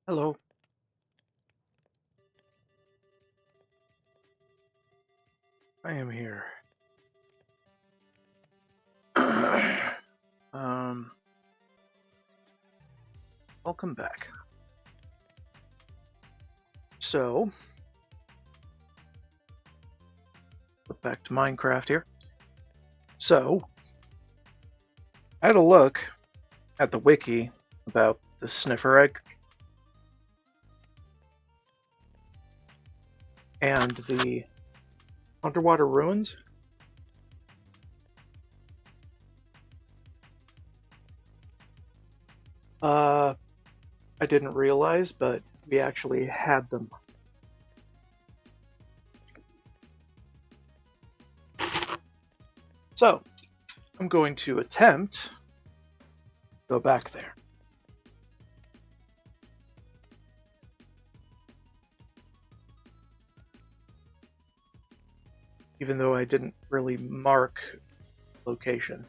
Hello. I am here. um, Welcome back. So, flip back to Minecraft here. So, I had a look at the wiki about the sniffer egg and the underwater ruins. I didn't realize, but we actually had them. So, I'm going to attempt to go back there. Even though I didn't really mark location.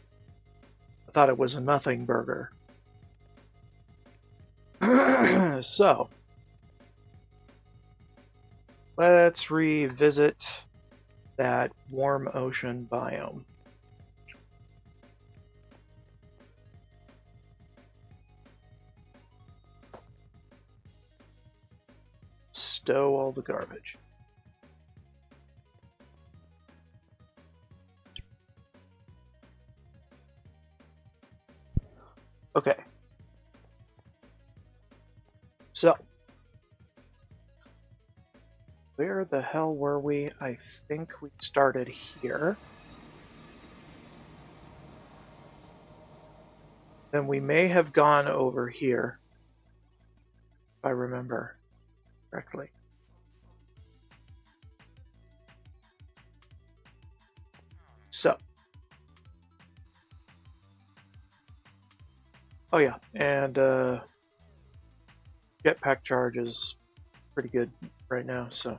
I thought it was a nothing burger. So, let's revisit that warm ocean biome. Stow all the garbage. Okay. So, where the hell were we? I think we started here. Then we may have gone over here, if I remember correctly. So, oh yeah, and jetpack charge is pretty good right now, so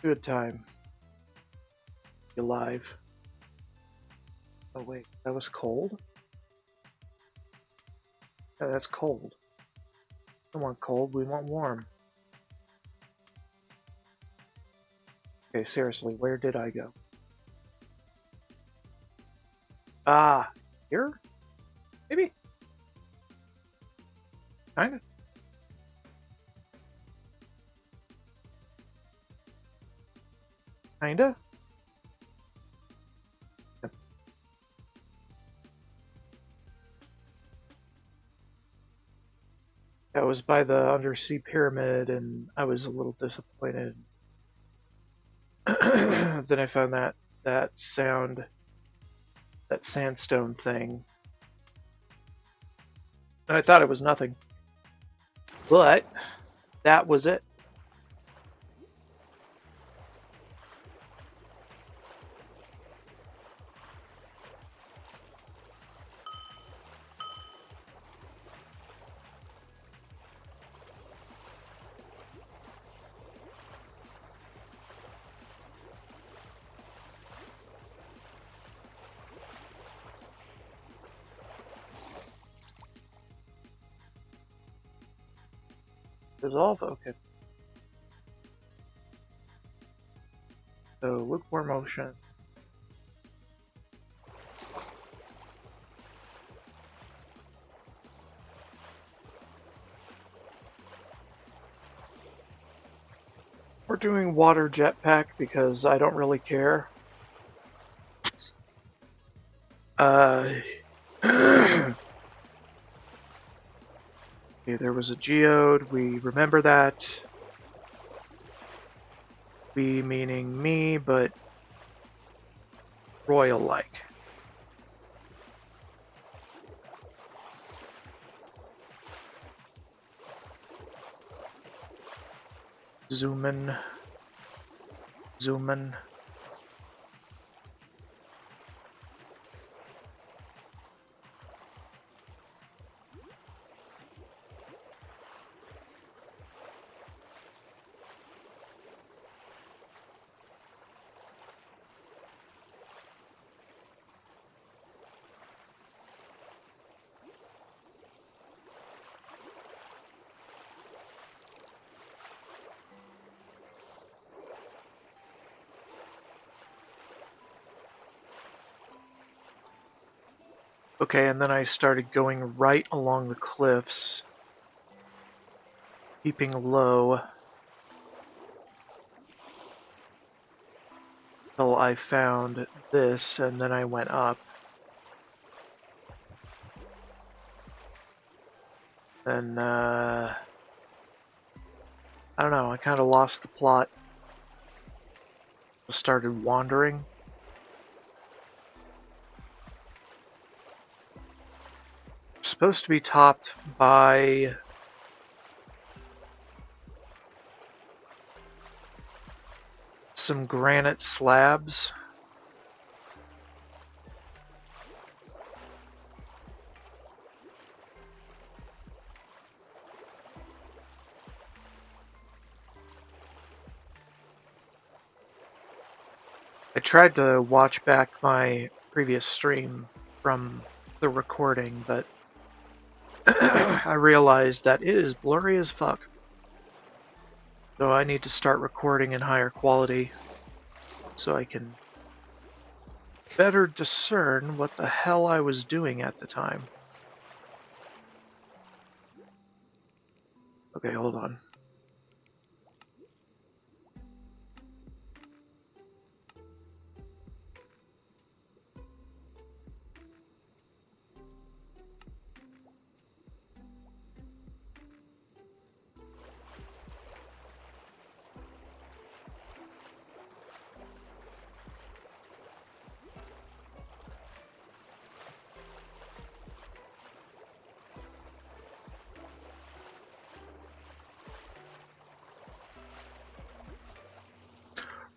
good time. Be alive. Oh wait, that was cold? Yeah, that's cold. We don't want cold, we want warm. Okay, seriously, where did I go? Ah, here? Maybe? Kinda. Kinda? That was by the undersea pyramid, and I was a little disappointed. Then I found that sandstone thing, and I thought it was nothing, but that was it. Dissolve. Okay. So lukewarm ocean. We're doing water jetpack because I don't really care. Okay, there was a geode. We remember that. We meaning me, but royal-like. Zoom in. Zoom in. Okay, and then I started going right along the cliffs, keeping low till I found this, and then I went up. Then, I don't know, I kind of lost the plot. Just started wandering. Supposed to be topped by some granite slabs. I tried to watch back my previous stream from the recording, but I realized that it is blurry as fuck. So I need to start recording in higher quality so I can better discern what the hell I was doing at the time. Okay, hold on.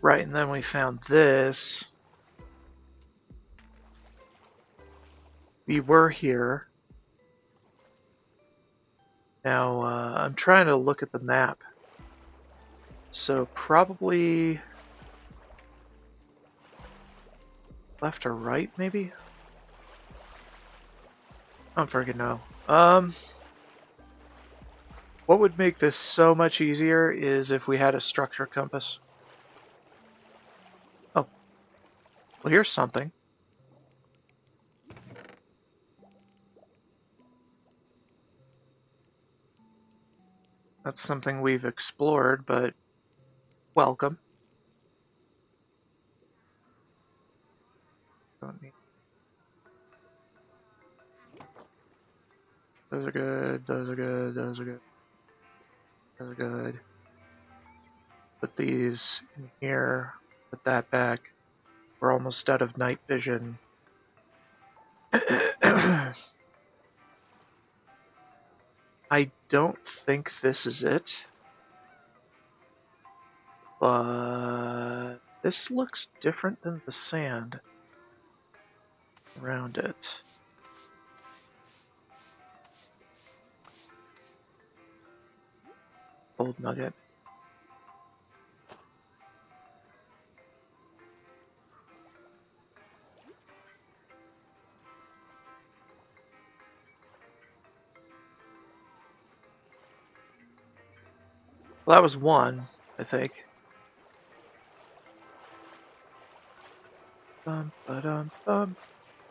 Right, and then we found this. We were here. Now, I'm trying to look at the map. So probably left or right, maybe? I don't freaking know. What would make this so much easier is if we had a structure compass. Oh, well, here's something. That's something we've explored, but welcome. Don't need. Those are good, those are good, those are good, those are good. Put these in here, put that back. We're almost out of night vision. I don't think this is it, but this looks different than the sand around it. Gold nugget. Well, that was one, I think. Bum, ba-dum, bum,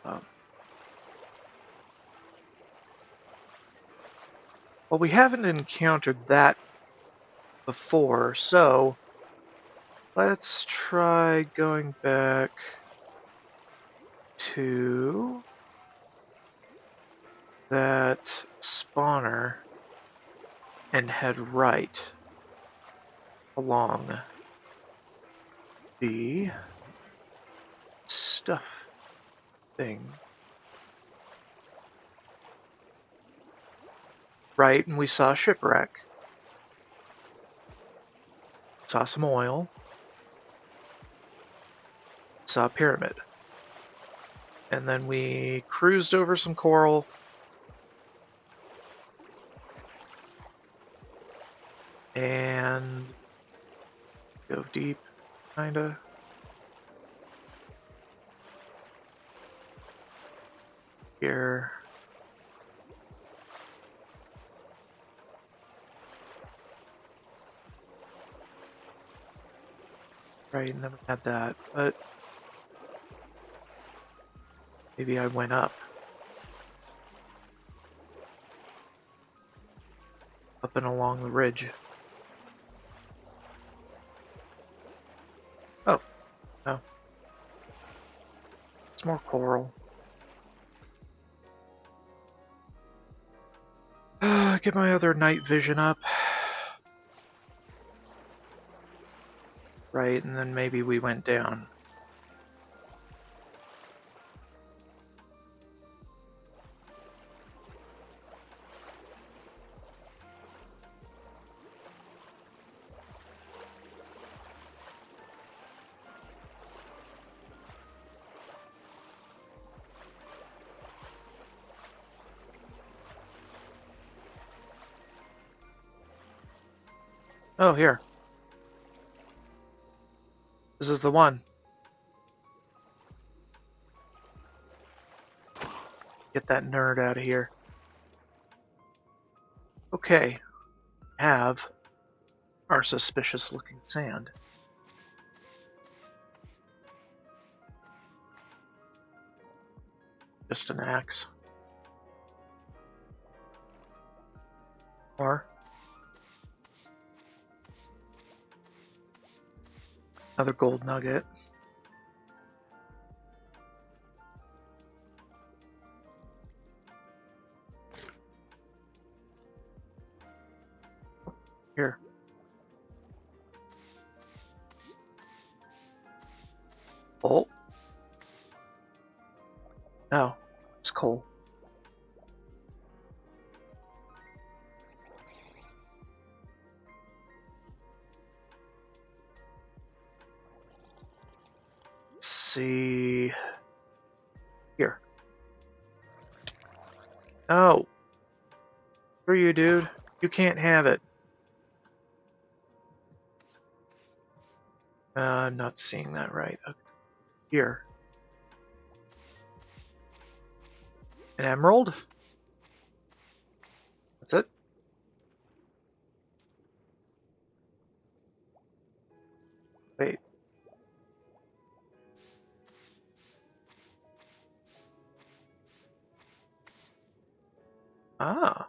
bum. Well, we haven't encountered that before, so let's try going back to that spawner and head right along the stuff thing. Right, and we saw a shipwreck. Saw some oil. Saw a pyramid. And then we cruised over some coral. And go deep, kinda. Here. Right, and then we had that, but maybe I went up. up and along the ridge. Oh, no. It's more coral. Get my other night vision up. Right, and then maybe we went down. Oh, here. This is the one. Get that nerd out of here. Okay. Have our suspicious looking sand. Just an axe. Or another gold nugget. Here. Oh. No. It's coal. Let's see. Here. No. Screw you, dude. You can't have it. I'm not seeing that right. Okay. Here. An emerald? That's it? Wait. Ah.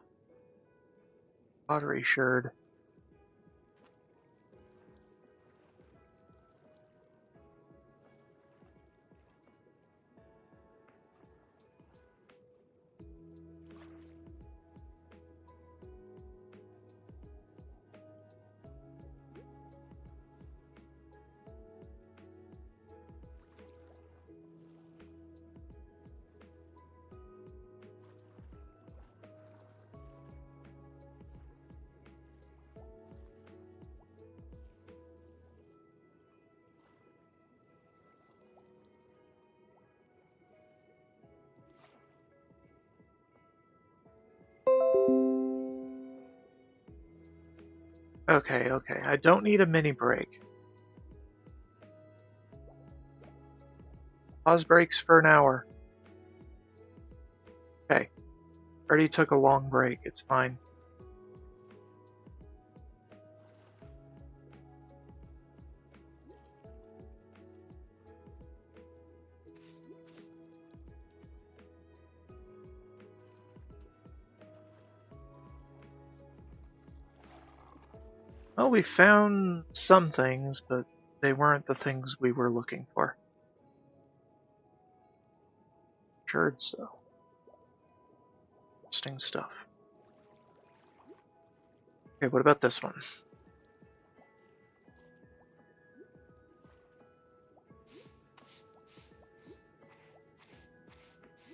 Pottery sherd. Okay, okay. I don't need a mini break. Pause breaks for an hour. Okay. Already took a long break. It's fine. Well, we found some things, but they weren't the things we were looking for. Sherds, though. Interesting stuff. Okay, what about this one?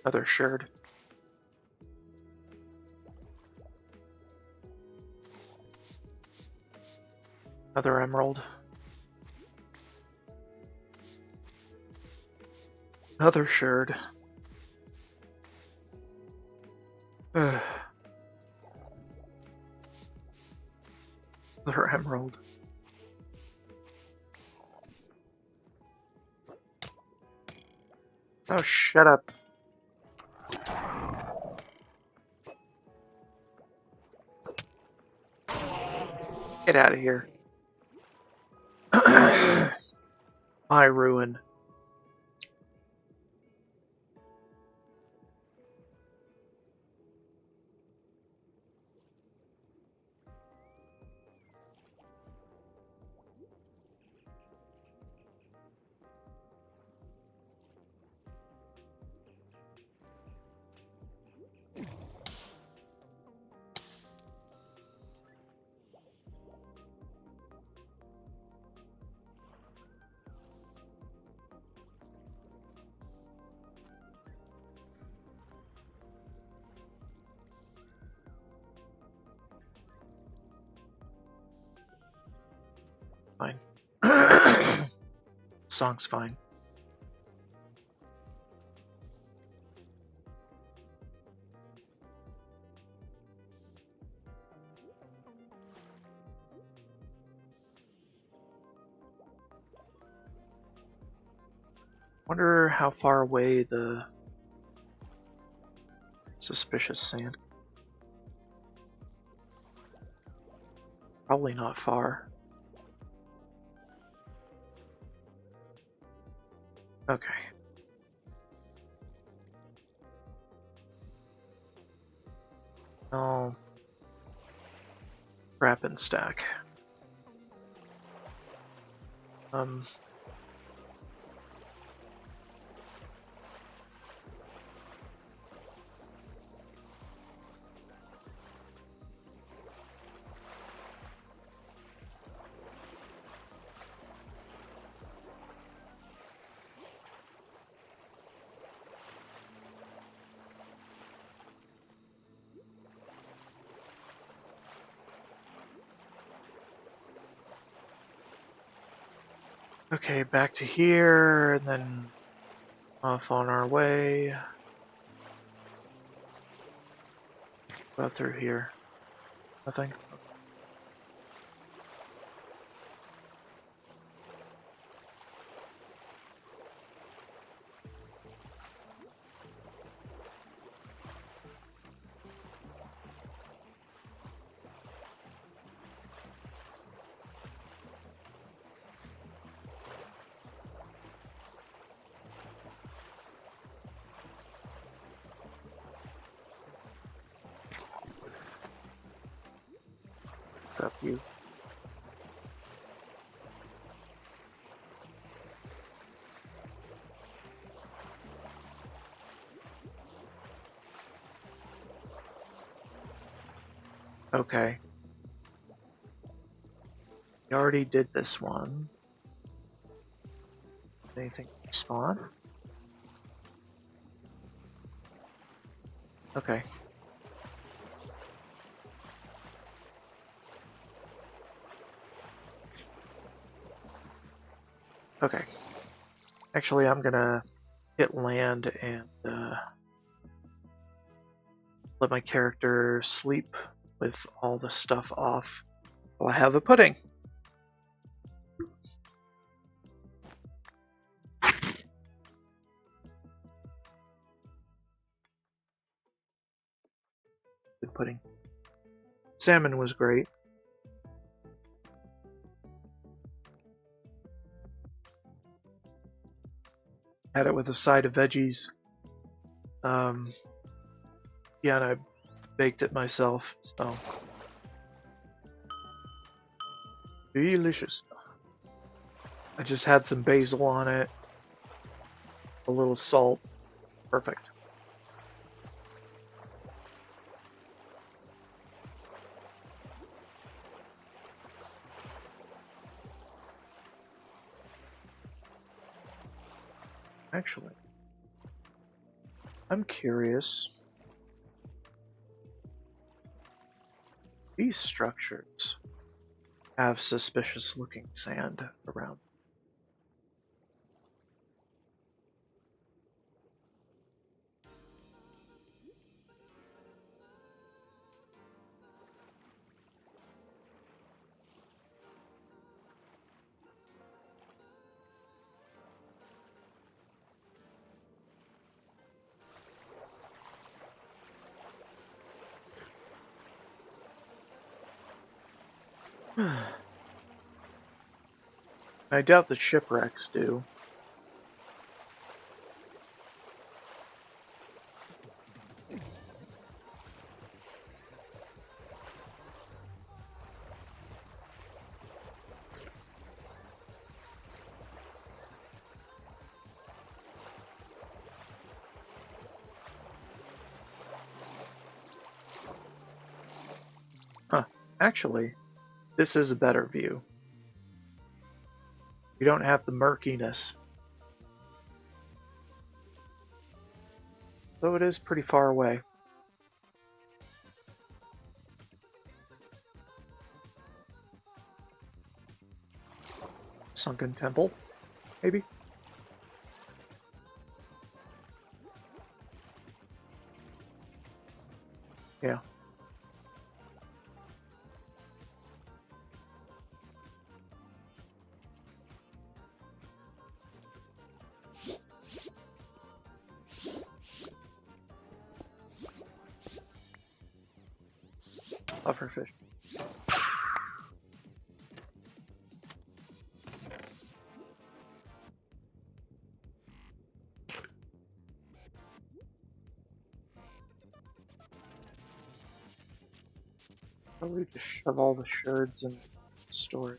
Another sherd. Another emerald. Another sherd. Another emerald. Oh, shut up. Get out of here. My ruin. song's fine. Wonder how far away the suspicious sand. Probably not far. Okay. Oh. Wrap and stack. Okay, back to here, and then off on our way. Go through here. Nothing? Up you. Okay. We already did this one. Anything spawn? Okay. Okay. Actually, I'm gonna hit land and let my character sleep with all the stuff off while I have a pudding. Good pudding. Salmon was great. Had it with a side of veggies. Yeah, and I baked it myself, so delicious stuff. I just had some basil on it, a little salt. Perfect. Actually, I'm curious. These structures have suspicious looking sand around. I doubt the shipwrecks do. Huh. Actually, this is a better view. You don't have the murkiness. Though it is pretty far away. Sunken temple, maybe? Yeah. Pufferfish. Probably just shove all the sherds in storage.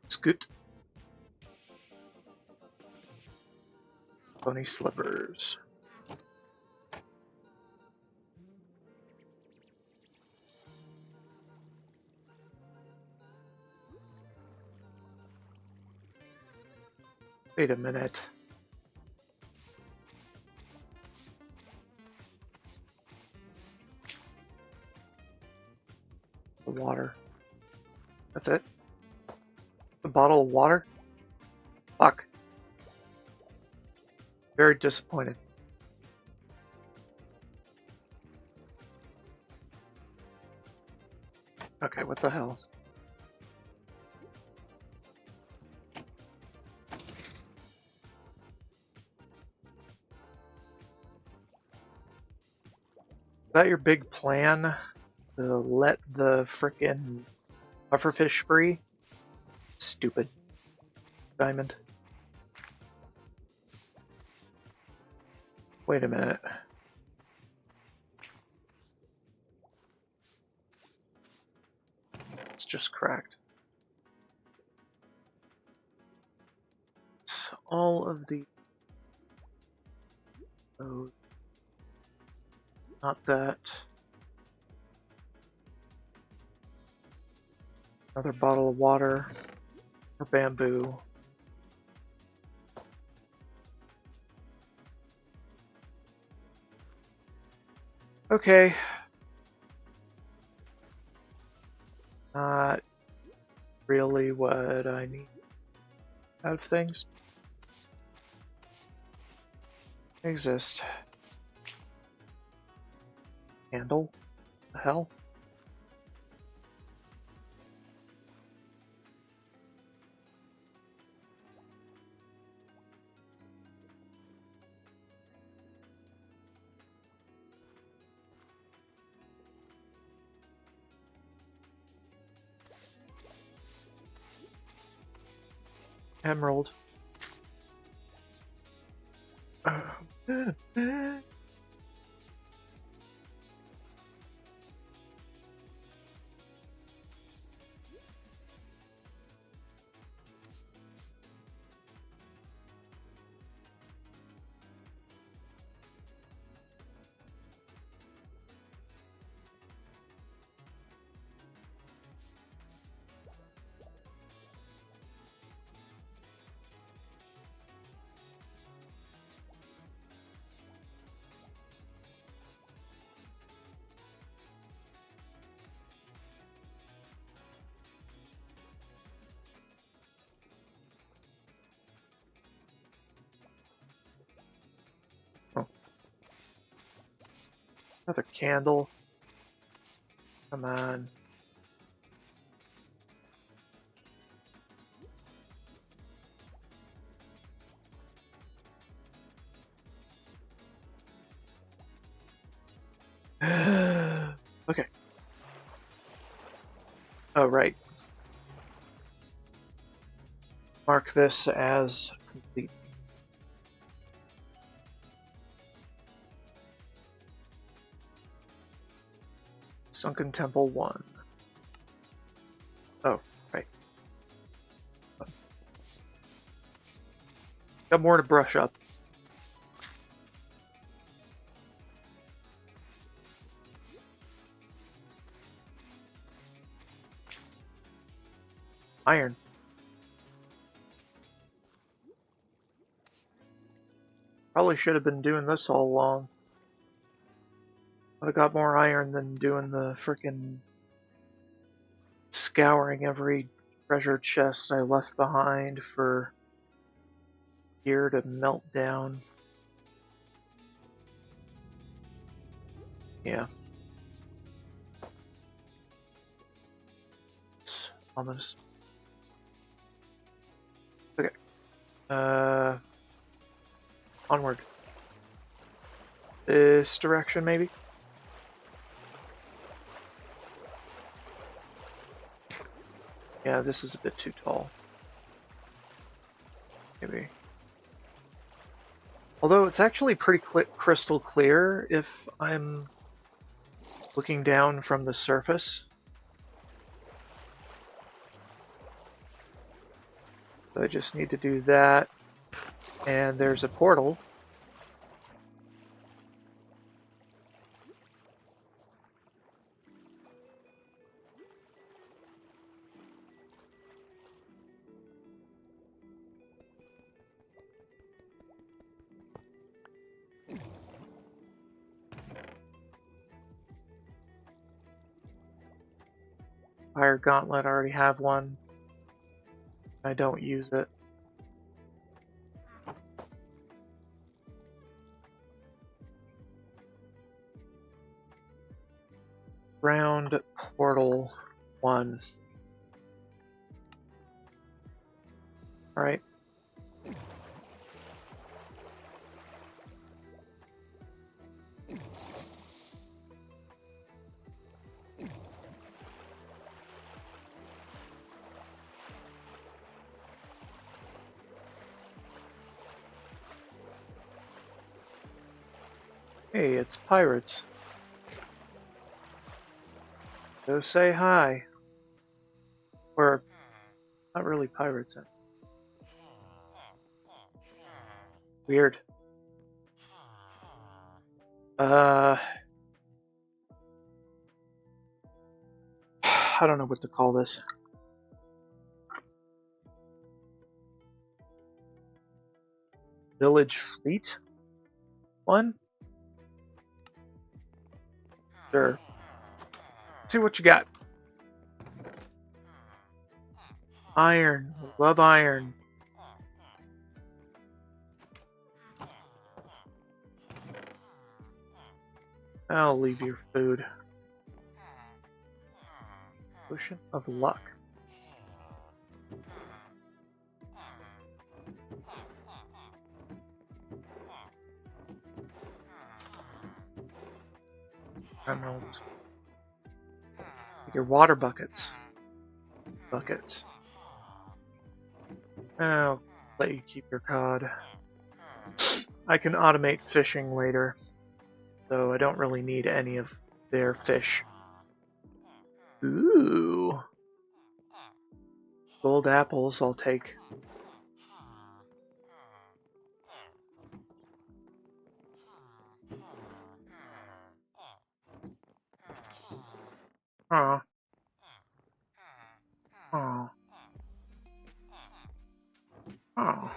Scoot. Bony slivers. Wait a minute. The water. That's it? A bottle of water? Fuck. Very disappointed. Okay, what the hell? Is that your big plan? To let the frickin' pufferfish free? Stupid. Diamond. Wait a minute. It's just cracked. It's all of the... Oh, not that. Another bottle of water. Or bamboo. Okay. Not really what I need out of things. Exist. Candle? The hell? Emerald. Oh. Another candle. Come on. Okay. Oh, right. Mark this as complete. Sunken Temple 1. Oh, right. Got more to brush up. Iron. Probably should have been doing this all along. Would have got more iron than doing the frickin' scouring every treasure chest I left behind for gear to melt down. Yeah. It's ominous. Okay. Onward. This direction, maybe? Yeah, this is a bit too tall. Maybe. Although it's actually pretty crystal clear if I'm looking down from the surface. So I just need to do that. And there's a portal. Fire Gauntlet, I already have one. I don't use it. Round portal 1. Alright. Hey, it's pirates. Go say hi. Or, not really pirates. Weird. I don't know what to call this. Village Fleet? One? Sure. See what you got. Iron. Love iron. I'll leave your food. Potion of luck. Emeralds. Your water buckets. Buckets. I'll let you keep your cod. I can automate fishing later, so I don't really need any of their fish. Ooh. Gold apples I'll take. Aw. Aw. Aw.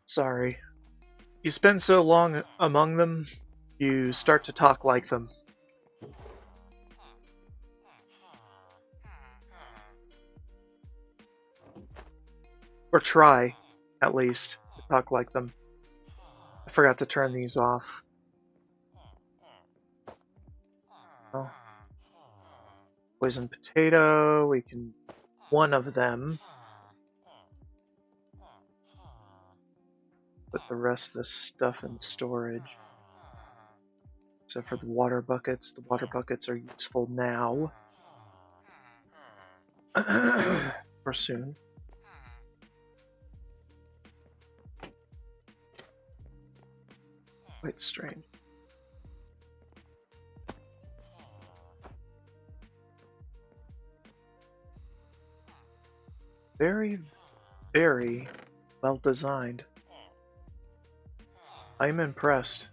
Sorry. You spend so long among them, you start to talk like them. Or try, at least, to talk like them. I forgot to turn these off. Oh. Poison potato, we can... one of them. Put the rest of the stuff in storage. Except for the water buckets. The water buckets are useful now. Or soon. Quite strange. Very, very well designed. I'm impressed.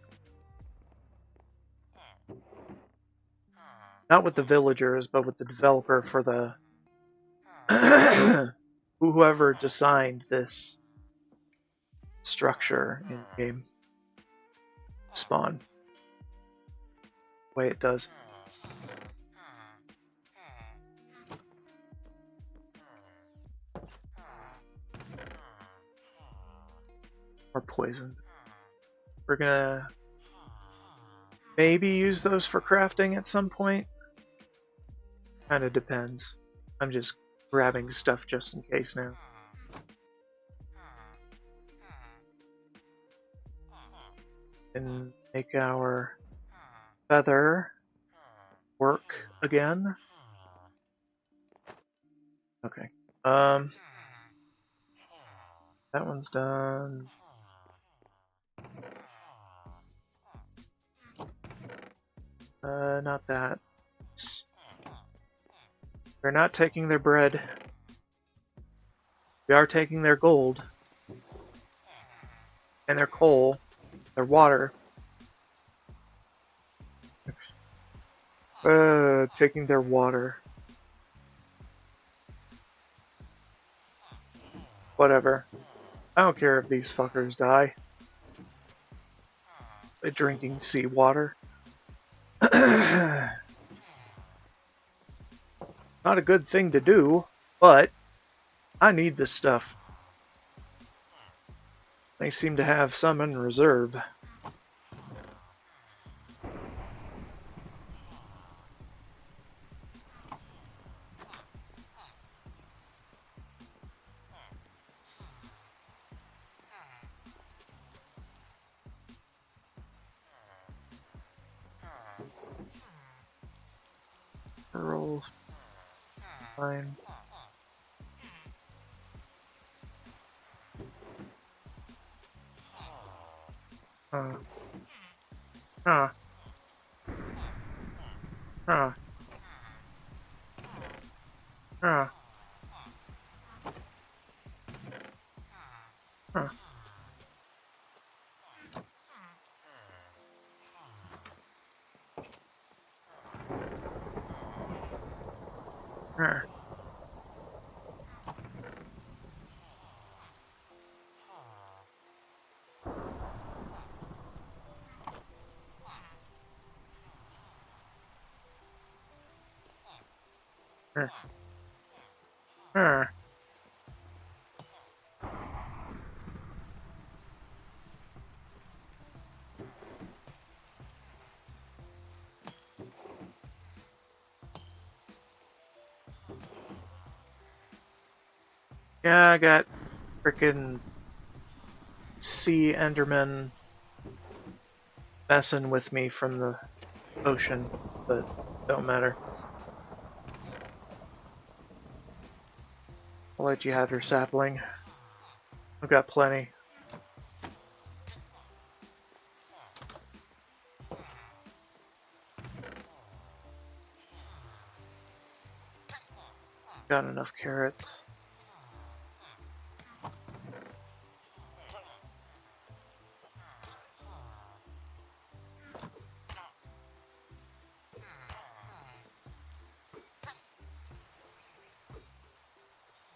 Not with the villagers, but with the developer for the... whoever designed this structure in game. Spawn. The way it does. are poisoned. We're gonna maybe use those for crafting at some point. Kind of depends. I'm just grabbing stuff just in case now. And make our feather work again. Okay. That one's done. Not that. We're not taking their bread. We are taking their gold. And their coal. Their water. Taking their water. Whatever. I don't care if these fuckers die by drinking seawater. Not a good thing to do, but I need this stuff. They seem to have some in reserve. Pearls. Fine. Huh. Huh. Huh. Huh. Huh. Huh. Huh. Huh. Yeah, I got frickin' sea endermen messing with me from the ocean, but don't matter. I'll let you have your sapling. I've got plenty. Got enough carrots.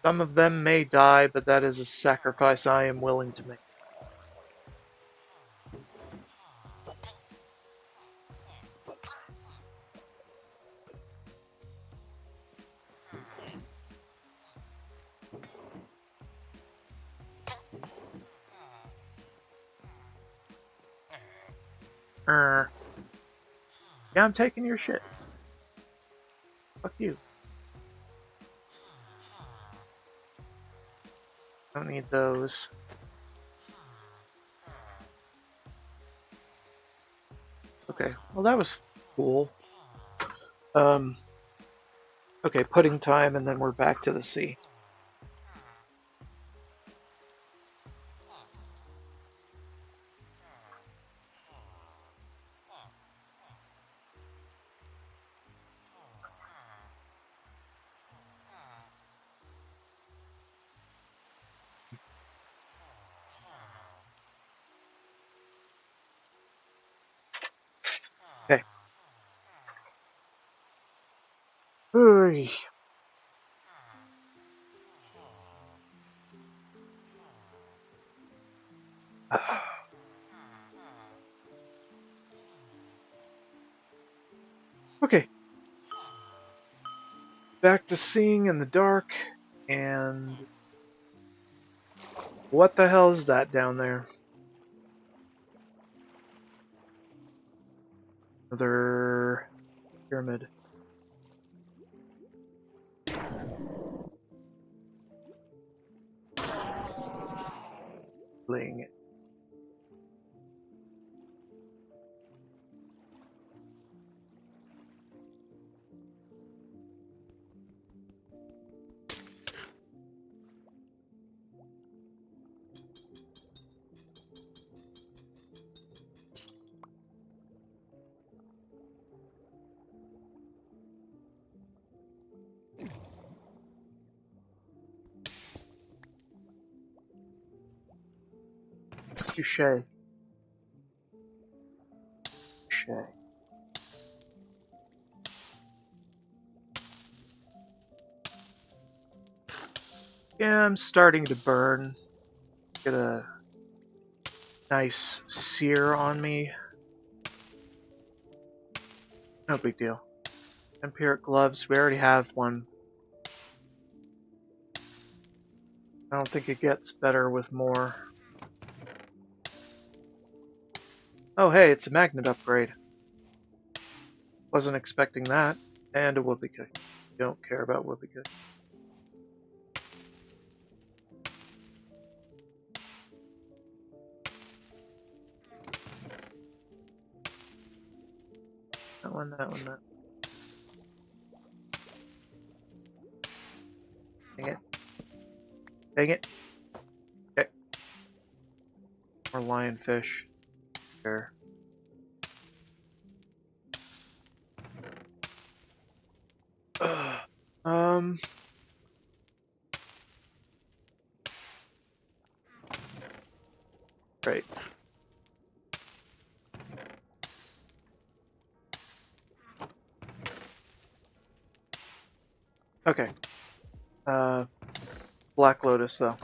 Some of them may die, but that is a sacrifice I am willing to make. Yeah, I'm taking your shit. Fuck you. Don't need those. Okay, well that was cool. Okay, pudding time, and then we're back to the sea. Okay. Hurry. Okay. Back to seeing in the dark, and what the hell is that down there? Another pyramid. Laying it. Touché. Touché. Yeah, I'm starting to burn. Get a nice sear on me. No big deal. Empiric gloves, we already have one. I don't think it gets better with more. Oh hey, it's a magnet upgrade. Wasn't expecting that. And a whoopee cookie. Don't care about whoopee cookie. That one, that one, that. Dang it. Dang it. Okay. More lionfish. There. Um. Right. Okay. Black Lotus, though.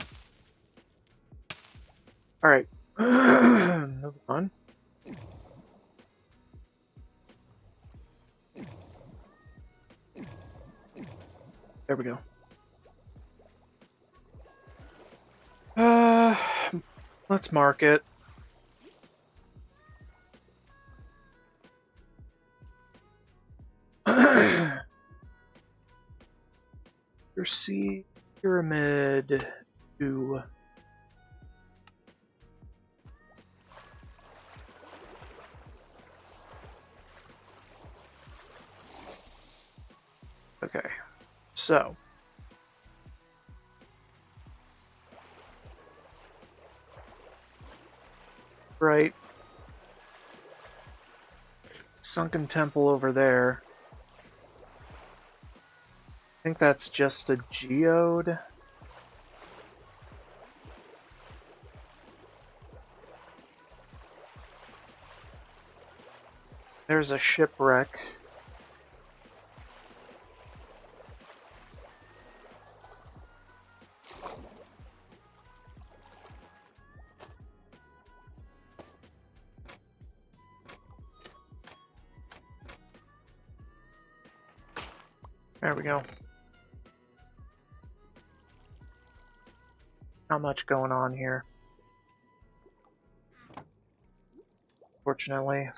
Alright. Move on. There we go. Let's mark it. Sea Pyramid 2. Okay, so right, sunken temple over there. I think that's just a geode. There's a shipwreck. There we go. Not much going on here, fortunately.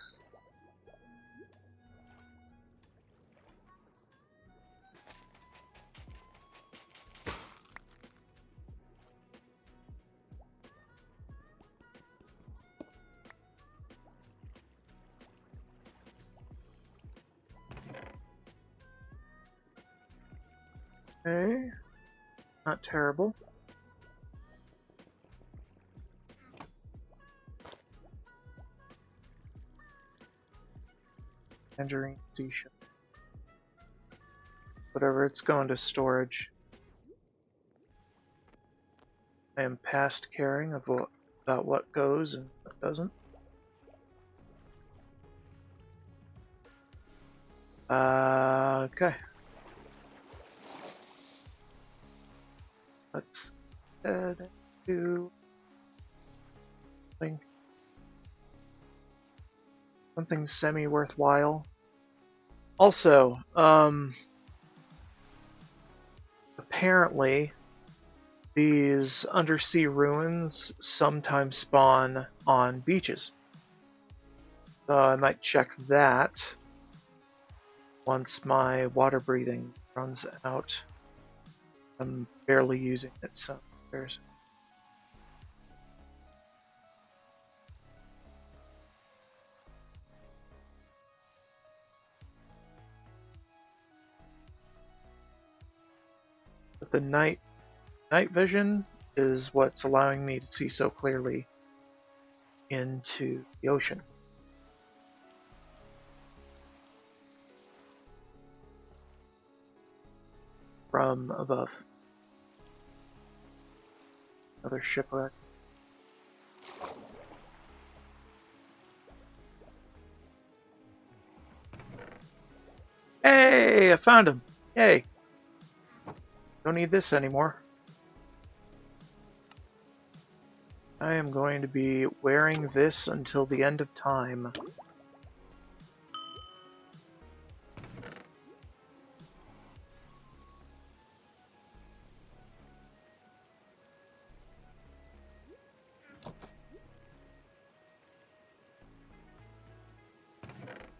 Okay, not terrible. Tangerine seashell. Whatever, it's going to storage. I am past caring about what goes and what doesn't. Okay. Let's head to something semi-worthwhile. Also, apparently these undersea ruins sometimes spawn on beaches. So I might check that once my water breathing runs out. I'm barely using it, so there's. But the night vision is what's allowing me to see so clearly into the ocean. From above. Another shipwreck. Hey, I found him. Yay. Don't need this anymore. I am going to be wearing this until the end of time.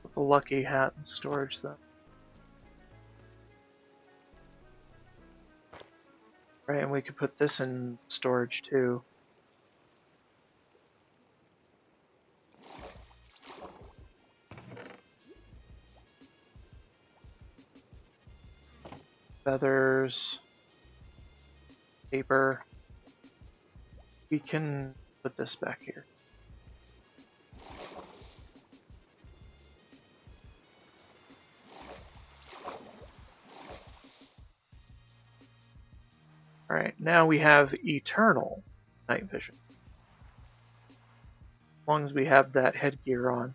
Put the lucky hat in storage then. Right, and we could put this in storage too. Feathers, paper. We can put this back here. Alright, now we have eternal night vision. As long as we have that headgear on.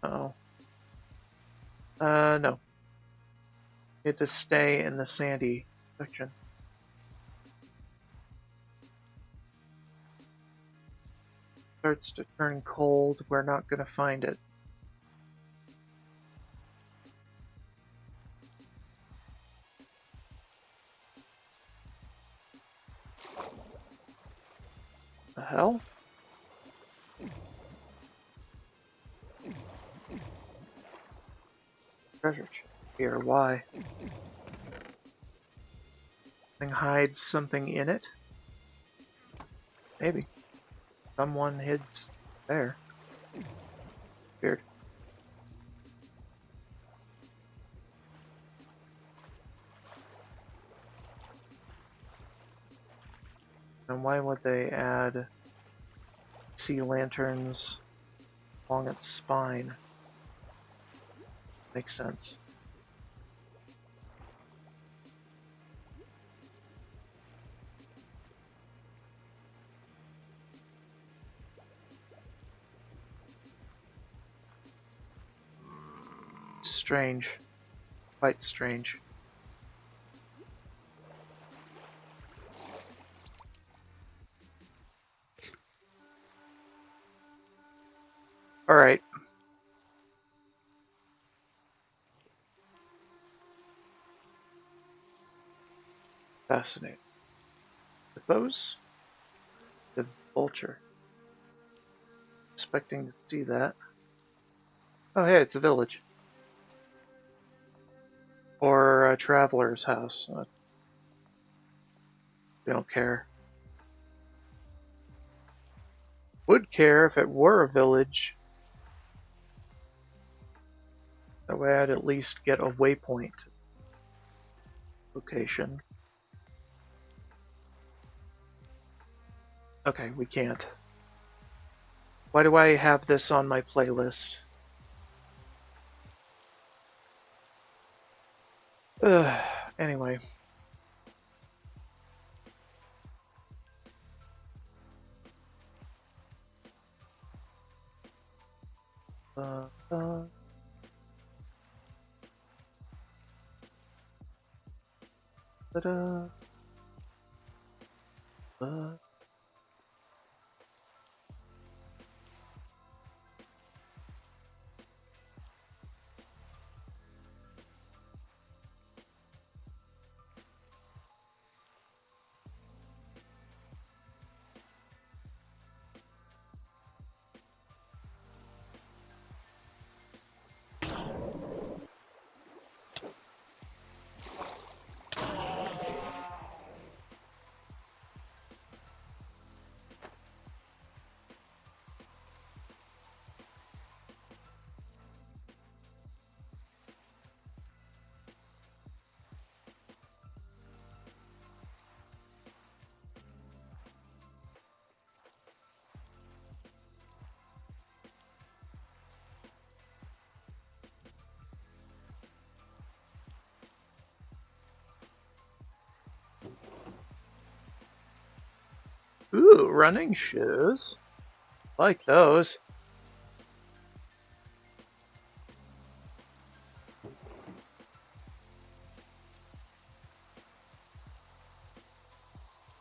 Uh-oh. No. We had to stay in the sandy section. Starts to turn cold, we're not going to find it. The hell? Treasure chest here, why? Thing hides something in it? Maybe. Someone hides there. Weird. And why would they add sea lanterns along its spine? Makes sense. Strange. Quite strange. Alright. Fascinating. Suppose the vulture. Expecting to see that. Oh hey, it's a village. Or a traveler's house. We don't care. Would care if it were a village. That way I'd at least get a waypoint location. Okay, we can't. Why do I have this on my playlist? Anyway. Ta-da. Ooh, running shoes. Like those.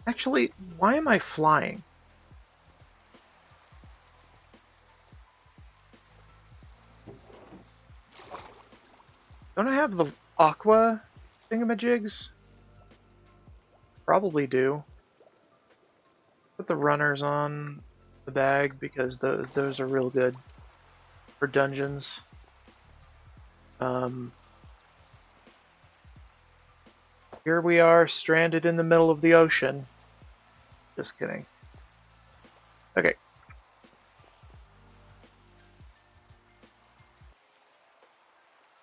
Actually, why am I flying? Don't I have the aqua thingamajigs? Probably do. Put the runners on the bag because those are real good for dungeons. Here we are, stranded in the middle of the ocean. Just kidding. Okay.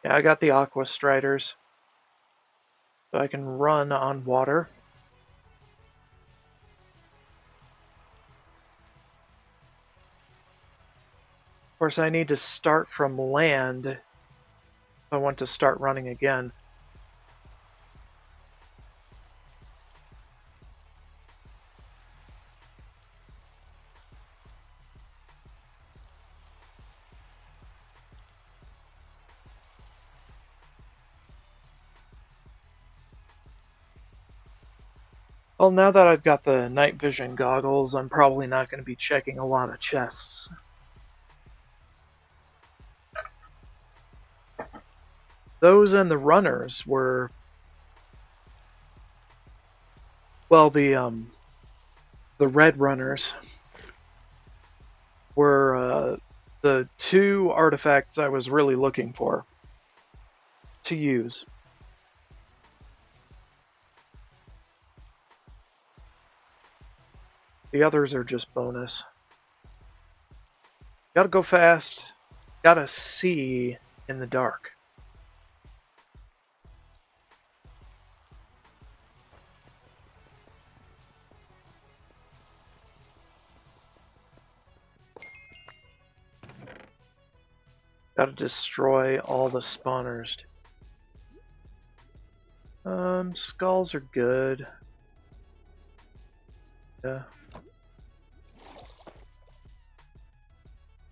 Yeah, I got the aqua striders, so I can run on water. Of course, I need to start from land if I want to start running again. Well, now that I've got the night vision goggles, I'm probably not going to be checking a lot of chests. Those and the runners were, well, the red runners were the two artifacts I was really looking for to use. The others are just bonus. Gotta go fast. Gotta see in the dark. Gotta destroy all the spawners. Skulls are good. Yeah.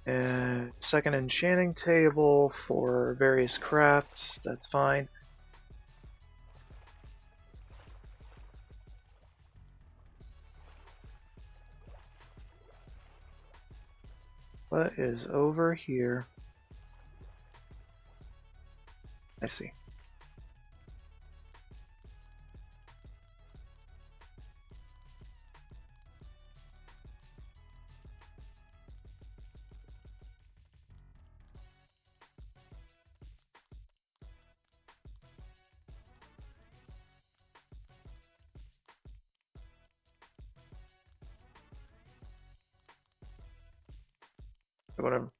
And second enchanting table for various crafts. That's fine. What is over here? I see. Whatever.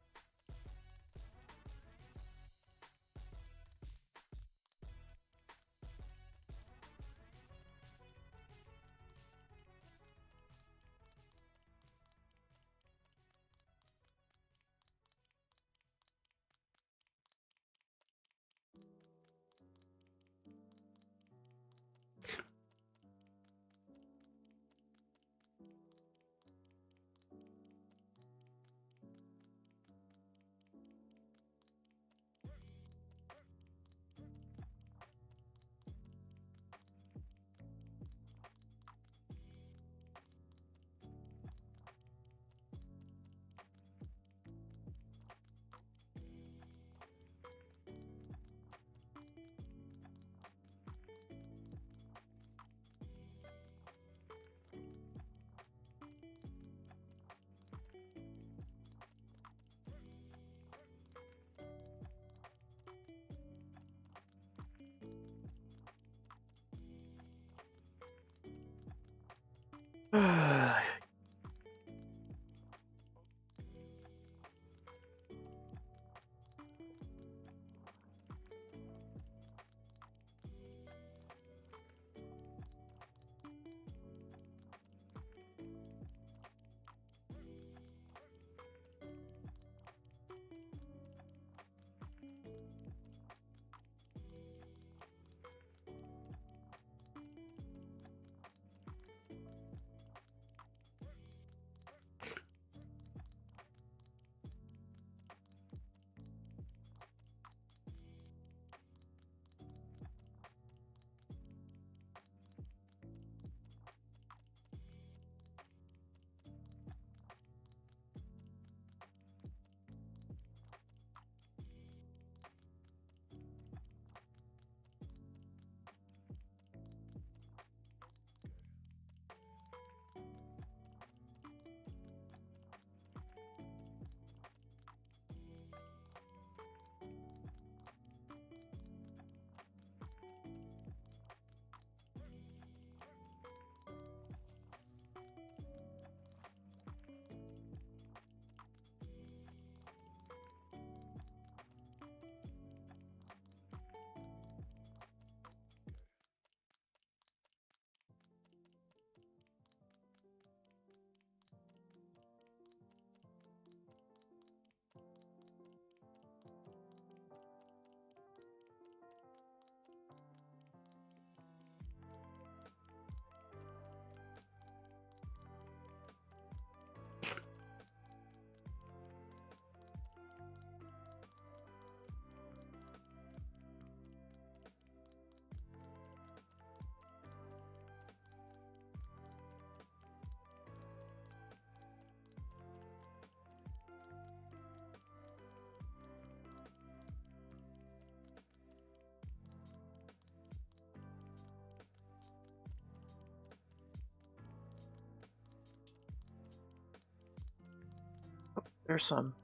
There's some.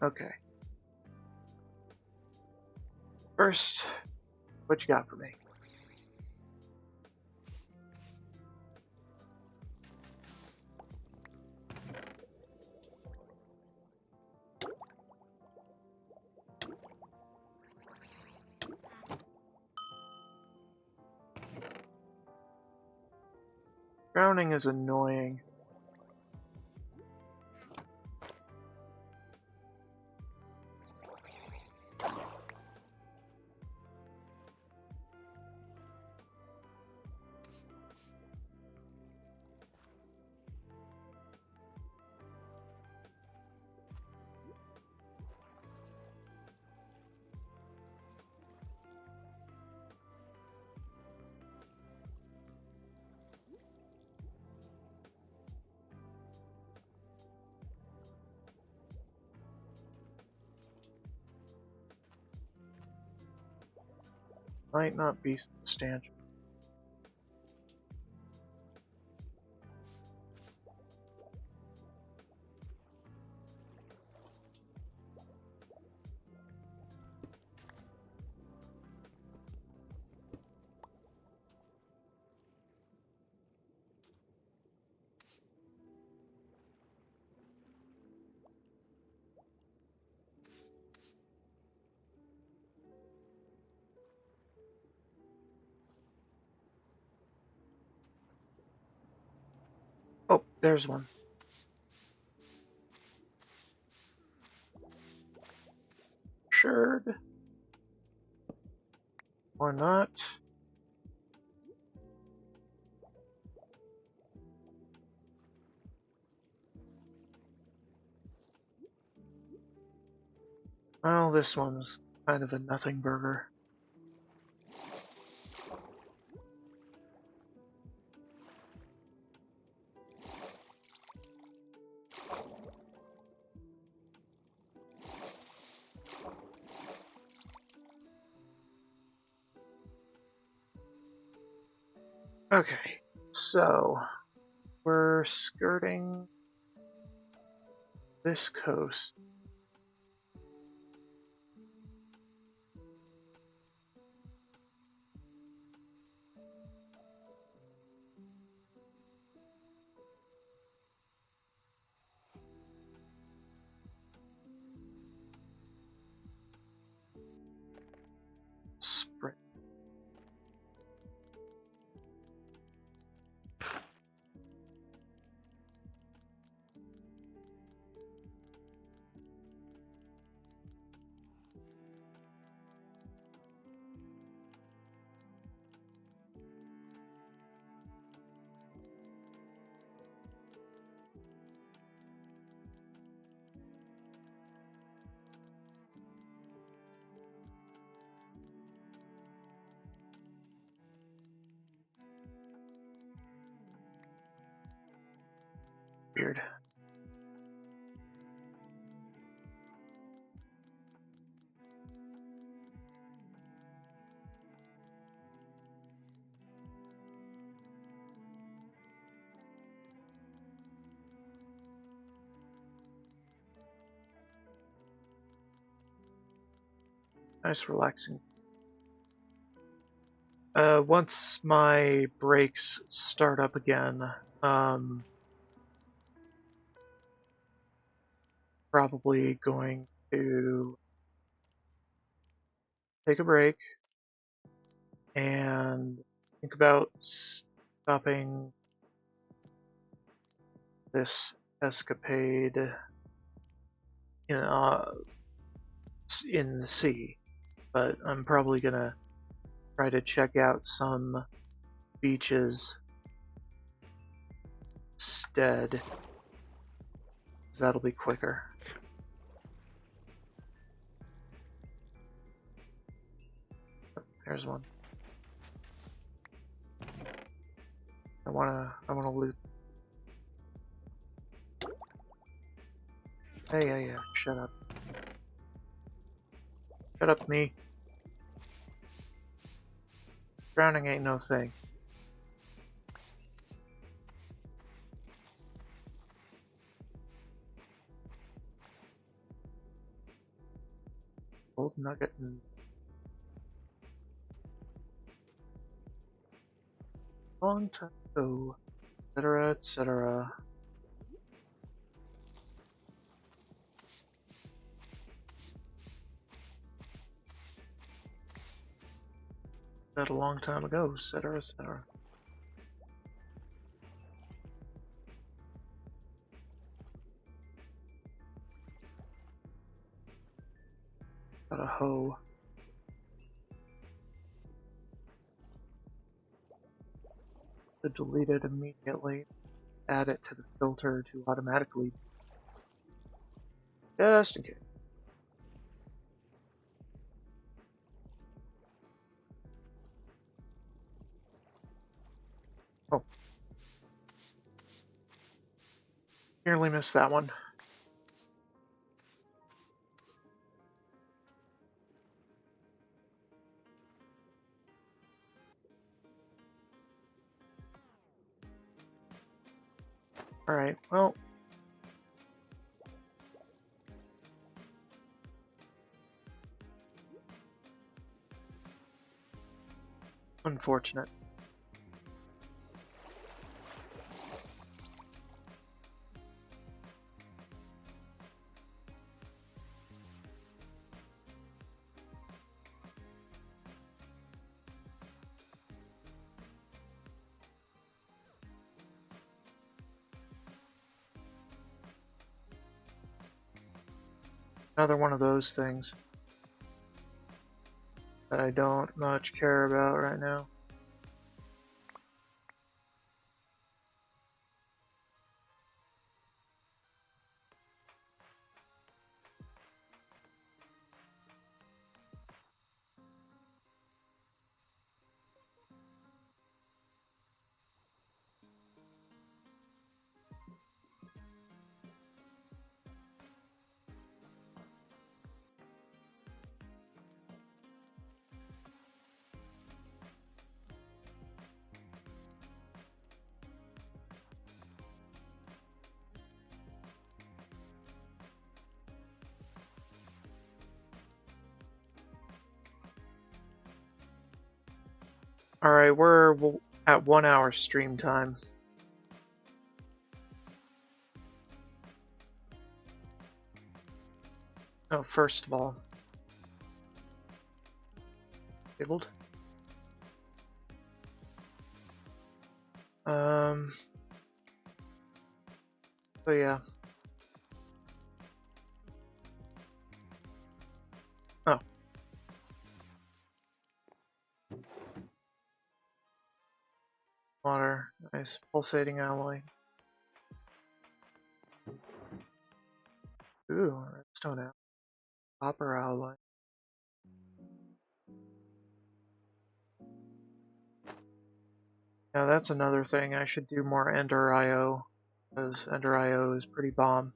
Okay. First, what you got for me? Drowning is annoying. Might not be substantial. Oh, there's one. Sure. Or not. Well, this one's kind of a nothing burger. Okay, so we're skirting this coast. Sprint. Weird. Nice relaxing. Once my brakes start up again, probably going to take a break and think about stopping this escapade in the sea. But I'm probably gonna try to check out some beaches instead, because that'll be quicker. There's one. I wanna loot. Hey, shut up. Shut up, me. Drowning ain't no thing. gold nugget and long time ago, etc., etc. That a long time ago, etc., etc. Got a hoe. To delete it immediately. Add it to the filter to automatically. Just in case. Oh. Nearly missed that one. Alright, well. Unfortunate. Another one of those things that I don't much care about right now. Alright, we're at 1 hour stream time. Oh, first of all. Disabled. So yeah. Oh. Water. Nice. Pulsating alloy. Ooh, redstone alloy. Copper alloy. Now that's another thing. I should do more Ender IO, because Ender IO is pretty bomb.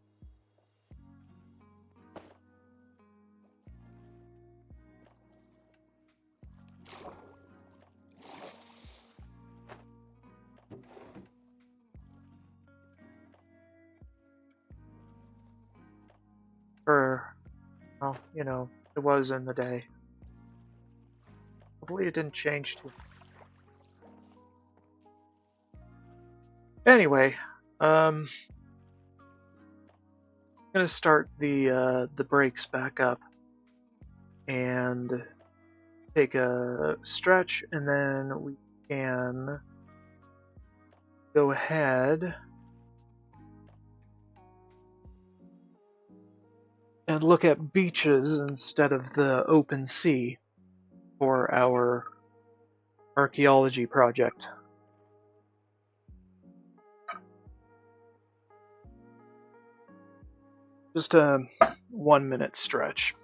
Or, well, you know, it was in the day. Hopefully it didn't change too. Anyway, I'm gonna start the brakes back up and take a stretch, and then we can go ahead and look at beaches instead of the open sea for our archaeology project. Just a 1 minute stretch.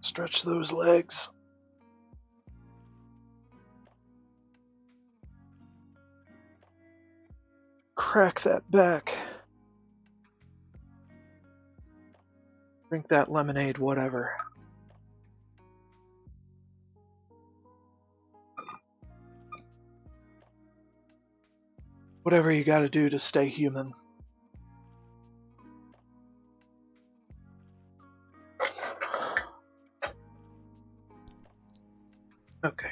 Stretch those legs. Crack that back. Drink that lemonade, whatever. whatever you gotta do to stay human. Okay.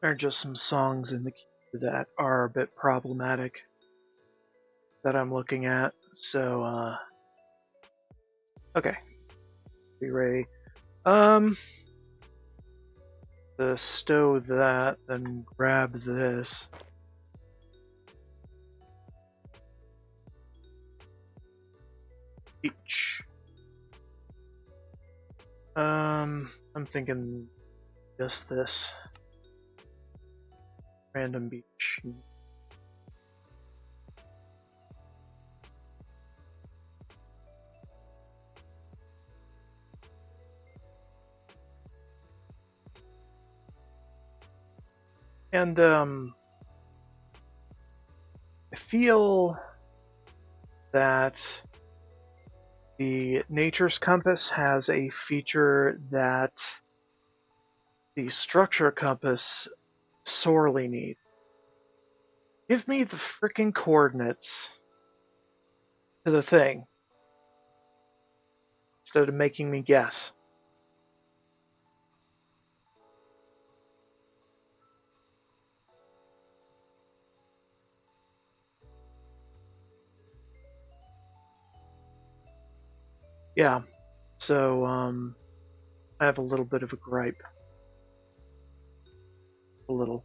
There are just some songs in the queue that are a bit problematic that I'm looking at. So, okay. Be ready. To stow that, then grab this. Each. I'm thinking just this. Random beach. And, I feel that the Nature's Compass has a feature that the Structure Compass sorely needs. Give me the frickin' coordinates to the thing instead of making me guess. Yeah, so I have a little bit of a gripe. A little.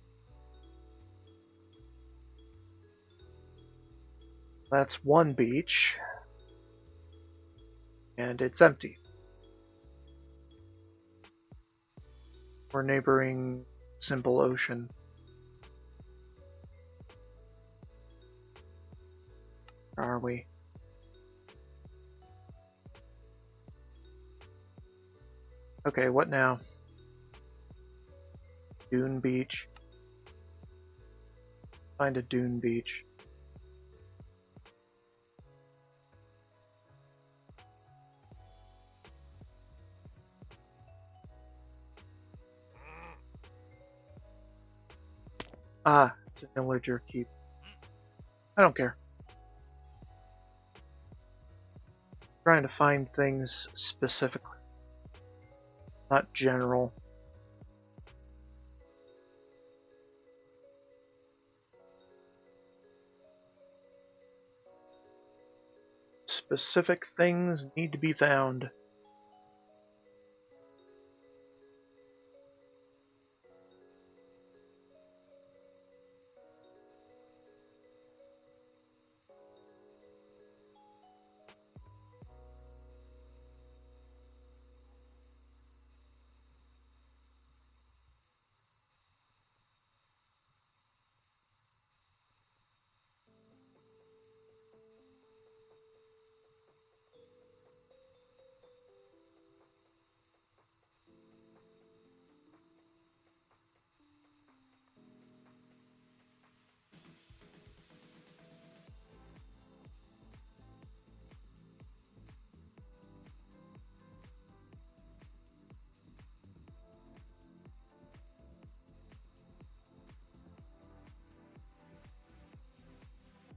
That's one beach, and it's empty. Or neighboring simple ocean. Where are we? Okay, what now? Dune Beach. Find a dune beach. Ah, it's an illager keep. I don't care. Trying to find things specifically, not general. Specific things need to be found.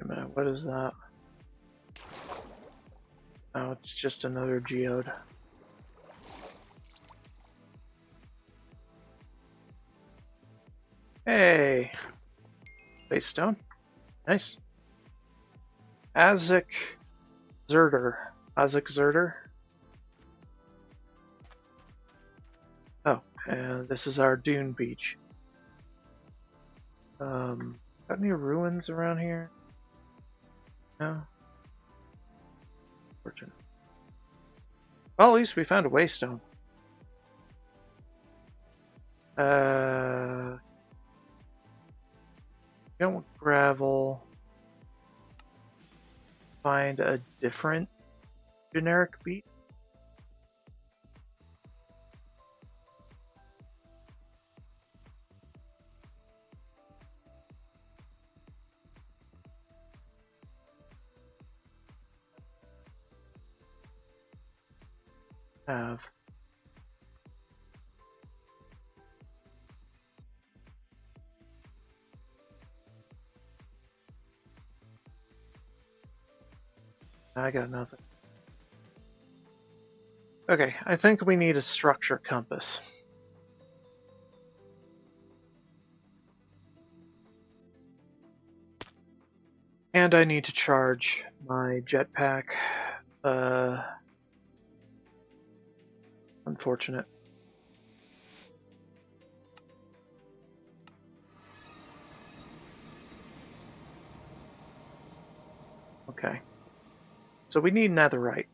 Wait a minute, what is that? Oh, it's just another geode. Hey! Base stone. Nice. Azek Zerder. Azek Zerder. Oh, and this is our dune beach. Got any ruins around here? No? Fortunate. Well, at least we found a waystone. don't want gravel. Find a different generic beat. Have. I got nothing. Okay, I think we need a structure compass. And I need to charge my jetpack. Unfortunate. Okay. So we need netherite.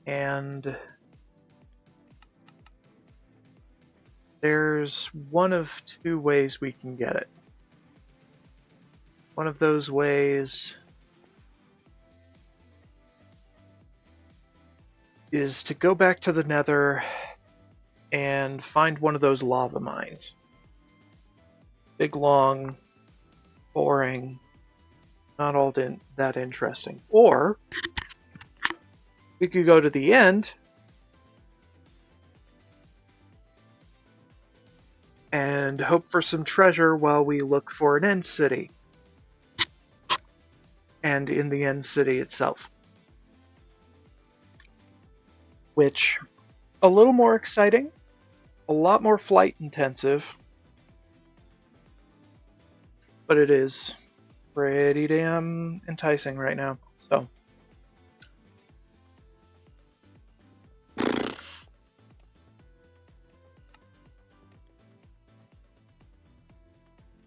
And there's one of two ways we can get it. One of those ways is to go back to the nether and find one of those lava mines. Big, long, boring, not all that interesting. Or we could go to the end and hope for some treasure while we look for an end city. And in the end city itself. Which, a little more exciting, a lot more flight intensive, but it is pretty damn enticing right now. So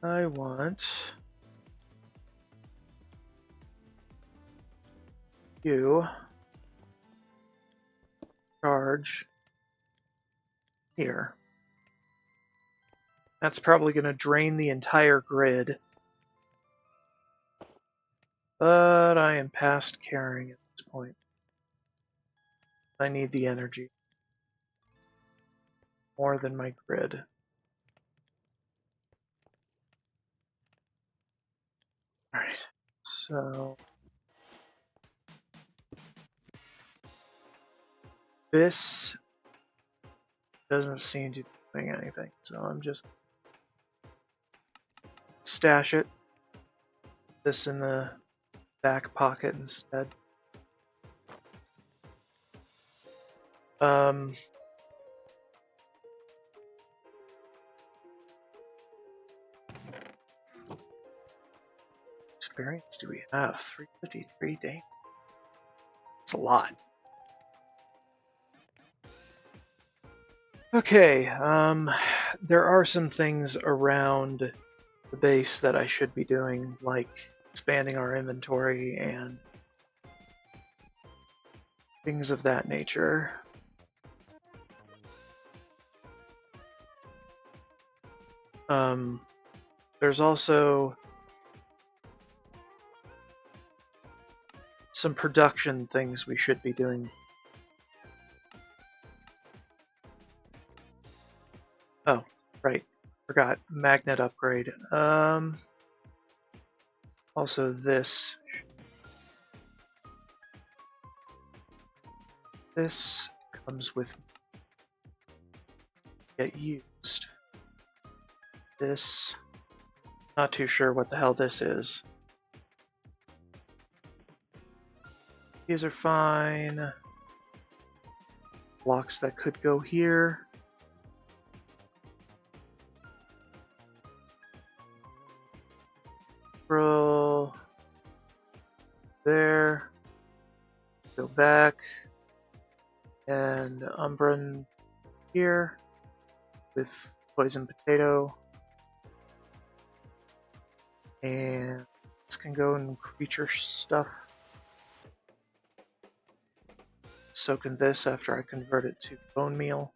I want you charge here. That's probably going to drain the entire grid. But I am past caring at this point. I need the energy. More than my grid. Alright, so this doesn't seem to be doing anything, so I'm just stash it. This in the back pocket instead. Experience do we have? 353 days. It's a lot. Okay, there are some things around the base that I should be doing, like expanding our inventory and things of that nature. There's also some production things we should be doing. Oh, right. Forgot. Magnet upgrade. Also this. This comes with get used. This. Not too sure what the hell this is. These are fine. Blocks that could go here. Roll. There. Go back. And Umbran here with poison potato. And this can go in creature stuff. Soak in this after I convert it to bone meal.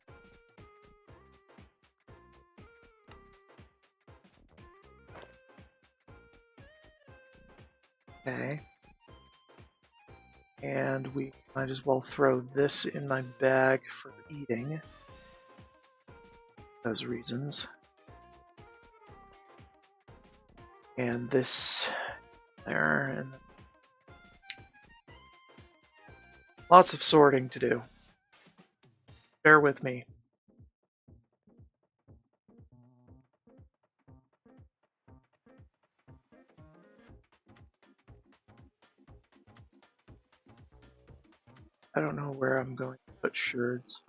Okay. And we might as well throw this in my bag for eating. Those reasons. And this there, and lots of sorting to do. Bear with me. I don't know where I'm going to put sherds.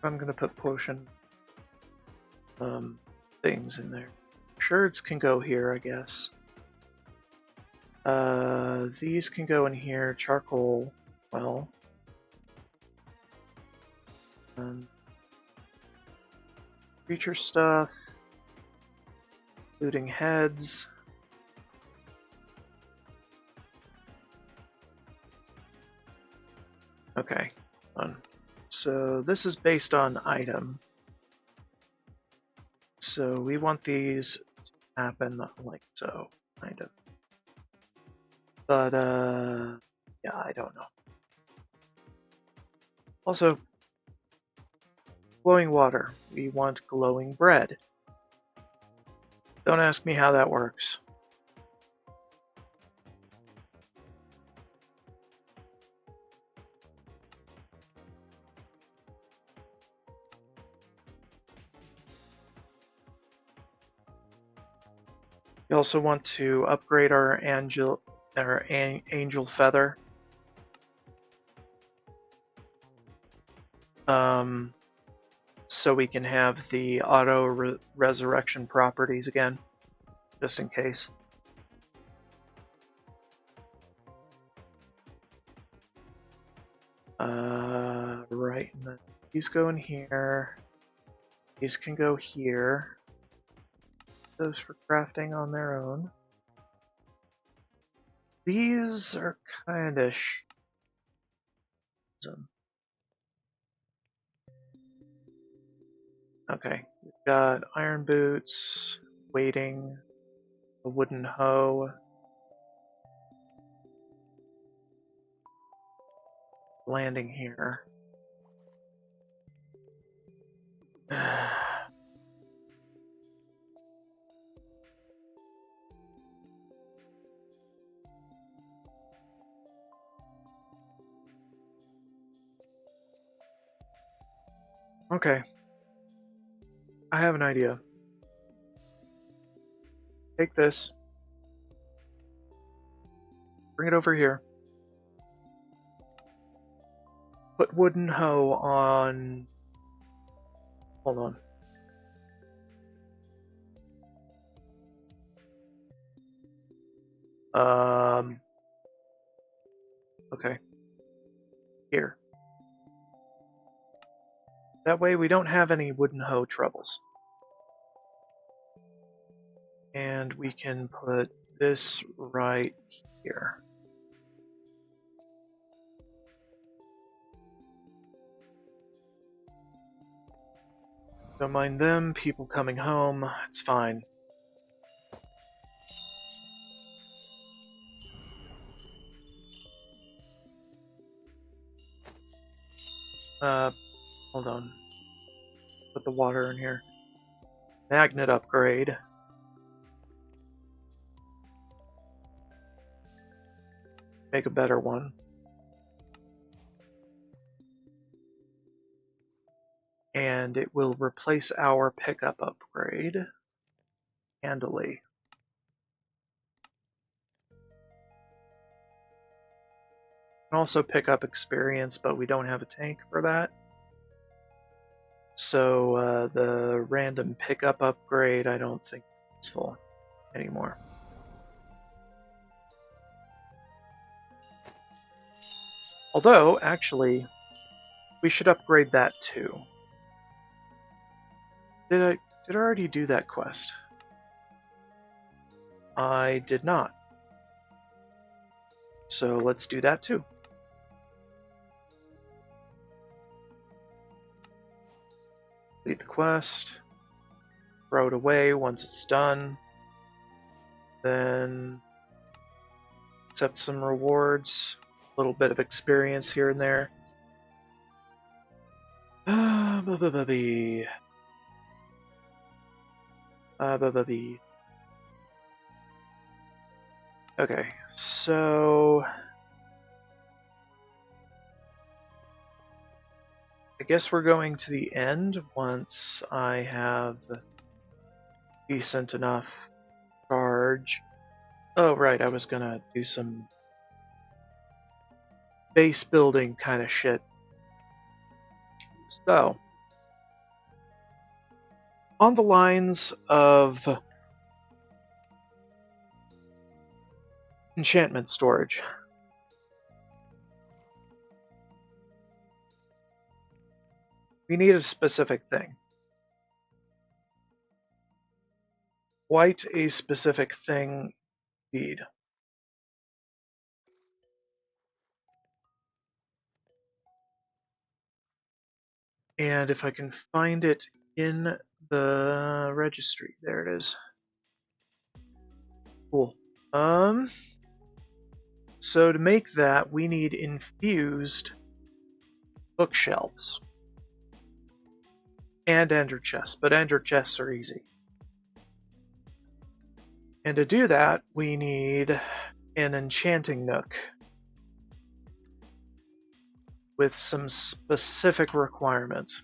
I'm going to put potion things in there. Sherds can go here, I guess. These can go in here. Charcoal, well. Creature stuff. Looting heads. Okay, so this is based on item. So we want these to happen like so, kind of. But, yeah, I don't know. Also, glowing water. We want glowing bread. Don't ask me how that works. We also want to upgrade our angel feather. So we can have the auto resurrection properties again, just in case. Right, and then these go in here. These can go here. Those for crafting on their own. These are kind of okay, we've got iron boots, weighting, a wooden hoe, landing here. Okay. I have an idea. Take this. Bring it over here. Put wooden hoe on... Hold on. Okay. Here. That way we don't have any wooden hoe troubles. And we can put this right here. Don't mind them, people coming home, it's fine. Hold on. Put the water in here. Magnet upgrade. Make a better one. And it will replace our pickup upgrade handily. Can also pick up experience, but we don't have a tank for that. So the random pickup upgrade I don't think is useful anymore. Although, actually, we should upgrade that too. Did I already do that quest? I did not. So let's do that too. Complete the quest. Throw it away once it's done. Then accept some rewards, a little bit of experience here and there. Okay, so I guess we're going to the end once I have decent enough charge. Oh, right, I was gonna do some base building kind of shit. So, on the lines of enchantment storage, we need a specific thing. Quite a specific thing indeed. And if I can find it in the registry, there it is. Cool. So to make that, we need infused bookshelves and ender chests, but ender chests are easy. And to do that, we need an enchanting nook with some specific requirements.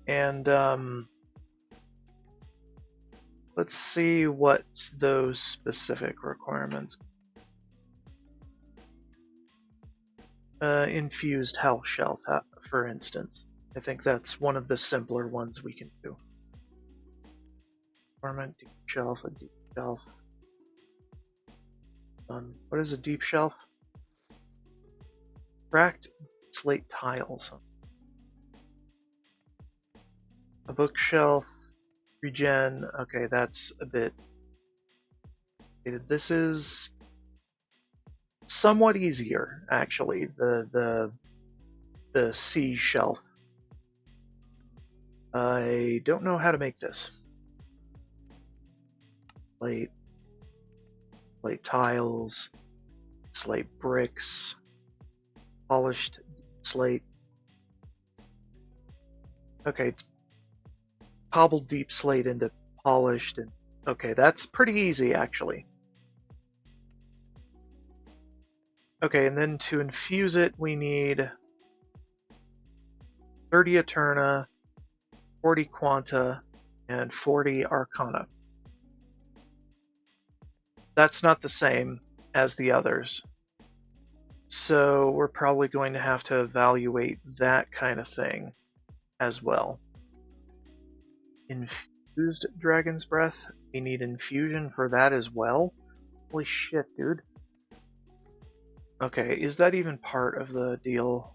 And let's see what those specific requirements. Infused health shelf, for instance. I think that's one of the simpler ones we can do. Torment, deep shelf, a deep shelf. What is a deep shelf? Cracked slate tiles. A bookshelf, regen. Okay, that's a bit. This is somewhat easier, actually. The C shelf. I don't know how to make this. Slate tiles, slate bricks, polished slate. Okay, cobbled deep slate into polished, and okay, that's pretty easy actually. Okay, and then to infuse it, we need 30 Eterna, 40 Quanta, and 40 Arcana. That's not the same as the others. So we're probably going to have to evaluate that kind of thing as well. Infused Dragon's Breath. We need infusion for that as well. Holy shit, dude. Okay, is that even part of the deal?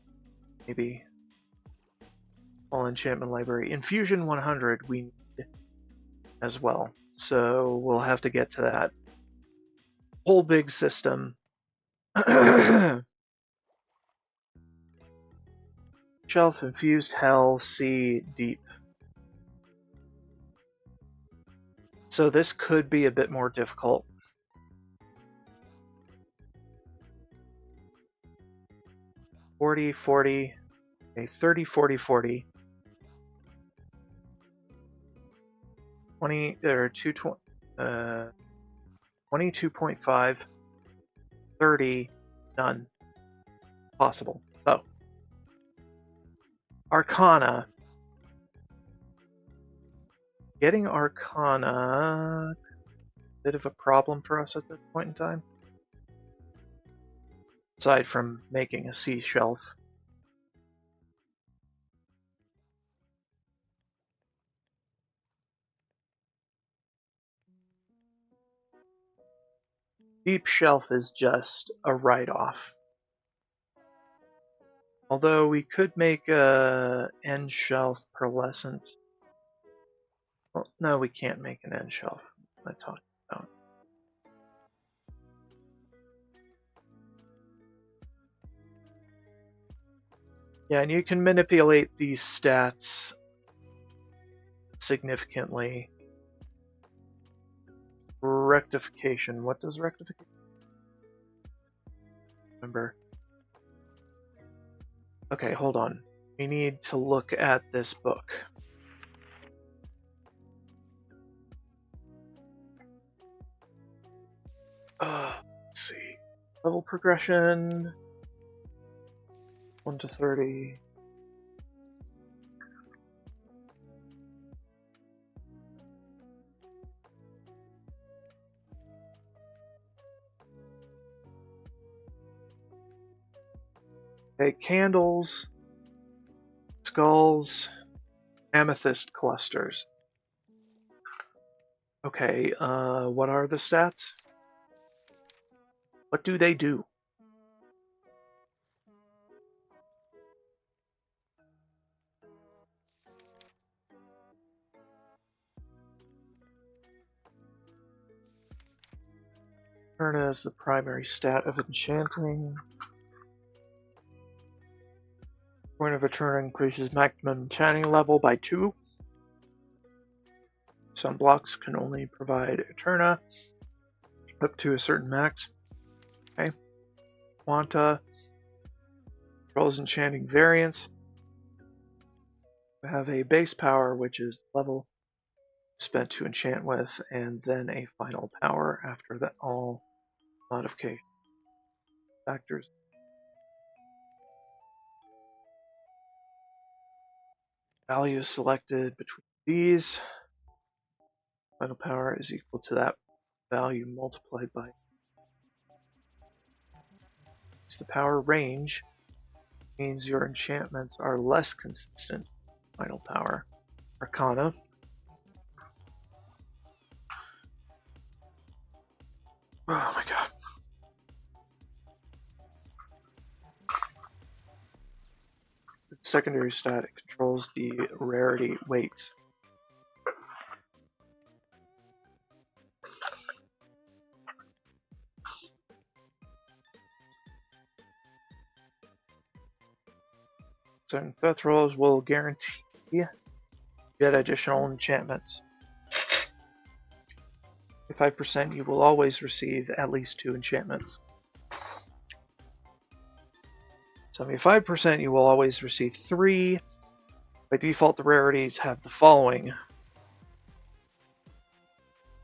Maybe. All enchantment library. Infusion 100 we need as well. So we'll have to get to that whole big system. Shelf, infused hell, sea, deep. So this could be a bit more difficult. Okay, 30, 40, 40. 20 or 22.5, 30, none. Possible. So Arcana. Getting Arcana, bit of a problem for us at this point in time. Aside from making a sea shelf. Deep shelf is just a write-off. Although we could make a end shelf pearlescent. Well, no, we can't make an end shelf. What am I talking about? Yeah, and you can manipulate these stats significantly. Rectification. What does rectification? Remember. Okay, hold on. We need to look at this book. Let's see. Level progression. 1 to 30. Okay, candles, skulls, amethyst clusters. Okay, what are the stats? What do they do? Turn as the primary stat of enchanting. Point of a turn increases maximum enchanting level by 2. Some blocks can only provide Eterna up to a certain max. Okay. Quanta controls enchanting variance. We have a base power, which is level spent to enchant with, and then a final power after that all modification factors. Value selected between these. Final power is equal to that value multiplied by the power range. Means your enchantments are less consistent. Final power. Arcana. Oh my god. The secondary stat, it controls the rarity weights. Certain death rolls will guarantee get additional enchantments. 5% you will always receive at least 2 enchantments. 75% you will always receive 3. By default, the rarities have the following: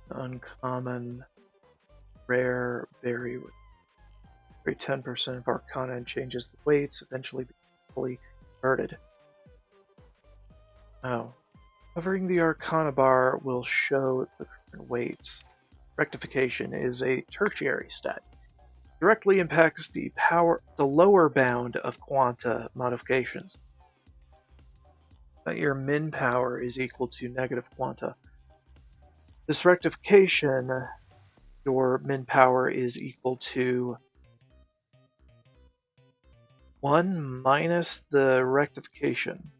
uncommon, rare, very 10% of Arcana and changes the weights, eventually being fully converted. Now, covering the Arcana bar will show the current weights. Rectification is a tertiary stat. Directly impacts the lower bound of quanta modifications. That your min power is equal to negative quanta. This rectification, your min power is equal to 1 minus the rectification.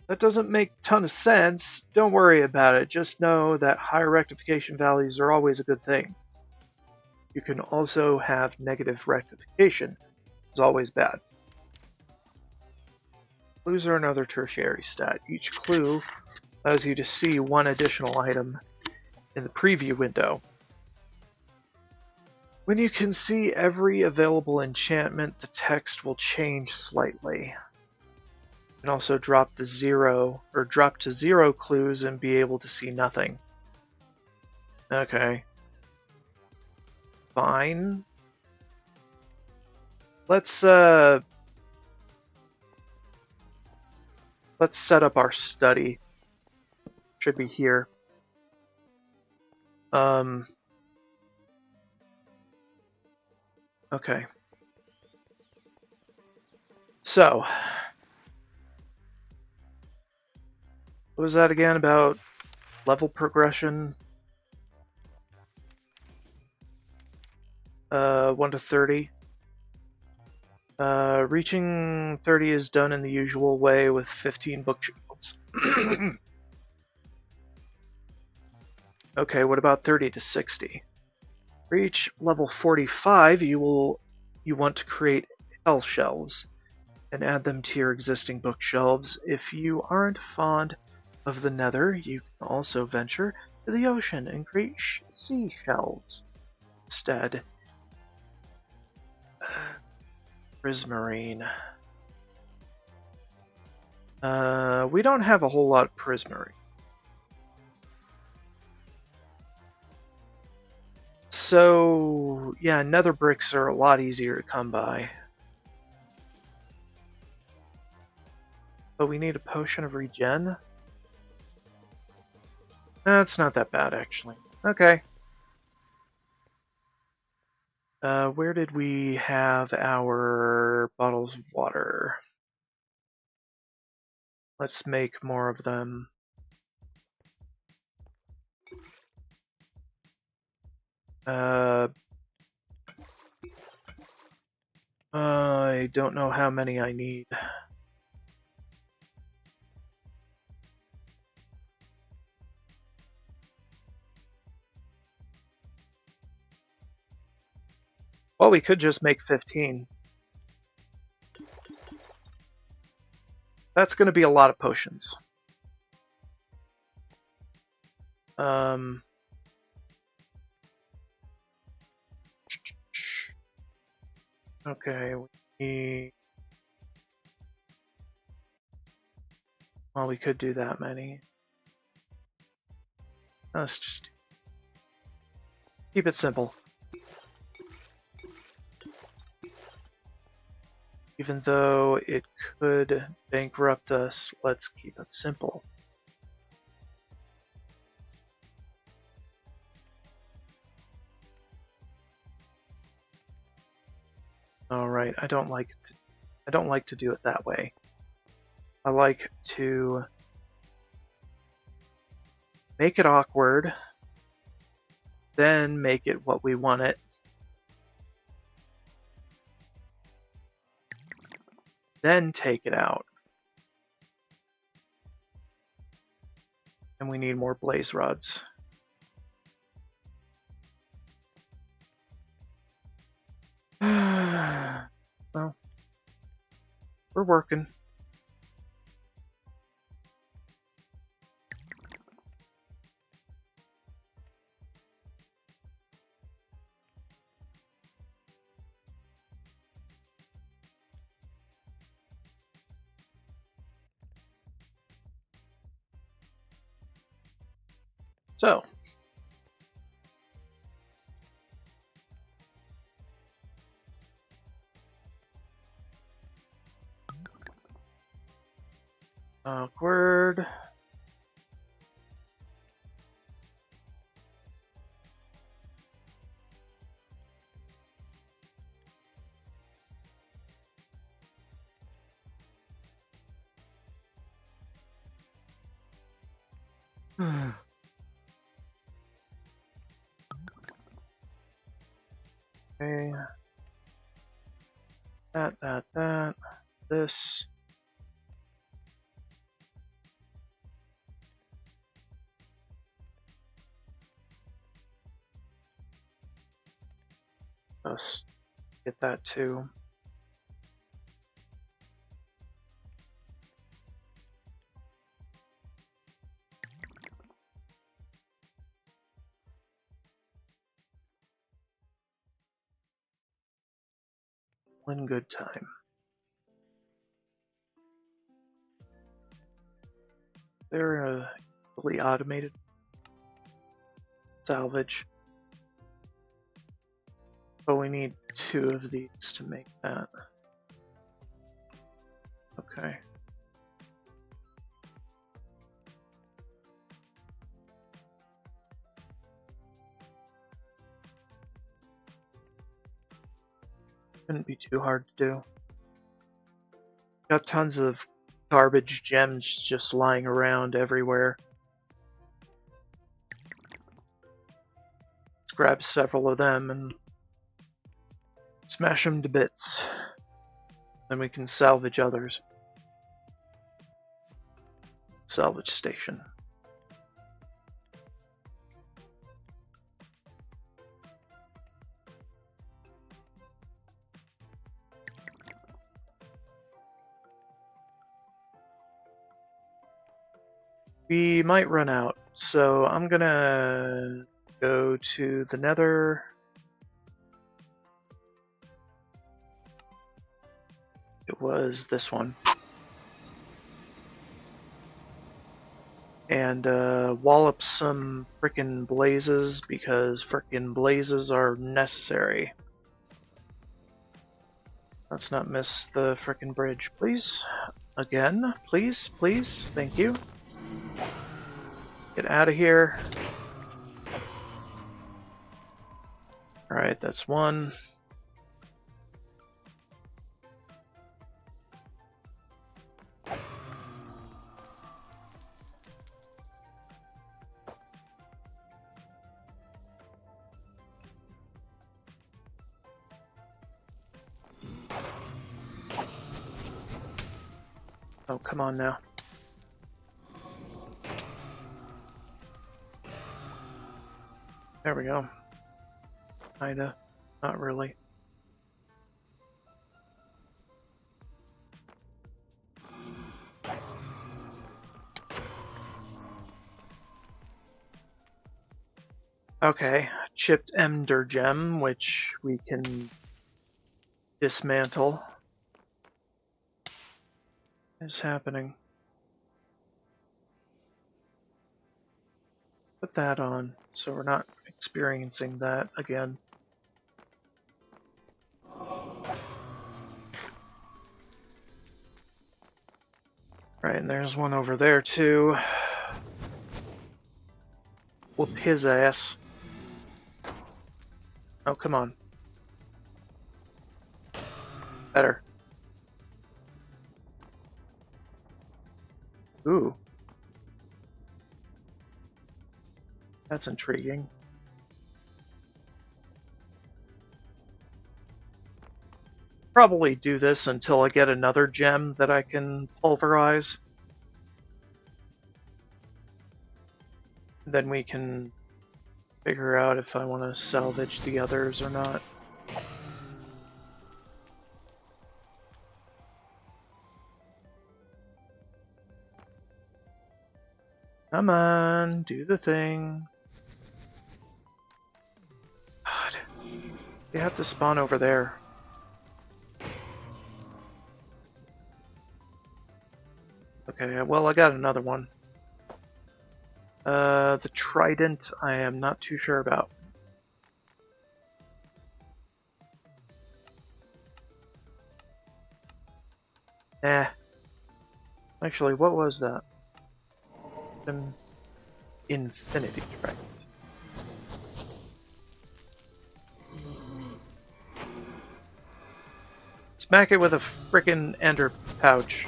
That doesn't make a ton of sense. Don't worry about it. Just know that higher rectification values are always a good thing. You can also have negative rectification. It's always bad. Clues are another tertiary stat. Each clue allows you to see one additional item in the preview window. When you can see every available enchantment, the text will change slightly. You can also drop to 0 clues and be able to see nothing. Okay. Fine. Let's set up our study. Should be here. Okay. So, what was that again about level progression? 1 to 30. Reaching 30 is done in the usual way with 15 book shields. Okay, what about 30 to 60? Reach level 45, you want to create spell shelves and add them to your existing bookshelves. If you aren't fond of the nether, you can also venture to the ocean and create sea shelves instead. Prismarine. We don't have a whole lot of prismarine. So, yeah, nether bricks are a lot easier to come by. But we need a potion of regen. That's not that bad, actually. Okay. Where did we have our bottles of water? Let's make more of them. I don't know how many I need. Well, we could just make 15. That's going to be a lot of potions. Okay, well, we could do that many. Let's just keep it simple. Even though it could bankrupt us, let's keep it simple. All right, I don't like to do it that way. I like to make it awkward, then make it what we want it, then take it out. And we need more blaze rods. Well, we're working. So, awkward. Okay. That. This. Let's get that too. One good time. They're a fully automated salvage. But we need 2 of these to make that. Okay. Shouldn't be too hard to do. Got tons of garbage gems just lying around everywhere. Let's grab several of them and smash them to bits. Then we can salvage others. Salvage station. We might run out, so I'm gonna go to the Nether. It was this one. And wallop some frickin' blazes, because frickin' blazes are necessary. Let's not miss the frickin' bridge, please. Again, please, please, thank you. Get out of here. Alright, that's one. Oh, come on now. There we go. Kinda. Not really. Okay, chipped Ender Gem, which we can dismantle. Is happening. Put that on, so we're not experiencing that again. Right, and there's one over there too. Whoop his ass. Oh, come on. Better. Ooh. That's intriguing. Probably do this until I get another gem that I can pulverize. Then we can figure out if I want to salvage the others or not. Come on, do the thing. God, they have to spawn over there. Okay, well, I got another one. The trident, I am not too sure about. Eh. Actually, what was that? An infinity trident. Smack it with a frickin' ender pouch.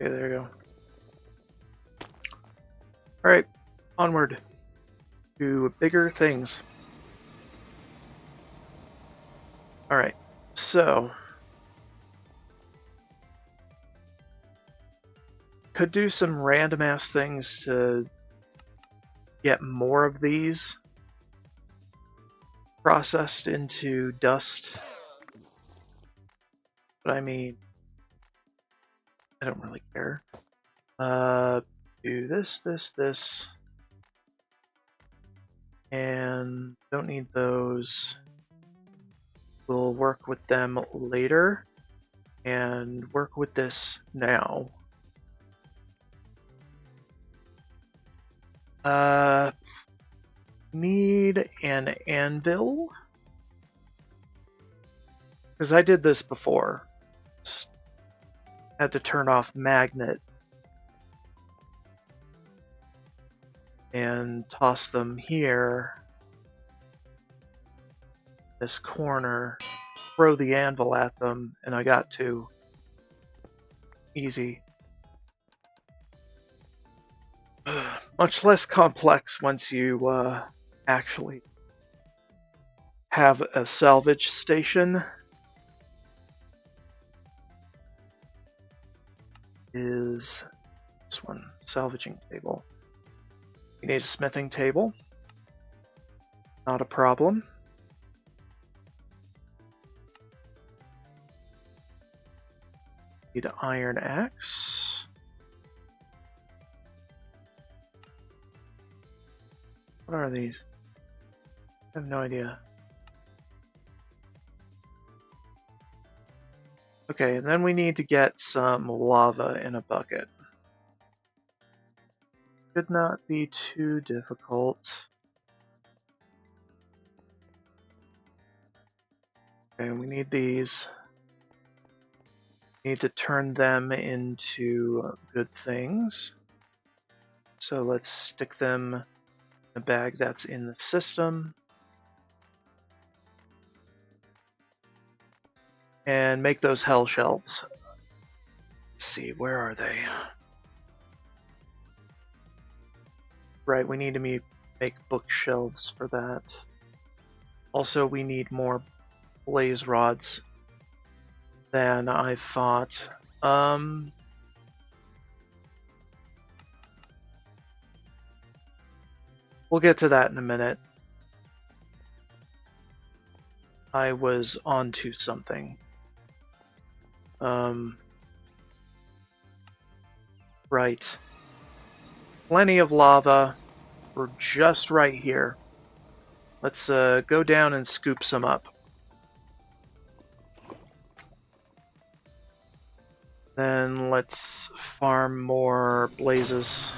Okay, there you go. Alright, onward to bigger things. Alright, so could do some random ass things to get more of these processed into dust. But I mean, I don't really care. Do this, this. And don't need those. We'll work with them later. And work with this now. Need an anvil. Because I did this before. Just had to turn off magnet. And toss them here. This corner. Throw the anvil at them. And I got two. Easy. Much less complex once you actually have a salvage station. Is this one, salvaging table. You need a smithing table. Not a problem. Need an iron axe. What are these? I have no idea. Okay, and then we need to get some lava in a bucket. Should not be too difficult. Okay, we need these. We need to turn them into good things. So let's stick them in a bag that's in the system. And make those hell shelves. Let's see, where are they? Right, we need to make bookshelves for that. Also, we need more blaze rods than I thought. We'll get to that in a minute. I was onto something. Right. Plenty of lava. We're just right here. Let's go down and scoop some up. Then let's farm more blazes.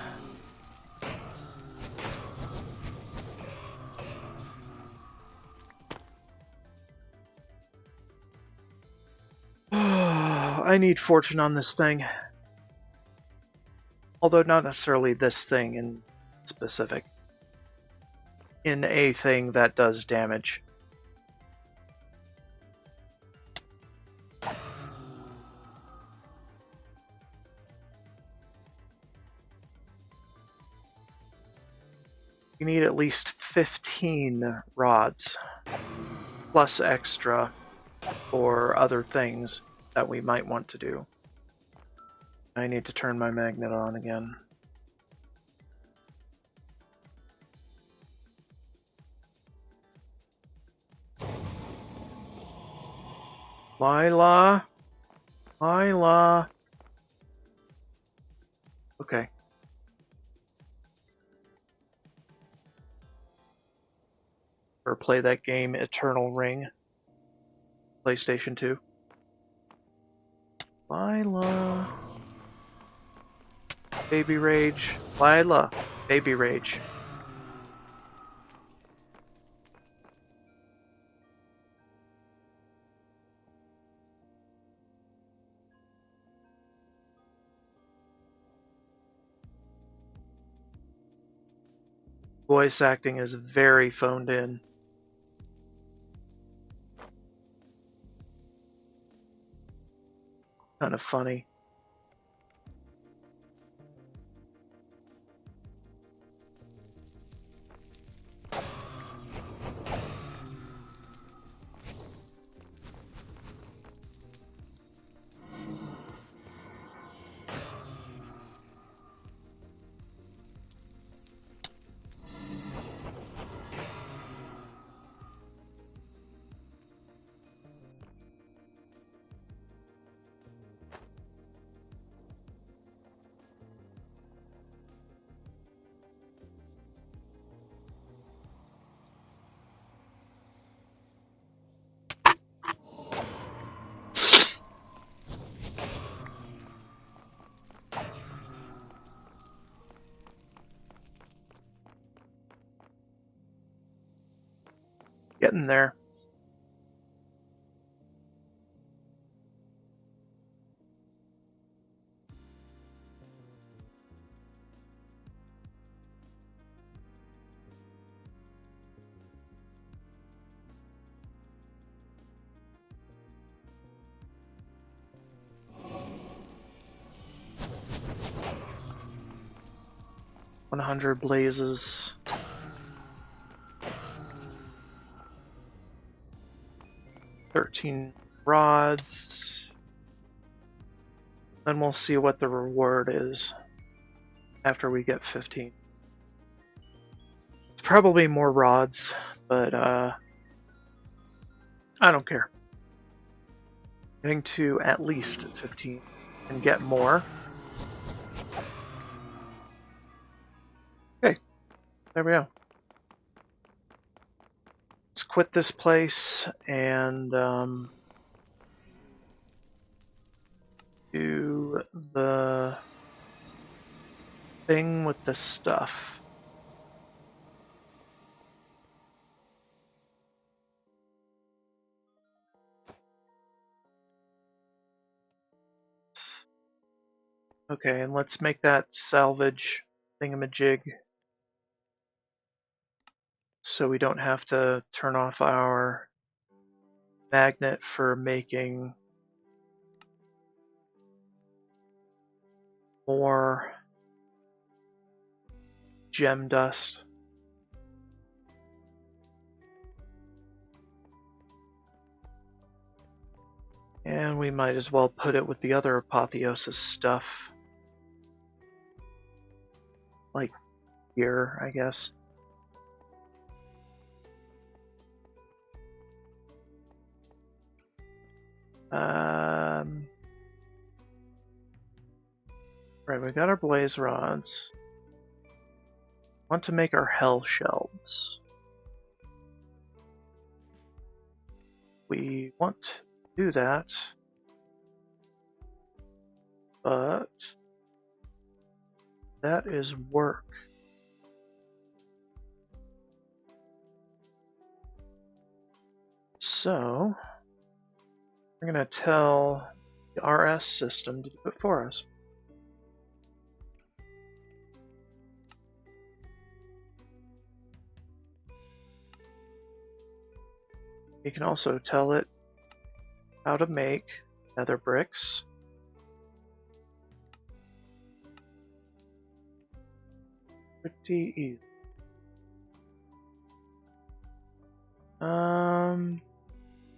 I need fortune on this thing. Although not necessarily this thing in specific. In a thing that does damage. You need at least 15 rods, plus extra for other things that we might want to do. I need to turn my magnet on again. Lila! Lila! Okay. Or play that game Eternal Ring. PlayStation 2. Lila. Baby Rage. Lila. Baby Rage. Voice acting is very phoned in. Kind of funny. Getting there. $100 blazes. $13 rods. Then we'll see what the reward is after we get 15. It's probably more rods, but I don't care. Getting to at least 15 and get more. Okay, there we go. let's quit this place and do the thing with the stuff. Okay, and let's make that salvage thingamajig so we don't have to turn off our magnet for making more gem dust. And we might as well put it with the other apotheosis stuff. Like here, I guess. Right, we got our blaze rods. Want to make our hell shelves. We want to do that, but that is work. So we're going to tell the RS system to do it for us. You can also tell it how to make nether bricks. Pretty easy.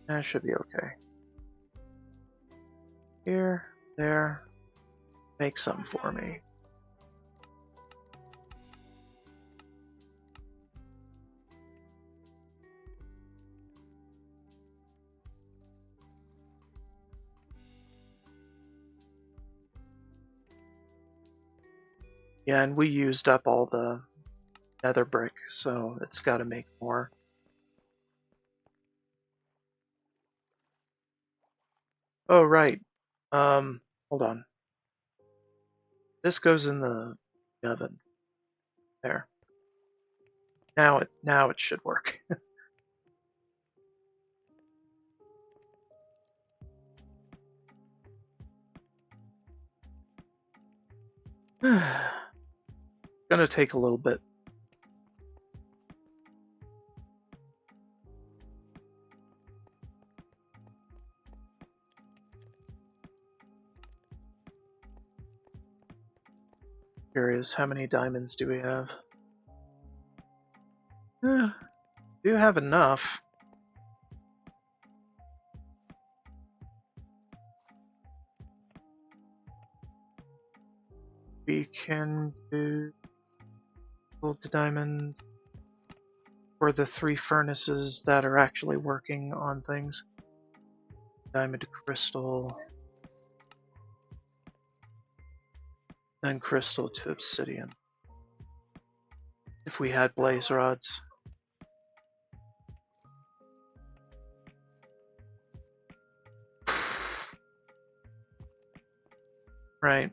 That should be okay. Here, there, make some for me. Yeah, and we used up all the nether brick, so it's got to make more. Oh, right. Hold on. This goes in the oven. There. Now it should work. Gonna take a little bit. Curious, how many diamonds do we have? Do have enough. We can do gold to diamond for the 3 furnaces that are actually working on things. Diamond to crystal. Then crystal to obsidian. If we had blaze rods. Right.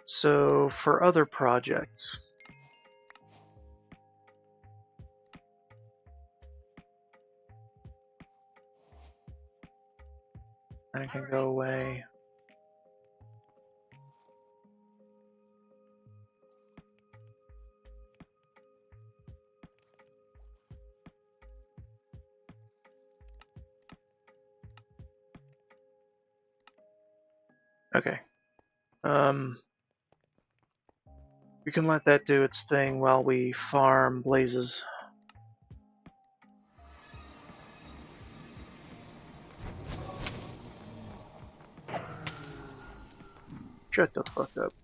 So for other projects, I can go away. Okay. We can let that do its thing while we farm blazes. Shut the fuck up.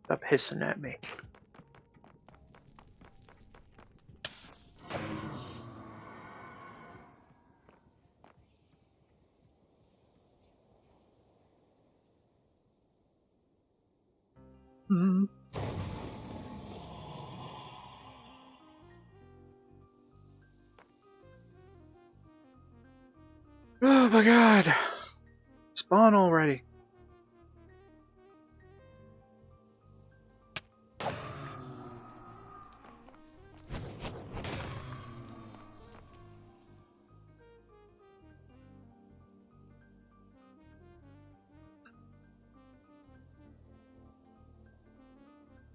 Stop hissing at me. Oh my god! Spawn already.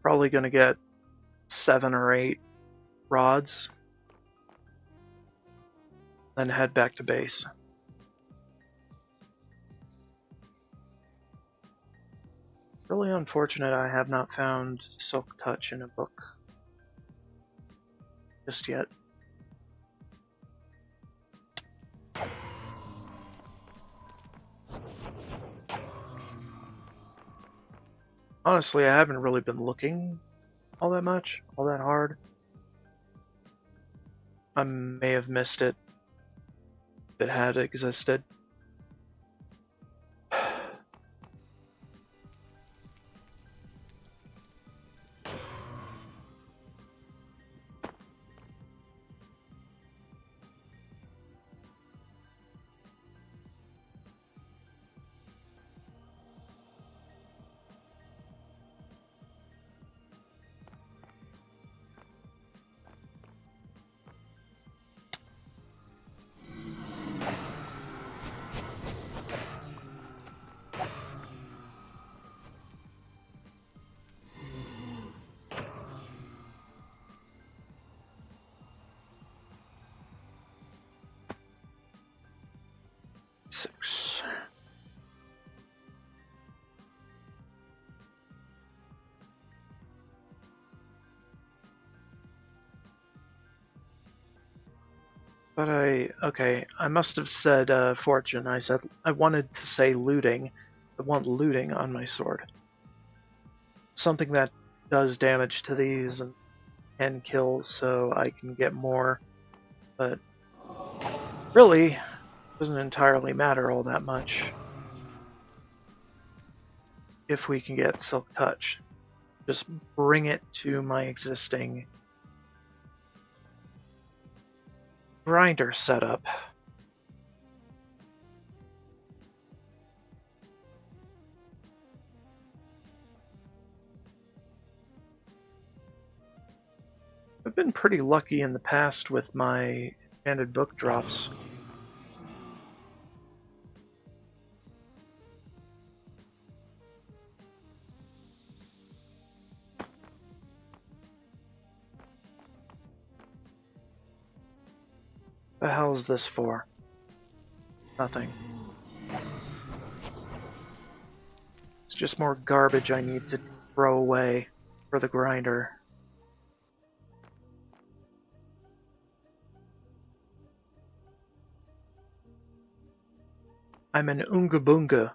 Probably gonna get 7 or 8 rods, then head back to base. Really unfortunate I have not found Silk Touch in a book just yet. Honestly, I haven't really been looking all that much, all that hard. I may have missed it if it had existed. Six. But I must have said fortune. I said I wanted to say looting. I want looting on my sword. Something that does damage to these and can kill so I can get more. But really, doesn't entirely matter all that much if we can get Silk Touch. Just bring it to my existing grinder setup. I've been pretty lucky in the past with my enchanted book drops. The hell is this for? Nothing. It's just more garbage I need to throw away for the grinder. I'm an Oonga Boonga.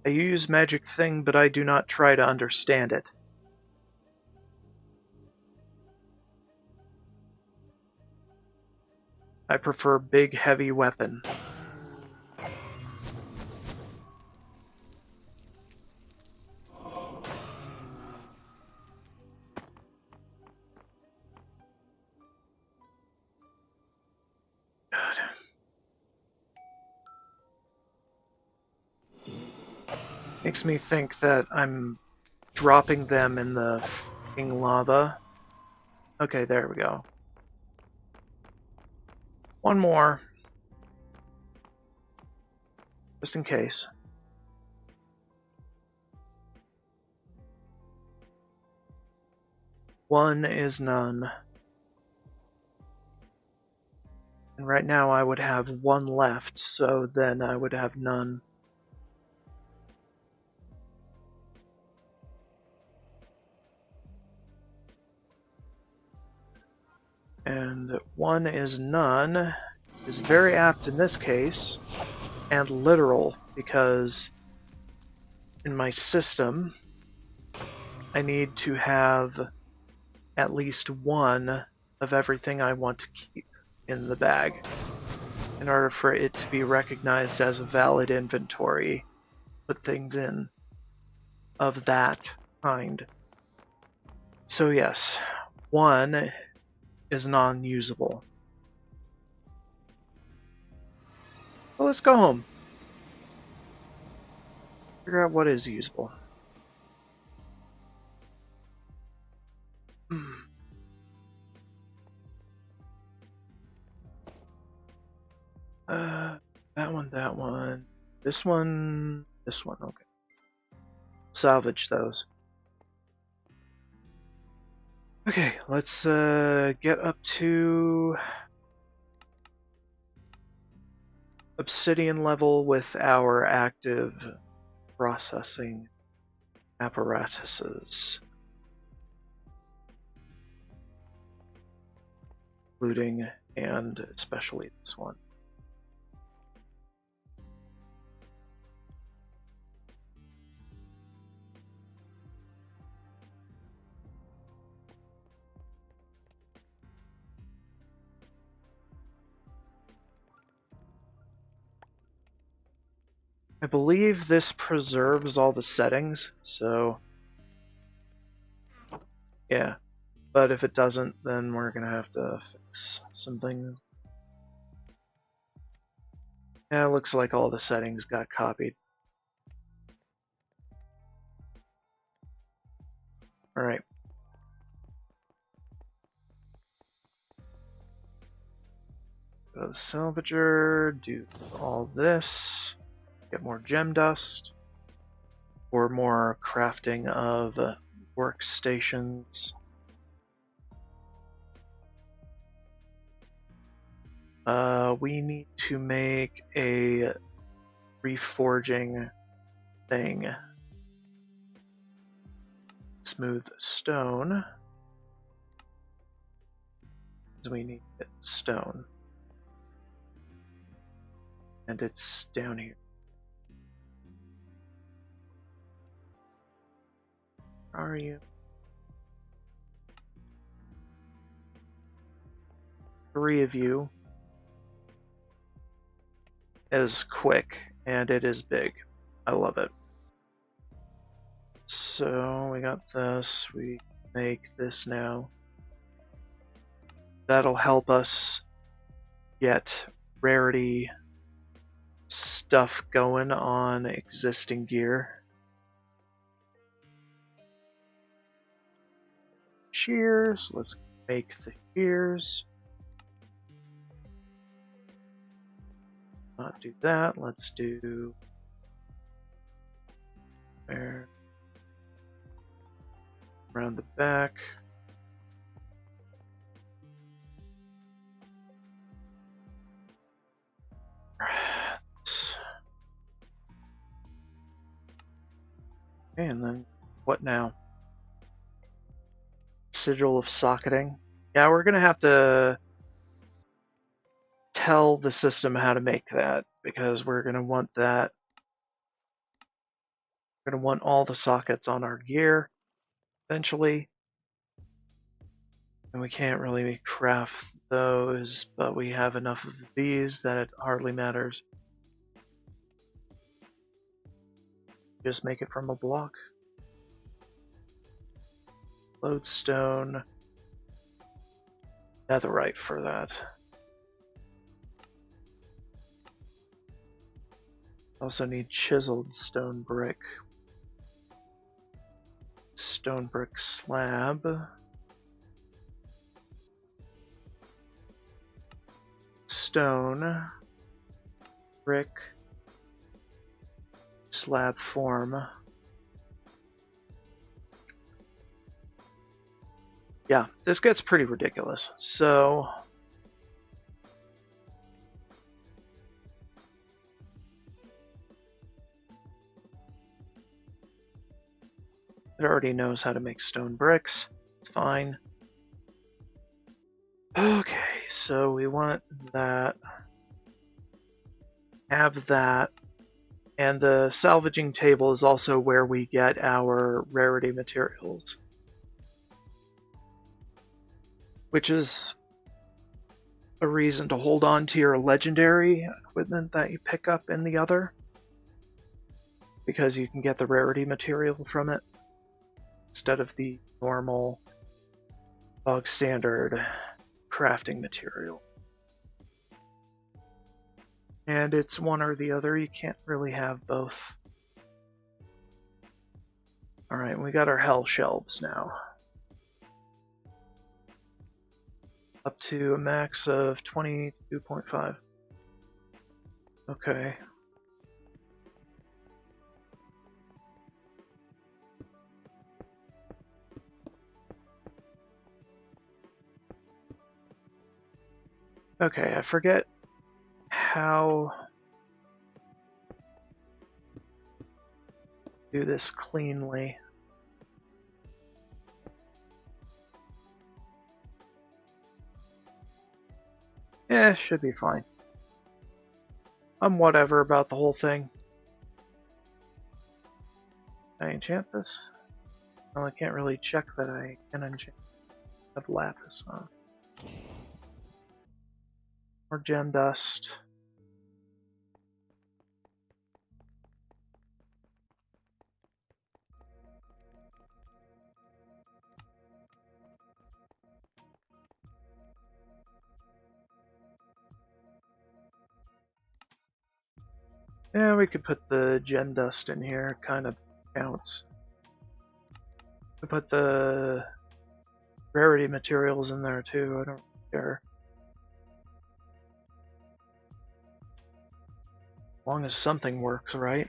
I use magic thing, but I do not try to understand it. I prefer big, heavy weapon. God. Makes me think that I'm dropping them in the f***ing lava. Okay, there we go. One more. Just in case. One is none. And right now I would have one left, so then I would have none. And one is none is very apt in this case, and literal, because in my system I need to have at least one of everything I want to keep in the bag in order for it to be recognized as a valid inventory. Put things in. of that kind. So yes, one is non-usable. Well, let's go home. Figure out what is usable. That one, this one, okay. Salvage those. Okay, let's get up to obsidian level with our active processing apparatuses, including and especially this one. I believe this preserves all the settings, so yeah. But if it doesn't, then we're gonna have to fix some things. Yeah, it looks like all the settings got copied. Alright. Go to the salvager, do all this, get more gem dust, or more crafting of workstations. We need to make a reforging thing. Smooth stone. We need stone. And it's down here. Where are you? 3 of you. Is quick and it is big. I love it. So we got this, we make this now. That'll help us get rarity stuff going on existing gear. Shears, let's make the shears. Not do that, let's do there. Around the back. Okay, and then what now? Sigil of socketing. Yeah, we're gonna have to tell the system how to make that because we're gonna want that. We're gonna want all the sockets on our gear eventually. And we can't really craft those, but we have enough of these that it hardly matters. Just make it from a block. Lodestone. Netherite for that. Also need chiseled stone brick. Stone brick slab. Stone. Brick. Slab form. Yeah, this gets pretty ridiculous. So it already knows how to make stone bricks. It's fine. Okay, so we want that. Have that. And the salvaging table is also where we get our rarity materials. Which is a reason to hold on to your legendary equipment that you pick up in the other. because you can get the rarity material from it instead of the normal bog standard crafting material. And it's one or the other, you can't really have both. Alright, we got our hell shelves now. Up to a max of 22.5. Okay. Okay, I forget how to do this cleanly. Yeah, should be fine. I'm whatever about the whole thing. Can I enchant this? Well, I can't really check that I can enchant of lapis, huh? Or gem dust. Yeah, we could put the gem dust in here, kind of counts. We put the rarity materials in there too, I don't care. As long as something works, right?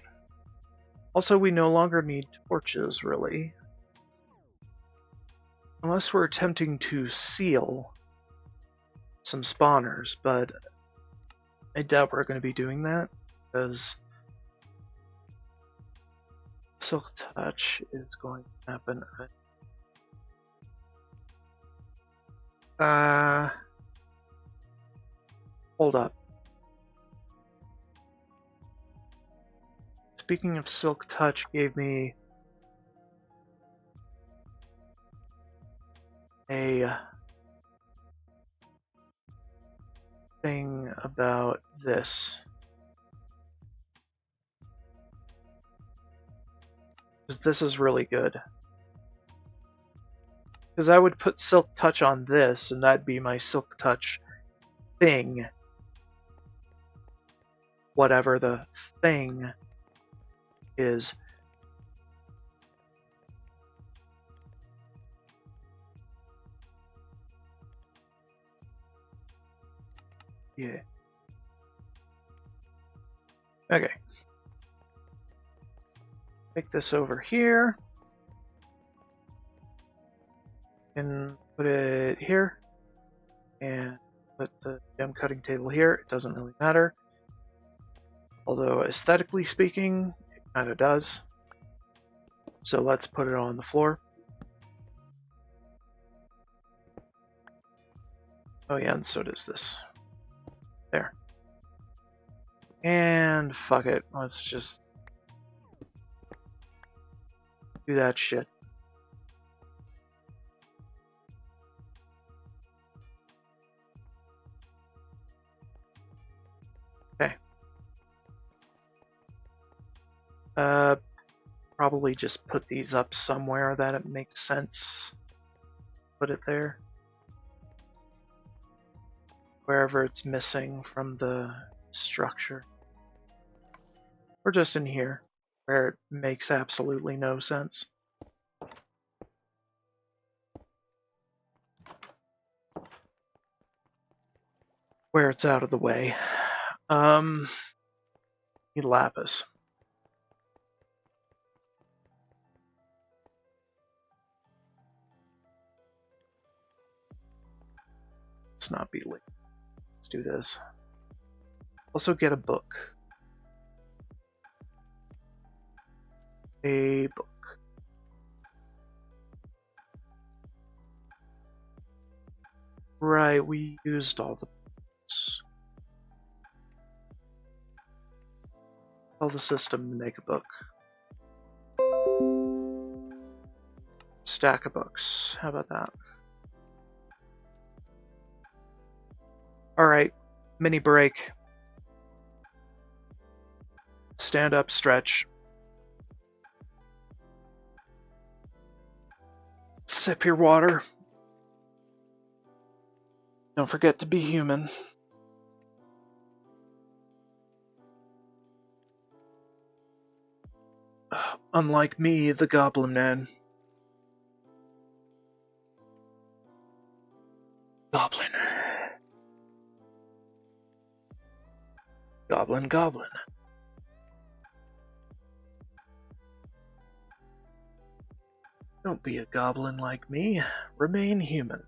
Also, we no longer need torches, really. Unless we're attempting to seal some spawners, but I doubt we're going to be doing that, because Silk Touch is going to happen. Hold up. Speaking of Silk Touch, gave me a thing about this. Because this is really good. Because I would put Silk Touch on this, and that'd be my Silk Touch thing. Whatever the thing is. Yeah. Okay. Take this over here. And put it here. And put the gem cutting table here. It doesn't really matter. Although aesthetically speaking, it kind of does. So let's put it on the floor. Oh yeah, and so does this. There. And fuck it, let's just do that shit. Okay. Probably just put these up somewhere that it makes sense. Put it there. Wherever it's missing from the structure. Or just in here, where it makes absolutely no sense. Where it's out of the way. Need lapis. Let's not be late. Let's do this. Also get a book. A book. Right, we used all the books. Tell the system to make a book. Stack of books. How about that? Alright, mini break. Stand up, stretch. Sip your water. Don't forget to be human. Unlike me, the Goblin Man. Goblin. Goblin, goblin. Don't be a goblin like me. Remain human.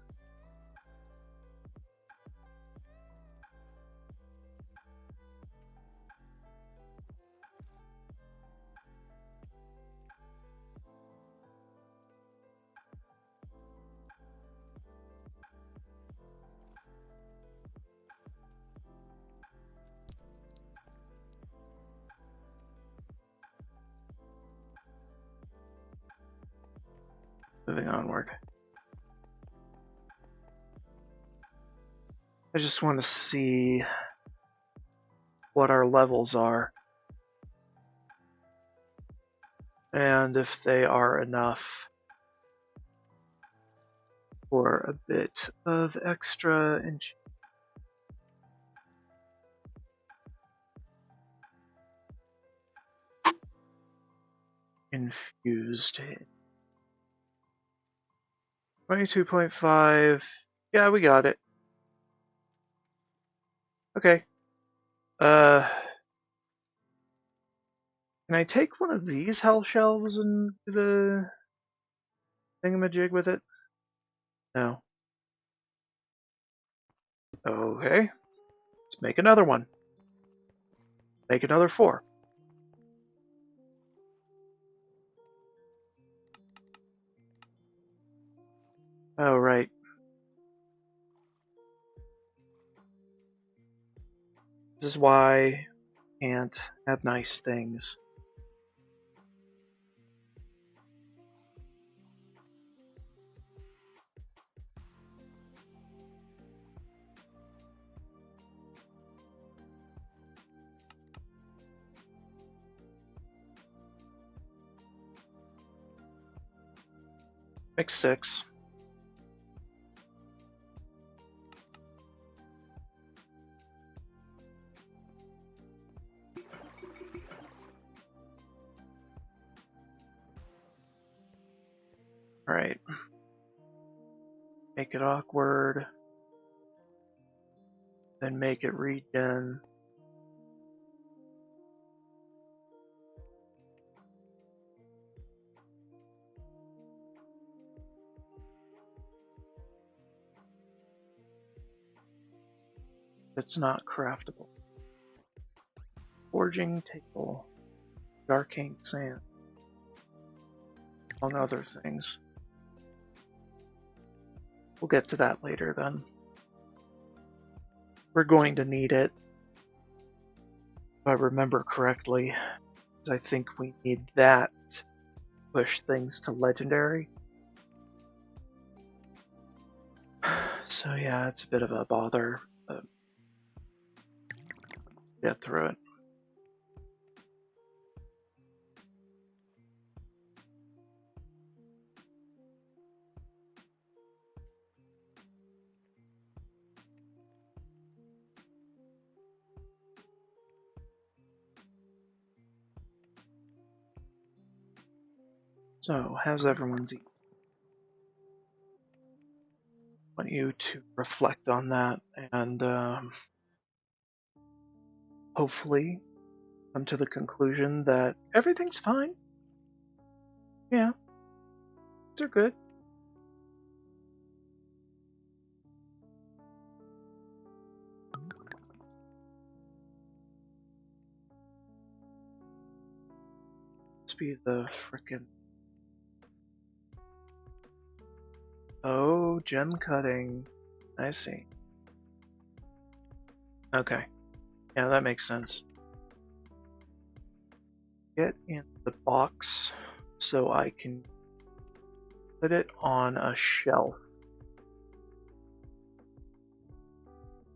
Moving onward. I just want to see what our levels are. And if they are enough for a bit of extra infused. 22.5. Yeah, we got it. Okay. Can I take one of these health shelves and do the thingamajig with it? No. Okay. Let's make another one. Make another 4. Oh, right. This is why I can't have nice things. Make 6. Alright. Make it awkward. Then make it regen. It's not craftable. Forging table. Arcane sand. Among other things. We'll get to that later then. We're going to need it. If I remember correctly. I think we need that to push things to legendary. So yeah, it's a bit of a bother, but get through it. So, how's everyone's evening? I want you to reflect on that and hopefully come to the conclusion that everything's fine. Yeah, things are good. Let's be the frickin'. Oh, gem cutting. I see. Okay. Yeah, that makes sense. Get in the box so I can put it on a shelf.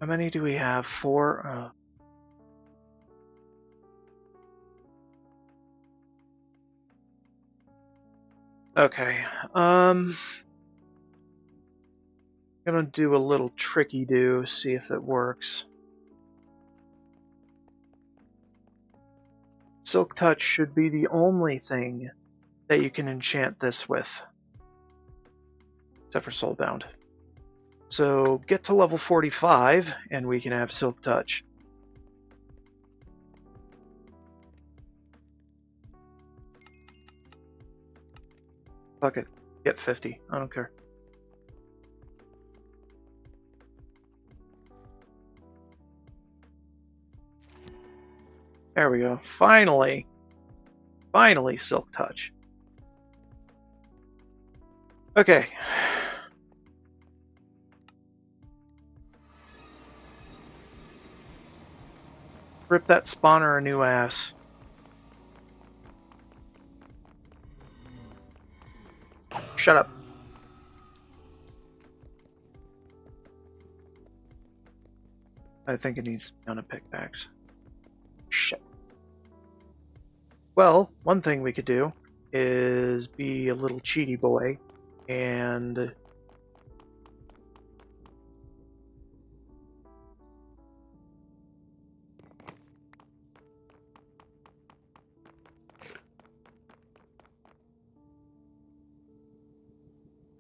How many do we have? 4? Okay. Gonna do a little tricky do, see if it works. Silk Touch should be the only thing that you can enchant this with. Except for Soulbound. So get to level 45 and we can have Silk Touch. Fuck it. Get 50. I don't care. There we go. Finally. Finally, Silk Touch. Okay. Rip that spawner a new ass. Shut up. I think it needs to be on a pickaxe. Shit. Well, one thing we could do is be a little cheaty boy and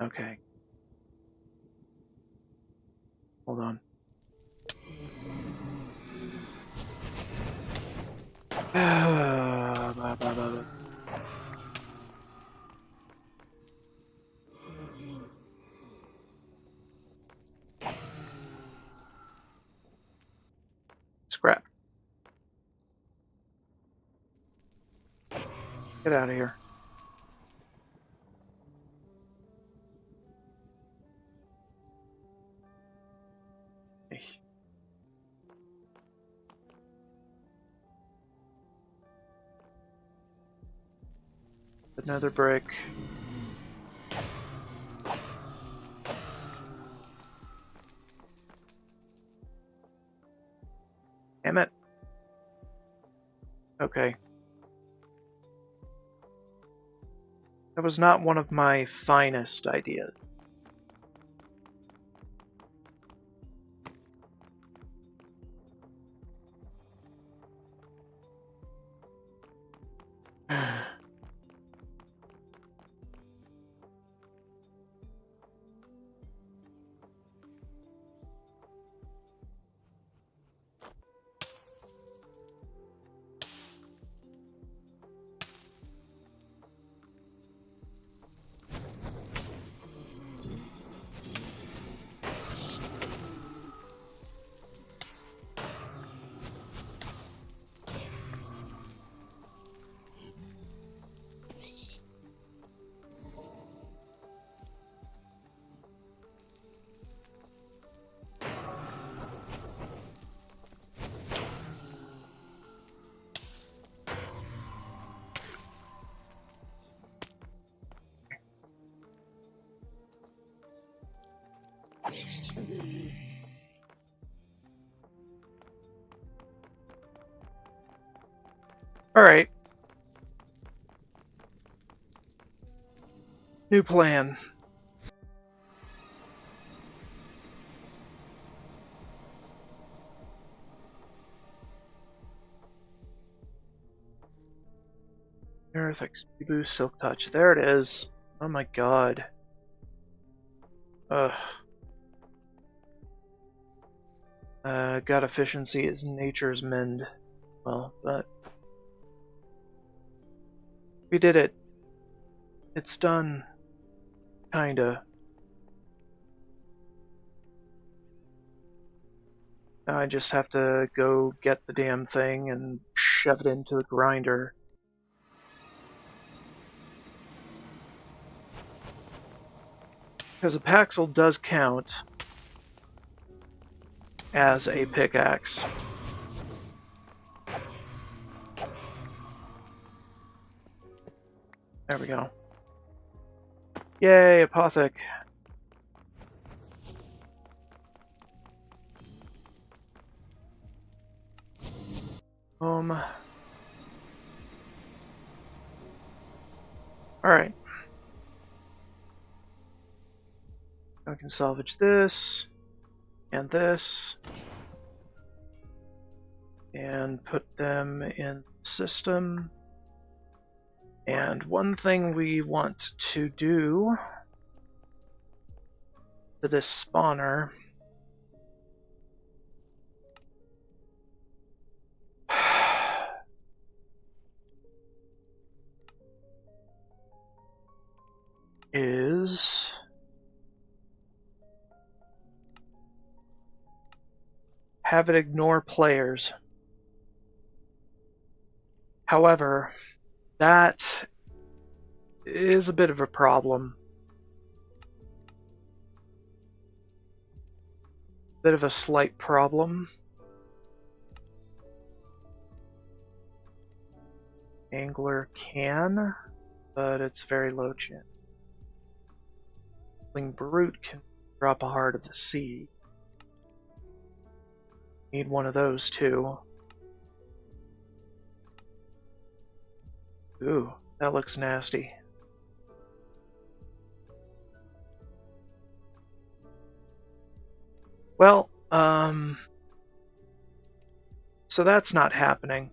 okay. Hold on. Scrap. Get out of here. Another brick. Damn it. Okay. That was not one of my finest ideas. Alright. New plan. Earth, XP Silk Touch. There it is. Oh my god. Ugh. God efficiency is nature's mend. Well, but we did it. It's done. Kinda. Now I just have to go get the damn thing and shove it into the grinder. Because a Paxel does count as a pickaxe. There we go. Yay, Apothec. Alright. I can salvage this and this and put them in the system. And one thing we want to do to this spawner is have it ignore players. However, that is a bit of a problem. Bit of a slight problem. Angler can, but it's very low chance. Wing Brute can drop a Heart of the Sea. Need one of those too. Ooh, that looks nasty. Well, so that's not happening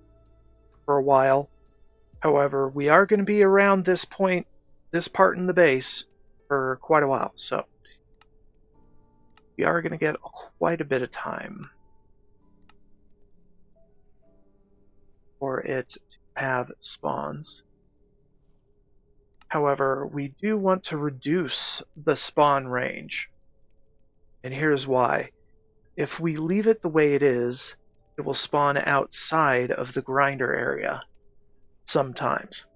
for a while. However, we are going to be around this point, this part in the base, for quite a while, so we are going to get quite a bit of time for it to have spawns. However, we do want to reduce the spawn range, and here's why. If we leave it the way it is, it will spawn outside of the grinder area sometimes.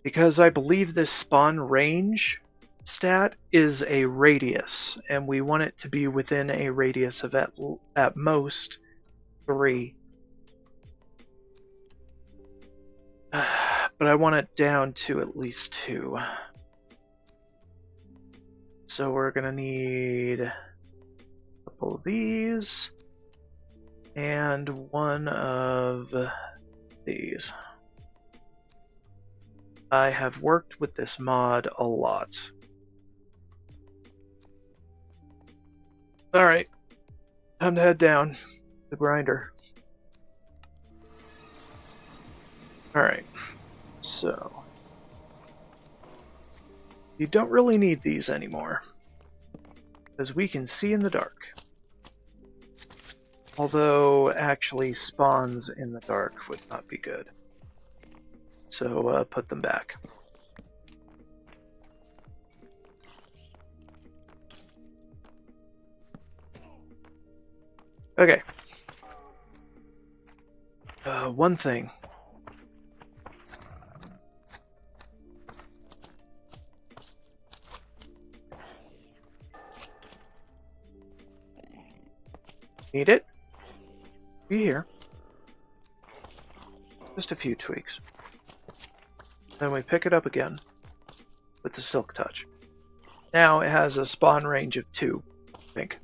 Because I believe this spawn range stat is a radius, and we want it to be within a radius of at most 3. But I want it down to at least 2. So we're going to need a couple of these and one of these. I have worked with this mod a lot. Alright, time to head down the grinder. Alright, so you don't really need these anymore, because we can see in the dark. Although, actually, spawns in the dark would not be good. So, put them back. Okay. One thing. Need it? Be here. Just a few tweaks. Then we pick it up again with the Silk Touch. Now it has a spawn range of 2, I think.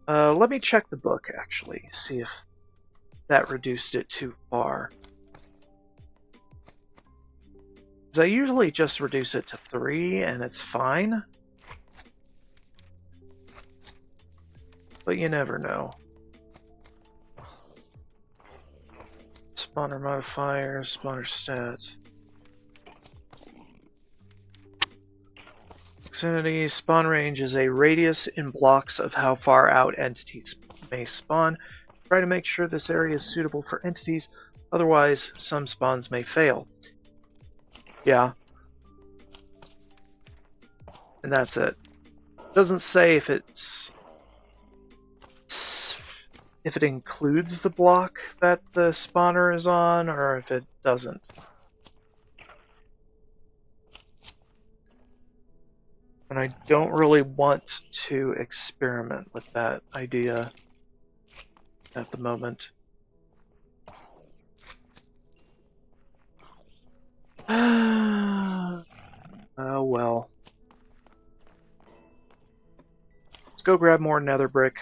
Let me check the book, actually, see if that reduced it too far. Because I usually just reduce it to 3, and it's fine. But you never know. Spawner modifiers, spawner stats. Proximity spawn range is a radius in blocks of how far out entities may spawn. Try to make sure this area is suitable for entities, otherwise some spawns may fail. Yeah. And that's it. Doesn't say if it includes the block that the spawner is on, or if it doesn't. And I don't really want to experiment with that idea at the moment. Oh well. Let's go grab more nether brick.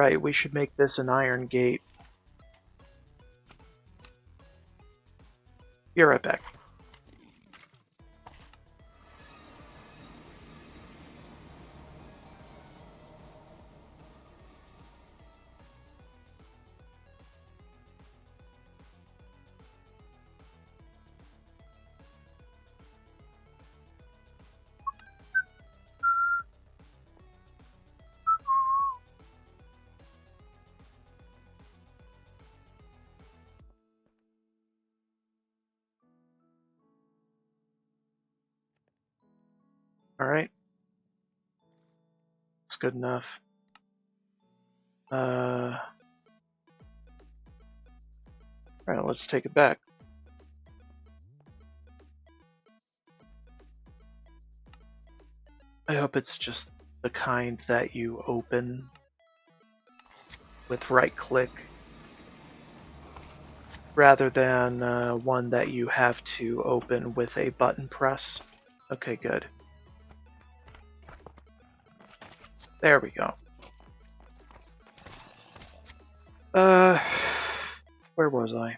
Right, we should make this an iron gate. Be right back. All right. That's good enough. All right, let's take it back. I hope it's just the kind that you open with right click rather than one that you have to open with a button press. Okay, good. There we go. Where was I?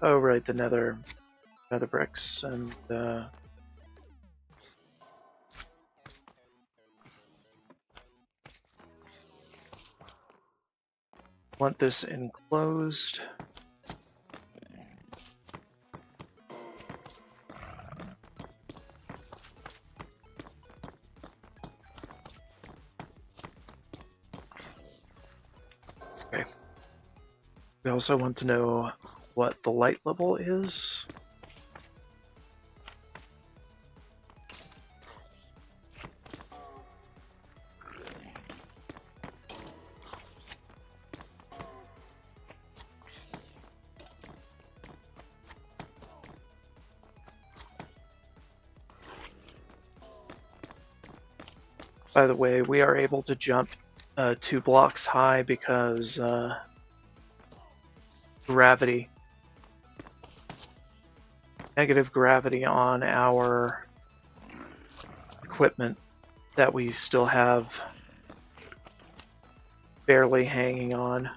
Oh, right, the nether bricks, and want this enclosed. Okay. We also want to know what the light level is. By the way, we are able to jump 2 blocks high because gravity. Negative gravity on our equipment that we still have barely hanging on.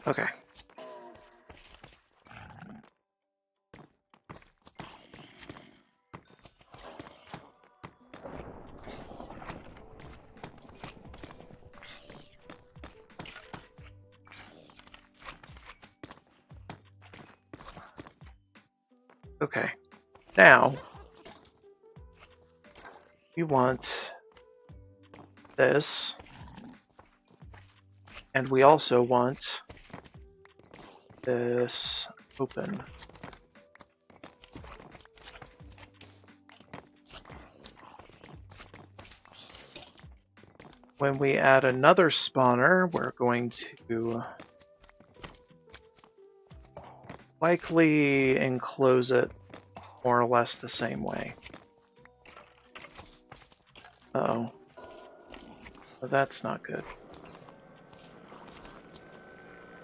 Okay. Okay. Now, we want this, and we also want this open. When we add another spawner, we're going to likely enclose it more or less the same way. Uh-oh. Well, that's not good.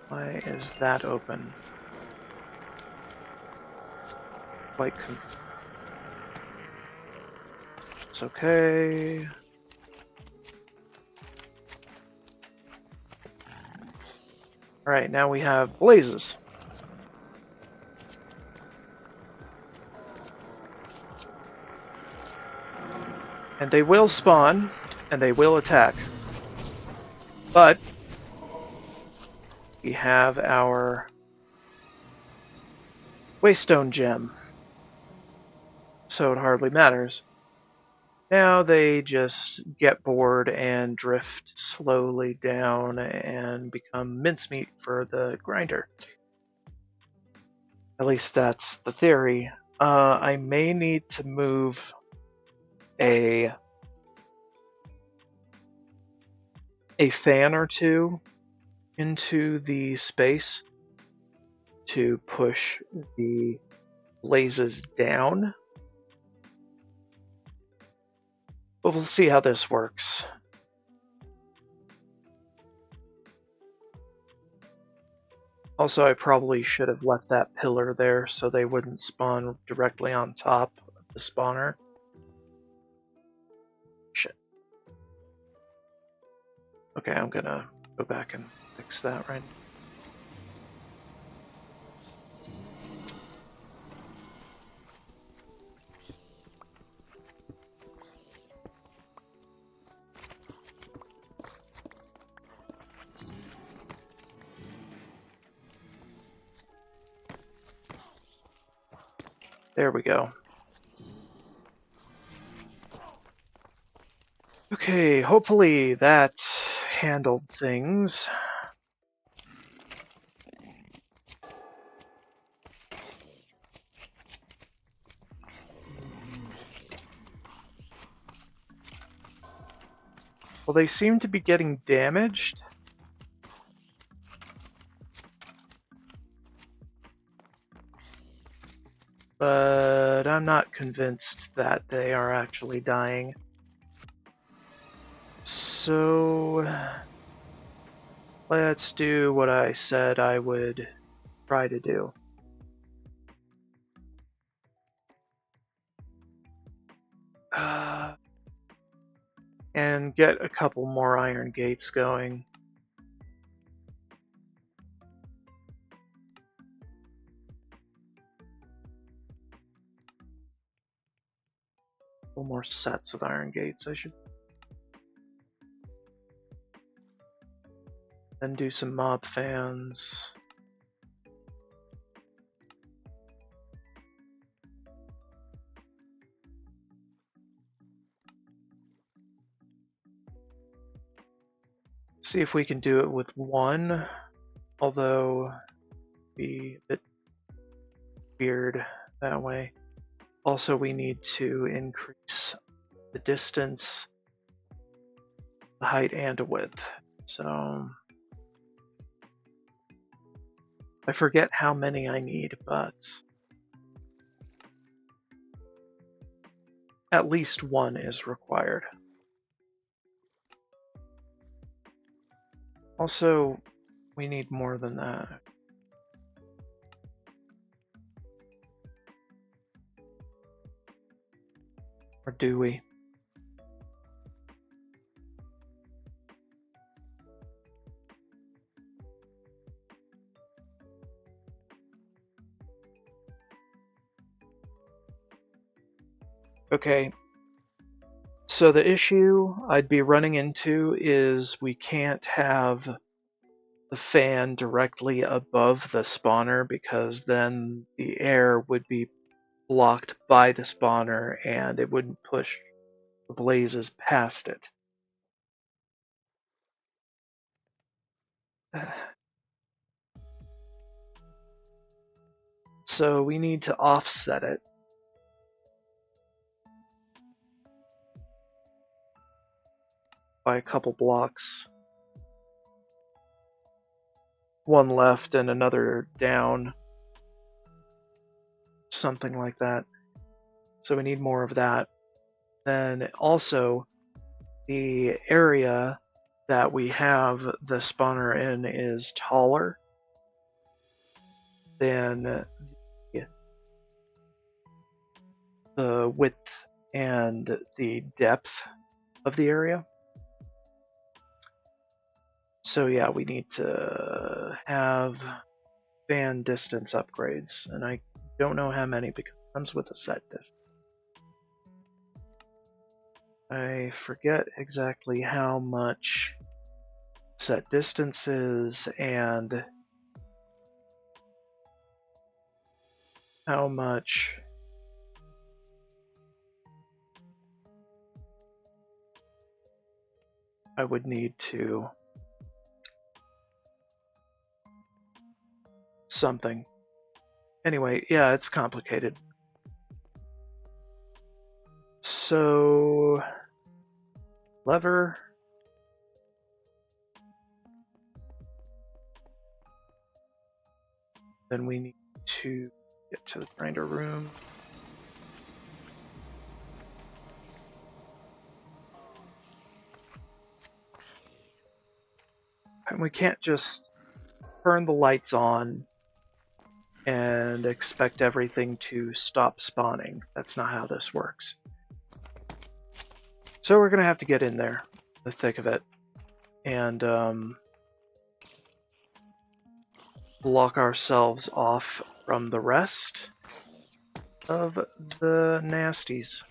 Why is that open? Quite confused. It's okay. Alright, now we have blazes. And they will spawn, and they will attack. But we have our waystone gem, so it hardly matters. Now they just get bored and drift slowly down and become mincemeat for the grinder. At least that's the theory. I may need to move a fan or two into the space to push the blazes down. But we'll see how this works. Also, I probably should have left that pillar there so they wouldn't spawn directly on top of the spawner. Shit. Okay, I'm gonna go back and fix that right now. There we go. Okay, hopefully that handled things. Well, they seem to be getting damaged. But I'm not convinced that they are actually dying. So let's do what I said I would try to do. And get a couple more iron gates going. A couple more sets of iron gates, I should. Then do some mob fans. See if we can do it with one, although be a bit weird that way. Also, we need to increase the distance, the height, and the width. So I forget how many I need, but at least one is required. Also, we need more than that. Or do we? Okay. So the issue I'd be running into is we can't have the fan directly above the spawner because then the air would be blocked by the spawner and it wouldn't push the blazes past it. So we need to offset it. By a couple blocks. One left and another down. Something like that. So we need more of that. Then also, the area that we have the spawner in is taller than the width and the depth of the area. So yeah, we need to have fan distance upgrades, and I don't know how many because it comes with a set distance. I forget exactly how much set distance is and how much I would need to something. Anyway, yeah, it's complicated. So, lever. Then we need to get to the grinder room. And we can't just turn the lights on and expect everything to stop spawning. That's not how this works. So we're going to have to get in there, the thick of it, and block ourselves off from the rest of the nasties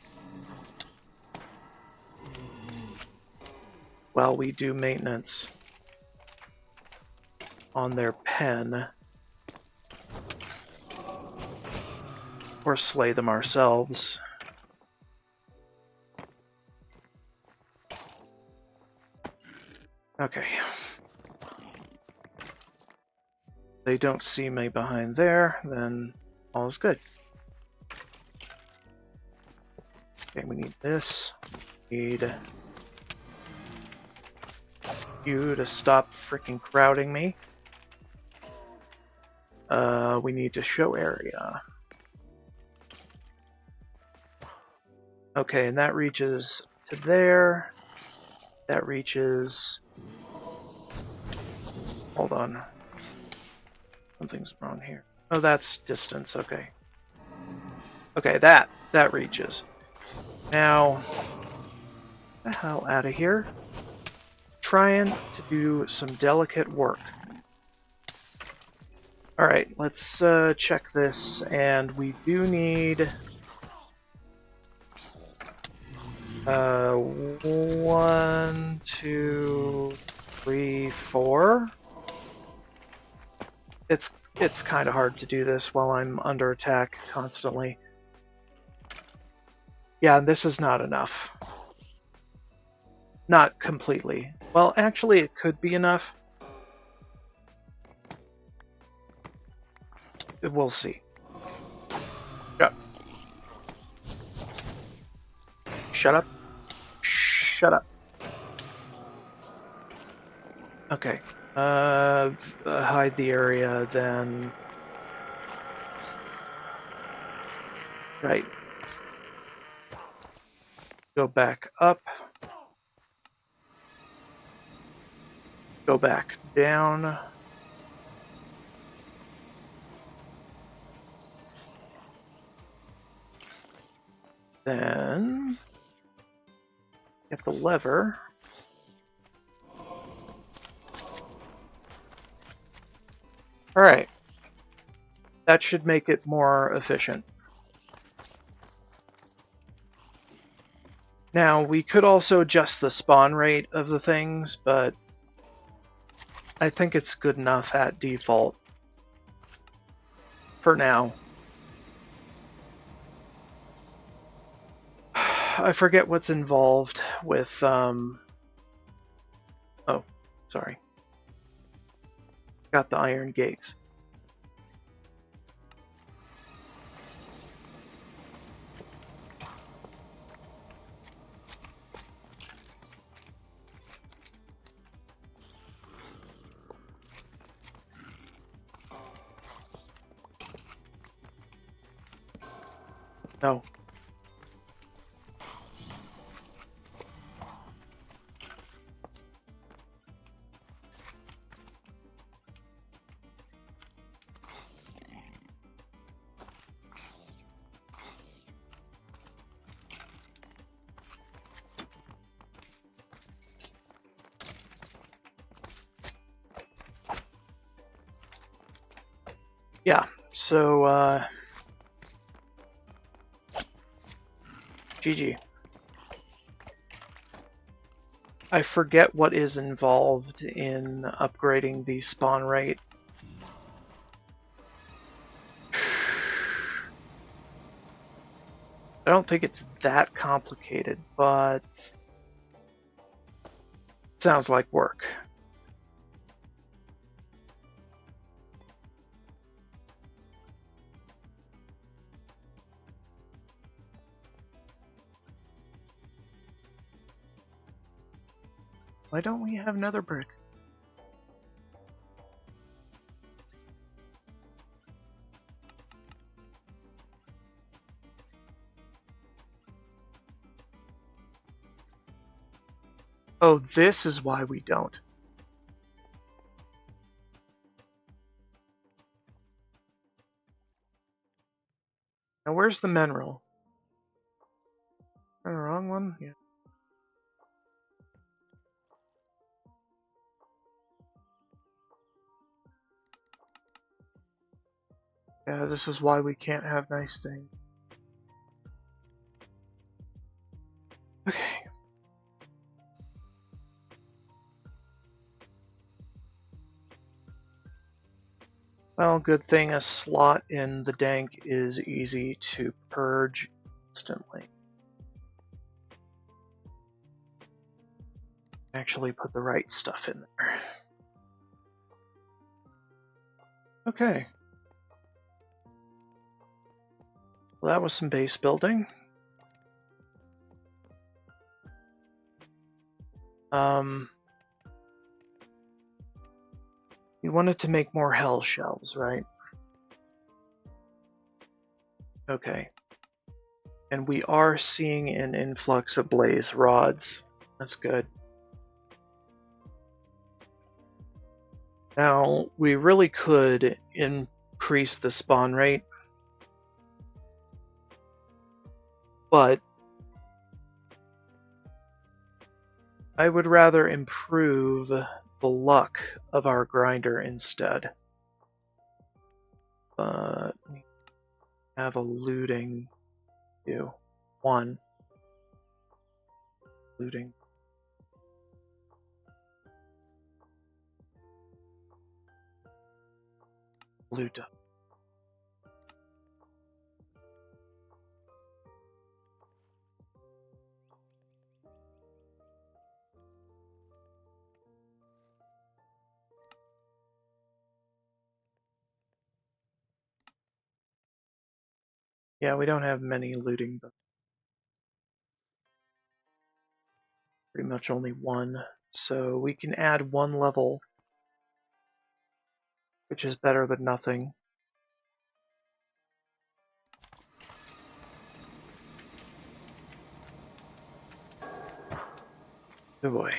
while we do maintenance on their pen, or slay them ourselves. Okay. They don't see me behind there, then all is good. Okay, we need this. We need you to stop freaking crowding me. We need to show area. Okay, and that reaches to there. That reaches... Hold on. Something's wrong here. Oh, that's distance, okay. Okay, that reaches. Now, get the hell out of here. Trying to do some delicate work. Alright, let's check this, and we do need 1, 2, 3, 4. It's kind of hard to do this while I'm under attack constantly. Yeah, this is not enough. Not completely. Well, actually, it could be enough. We'll see. Shut up. Shut up. Shut up. Okay. Hide the area, then... Right. Go back up. Go back down. Then... Get the lever. Alright. That should make it more efficient. Now, we could also adjust the spawn rate of the things, but I think it's good enough at default. For now. I forget what's involved with, oh, sorry. Got the iron gates. No. Yeah, so, GG. I forget what is involved in upgrading the spawn rate. I don't think it's that complicated, but it sounds like work. Why don't we have another brick? Oh, this is why we don't. Now where's the mineral? The wrong one? Yeah. Yeah, this is why we can't have nice things. Okay. Well, good thing a slot in the dank is easy to purge instantly. Actually put the right stuff in there. Okay. Well, that was some base building. We wanted to make more hell shells, right? Okay. And we are seeing an influx of blaze rods. That's good. Now, we really could increase the spawn rate, but I would rather improve the luck of our grinder instead. But we have a looting do. One. Looting. Loot up. Yeah, we don't have many looting, but pretty much only one. So we can add one level, which is better than nothing. Oh boy.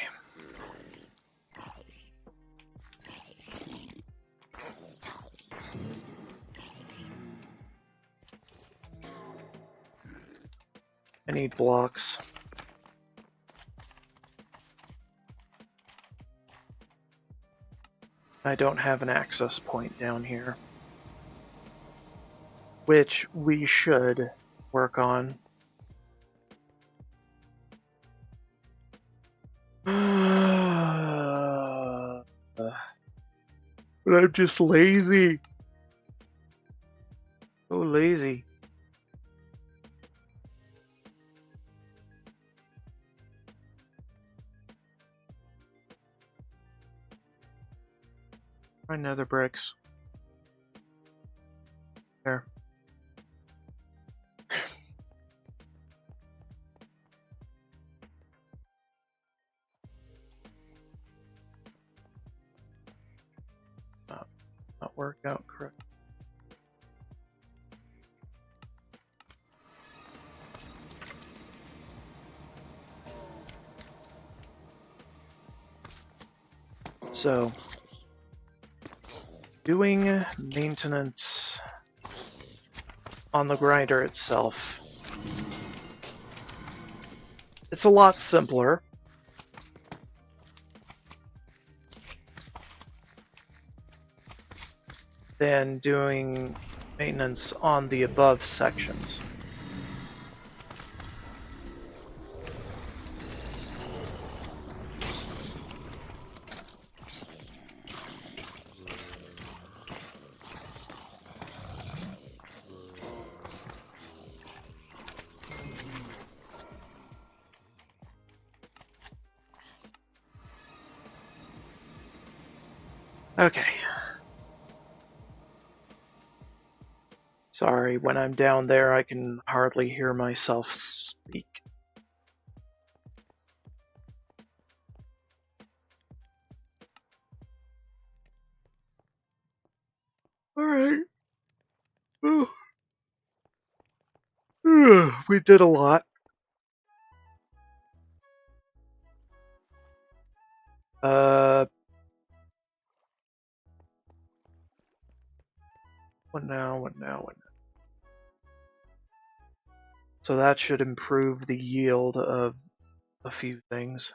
I need blocks. I don't have an access point down here, which we should work on. But I'm just lazy. So lazy. Find nether bricks. There. Not worked out correct. So, doing maintenance on the grinder itself. It's a lot simpler than doing maintenance on the above sections. Okay. Sorry, when I'm down there I can hardly hear myself speak. Alright. We did a lot. What now? So that should improve the yield of a few things.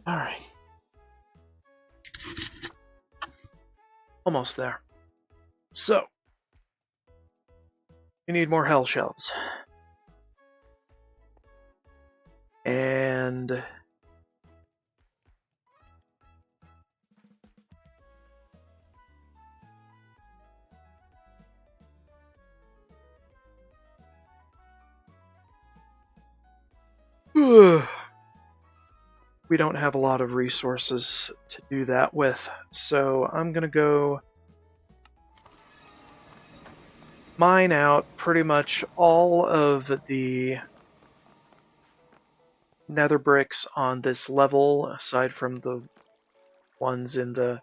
All right. Almost there. So, we need more hell shelves. And we don't have a lot of resources to do that with, so I'm gonna go mine out pretty much all of the nether bricks on this level, aside from the ones in the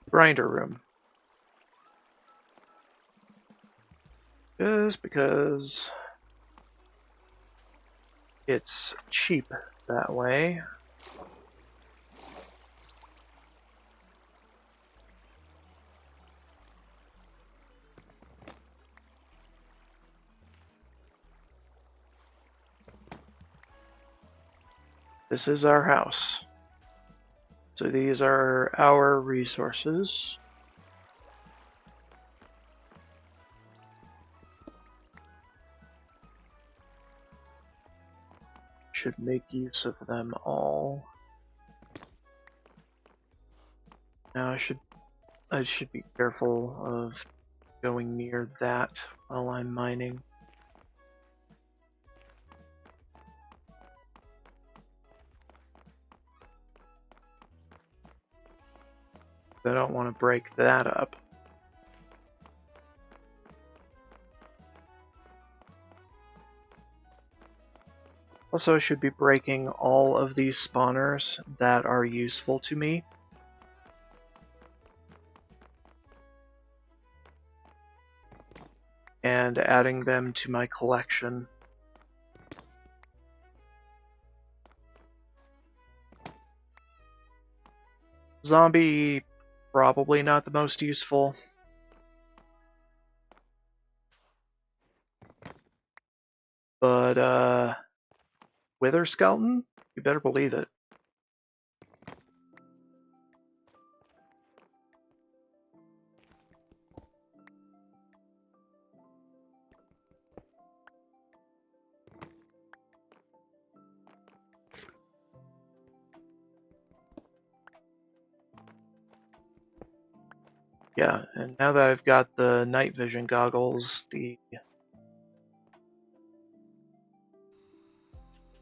grinder room. Just because it's cheap that way. This is our house. So these are our resources. Should make use of them all. Now I should be careful of going near that while I'm mining. I don't want to break that up. Also, I should be breaking all of these spawners that are useful to me. And adding them to my collection. Zombie, probably not the most useful. But, Wither Skeleton? You better believe it. Yeah, and now that I've got the night vision goggles, the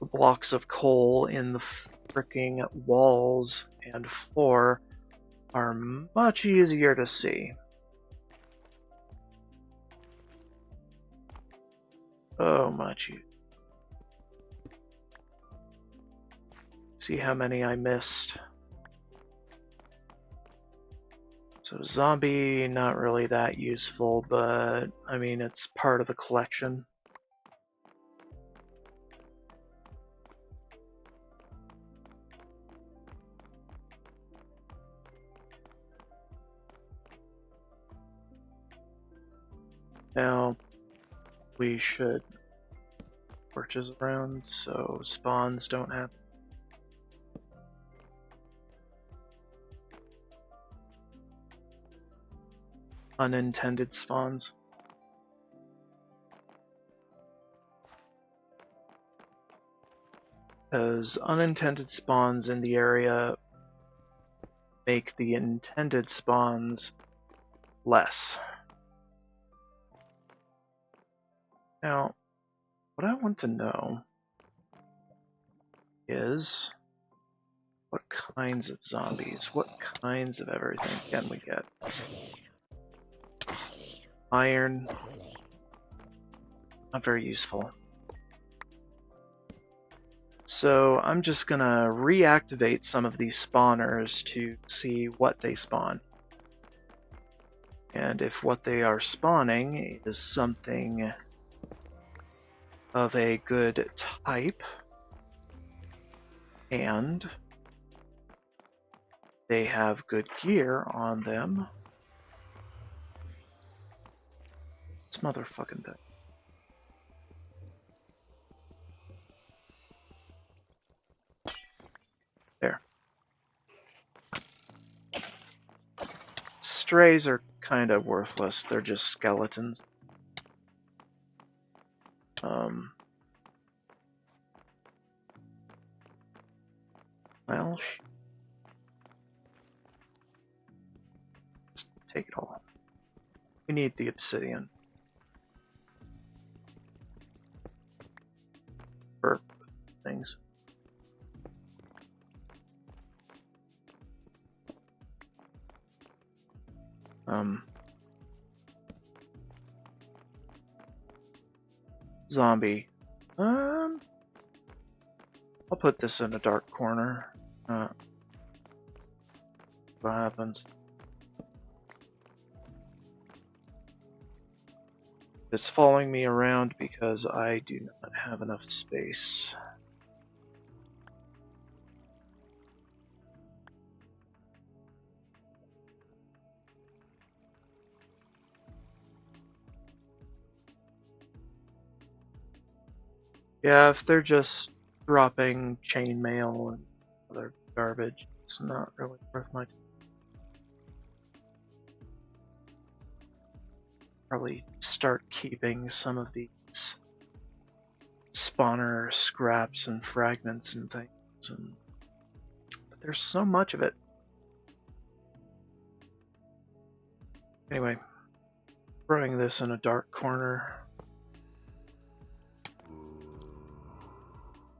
blocks of coal in the fricking walls and floor are much easier to see. Oh, much easier. See how many I missed. So zombie, not really that useful, but I mean, it's part of the collection. Now, we should torches around so spawns don't happen. Unintended spawns. Because unintended spawns in the area make the intended spawns less. Now, what I want to know is what kinds of zombies, what kinds of everything can we get? Iron, not very useful. So I'm just gonna reactivate some of these spawners to see what they spawn. And if what they are spawning is something of a good type, and they have good gear on them, this motherfucking thing. There. Strays are kind of worthless. They're just skeletons. Well, just take it all. We need the obsidian for things. Zombie. I'll put this in a dark corner. What happens? It's following me around because I do not have enough space. Yeah, if they're just dropping chainmail and other garbage, it's not really worth my time. Probably start keeping some of these spawner scraps and fragments and things, but there's so much of it. Anyway, throwing this in a dark corner.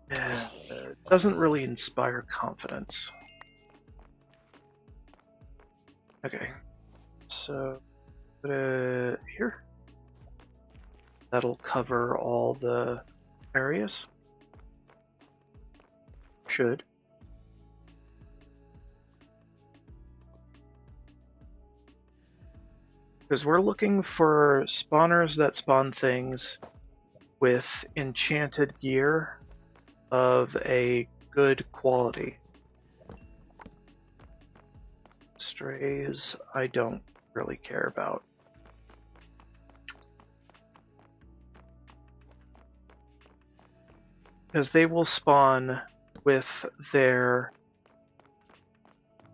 It doesn't really inspire confidence. Okay, so put it here. That'll cover all the areas. Should. Because we're looking for spawners that spawn things with enchanted gear of a good quality. Strays, I don't really care about. Because they will spawn with their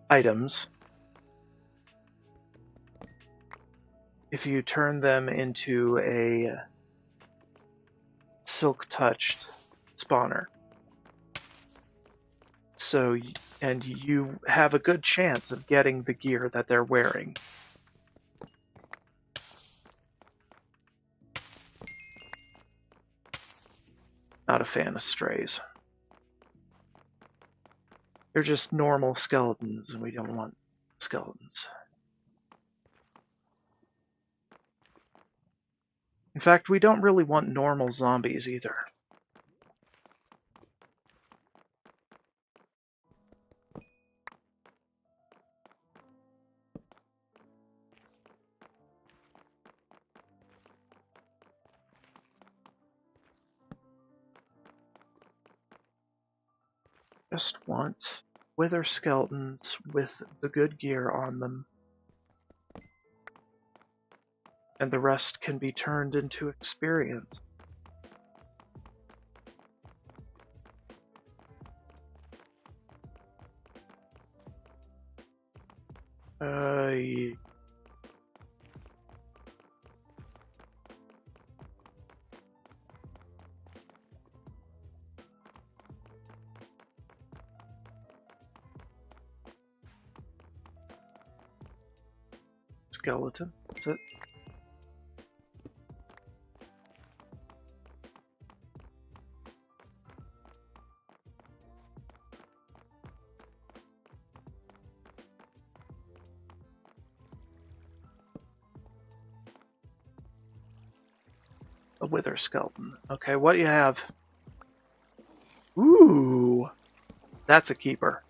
items. If you turn them into a silk-touched spawner. So, and you have a good chance of getting the gear that they're wearing. Not a fan of strays. They're just normal skeletons, and we don't want skeletons. In fact, we don't really want normal zombies either. Just want wither skeletons with the good gear on them. And the rest can be turned into experience. Yeah. Skeleton, that's it. A wither skeleton. Okay, what do you have? Ooh, that's a keeper.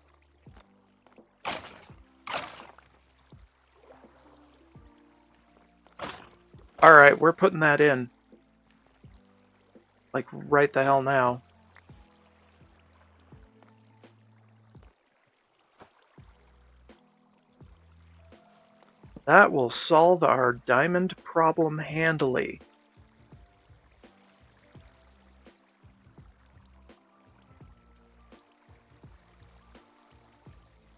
Alright, we're putting that in. Like, right the hell now. That will solve our diamond problem handily.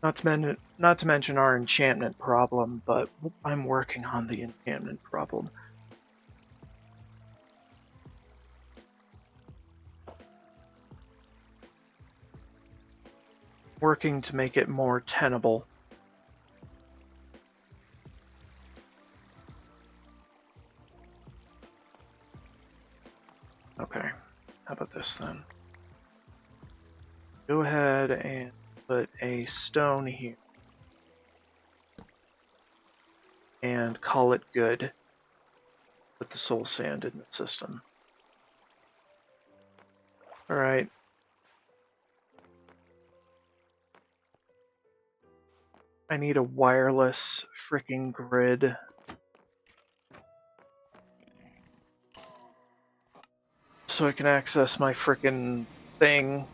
Not to mention our enchantment problem, but I'm working on the enchantment problem. Working to make it more tenable. Okay, how about this then? Go ahead and put a stone here. And call it good. Put the soul sand in the system. Alright. I need a wireless freaking grid. So I can access my freaking thing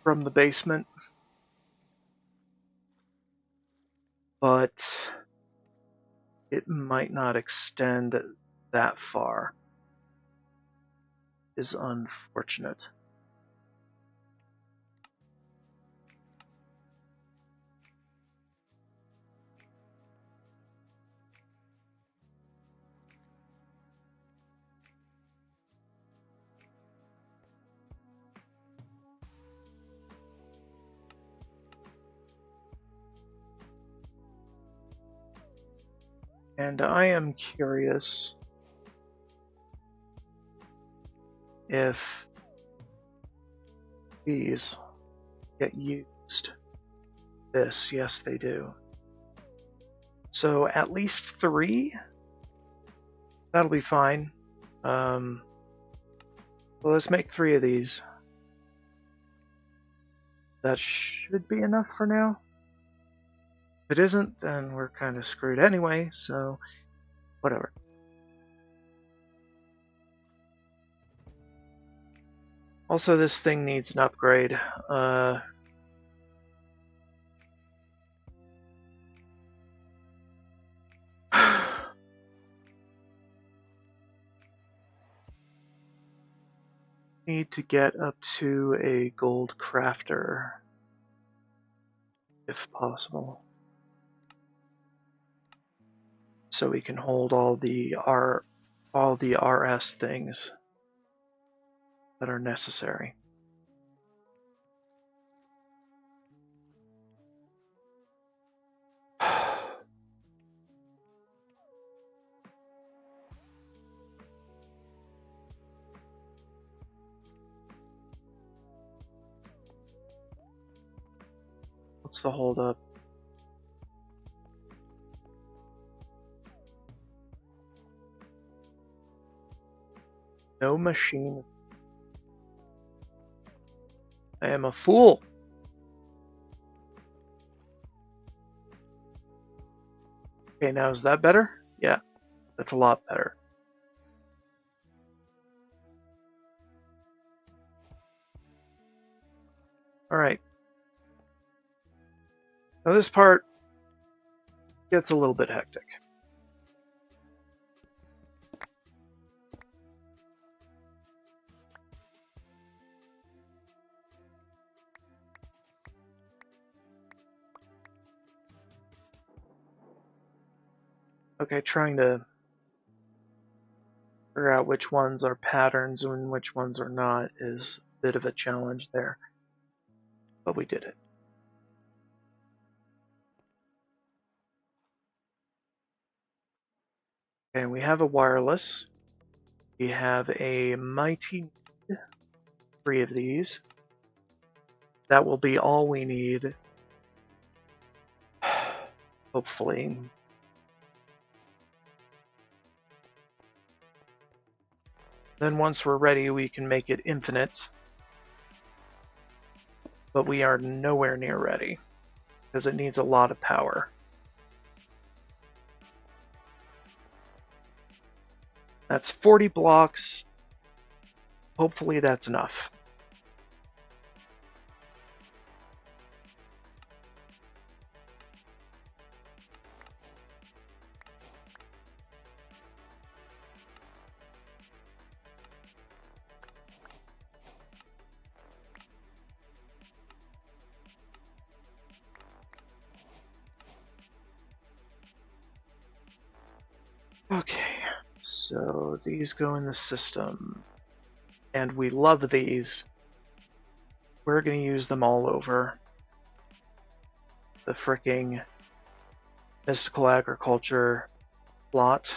from the basement. But it might not extend that far. Is unfortunate. And I am curious if these get used. This, yes, they do. So at least 3. That'll be fine. Well, let's make 3 of these. That should be enough for now. If it isn't, then we're kind of screwed anyway, so whatever. Also, this thing needs an upgrade. Need to get up to a gold crafter, if possible, so we can hold all the RS things that are necessary. What's the holdup? No machine. I am a fool. Okay, now is that better? Yeah, that's a lot better. Alright. Now this part gets a little bit hectic. Okay, trying to figure out which ones are patterns and which ones are not is a bit of a challenge there. But we did it. Okay, we have a wireless. We have a mighty 3 of these. That will be all we need. Hopefully. Then once we're ready, we can make it infinite. But we are nowhere near ready, because it needs a lot of power. That's 40 blocks. Hopefully that's enough. Okay, so these go in the system. And we love these. We're going to use them all over the fricking mystical agriculture plot.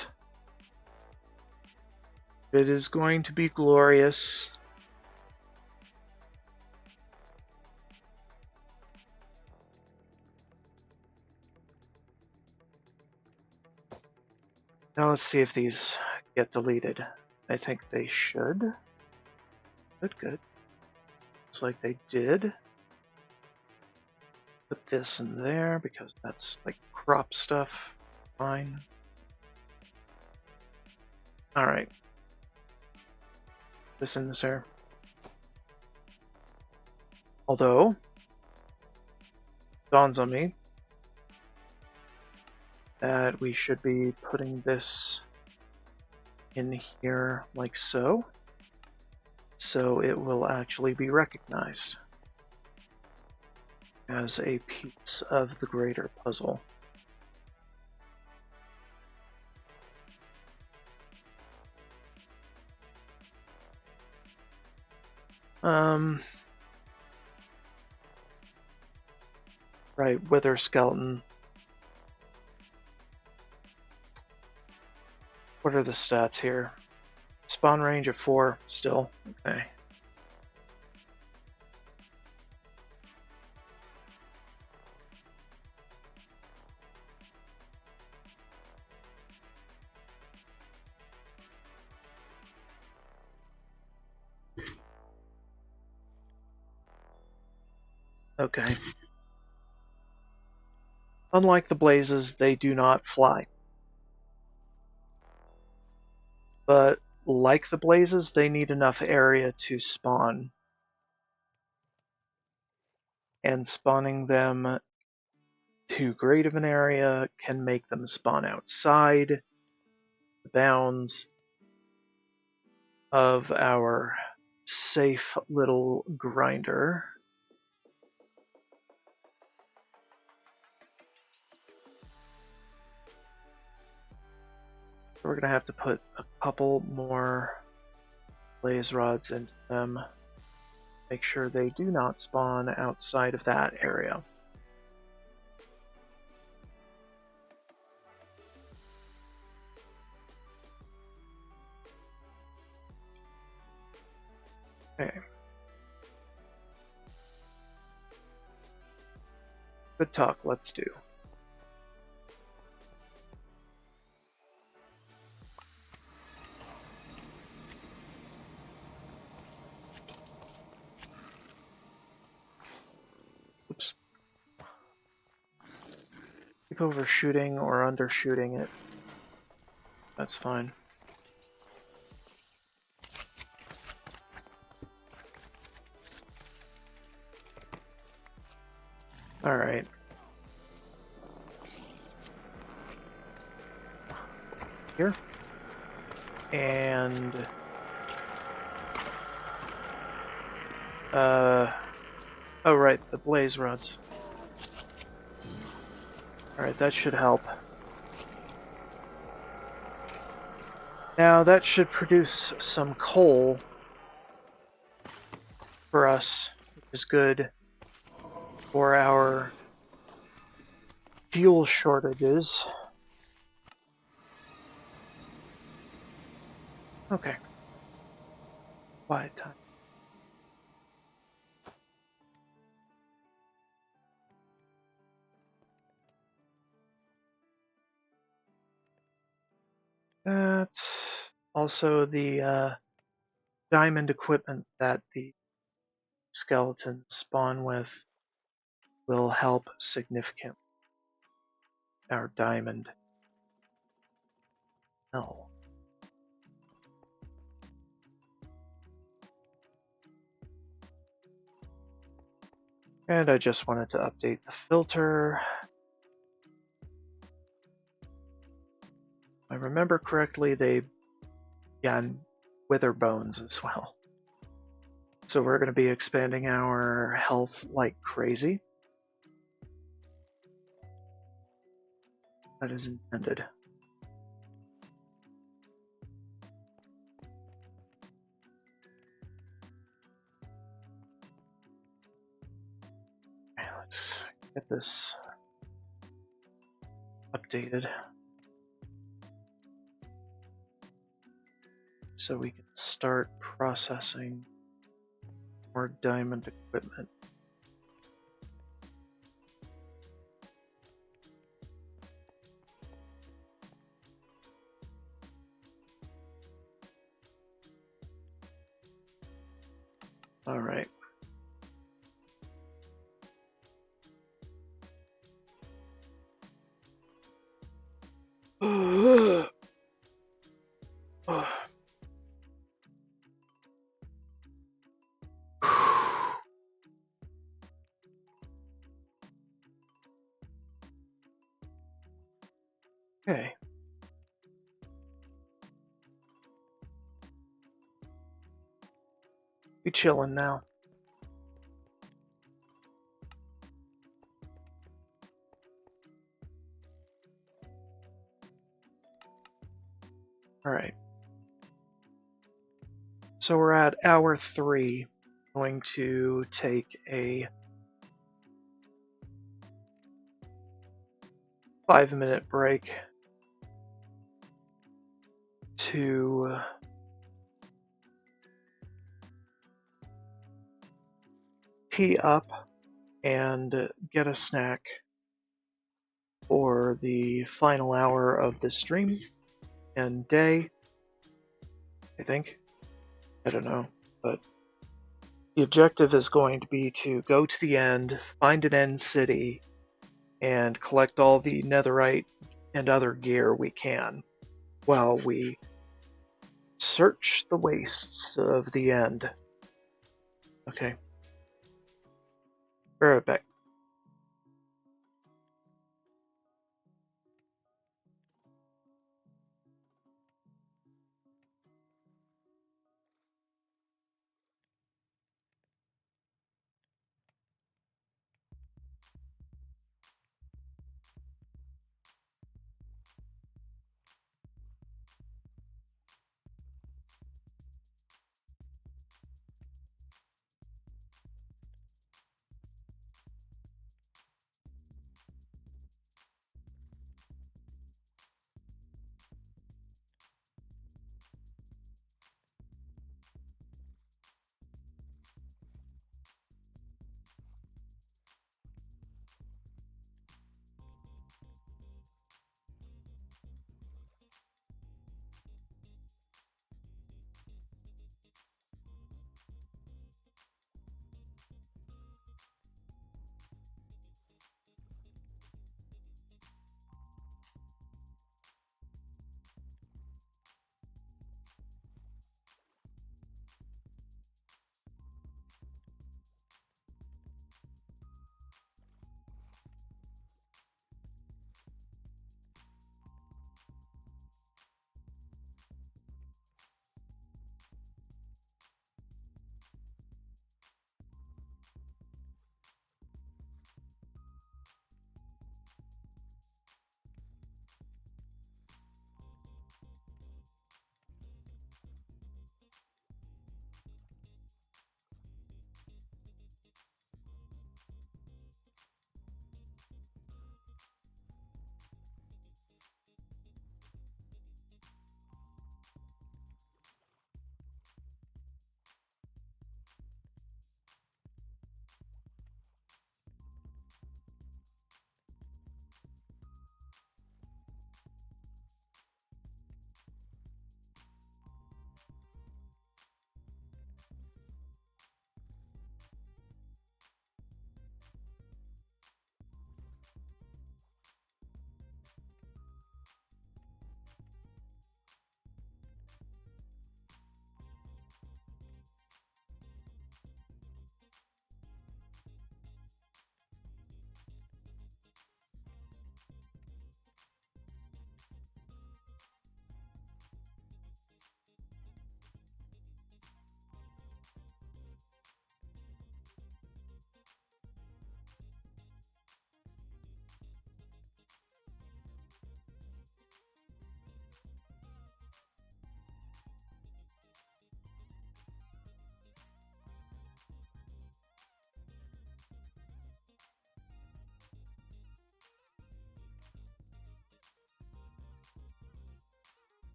It is going to be glorious. Now let's see if these get deleted. I think they should. Good. Looks like they did. Put this in there because that's like crop stuff. Fine. Alright. This in this here. Although, dawns on me that we should be putting this in here like so. So it will actually be recognized as a piece of the greater puzzle. Right, wither skeleton. What are the stats here? Spawn range of 4 still. Okay. Okay. Unlike the blazes, they do not fly. But like the blazes, they need enough area to spawn. And spawning them too great of an area can make them spawn outside the bounds of our safe little grinder. We're going to have to put a couple more blaze rods into them. Make sure they do not spawn outside of that area. Okay. Good talk, let's do. Oops. Keep overshooting or undershooting it. That's fine. Alright. Here. And... oh right, the blaze rods. Alright, that should help. Now that should produce some coal for us, which is good for our fuel shortages. Okay. Quiet time. That's also the diamond equipment that the skeletons spawn with will help significantly our diamond. No. And I just wanted to update the filter. If I remember correctly, and wither bones as well. So we're going to be expanding our health like crazy. That is intended. Okay, let's get this updated so we can start processing more diamond equipment. All right. Okay. Be chilling now. All right. So we're at hour 3. Going to take a 5-minute break to tee up and get a snack for the final hour of the stream and day, I think. I don't know, but the objective is going to be to go to the end, find an end city, and collect all the netherite and other gear we can while we search the wastes of the end. Okay. Be right back.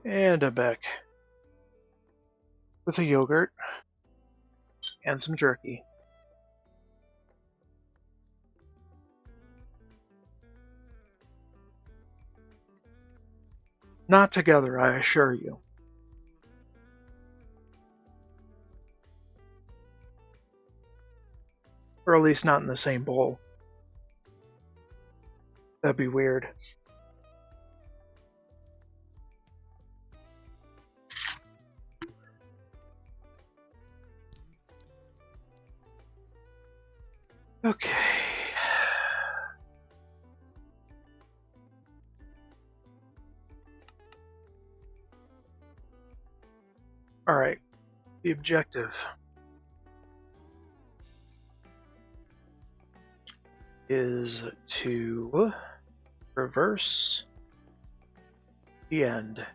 And I'm back with a yogurt and some jerky. Not together, I assure you. Or at least not in the same bowl. That'd be weird. Okay. Alright. The objective is to reverse the end.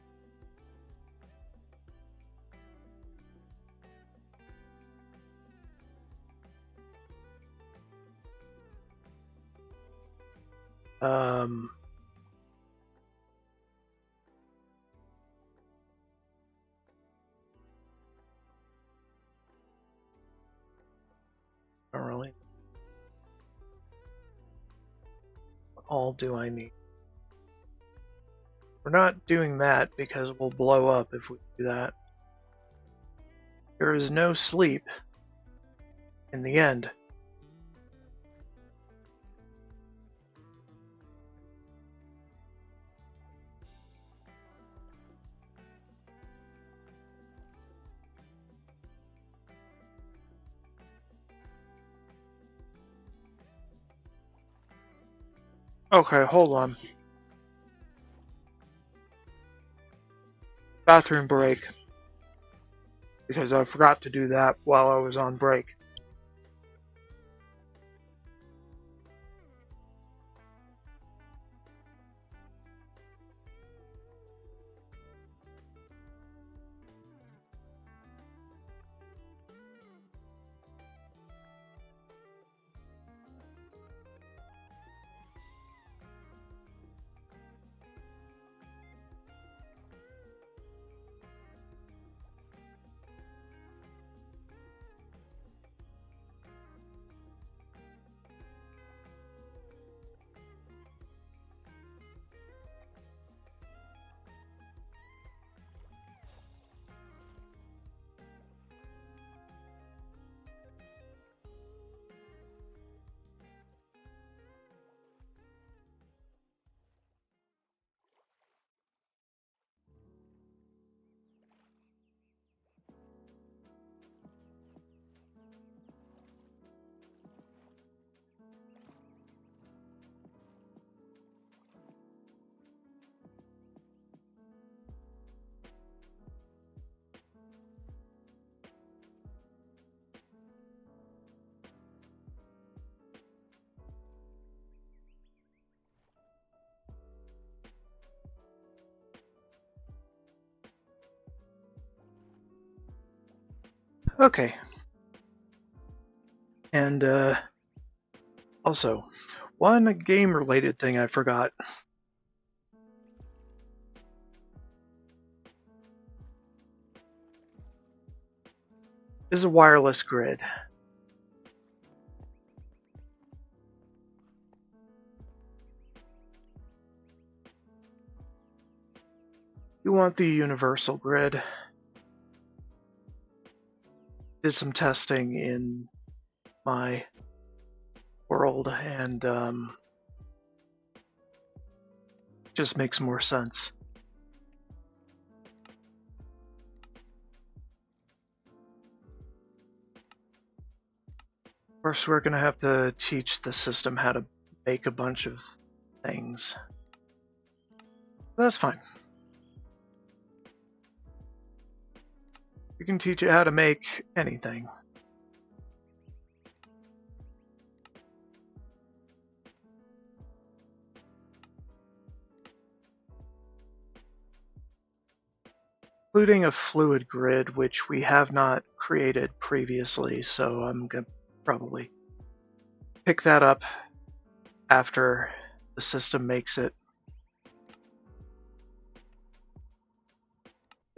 Not really. What all do I need? We're not doing that because we'll blow up if we do that. There is no sleep in the end. Okay, hold on. Bathroom break. Because I forgot to do that while I was on break. Okay. And also, one game-related thing I forgot. Is a wireless grid. You want the universal grid. Did some testing in my world and just makes more sense. Of course, we're going to have to teach the system how to make a bunch of things. That's fine. We can teach it how to make anything. Including a fluid grid, which we have not created previously, so I'm going to probably pick that up after the system makes it.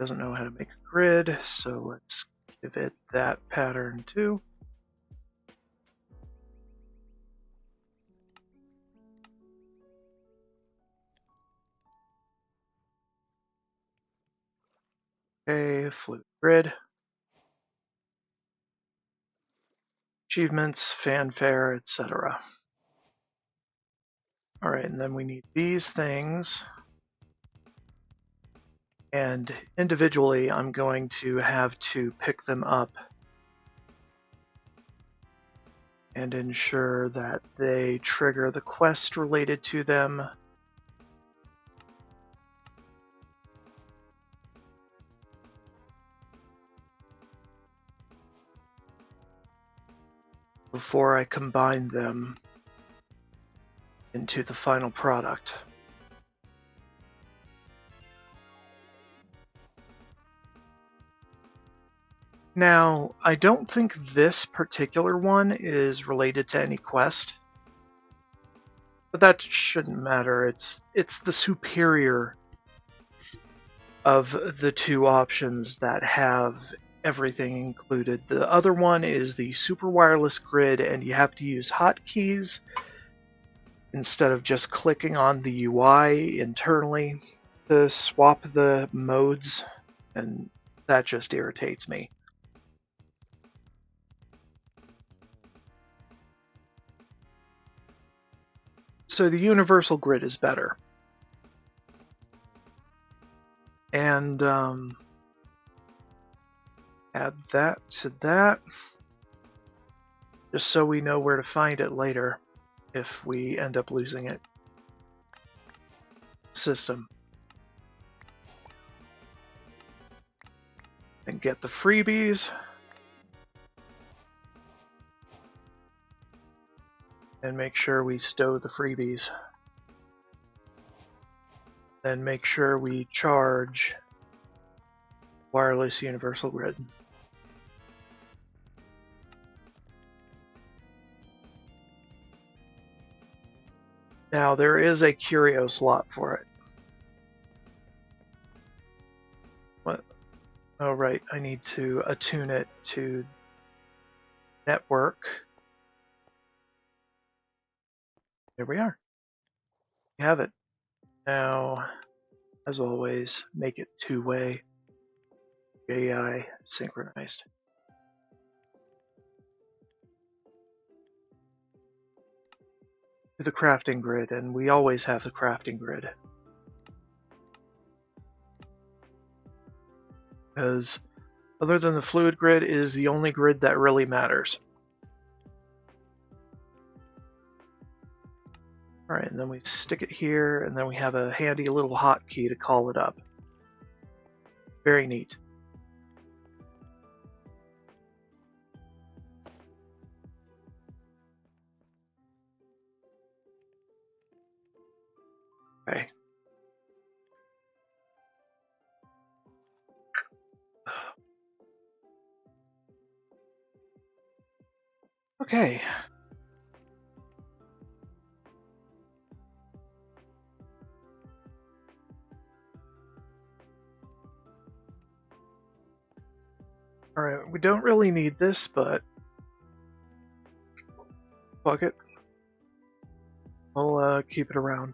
Doesn't know how to make a grid, so let's give it that pattern too. Okay, fluid grid. Achievements, fanfare, etc. All right, and then we need these things. And individually, I'm going to have to pick them up and ensure that they trigger the quest related to them. Before I combine them into the final product. Now, I don't think this particular one is related to any quest, but that shouldn't matter. It's the superior of the two options that have everything included. The other one is the super wireless grid, and you have to use hotkeys instead of just clicking on the UI internally to swap the modes, and that just irritates me. So the universal grid is better. And add that to that, just so we know where to find it later if we end up losing it. System. And get the freebies. And make sure we stow the freebies. Then make sure we charge wireless universal grid. Now there is a curio slot for it. What? Oh right, I need to attune it to network. There we are. We have it. Now, as always, make it two-way, AI synchronized. To the crafting grid, and we always have the crafting grid. Because other than the fluid grid, it is the only grid that really matters. All right, and then we stick it here, and then we have a handy little hotkey to call it up. Very neat. Okay. Okay. All right, we don't really need this, but fuck it. I'll keep it around.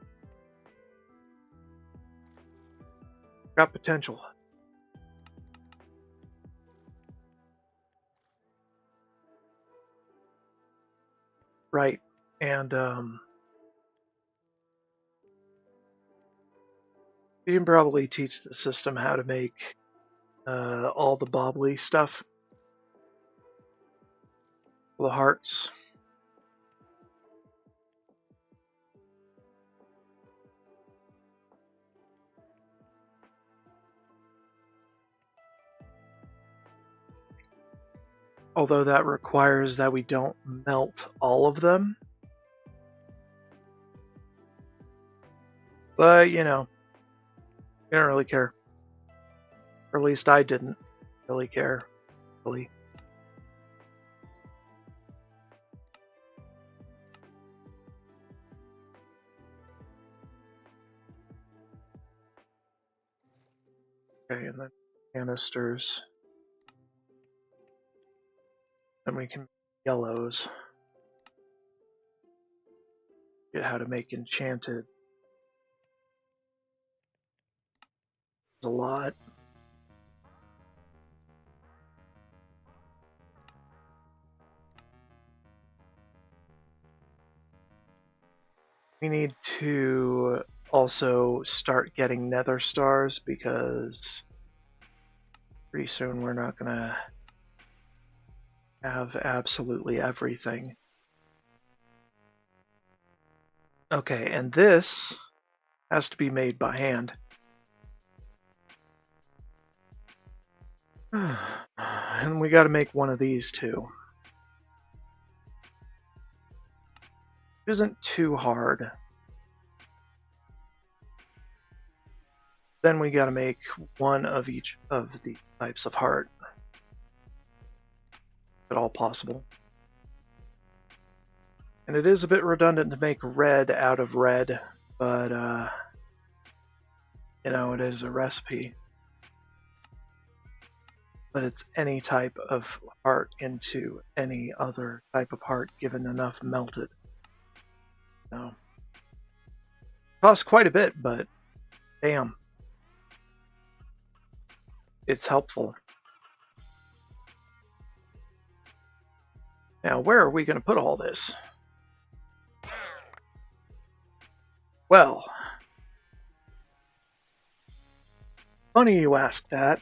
Got potential. Right, and you can probably teach the system how to make all the bobbly stuff. The hearts. Although that requires that we don't melt all of them. But, you know, I don't really care. Or at least I didn't really care, really. Okay, and then canisters. Then we can make yellows. Get how to make enchanted. There's a lot. We need to also start getting nether stars because pretty soon we're not going to have absolutely everything. Okay, and this has to be made by hand. And we got to make one of these too. It isn't too hard. Then we got to make one of each of the types of heart. If at all possible. And it is a bit redundant to make red out of red, but you know, it is a recipe. But it's any type of heart into any other type of heart given enough melted. So, costs quite a bit, but damn, it's helpful. Now, where are we going to put all this? Well, funny you ask that.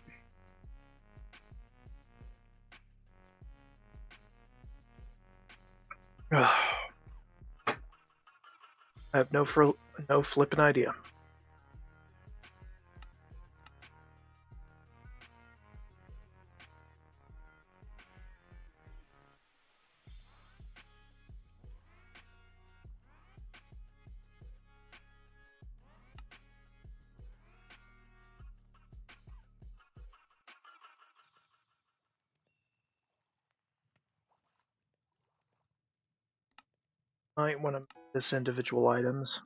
I have no flippin' idea. Might want to make this individual items.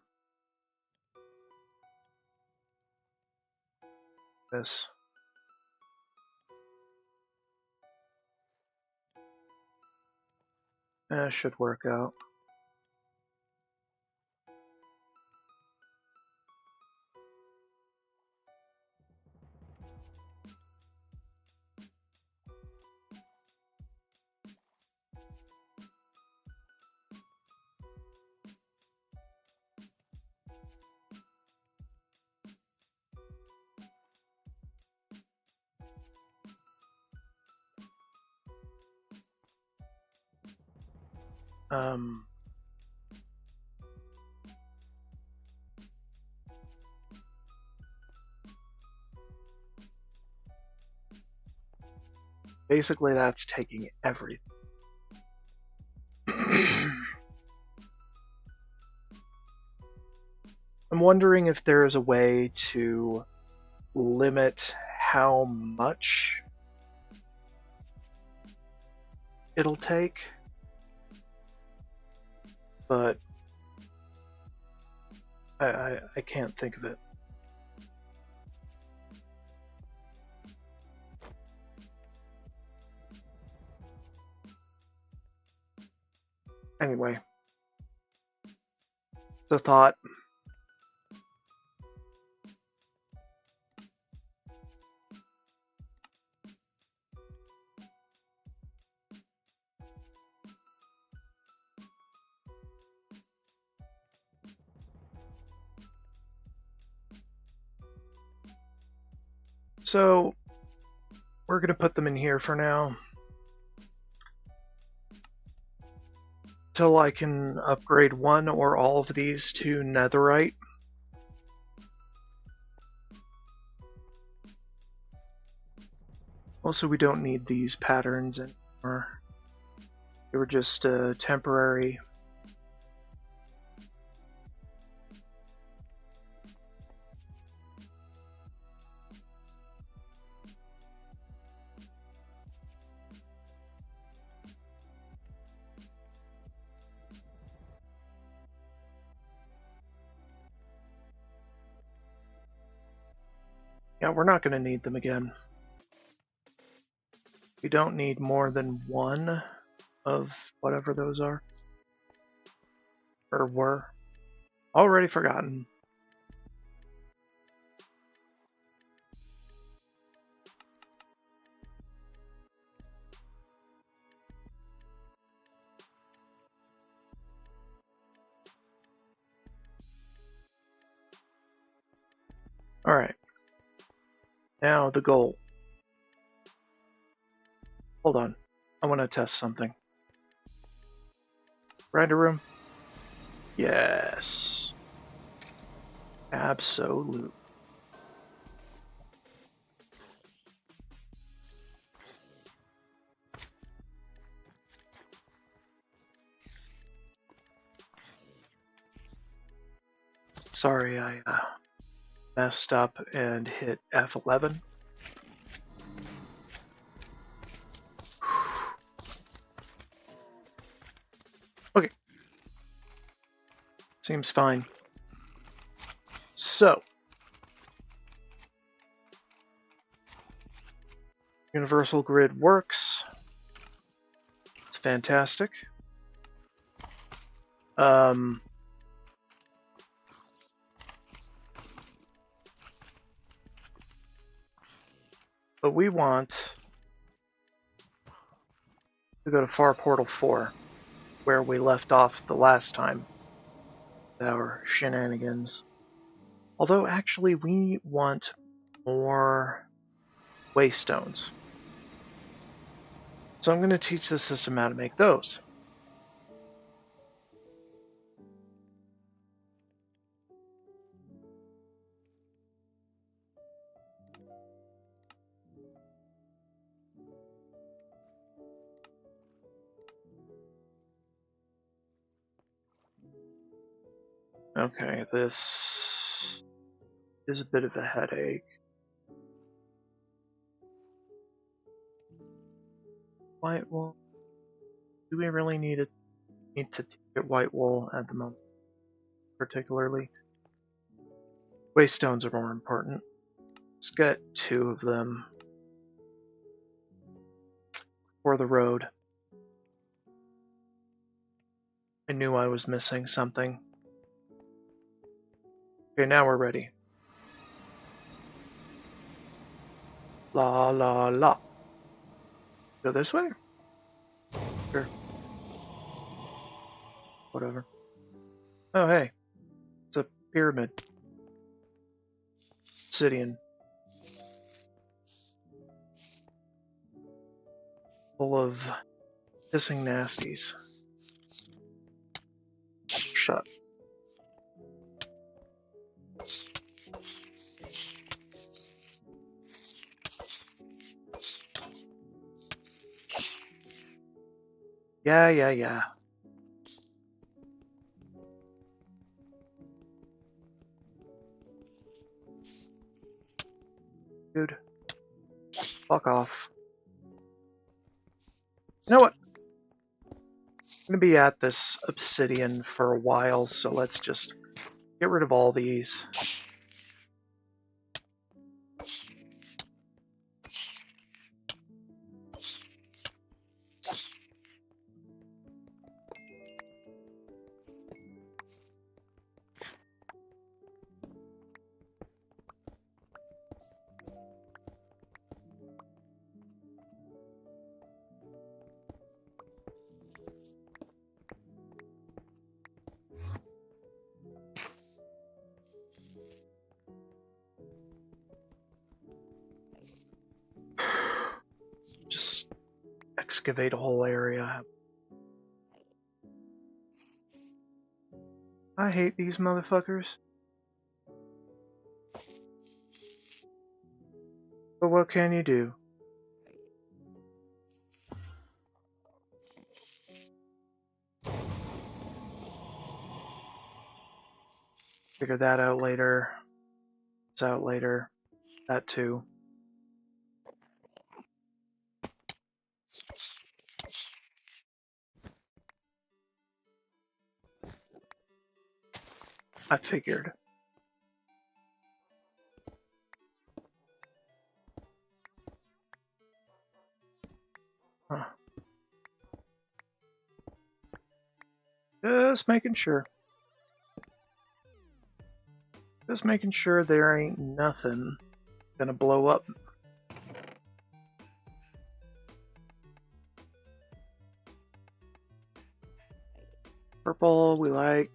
This. Should work out. Basically, that's taking everything. I'm wondering if there is a way to limit how much it'll take, but I can't think of it. Anyway, the thought. So, we're going to put them in here for now. Till I can upgrade one or all of these to netherite. Also, we don't need these patterns anymore. They were just temporary. Yeah, we're not going to need them again. We don't need more than one of whatever those are. Or were. Already forgotten. Alright. Now the goal. Hold on. I want to test something. Grinder room? Yes. Absolute. Sorry, I messed up and hit F11. Okay. Seems fine. So. Universal grid works. It's fantastic. But we want to go to Far Portal 4, where we left off the last time with our shenanigans. Although, actually, we want more waystones. So I'm going to teach the system how to make those. Okay, this is a bit of a headache. White wool. Do we really need to teach it white wool at the moment? Particularly, waystones are more important. Let's get 2 of them for the road. I knew I was missing something. Okay, now we're ready. La la la. Go this way? Sure. Whatever. Oh, hey. It's a pyramid. Obsidian. Full of pissing nasties. Shut. Yeah. Dude. Fuck off. You know what? I'm gonna be at this obsidian for a while, so let's just get rid of all these. Just excavate a whole area. I hate these motherfuckers. But what can you do? Figure that out later. It's out later. That too. I figured. Huh. Just making sure. Just making sure there ain't nothing gonna blow up. Purple, we like.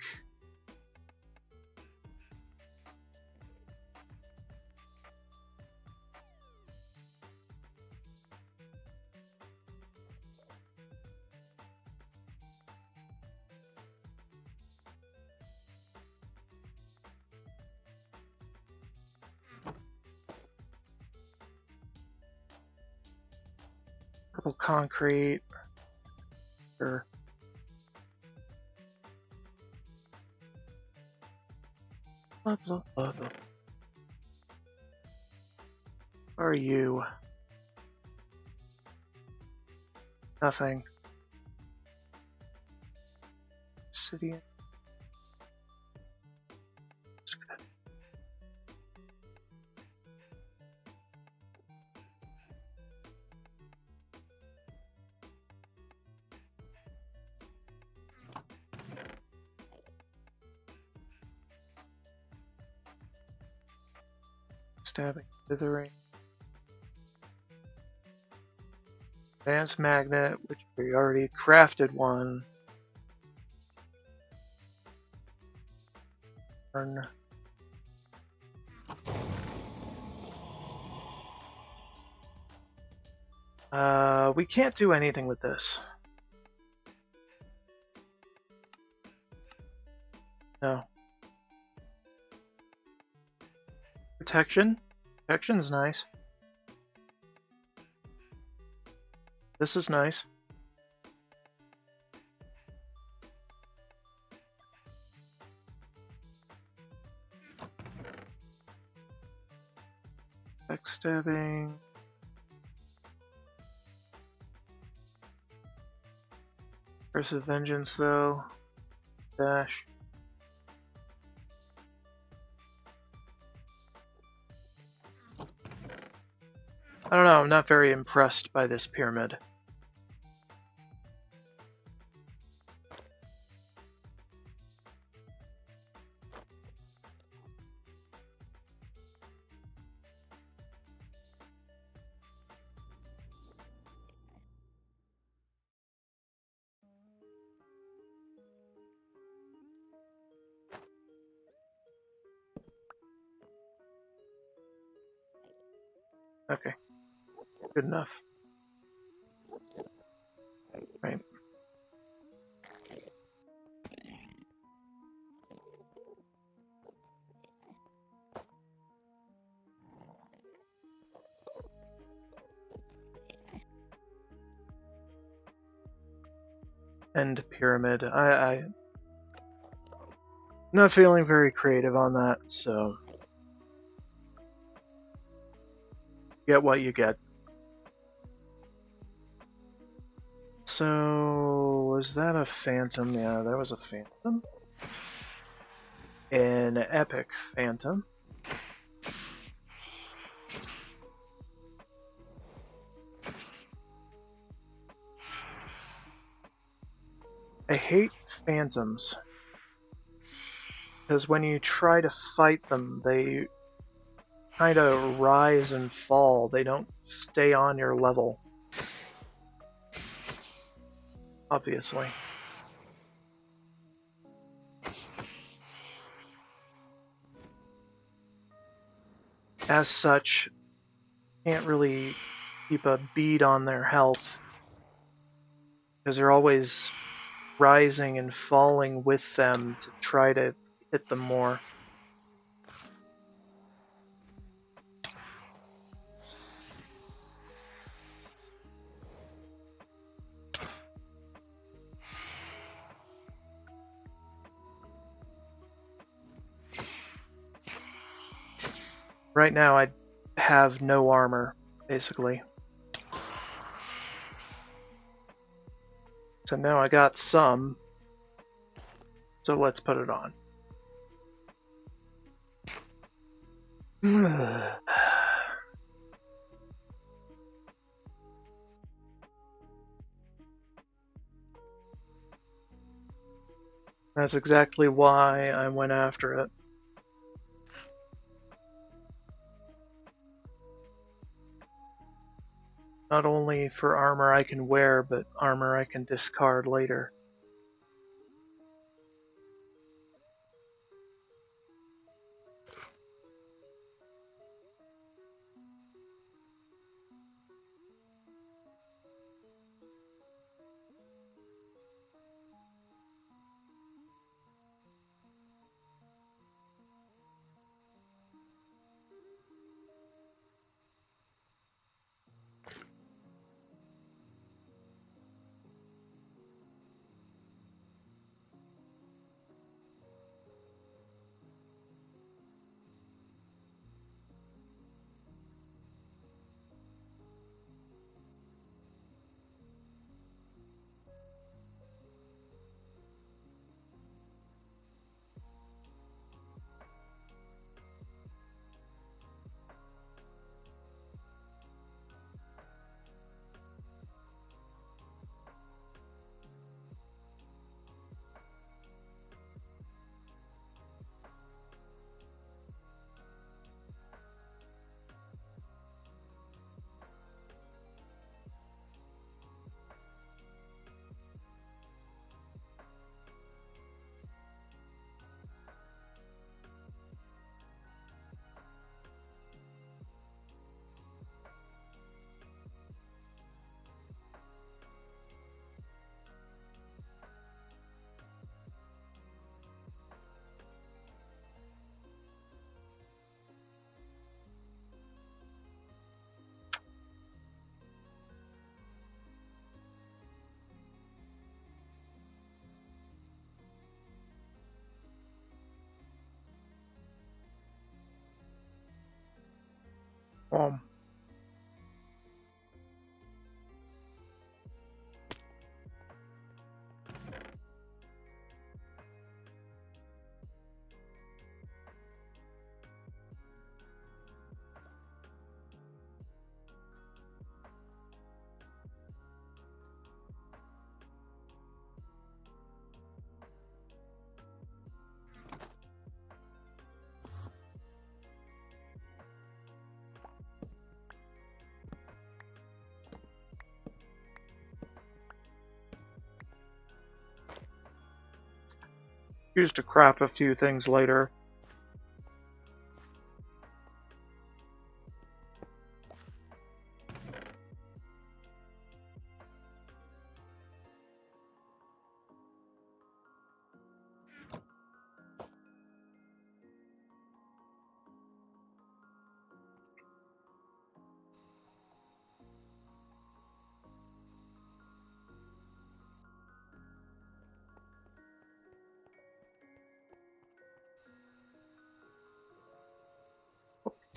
Purple concrete. Sure. Blah, blah, blah, blah. Are you? Nothing. Obsidian. Stabbing, withering. Advanced magnet, which we already crafted one. Burn. We can't do anything with this. No. Protection? Protection's nice. This is nice. Backstabbing. Curse of Vengeance, though. Dash. I don't know, I'm not very impressed by this pyramid. Okay. Good enough. Right. End pyramid. I'm not feeling very creative on that, so get what you get. So, was that a phantom? Yeah, that was a phantom. An epic phantom. I hate phantoms, because when you try to fight them, they kind of rise and fall. They don't stay on your level. Obviously. As such, can't really keep a bead on their health, because they're always rising and falling with them to try to hit them more. Right now, I have no armor, basically. So now I got some. So let's put it on. That's exactly why I went after it. Not only for armor I can wear, but armor I can discard later. Um, used to craft a few things later.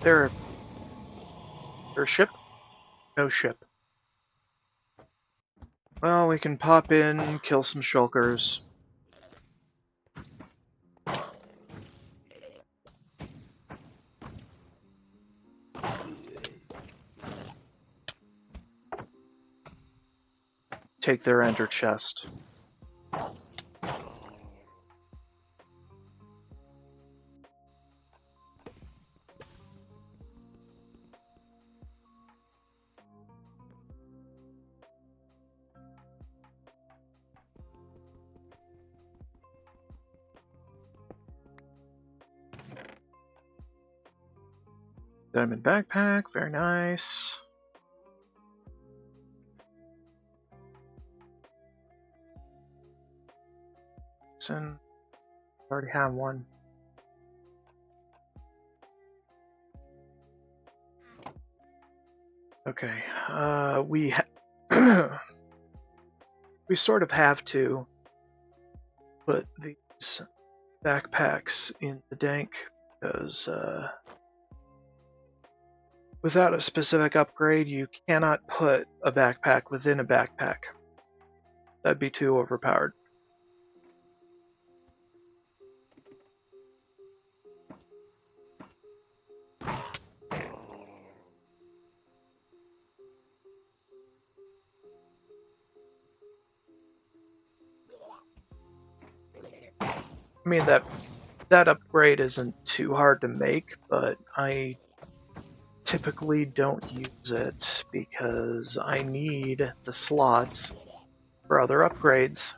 There a ship? No ship. Well, we can pop in, kill some shulkers. Take their ender chest. Diamond backpack, very nice. Already have one. Okay, we we sort of have to put these backpacks in the dank because without a specific upgrade, you cannot put a backpack within a backpack. That'd be too overpowered. I mean, that upgrade isn't too hard to make, but I typically don't use it because I need the slots for other upgrades.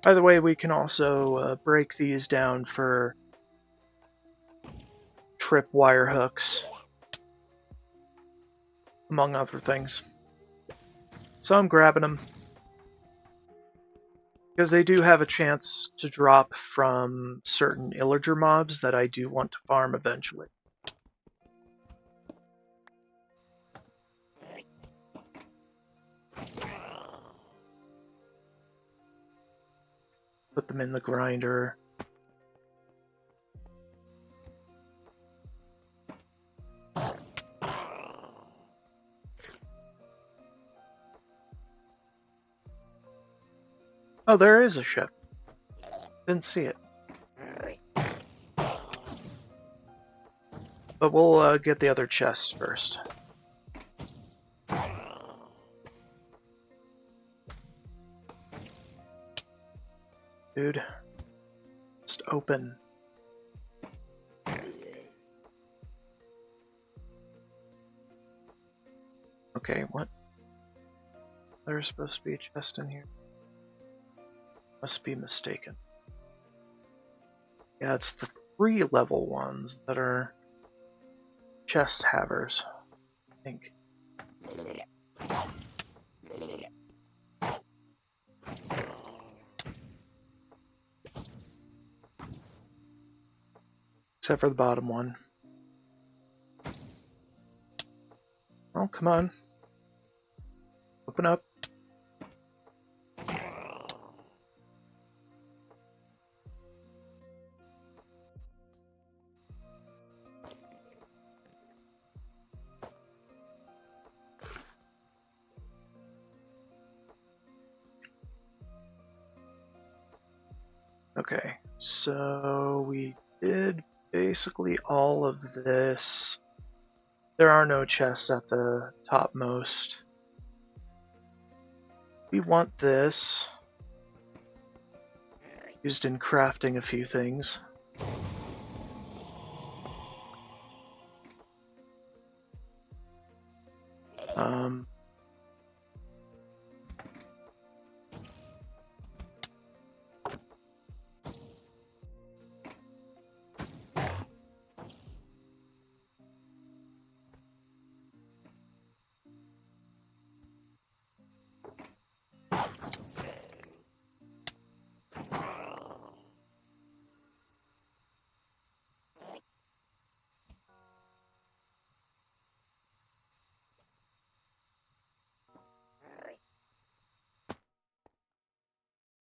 By the way, we can also break these down for trip wire hooks, among other things. So I'm grabbing them because they do have a chance to drop from certain illager mobs that I do want to farm eventually. Put them in the grinder. Oh, there is a ship. Didn't see it. But we'll get the other chests first. Dude, just open. Okay, what? There's supposed to be a chest in here. Must be mistaken. Yeah, it's the 3 level ones that are chest havers, I think. Except for the bottom one. Oh, come on. Open up. Okay, so we did basically all of this. There are no chests at the topmost. We want this. Used in crafting a few things.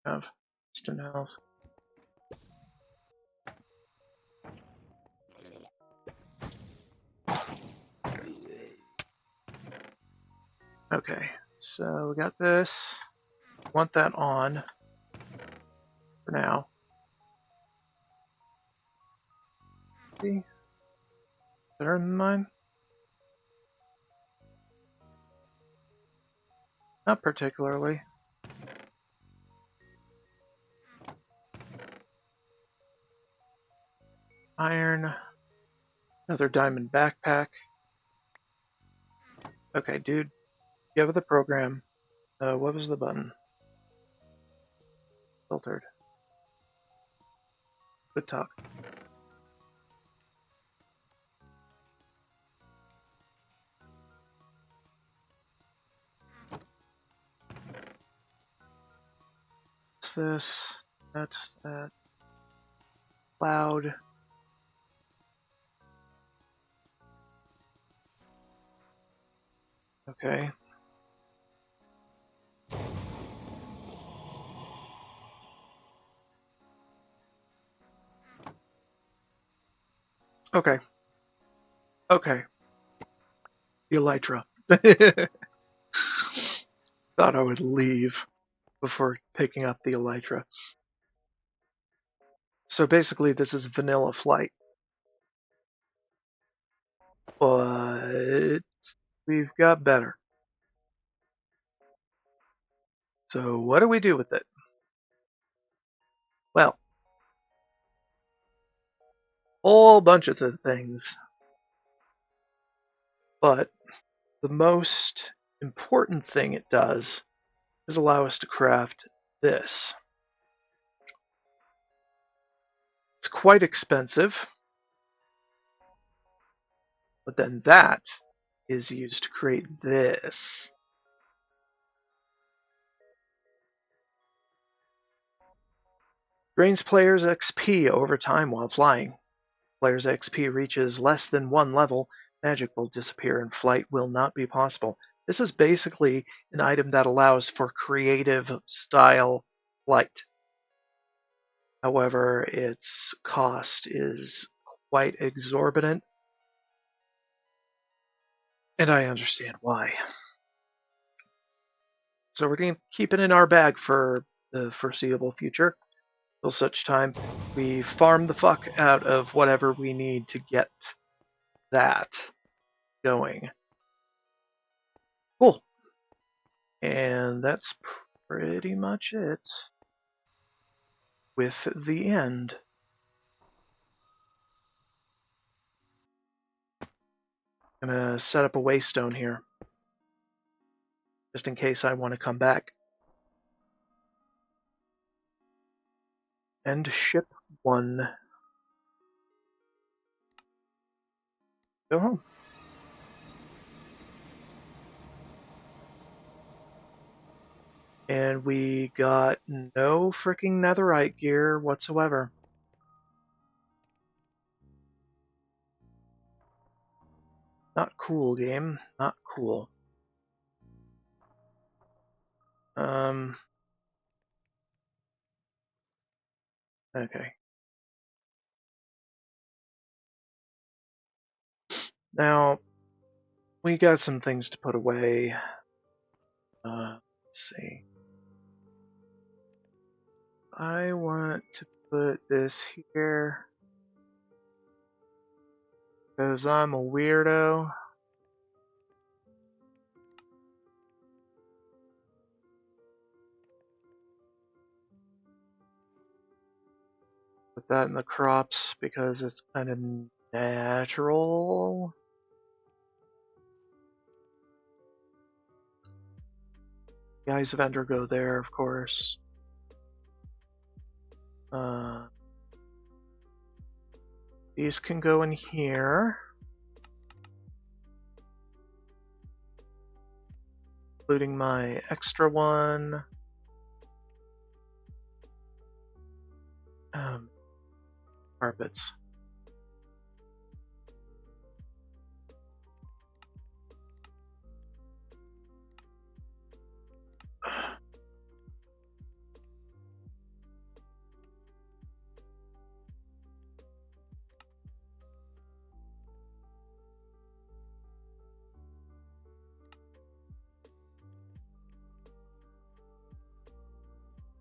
Have instant health. Okay, so we got this. Want that on for now. See? Better than mine? Not particularly. Iron. Another diamond backpack. Okay, dude. Get with the program. What was the button? Filtered. Good talk. What's this? That's that. Cloud. Okay. Okay. Okay. The elytra. Thought I would leave before picking up the elytra. So basically, this is vanilla flight, but we've got better. So what do we do with it? Well, whole bunch of things, but the most important thing it does is allow us to craft this. It's quite expensive, but then that is used to create this. Drains players' XP over time while flying. Player's XP reaches less than one level, magic will disappear and flight will not be possible. This is basically an item that allows for creative style flight. However, its cost is quite exorbitant, and I understand why. So we're going to keep it in our bag for the foreseeable future, till such time we farm the fuck out of whatever we need to get that going. Cool. And that's pretty much it with the end. I'm going to set up a waystone here, just in case I want to come back. End ship 1. Go home. And we got no freaking netherite gear whatsoever. Not cool, game. Not cool. Okay. Now, we got some things to put away. Let's see. I want to put this here because I'm a weirdo. Put that in the crops because it's kind of natural. The Eyes of Ender go there, of course. These can go in here, including my extra one. Carpets.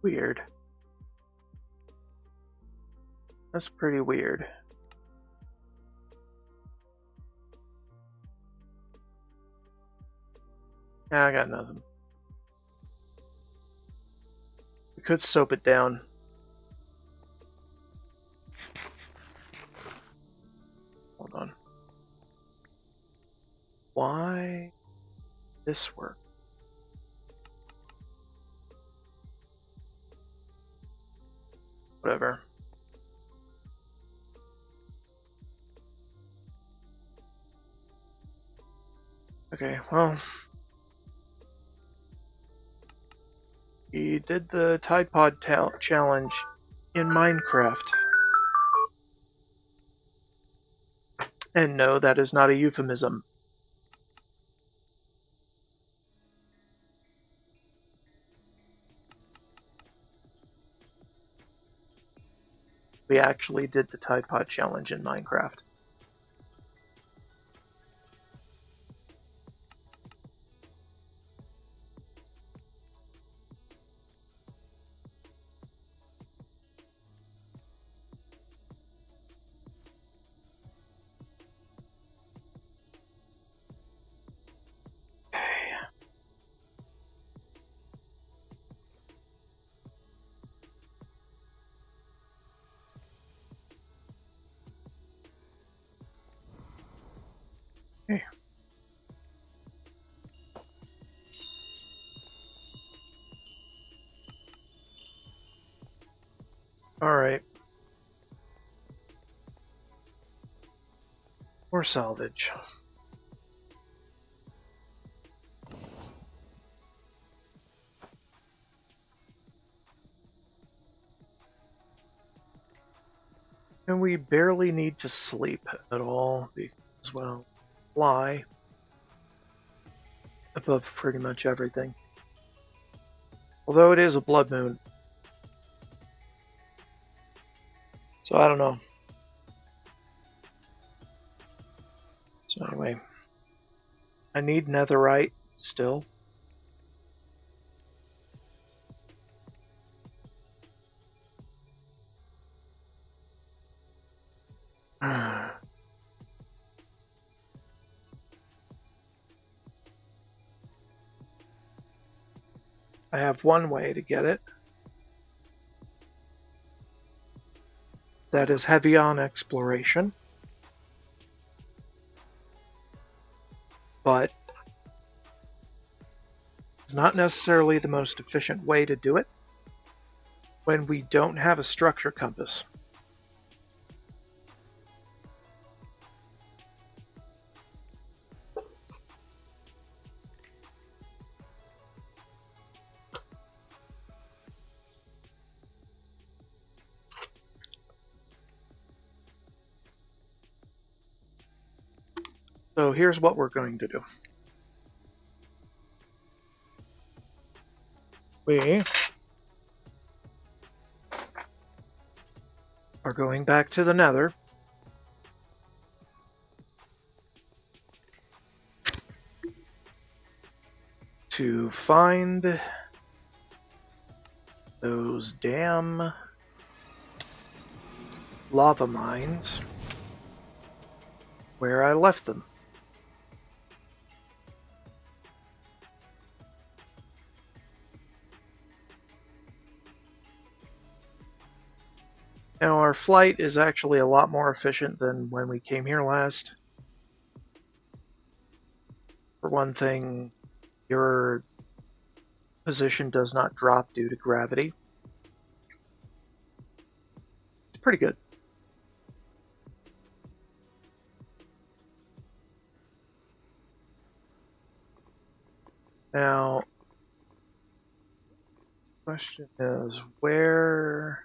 Weird. That's pretty weird. Yeah, I got nothing. We could soap it down. Hold on. Why this work? Whatever. Okay, well, he did the Tide Pod challenge in Minecraft. And no, that is not a euphemism. We actually did the Tide Pod challenge in Minecraft. Okay. All right. Or salvage. And we barely need to sleep at all because, well, fly above pretty much everything. Although it is a blood moon. So I don't know. So anyway, I need netherite still. I have one way to get it. That is heavy on exploration. But it's not necessarily the most efficient way to do it when we don't have a structure compass. So here's what we're going to do. We are going back to the Nether. To find those damn lava mines where I left them. Now our flight is actually a lot more efficient than when we came here last. For one thing, your position does not drop due to gravity. It's pretty good. Now, the question is, where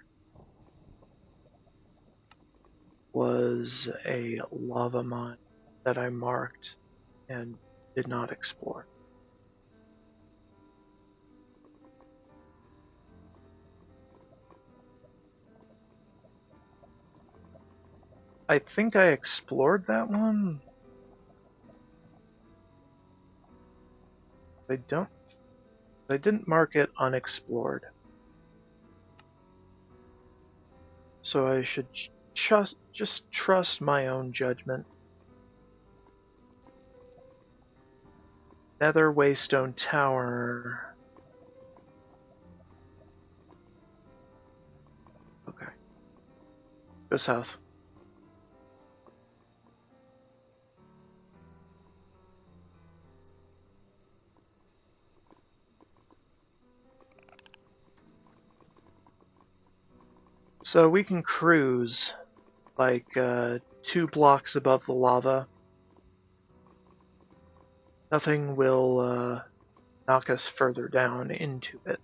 was a lava mine that I marked and did not explore? I think I explored that one. I didn't mark it unexplored. So I should just trust my own judgment. Nether Waystone Tower. Okay. Go south. So we can cruise like 2 blocks above the lava. Nothing will knock us further down into it.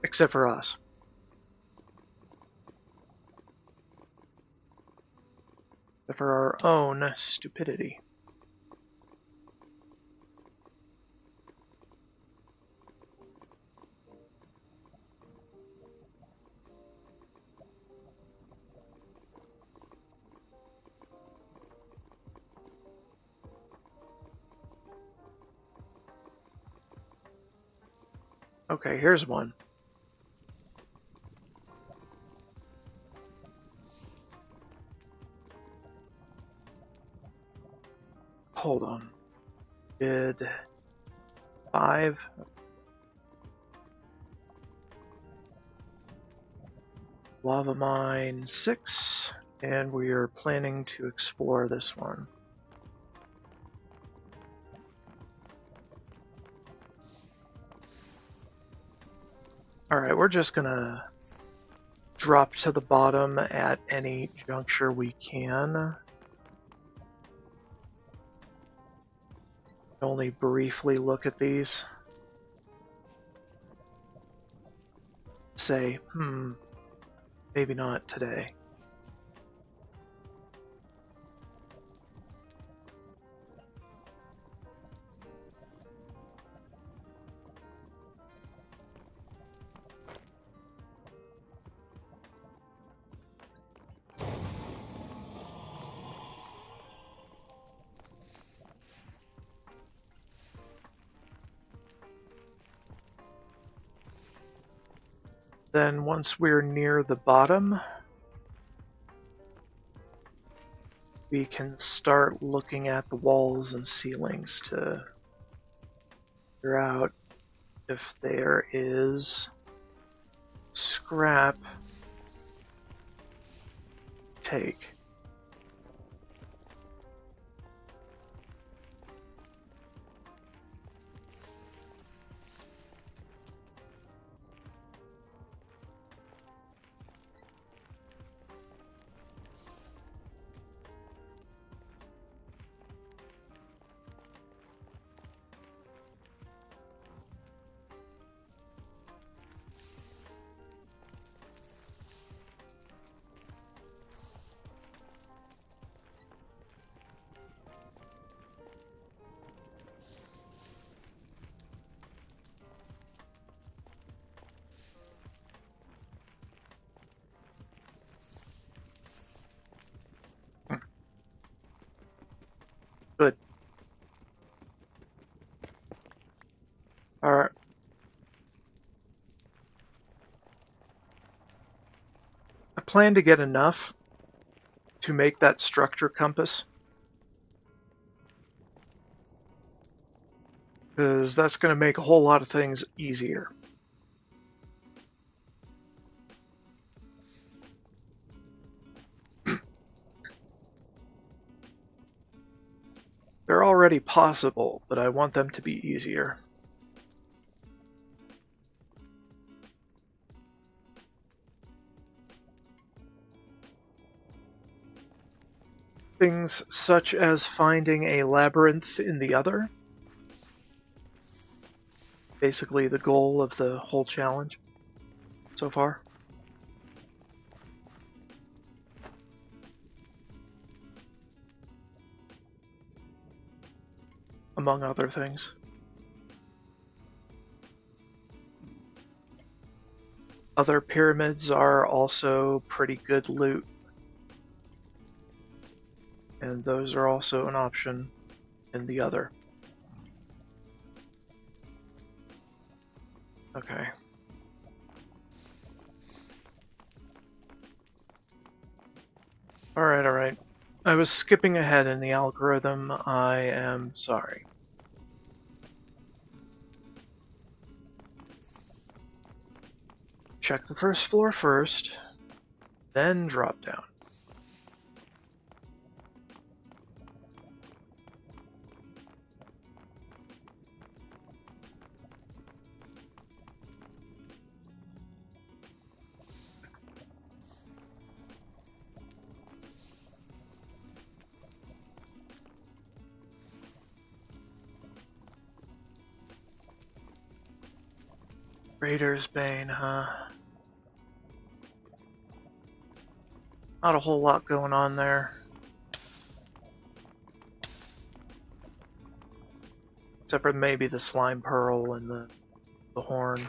Except for us. Except for our own stupidity. Okay, here's one. Hold on. Did 5? Lava Mine 6, and we are planning to explore this one. Alright, we're just gonna drop to the bottom at any juncture we can. Only briefly look at these. Say, maybe not today. Then once we're near the bottom, we can start looking at the walls and ceilings to figure out if there is scrap take. Good. Alright. I plan to get enough to make that structure compass, because that's going to make a whole lot of things easier. They're already possible, but I want them to be easier. Things such as finding a labyrinth in the other. Basically the goal of the whole challenge so far. Among other things. Other pyramids are also pretty good loot. And those are also an option in the other. Okay. Alright. I was skipping ahead in the algorithm. I am sorry. Check the first floor first, then drop down. Raider's Bane, huh? Not a whole lot going on there. Except for maybe the slime pearl and the horn.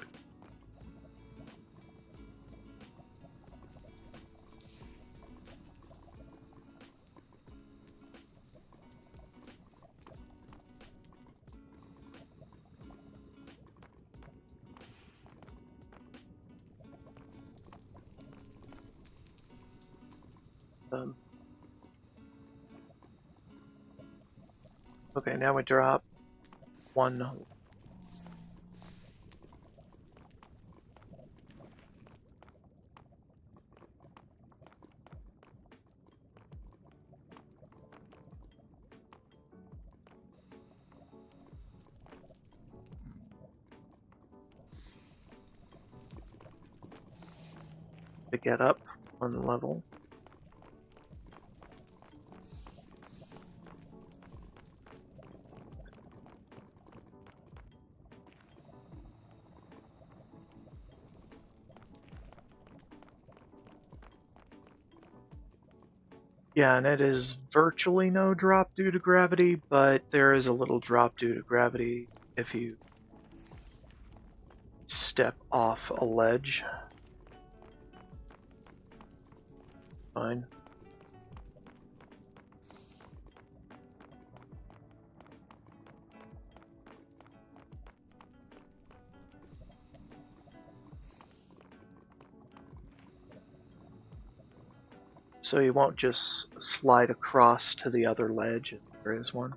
Okay, now we drop one. to get up one level. Yeah, and it is virtually no drop due to gravity, but there is a little drop due to gravity if you step off a ledge. Fine. So you won't just slide across to the other ledge if there is one.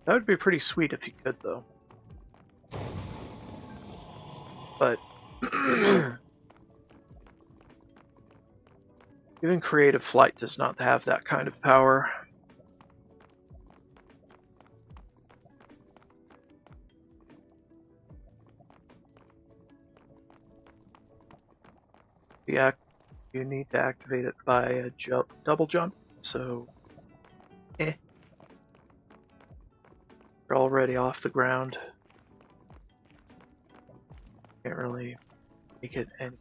That would be pretty sweet if you could, though. But even creative flight does not have that kind of power. Yeah, you need to activate it by a double jump, so you're already off the ground. Can't really make it any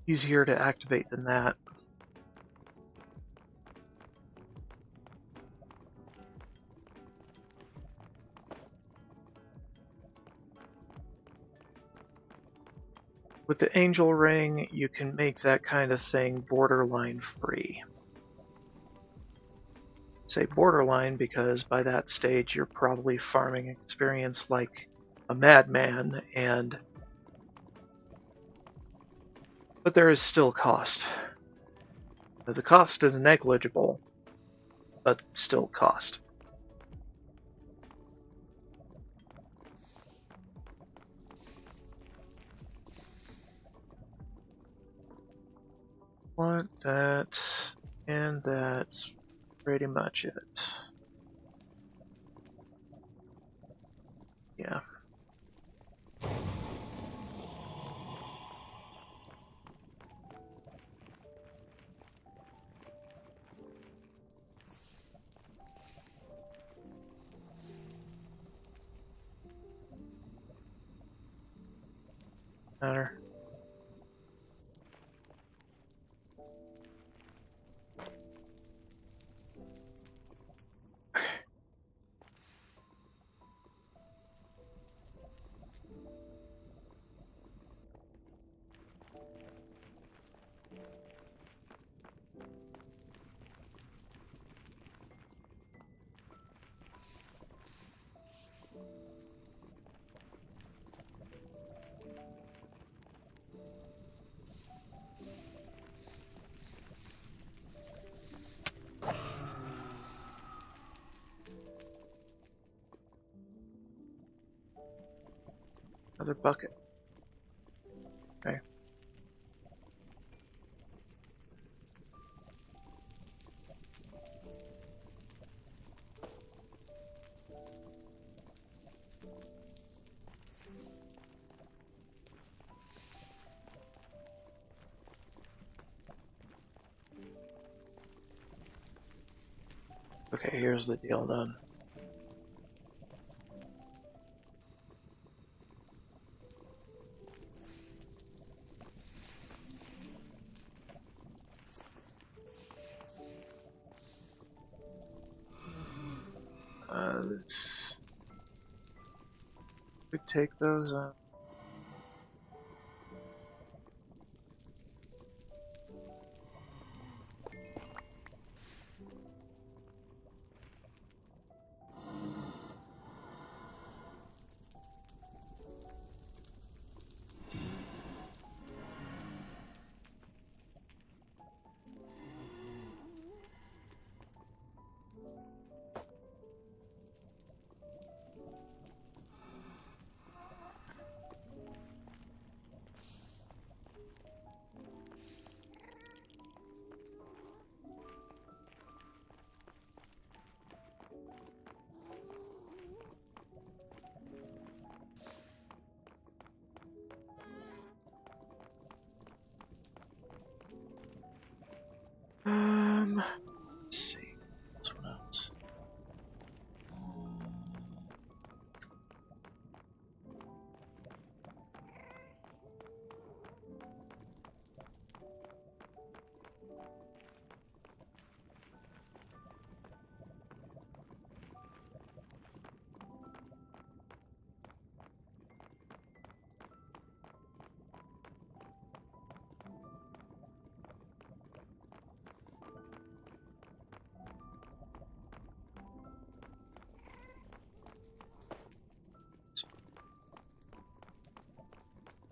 easier to activate than that. With the Angel Ring, you can make that kind of thing borderline free. Say borderline because by that stage you're probably farming experience like a madman, but there is still cost. The cost is negligible, but still cost. Want that, and that's pretty much it. Yeah. Matter. Another bucket. Okay. Okay, here's the deal done. Let's could take those.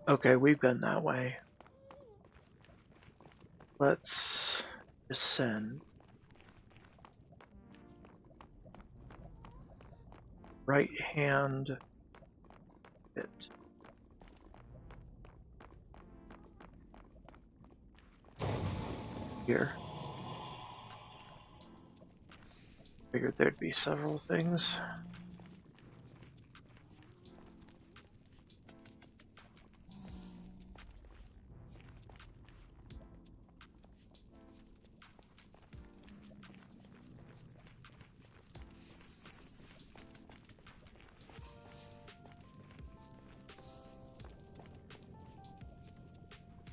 Okay, we've been that way. Let's descend. Right hand bit. Here. Figured there'd be several things.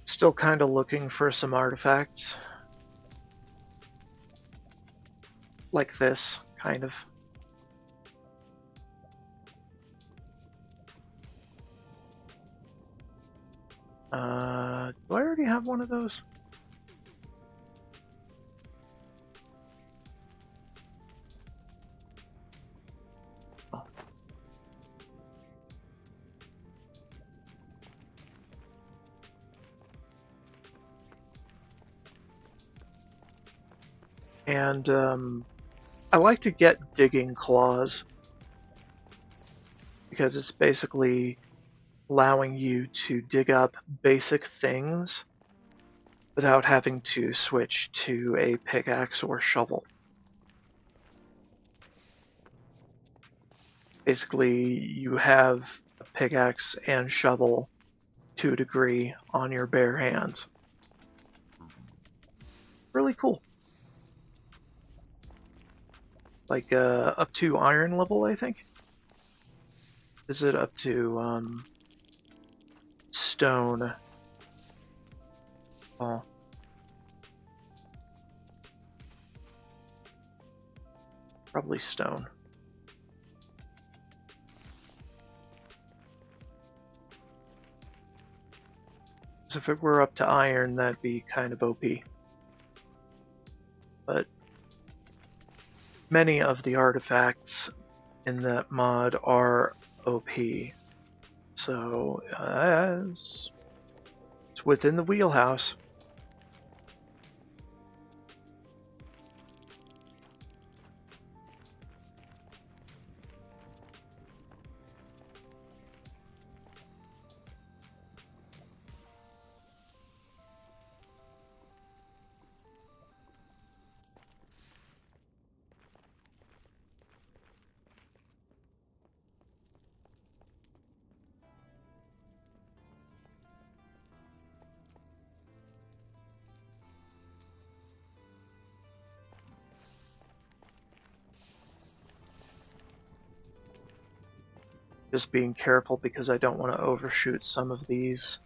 Still kind of looking for some artifacts. Like this, kind of. Do I already have one of those? Oh. And I like to get digging claws because it's basically allowing you to dig up basic things without having to switch to a pickaxe or shovel. Basically, you have a pickaxe and shovel to a degree on your bare hands. Really cool. Like up to iron level, I think. Is it up to stone? Oh. Probably stone. So if it were up to iron, that'd be kind of OP. But many of the artifacts in that mod are OP. So it's within the wheelhouse. Just being careful because I don't want to overshoot some of these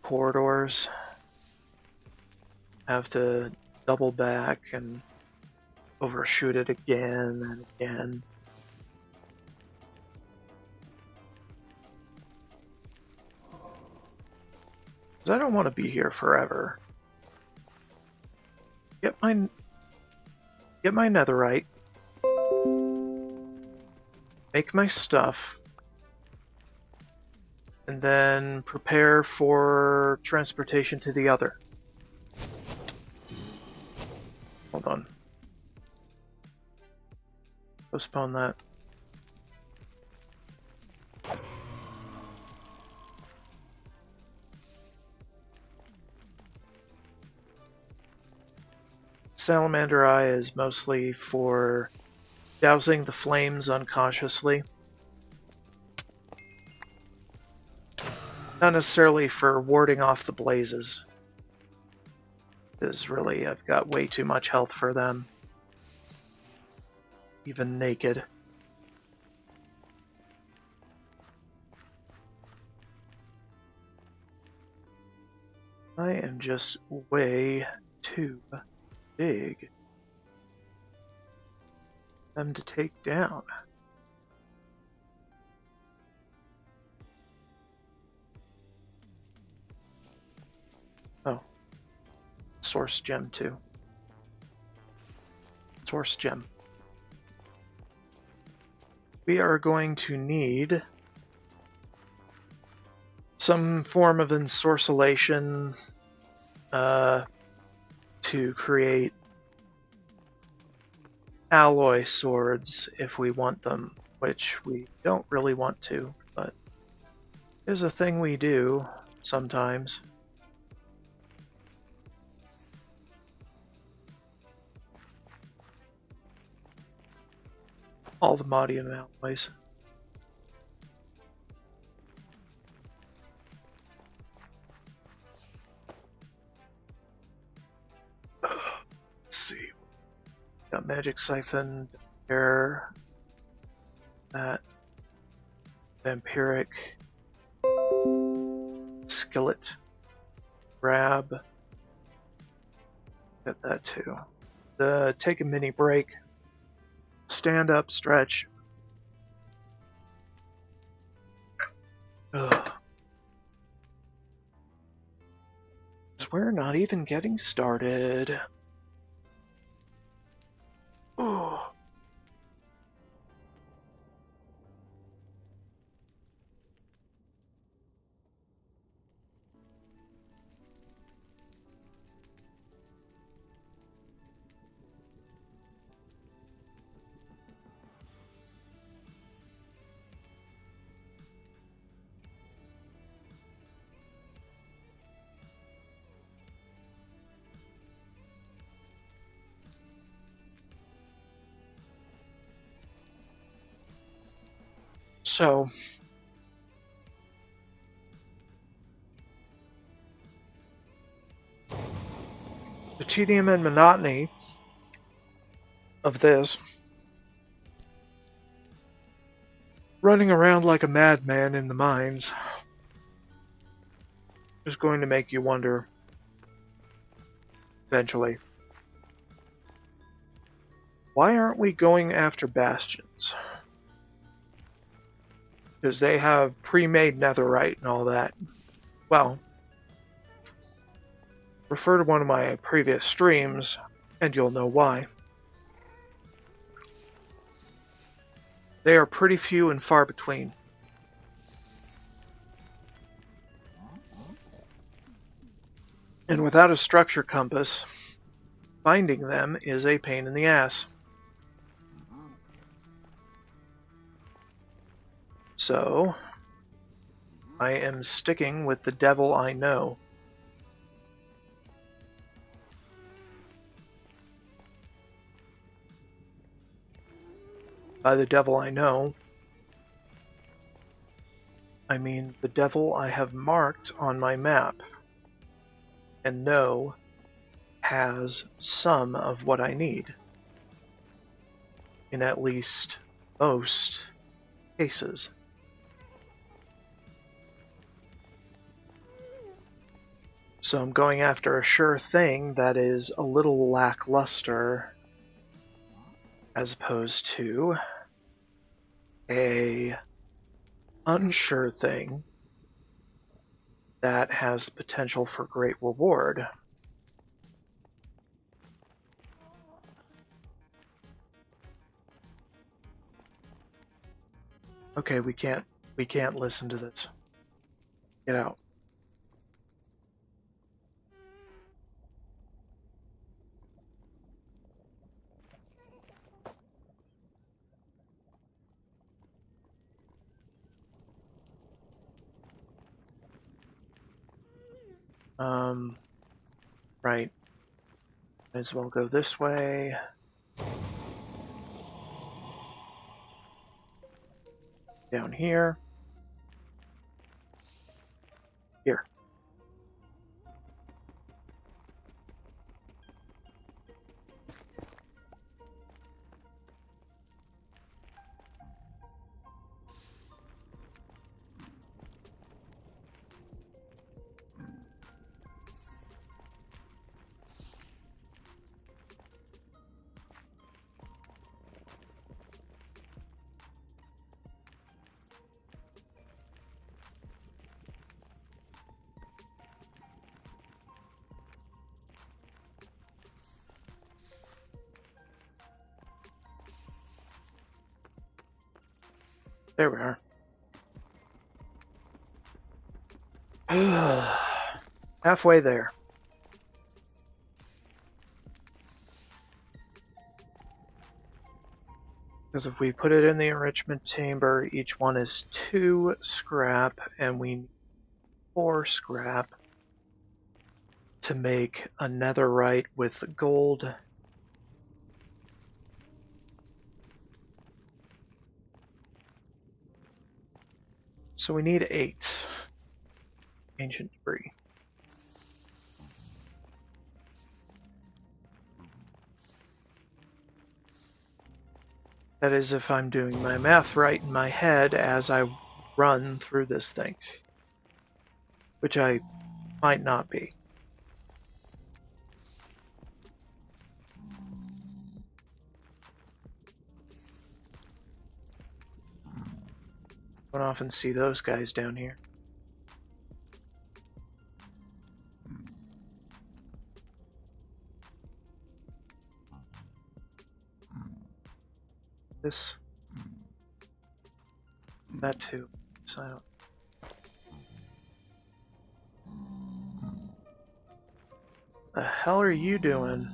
corridors. Have to double back and overshoot it again and again. Because I don't want to be here forever. Get my netherite. Make my stuff. And then prepare for transportation to the other. Hold on. Postpone that. Salamander Eye is mostly for dousing the flames unconsciously. Not necessarily for warding off the blazes. Because really, I've got way too much health for them. Even naked. I am just way too big for them to take down. Oh. Source gem too. Source gem. We are going to need some form of ensorcellation to create alloy swords if we want them, which we don't really want to, but is a thing we do sometimes. All the modium alloys. Let's see. Got magic siphon, there. That vampiric skillet grab. Get that too. Take a mini break. Stand up, stretch. Ugh. We're not even getting started. Oh. So, the tedium and monotony of this, running around like a madman in the mines, is going to make you wonder, eventually, why aren't we going after bastions? Because they have pre-made netherite and all that. Well, refer to one of my previous streams, and you'll know why. They are pretty few and far between. And without a structure compass, finding them is a pain in the ass. So, I am sticking with the devil I know. By the devil I know, I mean the devil I have marked on my map and know has some of what I need in at least most cases. So I'm going after a sure thing that is a little lackluster as opposed to a unsure thing that has potential for great reward. Okay, we can't listen to this. Get out. Right. Might as well go this way. Down here. Here. There we are. Halfway there. Because if we put it in the enrichment chamber, each one is 2 scrap, and we need 4 scrap to make a netherite with gold. So we need 8 ancient debris. That is if I'm doing my math right in my head as I run through this thing, which I might not be. Don't often see those guys down here. This, that too. So I don't. The hell are you doing?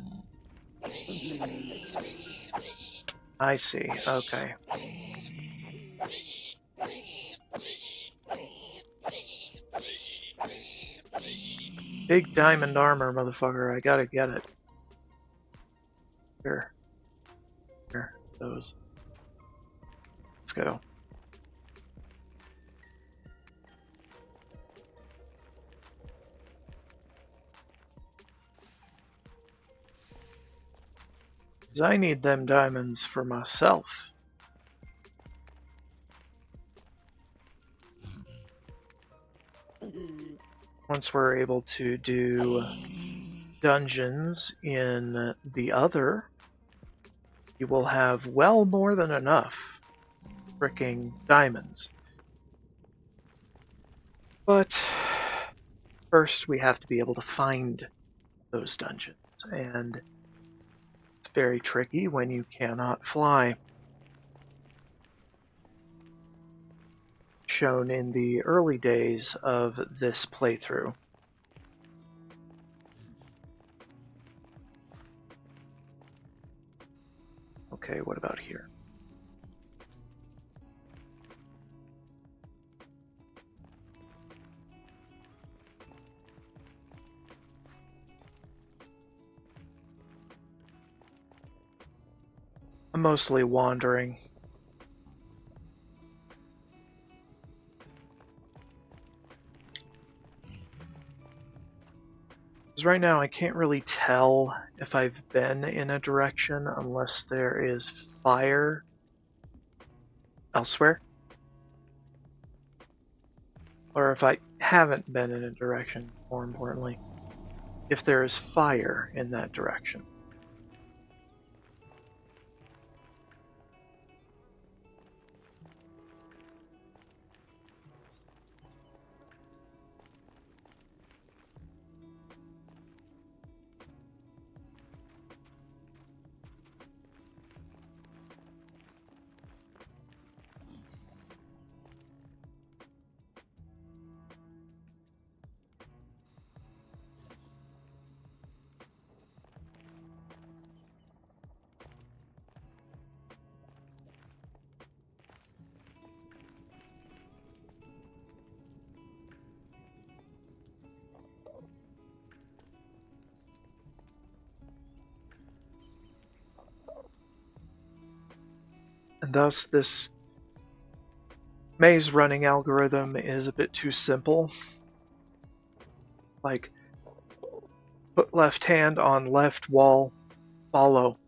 I see. Okay. Big diamond armor, motherfucker. I gotta get it. Here. Here. Those. Let's go. Because I need them diamonds for myself. Once we're able to do dungeons in the other, you will have well more than enough fricking diamonds. But first we have to be able to find those dungeons, and it's very tricky when you cannot fly. Shown in the early days of this playthrough. Okay, what about here? I'm mostly wandering. Because right now I can't really tell if I've been in a direction unless there is fire elsewhere. Or if I haven't been in a direction, more importantly, if there is fire in that direction. And thus this maze running algorithm is a bit too simple. Like, put left hand on left wall, follow.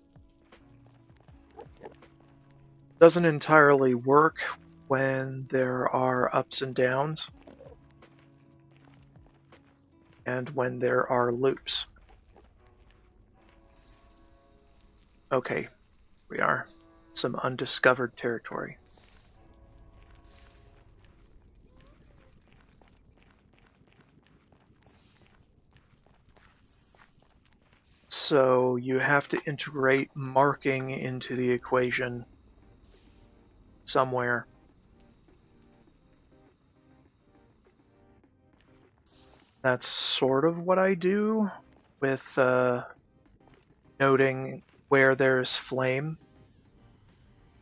Doesn't entirely work when there are ups and downs, and when there are loops. Okay, we are some undiscovered territory. So you have to integrate marking into the equation somewhere. That's sort of what I do with noting where there's flame,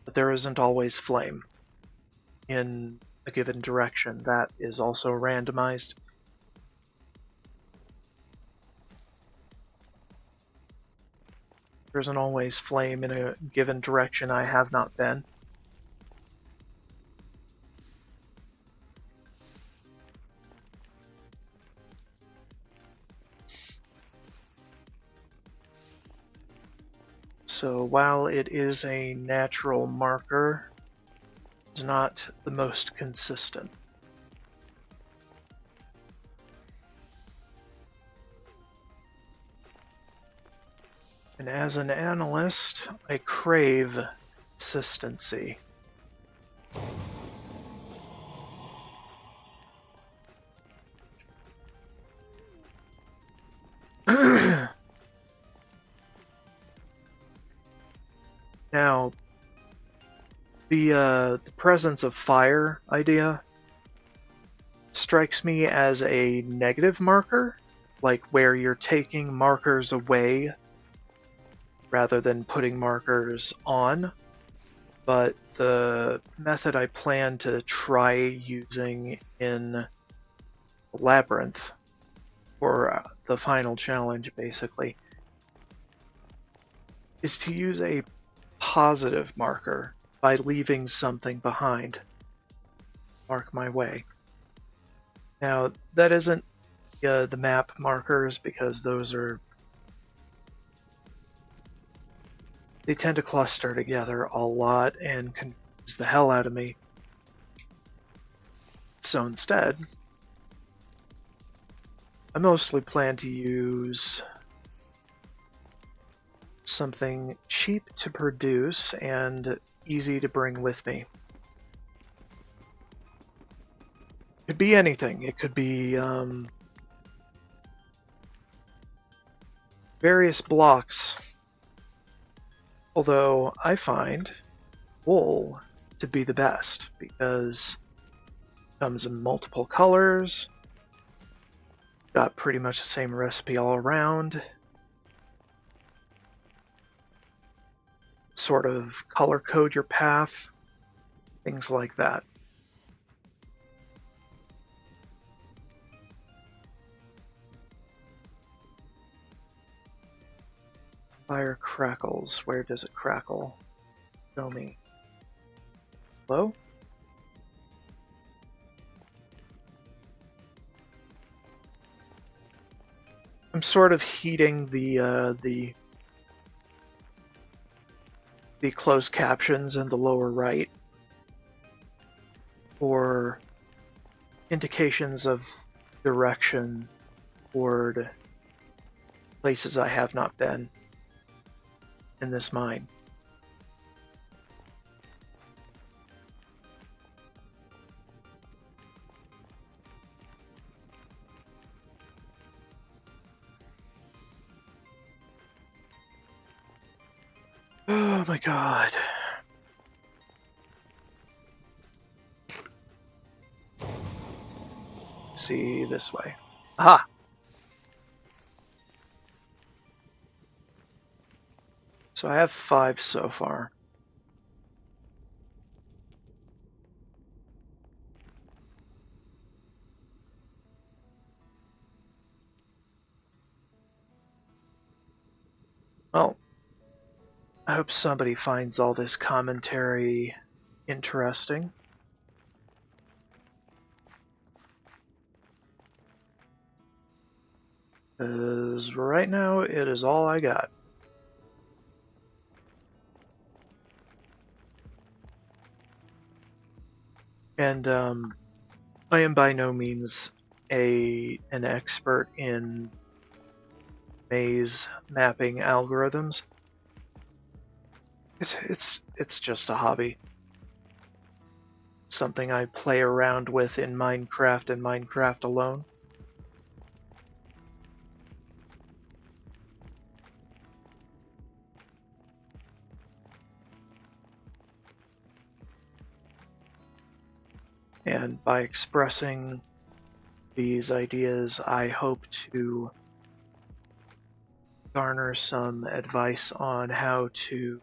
but there isn't always flame in a given direction. That is also randomized. There isn't always flame in a given direction I have not been. So while it is a natural marker, it's not the most consistent. And as an analyst, I crave consistency. Now, the presence of fire idea strikes me as a negative marker, like where you're taking markers away rather than putting markers on. But the method I plan to try using in Labyrinth for the final challenge, basically, is to use a positive marker by leaving something behind. Mark my way. Now, that isn't the map markers, because those are... they tend to cluster together a lot and confuse the hell out of me. So instead, I mostly plan to use something cheap to produce and easy to bring with me. It could be anything. It could be various blocks. Although I find wool to be the best because it comes in multiple colors, got pretty much the same recipe all around, sort of color code your path, things like that. Fire crackles. Where does it crackle? Show me. Hello? I'm sort of heating the closed captions in the lower right for indications of direction toward places I have not been in this mine. Oh my god. See, this way. Aha! So I have 5 so far. Well, I hope somebody finds all this commentary interesting. Because right now, it is all I got. And I am by no means an expert in maze mapping algorithms. It's just a hobby. Something I play around with in Minecraft and Minecraft alone. And by expressing these ideas, I hope to garner some advice on how to,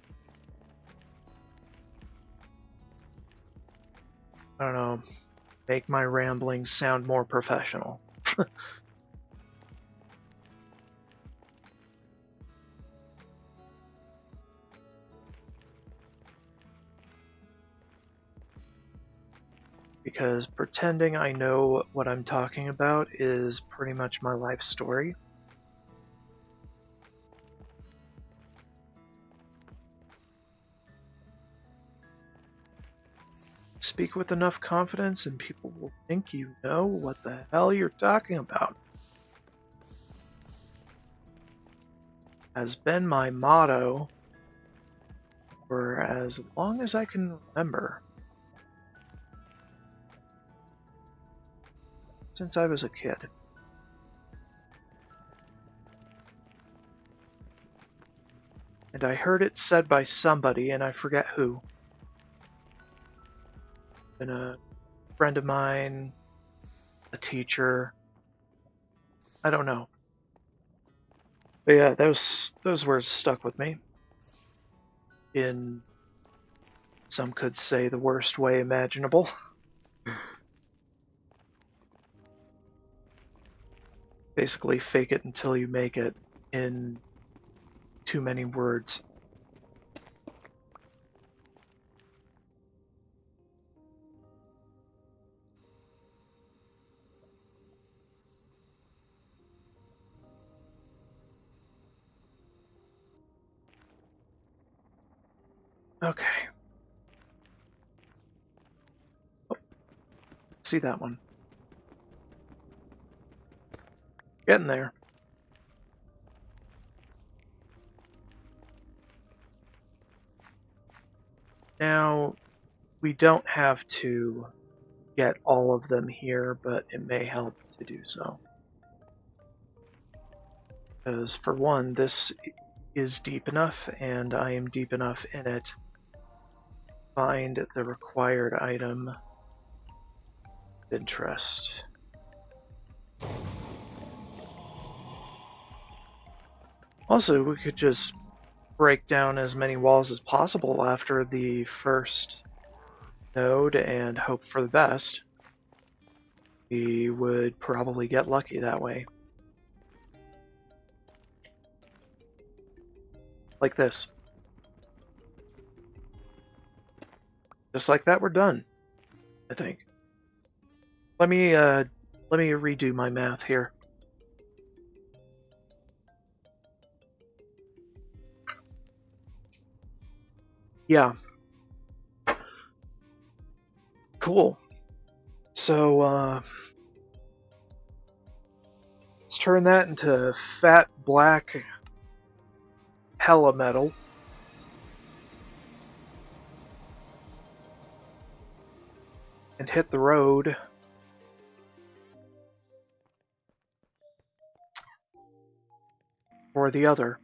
I don't know, make my ramblings sound more professional. Because pretending I know what I'm talking about is pretty much my life story. Speak with enough confidence and people will think you know what the hell you're talking about. Has been my motto for as long as I can remember. Since I was a kid. And I heard it said by somebody, and I forget who. And a friend of mine, a teacher, I don't know. But yeah, those words stuck with me. In, some could say, the worst way imaginable. Basically, fake it until you make it in too many words. Okay. Oh, see that one. Getting there. Now, we don't have to get all of them here, but it may help to do so. Because, for one, this is deep enough, and I am deep enough in it. Find the required item of interest. Also, we could just break down as many walls as possible after the first node and hope for the best. We would probably get lucky that way. Like this. Just like that, we're done, I think. Let me redo my math here. Yeah. Cool. So, let's turn that into fat black hella metal. And hit the road. Or the other.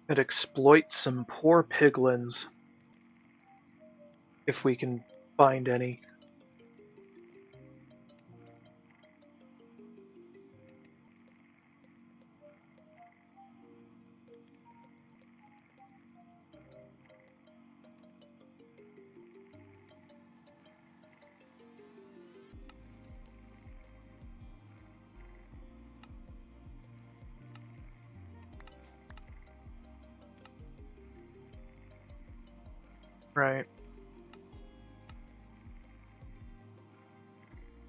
And exploit some poor piglins. If we can find any. Right.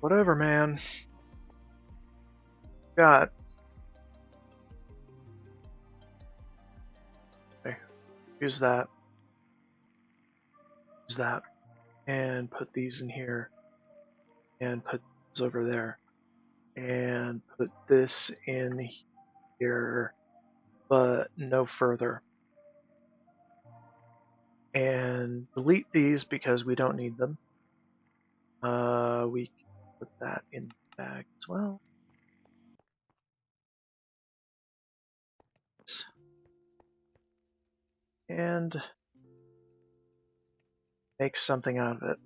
Whatever, man. Got. Okay. Use that. Use that. And put these in here. And put these over there. And put this in here. But no further. And delete these because we don't need them. We can put that in the bag as well. And make something out of it.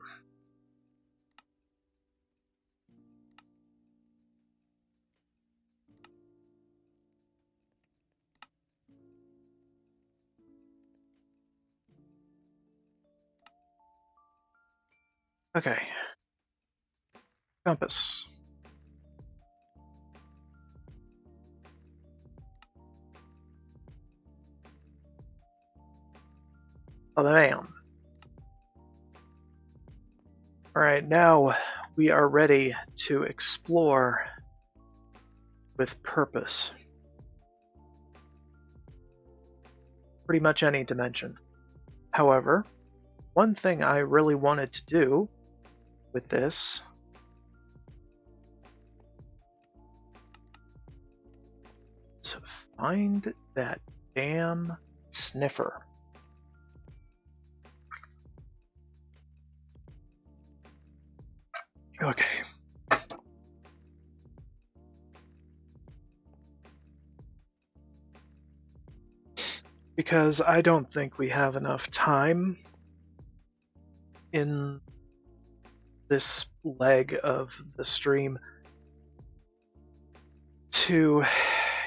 Okay. Compass. Oh, bam. Alright, now we are ready to explore with purpose. Pretty much any dimension. However, one thing I really wanted to do with this is find that damn sniffer. Okay. Because I don't think we have enough time in this leg of the stream to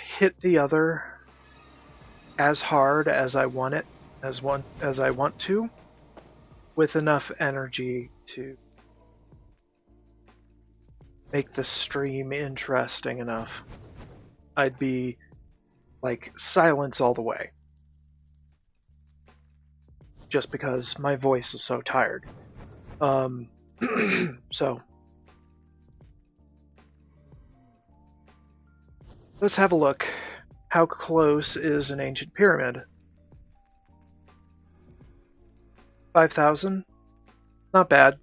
hit the other as hard as I want it, as I want to, with enough energy to make the stream interesting enough. I'd be like silence all the way. Just because my voice is so tired. So let's have a look. How close is an ancient pyramid? 5,000? Not bad.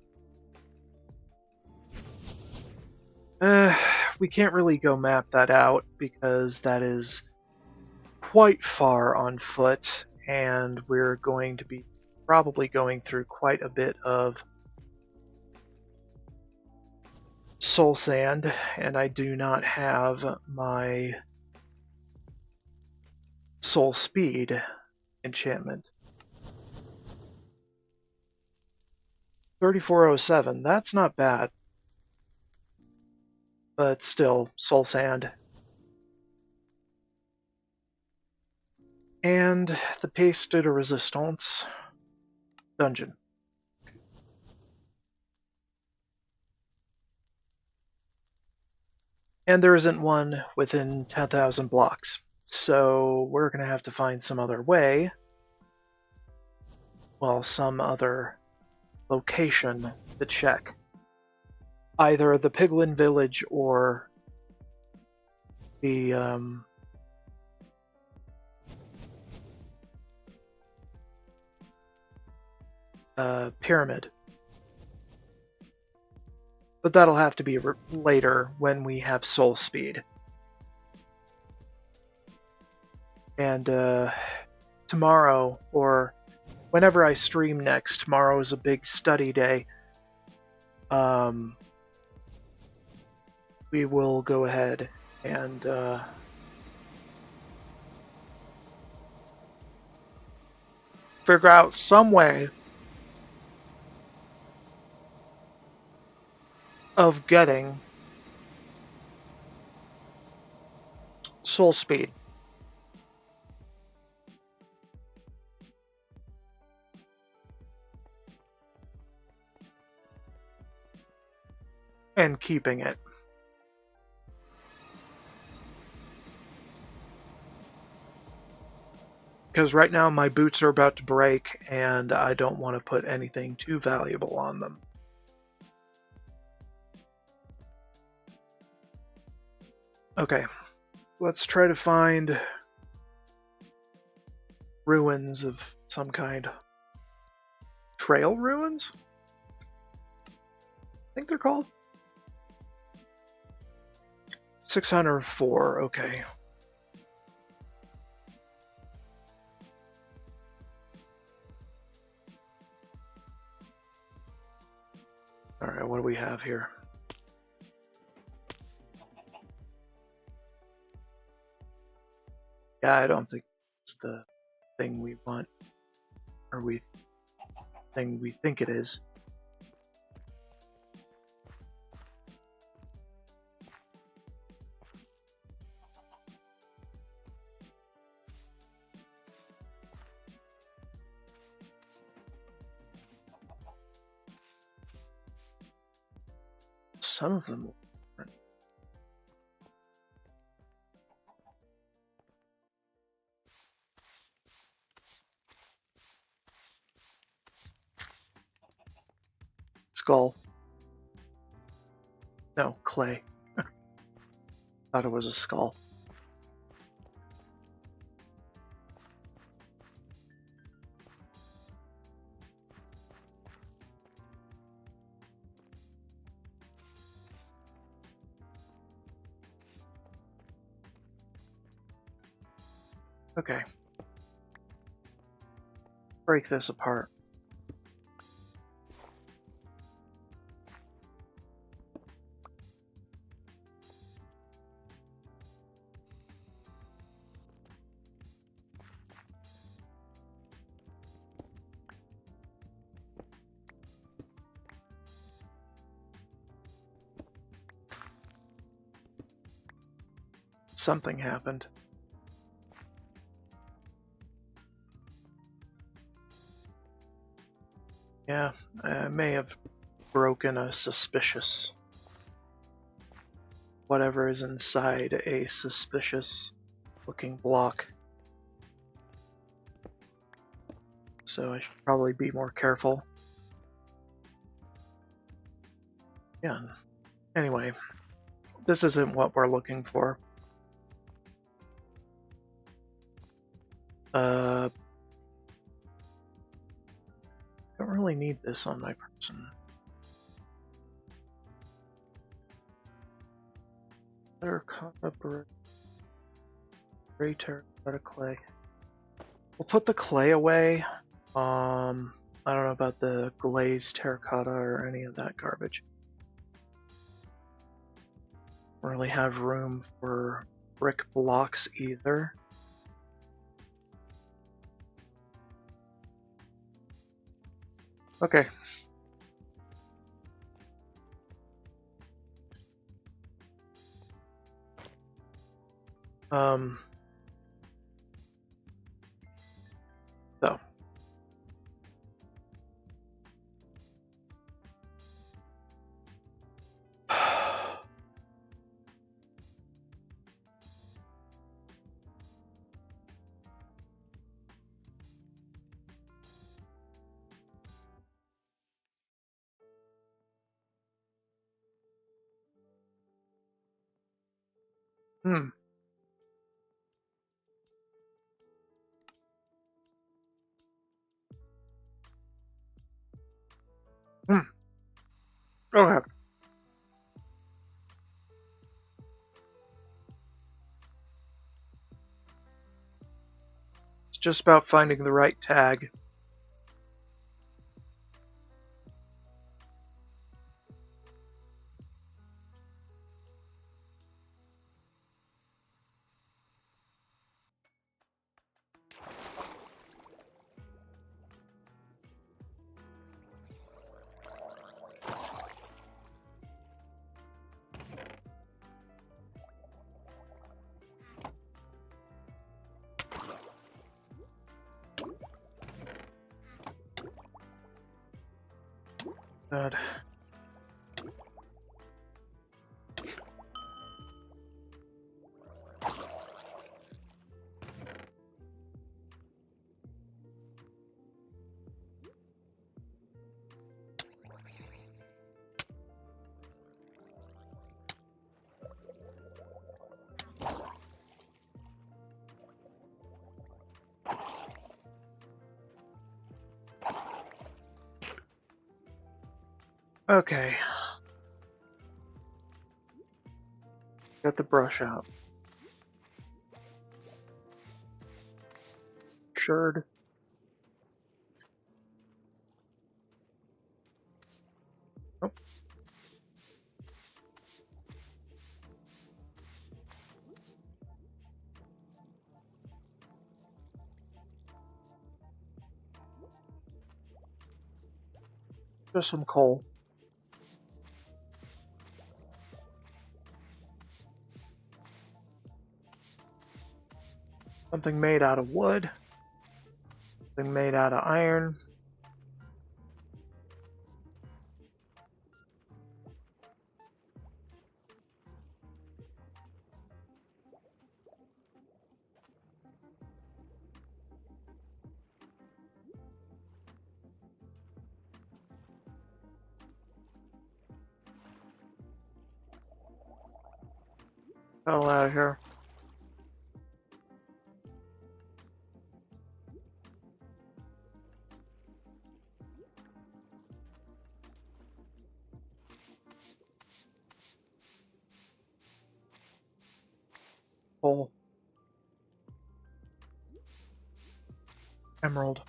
We can't really go map that out because that is quite far on foot, and we're going to be probably going through quite a bit of soul sand, and I do not have my soul speed enchantment. 3407, that's not bad. But still, soul sand. And the pièce de résistance dungeon. And there isn't one within 10,000 blocks. So we're going to have to find some other way. Well, some other location to check. Either the Piglin Village or the pyramid. But that'll have to be later when we have soul speed. And tomorrow, or whenever I stream next, tomorrow is a big study day. We will go ahead and figure out some way of getting soul speed. And keeping it. Because right now my boots are about to break and I don't want to put anything too valuable on them. Okay, let's try to find ruins of some kind. Trail ruins? I think they're called. 604, okay. Alright, what do we have here? Yeah, I don't think it's the thing we want. Or we thing we think it is. Some of them. Skull. No, clay. Thought it was a skull. Okay. Break this apart. Something happened. Yeah, I may have broken a suspicious... whatever is inside a suspicious looking block. So I should probably be more careful. Yeah. Anyway, this isn't what we're looking for. Don't really need this on my person. Terracotta brick. Gray terracotta clay. We'll put the clay away. I don't know about the glazed terracotta or any of that garbage. Don't really have room for brick blocks either. Okay. So. Hmm. Okay. It's just about finding the right tag. God. Okay. Got the brush out. Shirred. Oh. Just some coal. Something made out of wood. Something made out of iron. Hell out of here. Coal. Emerald.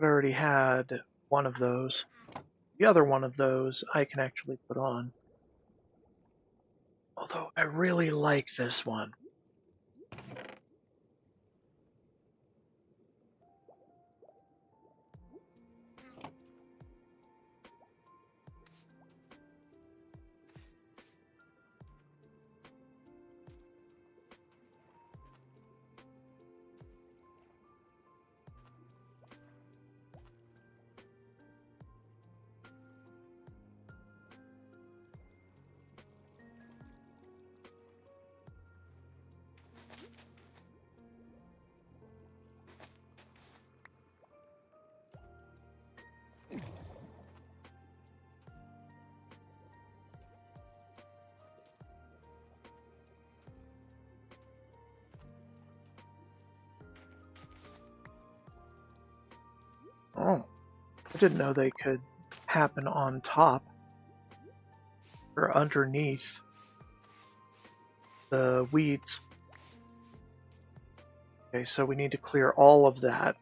I already had one of those. The other one of those I can actually put on. Although I really like this one. Oh, I didn't know they could happen on top or underneath the weeds. Okay, so we need to clear all of that.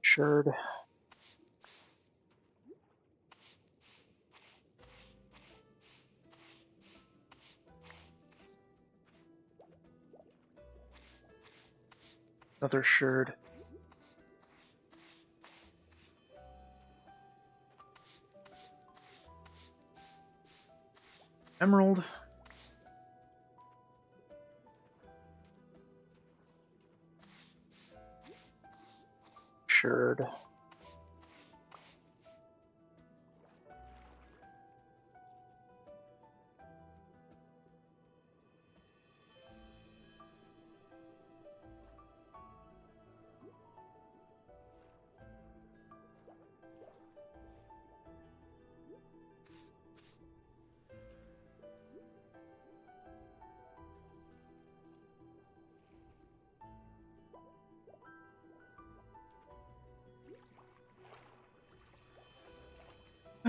Sherd. Another sherd. Emerald. Sherd.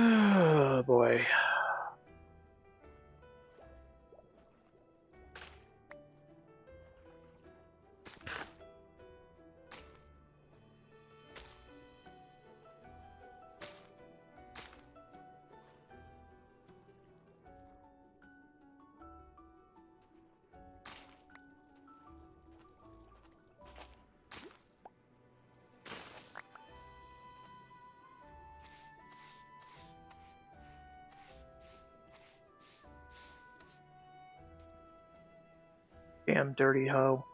Oh boy. Damn dirty hoe.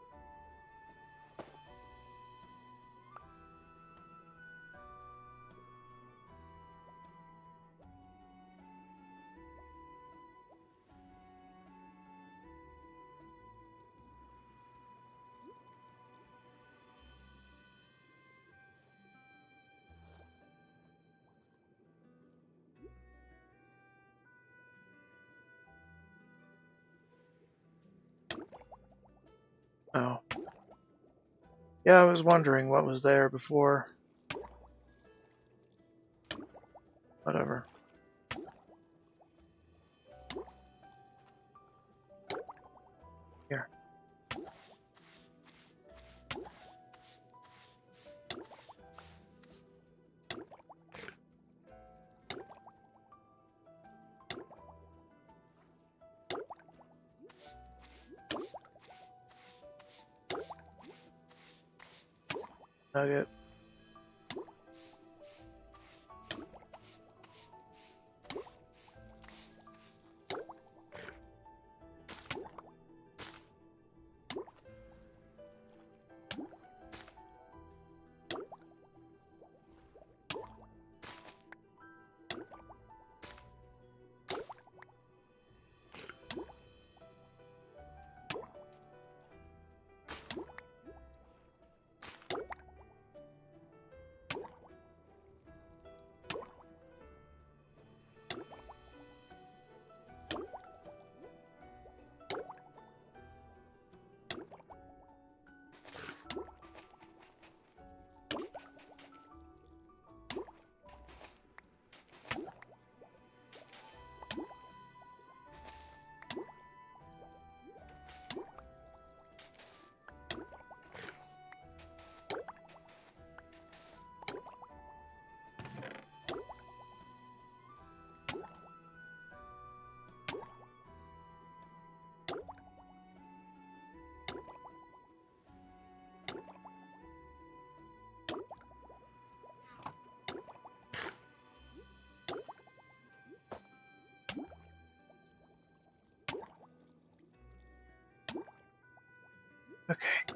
Oh. Yeah, I was wondering what was there before. Whatever. Here. Nugget. Okay.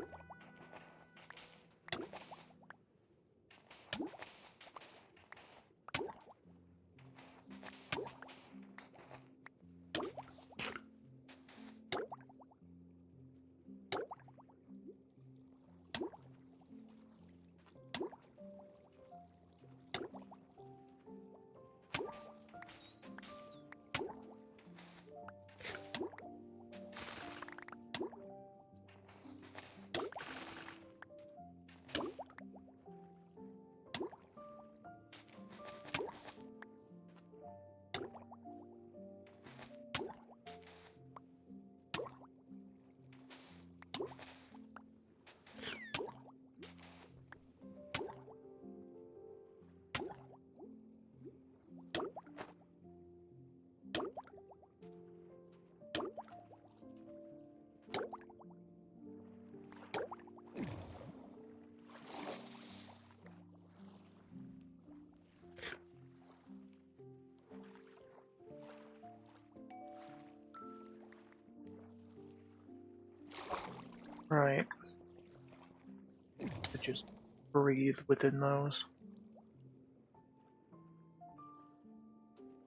Right. I just breathe within those.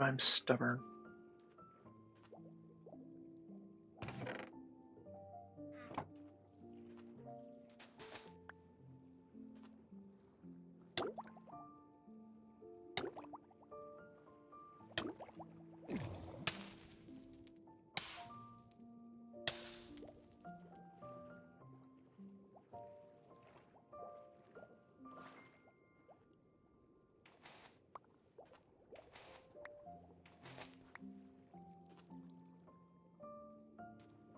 I'm stubborn.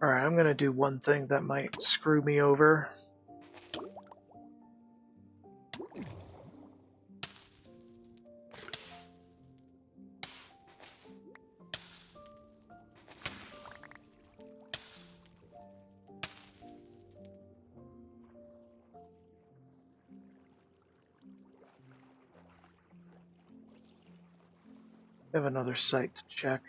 Alright, I'm gonna do one thing that might screw me over. I have another site to check.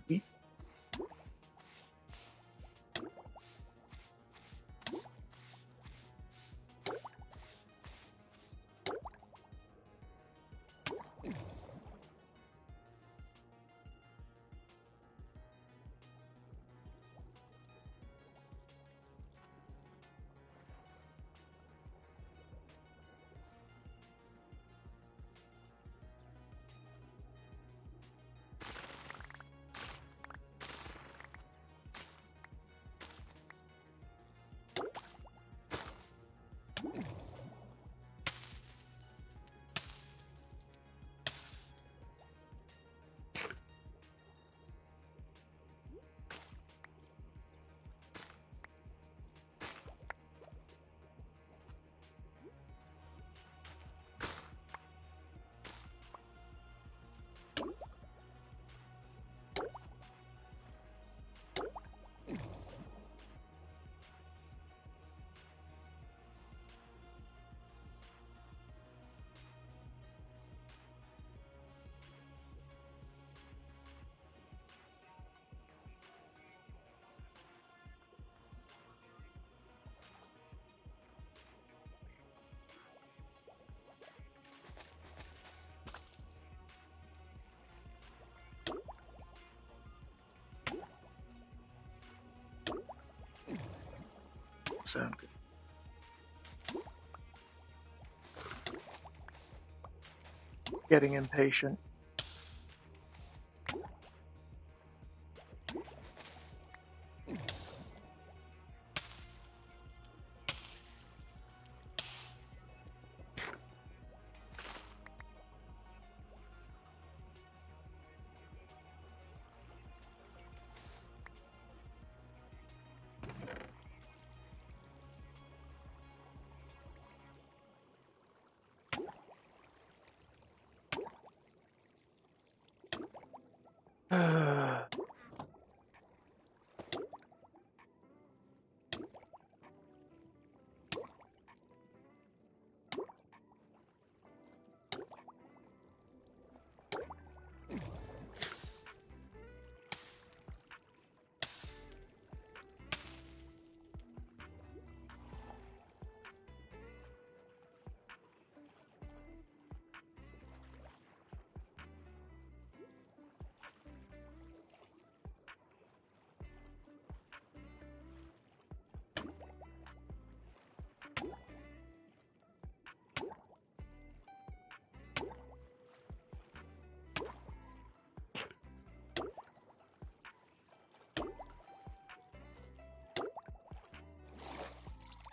Eat. Sound good. Getting impatient.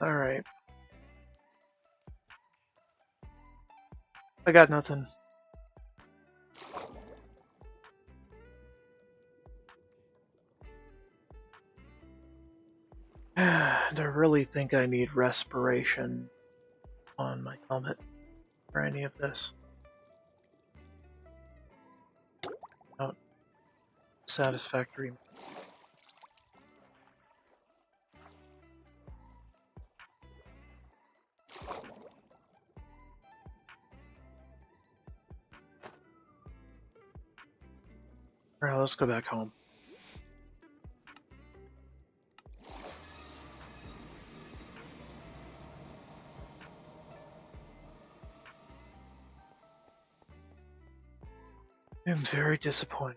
Alright. I got nothing. really think I need respiration on my helmet for any of this. Not satisfactory. Alright, let's go back home. I'm very disappointed.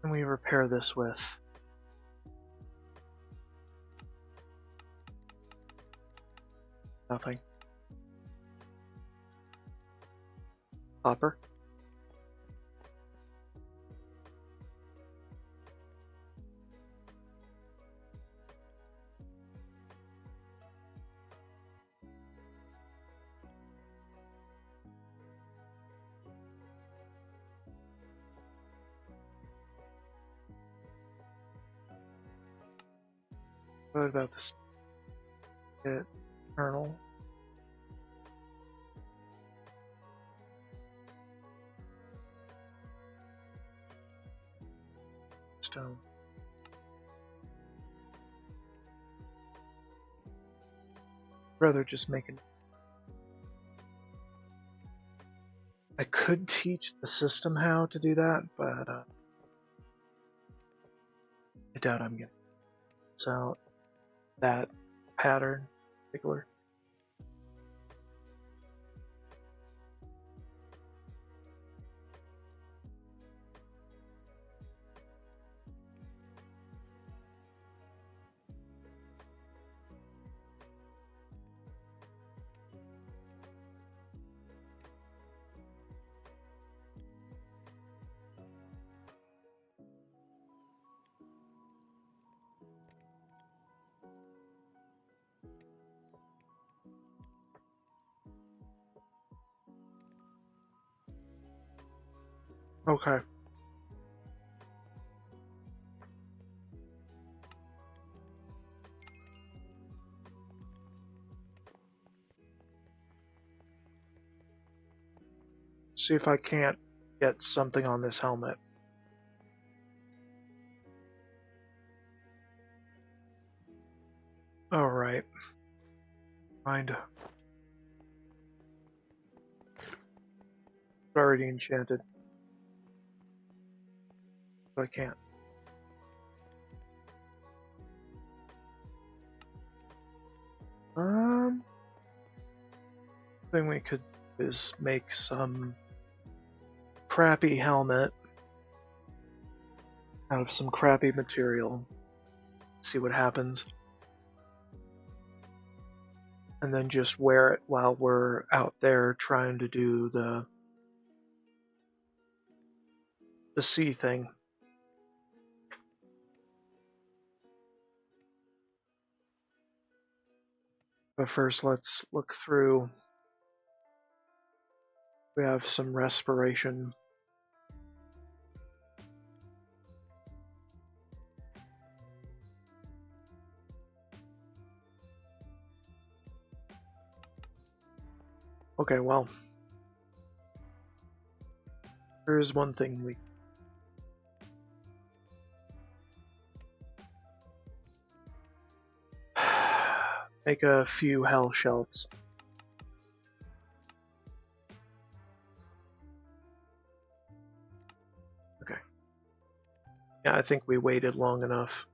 Can we repair this with? Nothing. Copper? What about this? Kernel? Stone. Rather just make it. I could teach the system how to do that, but I doubt I'm getting this out. That pattern in particular. Okay. See if I can't get something on this helmet. Alright. Mind. Already enchanted. So I can't. Thing we could do is make some crappy helmet out of some crappy material. See what happens. And then just wear it while we're out there trying to do the sea thing. But first, let's look through. We have some respiration. Okay, well, here's one thing Make a few hell shelves. Okay. Yeah, I think we waited long enough.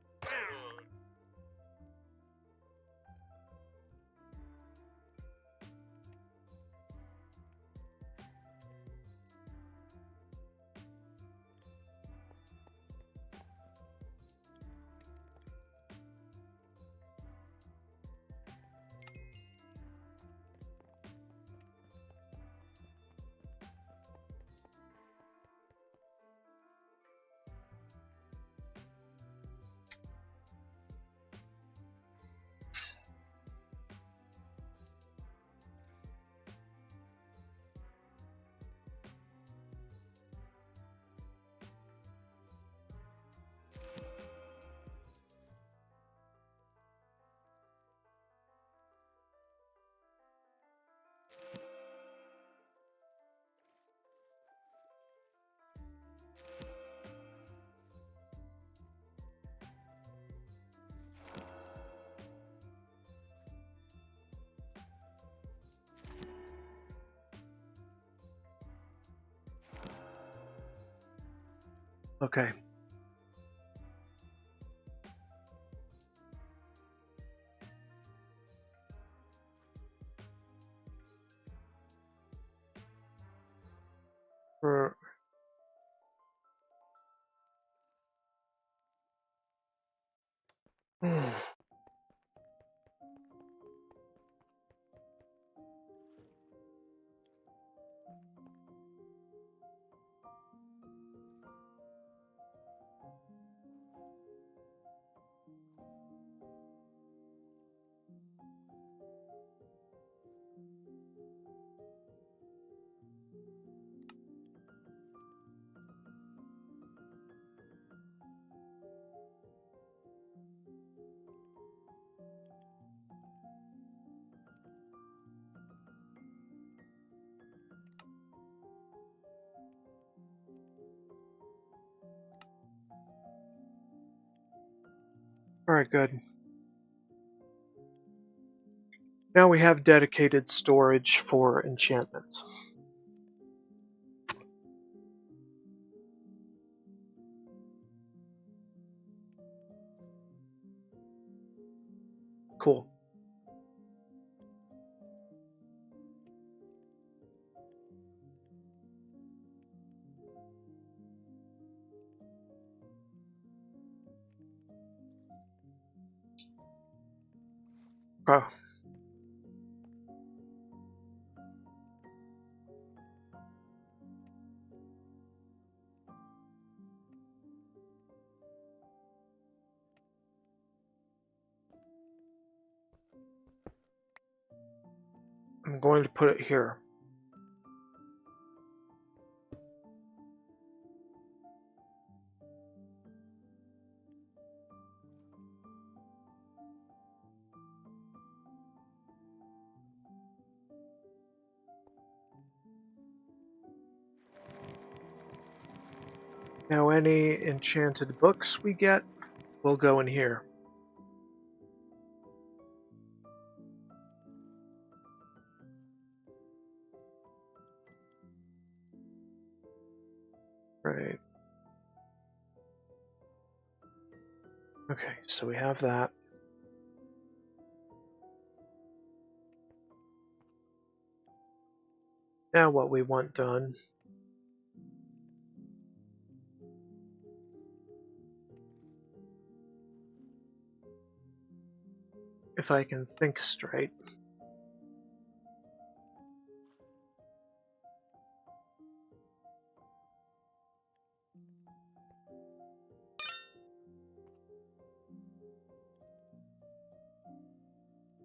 Okay. For all right, good. Now we have dedicated storage for enchantments. Cool. Oh, I'm going to put it here. Now any enchanted books we get will go in here. Right. Okay, so we have that. Now what we want done. If I can think straight.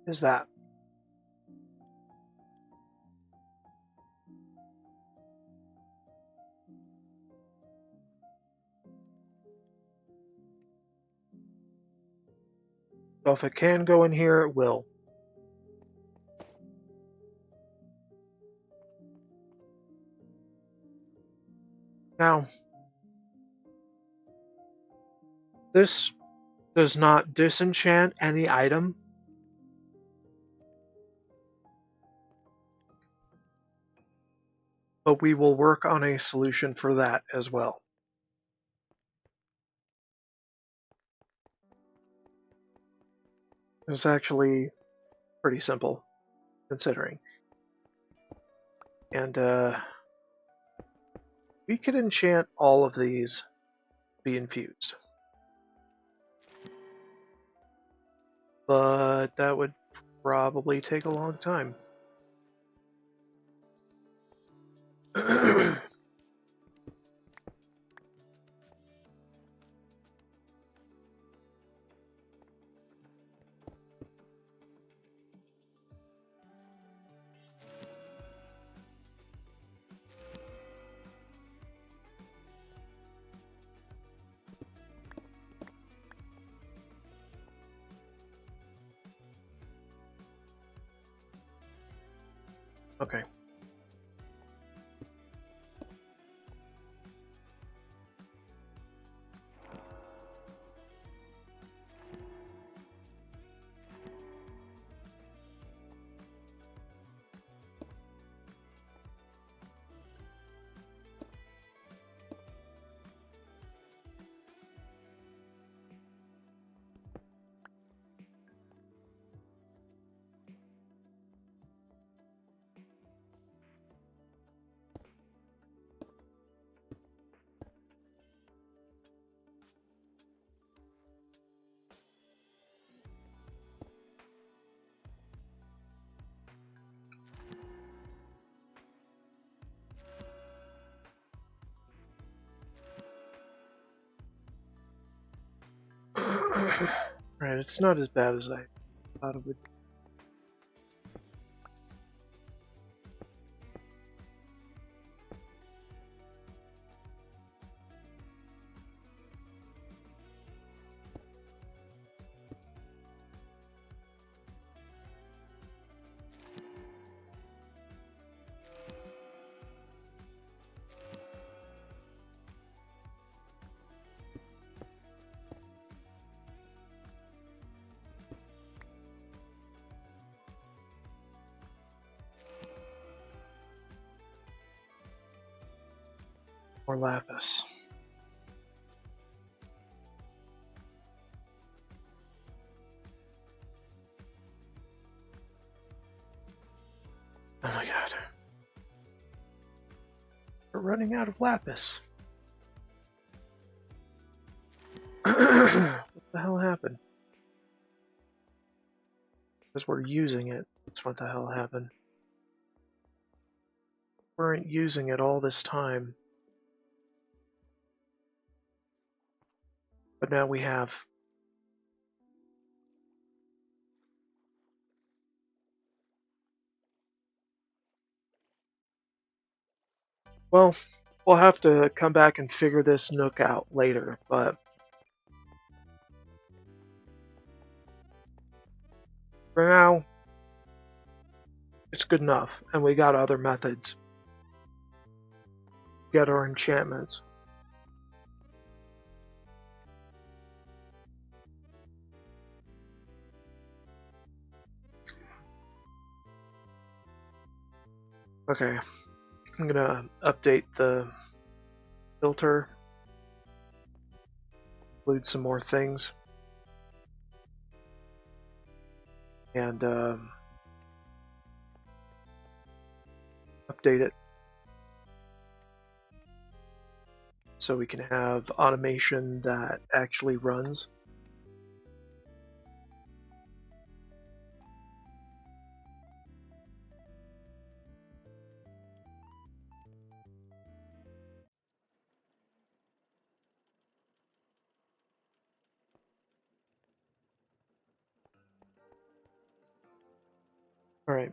Is that. So if it can go in here, it will. Now, this does not disenchant any item, but we will work on a solution for that as well. It's actually pretty simple, considering. And we could enchant all of these to be infused. But that would probably take a long time. Okay. Right, it's not as bad as I thought it would be. More lapis. Oh my god. We're running out of lapis. What the hell happened? Because we're using it. That's what the hell happened. We weren't using it all this time. But now we have. Well, we'll have to come back and figure this nook out later, but for now, it's good enough, and we got other methods to get our enchantments. Okay, I'm gonna update the filter, include some more things, and update it so we can have automation that actually runs. All right.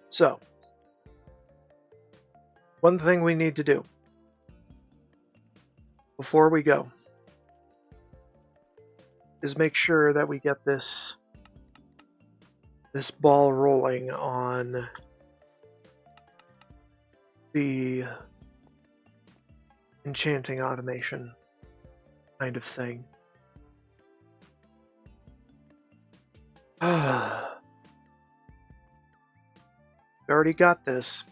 So, one thing we need to do before we go is make sure that we get this ball rolling on the enchanting automation. kind of thing. We already got this.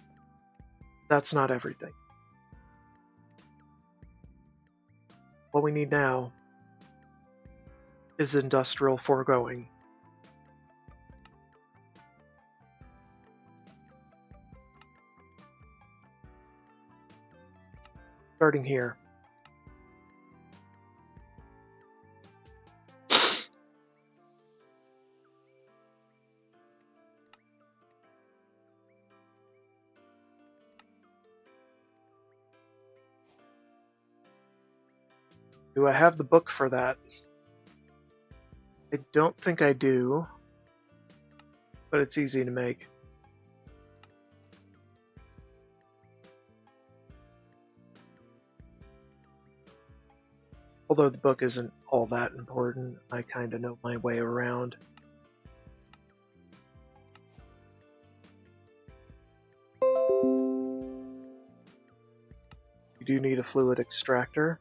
That's not everything. What we need now is industrial foregoing. Starting here. Do I have the book for that? I don't think I do, but it's easy to make. Although the book isn't all that important, I kind of know my way around. You do need a fluid extractor.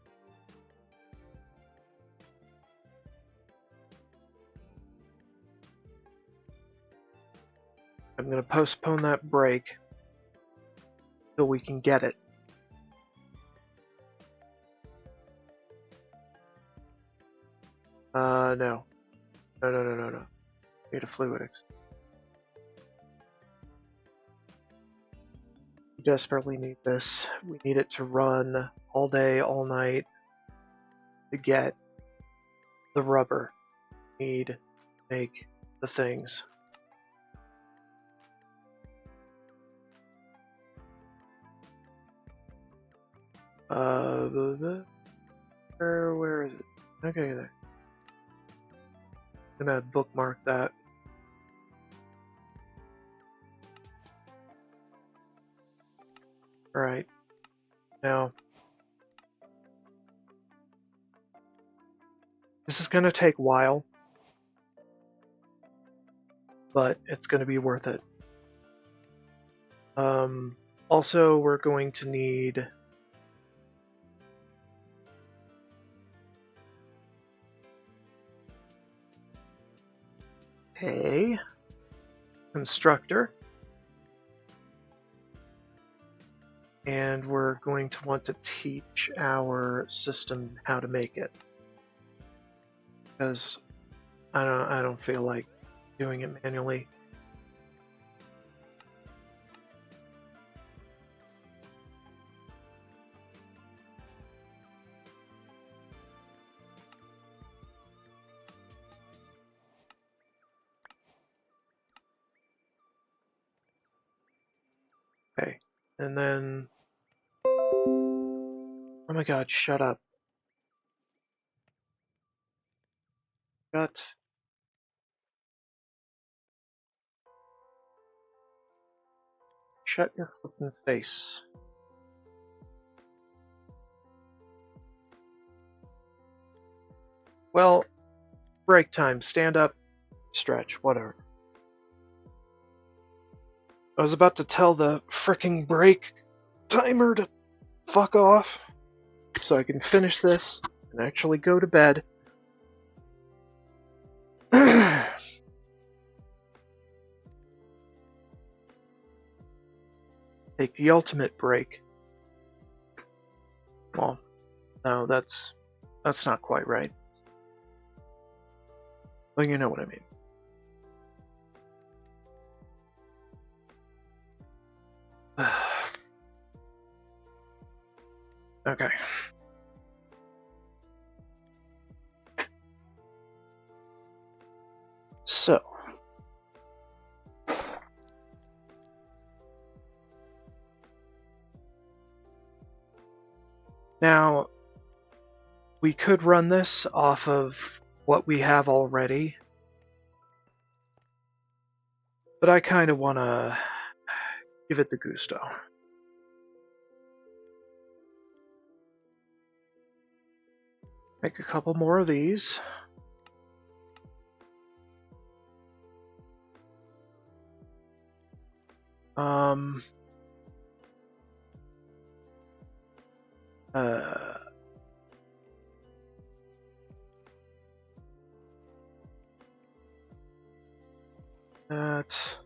I'm going to postpone that break till we can get it. No. No. Need a fluid extractor. We desperately need this. We need it to run all day, all night to get the rubber we need to make the things. Where is it? Okay, there. I'm gonna bookmark that. Alright. Now, this is gonna take a while, but it's gonna be worth it. Also, we're going to need a constructor, and we're going to want to teach our system how to make it, because I don't feel like doing it manually. Okay, and then, oh my god, shut up. Shut your flippin' face. Well, break time. Stand up, stretch, whatever. I was about to tell the fricking break timer to fuck off so I can finish this and actually go to bed. Take the ultimate break. Well, no, that's not quite right. Well, you know what I mean. Okay. So, now we could run this off of what we have already, but I kind of want to give it the gusto. Make a couple more of these. that,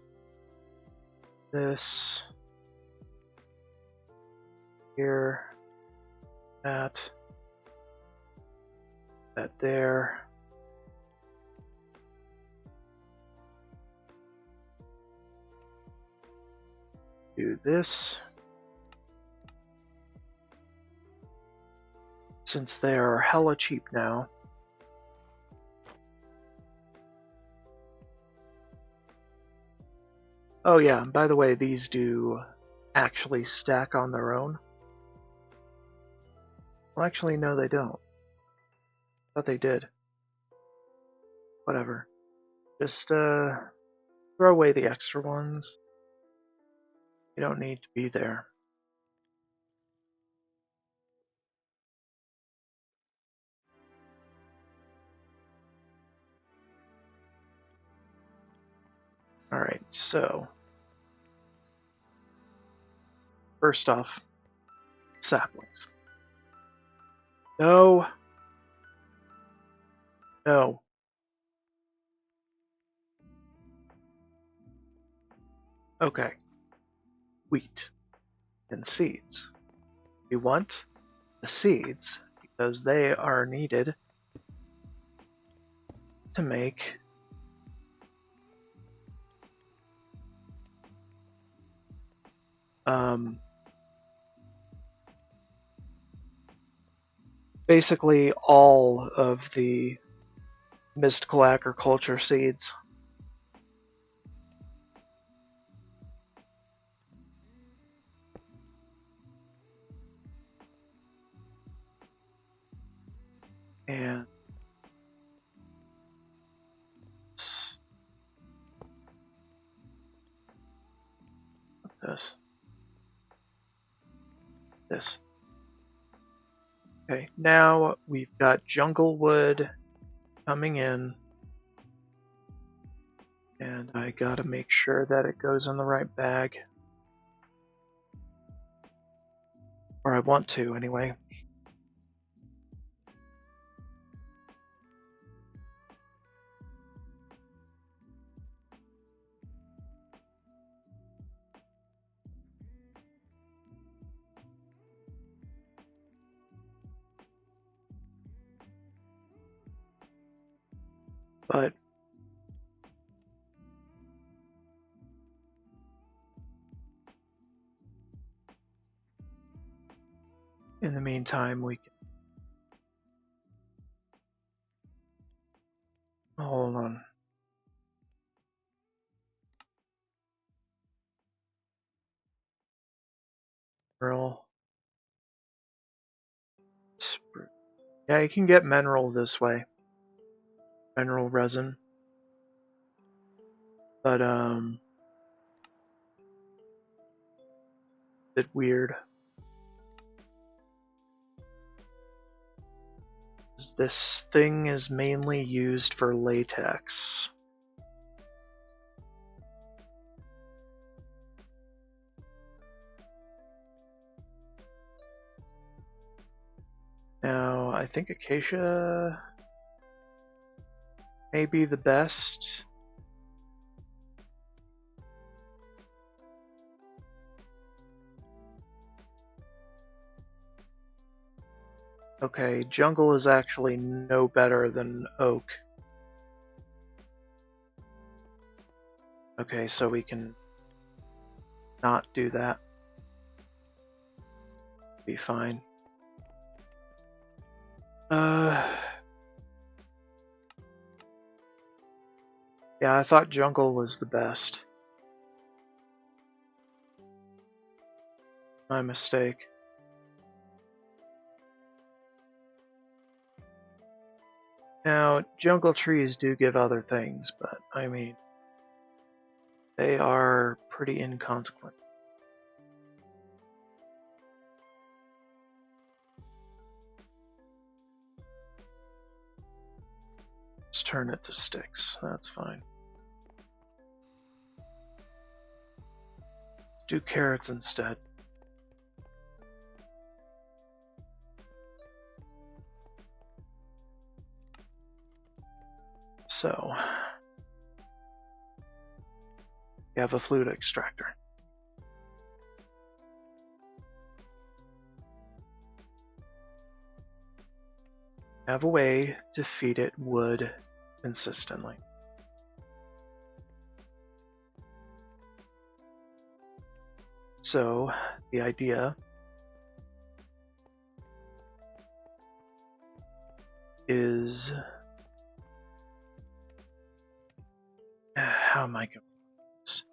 this, here, that there. Do this. Since they are hella cheap now. Oh yeah, and by the way, these do actually stack on their own. Well, actually, no, they don't. Thought they did. Whatever. Just throw away the extra ones. You don't need to be there. Alright, so first off, saplings. No. No. Okay. Wheat and seeds. We want the seeds because they are needed to make basically all of the mystical agriculture seeds. And this. Okay, now we've got jungle wood coming in, and I gotta make sure that it goes in the right bag. Or I want to, anyway. But in the meantime, we can... Hold on. Mineral. Yeah, you can get mineral this way. Mineral resin. But, bit weird. This thing is mainly used for latex. Now, I think acacia may be the best. Okay, jungle is actually no better than oak. Okay, so we can not do that. Be fine. Yeah, I thought jungle was the best. My mistake. Now, jungle trees do give other things, but I mean, they are pretty inconsequent. Let's turn it to sticks. That's fine. Let's do carrots instead. So, You have a fluid extractor. Have a way to feed it wood consistently. So the idea is, how am I going to do this?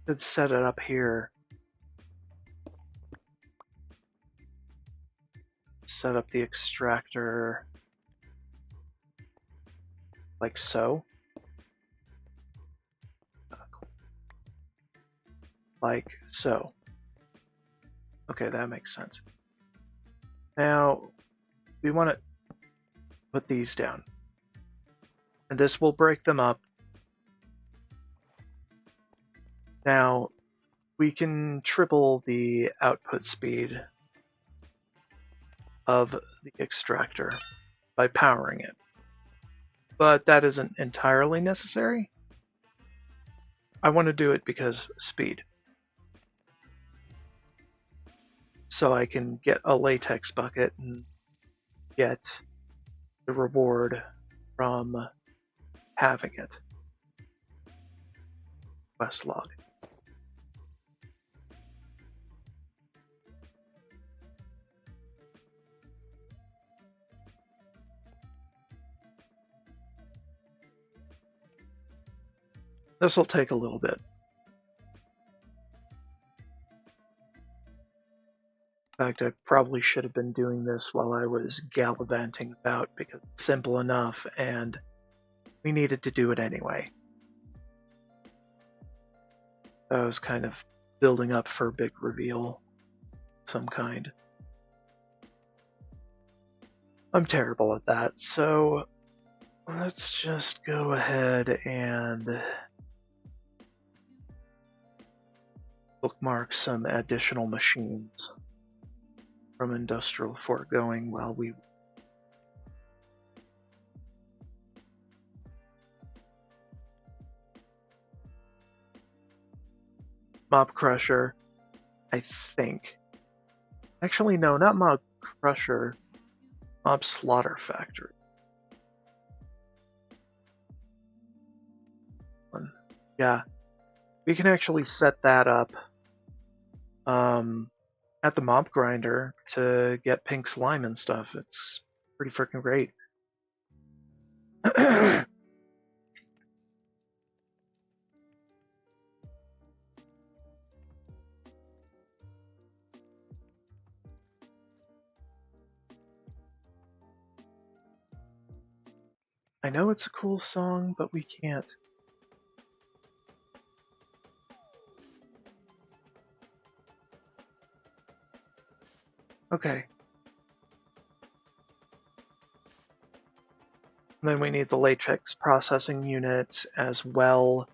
Let's set it up here. Set up the extractor like so. Like so. Okay, that makes sense. Now, we want to put these down. And this will break them up. Now, we can triple the output speed of the extractor by powering it. But that isn't entirely necessary. I want to do it because speed. So I can get a latex bucket and get the reward from having it. Quest log. This will take a little bit. In fact, I probably should have been doing this while I was gallivanting about because it's simple enough and we needed to do it anyway. I was kind of building up for a big reveal of some kind. I'm terrible at that, so let's just go ahead and bookmark some additional machines from industrial foregoing while we Mob Crusher, I think. Actually, no, not Mob Crusher. Mob Slaughter Factory. Yeah, we can actually set that up at the mob grinder to get pink slime and stuff. It's pretty freaking great. I know it's a cool song, but we can't. Okay. And then we need the latex processing unit as well.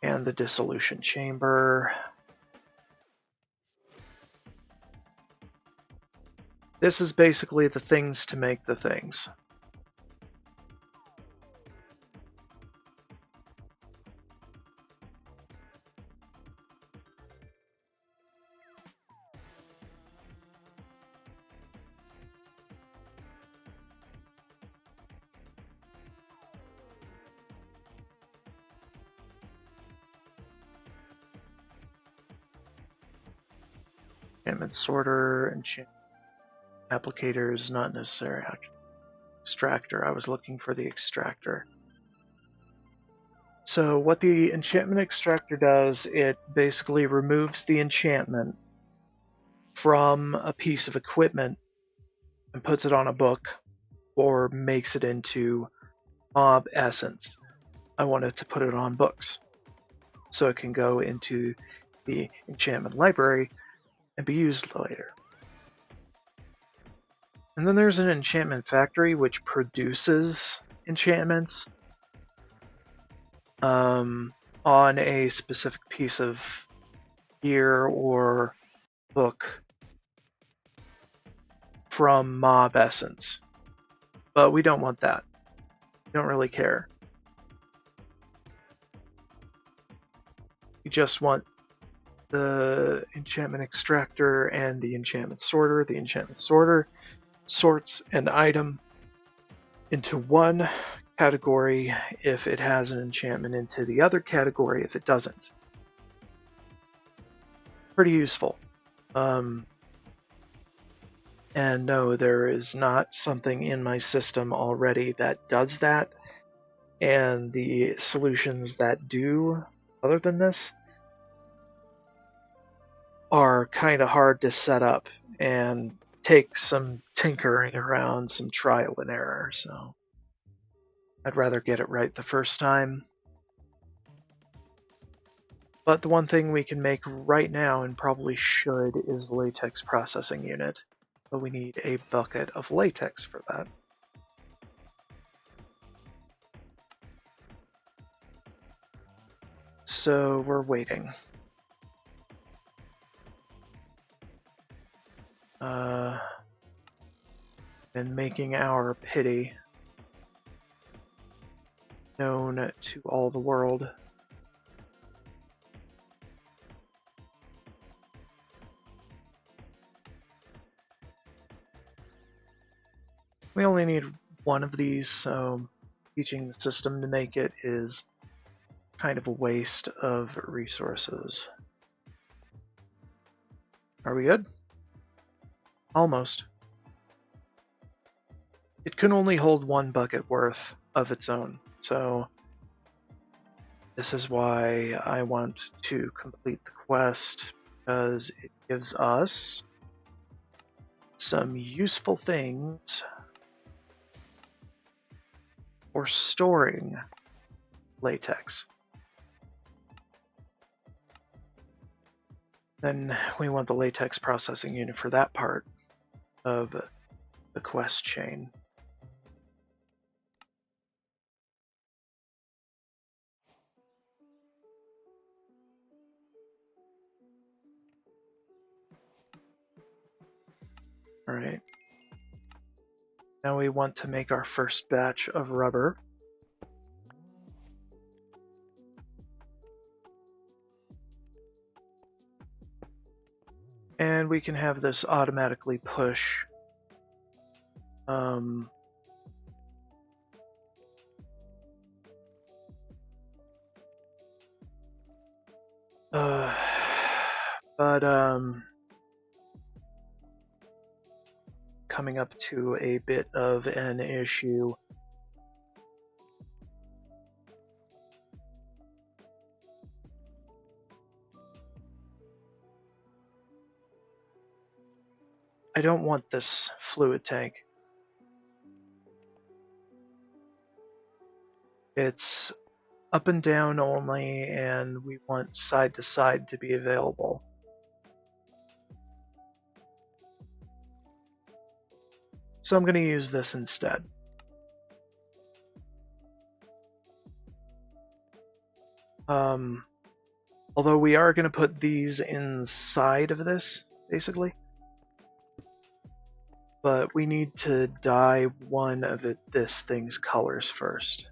And the dissolution chamber. This is basically the things to make the things. Enchantment sorter, enchantment applicator is not necessary. Extractor, I was looking for the extractor. So what the enchantment extractor does, it basically removes the enchantment from a piece of equipment and puts it on a book or makes it into mob essence. I wanted to put it on books so it can go into the enchantment library and be used later. And then there's an enchantment factory which produces enchantments on a specific piece of gear or book from mob essence. But we don't want that. We don't really care. We just want the enchantment extractor and the enchantment sorter. The enchantment sorter sorts an item into one category if it has an enchantment, into the other category if it doesn't. Pretty useful. And no, there is not something in my system already that does that. And the solutions that do, other than this, are kind of hard to set up and take some tinkering around, some trial and error. So I'd rather get it right the first time. But the one thing we can make right now, and probably should, is the latex processing unit. But we need a bucket of latex for that. So we're waiting. And making our pity known to all the world. We only need one of these, so teaching the system to make it is kind of a waste of resources. Are we good? Almost. It can only hold one bucket worth of its own, so this is why I want to complete the quest, because it gives us some useful things for storing latex. Then we want the latex processing unit for that part of the quest chain. All right. Now we want to make our first batch of rubber. And we can have this automatically push coming up to a bit of an issue. I don't want this fluid tank. It's up and down only, and we want side to side to be available. So I'm going to use this instead. Although we are going to put these inside of this, basically. But we need to dye one of this thing's colors first,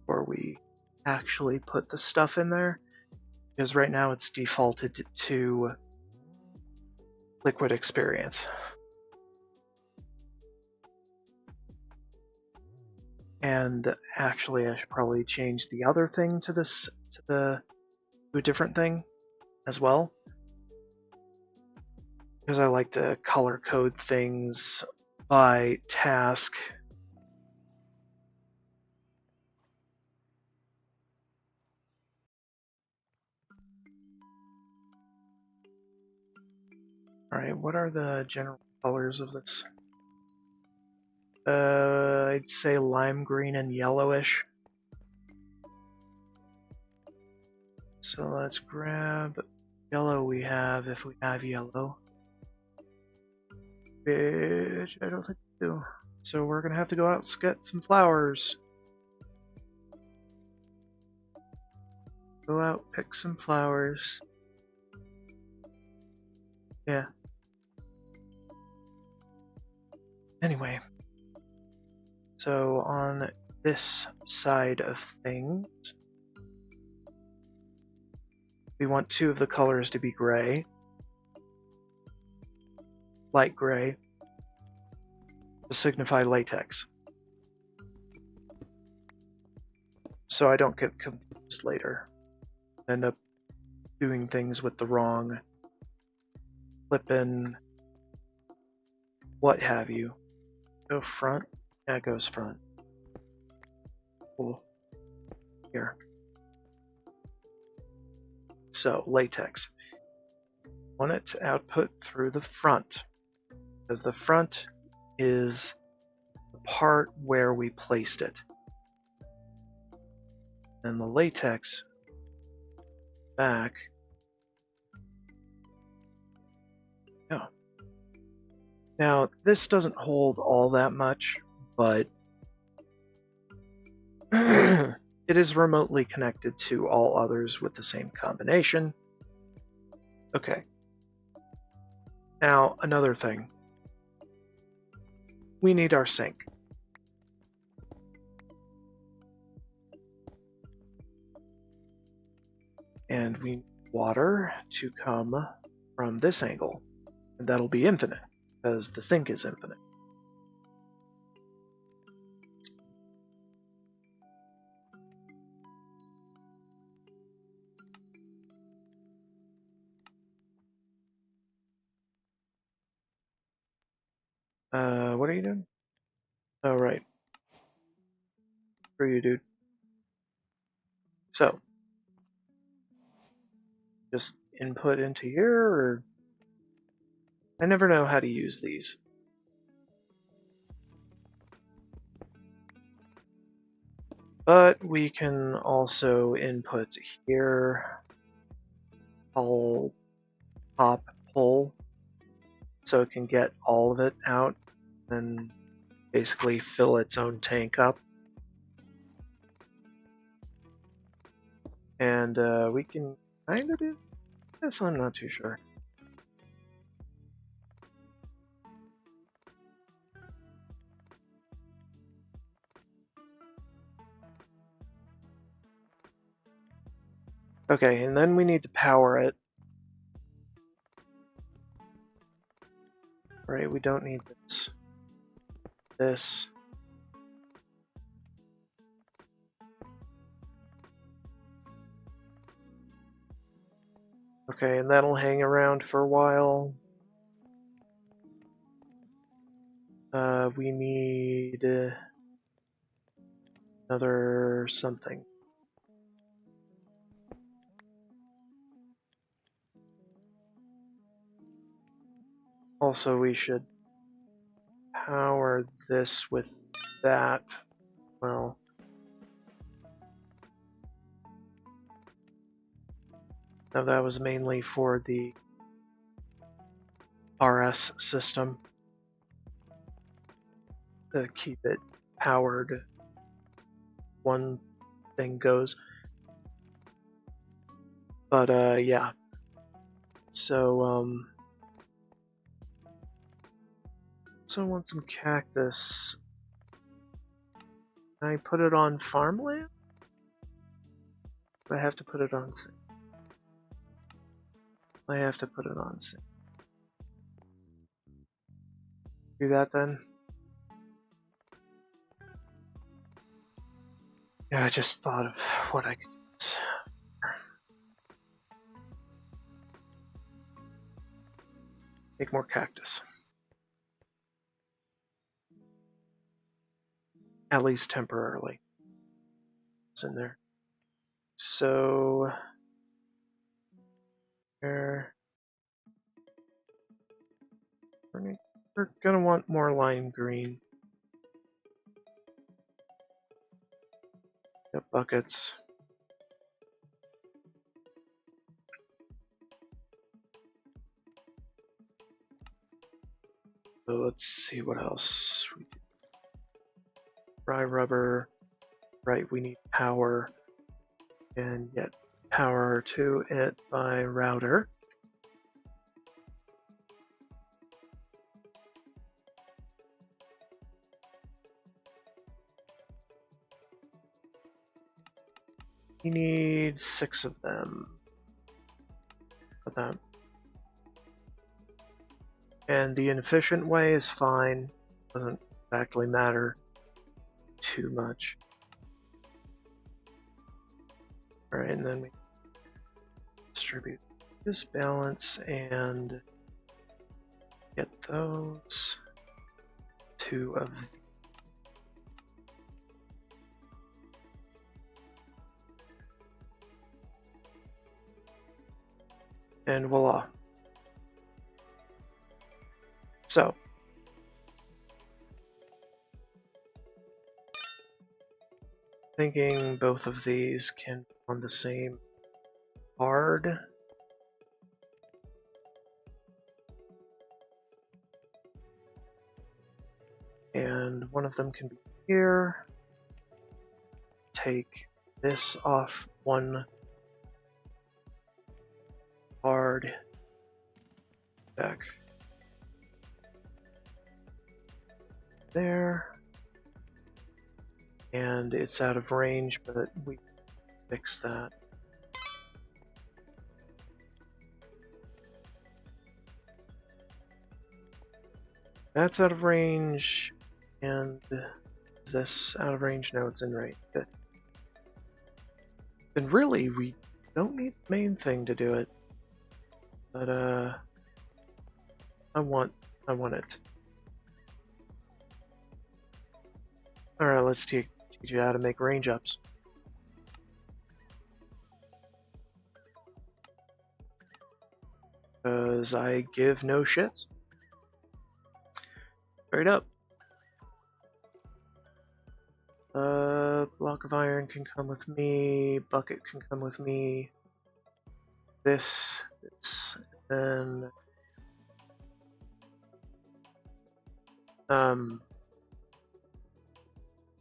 before we actually put the stuff in there. Because right now it's defaulted to liquid experience. And actually, I should probably change the other thing to this, to a different thing as well. Because I like to color code things by task. Alright, what are the general colors of this? I'd say lime green and yellowish. So let's grab yellow we have, if we have yellow. Which I don't think we do. So we're gonna have to go out and get some flowers. Go out, pick some flowers. Yeah. Anyway. So on this side of things, we want two of the colors to be gray. Light gray. To signify latex. So I don't get confused later. End up doing things with the wrong flippin' what have you. Go front? Yeah, it goes front. Cool. Here. So, latex. Want it to output through the front, because the front is the part where we placed it. And the latex back. Yeah. Now, this doesn't hold all that much, but it is remotely connected to all others with the same combination. Okay. Now, another thing. We need our sink. And we need water to come from this angle. And that'll be infinite, because the sink is infinite. What are you doing? Oh, right. Screw you, dude. So, just input into here, or... I never know how to use these. But we can also input here. I'll pop pull, so it can get all of it out and basically fill its own tank up. And we can kind of do this, I'm not too sure. Okay, and then we need to power it. Right, we don't need this. This. Okay, and that'll hang around for a while. We need another something. Also, we should power this with that. Well, now that was mainly for the RS system to keep it powered. One thing goes. But yeah. So also want some cactus. Can I put it on farmland? I have to put it on sink. I have to put it on sink. Do that then. Yeah, I just thought of what I could do. Make more cactus. At least temporarily. It's in there. So we're gonna want more lime green. Got buckets. So let's see what else. Dry rubber. Right, we need power. And get power to it by router. We need 6 of them. For them. And the inefficient way is fine. Doesn't exactly matter too much. Alright, and then we distribute this balance and get those 2 of these. And voila. So, thinking both of these can be on the same card. And one of them can be here. Take this off one card deck. There. And it's out of range, but we fix that. That's out of range, and is this out of range? No, it's in range. Good. And really, we don't need the main thing to do it, but I want it. All right, let's teach you how to make range ups. Because I give no shits. Straight up. Block of iron can come with me. Bucket can come with me. This, then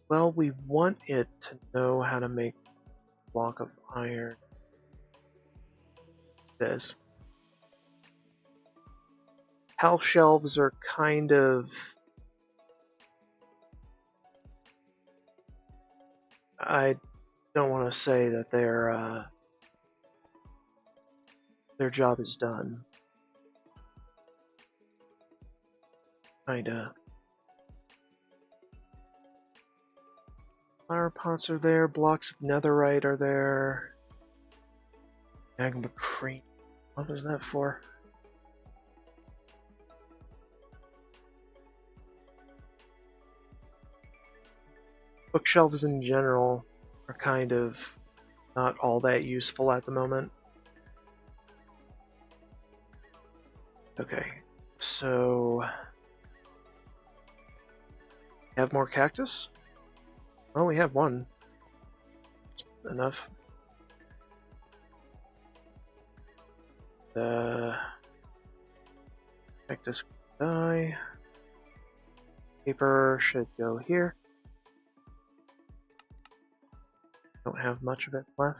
well, we want it to know how to make block of iron. This. Health shelves are kind of... I don't want to say that their job is done. Kinda. Flower pots are there, blocks of netherite are there. Magma cream. What was that for? Bookshelves in general are kind of not all that useful at the moment. Okay, so... have more cactus? Well, we have one. That's enough. The cactus die. Paper should go here. Don't have much of it left.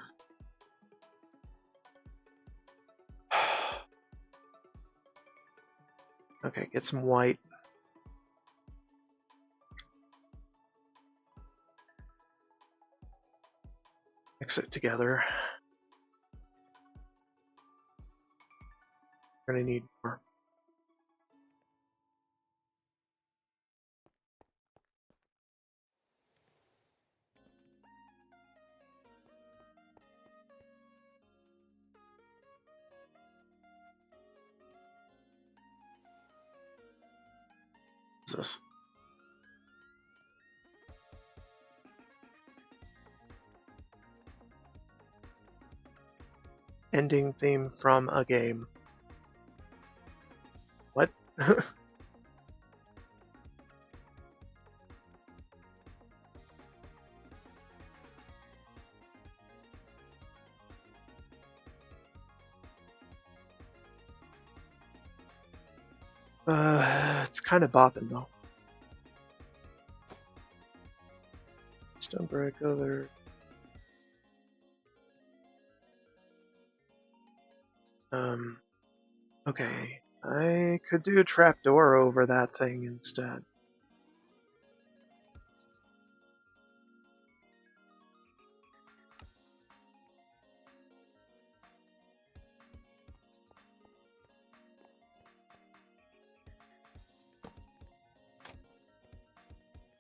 Okay, get some white. Mix it together. We're gonna need more. What's this? Ending theme from a game. What? It's kind of bopping though. Stone brick, other. Okay. I could do a trapdoor over that thing instead.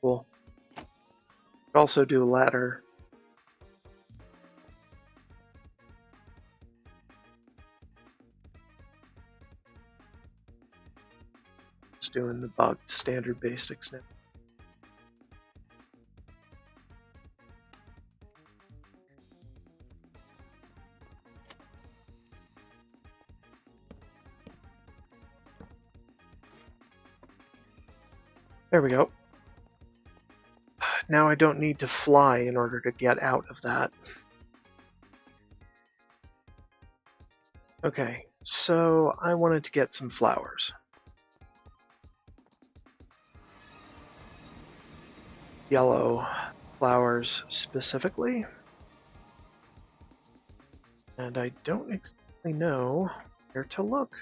Cool. Could also do a ladder. Just doing the bog standard basics now. There we go. Now I don't need to fly in order to get out of that. Okay, so I wanted to get some flowers. Yellow flowers specifically. And I don't exactly know where to look.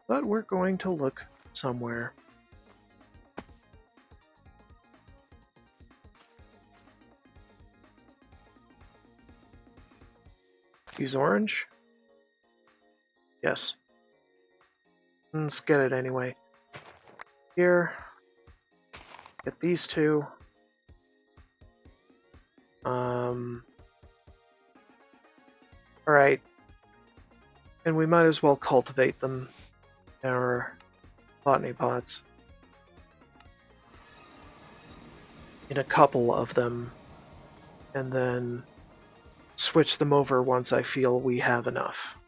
But we're going to look somewhere. Use orange? Yes. Let's get it anyway. Here. Get these two. Alright. And we might as well cultivate them in our botany pots. In a couple of them. And then switch them over once I feel we have enough.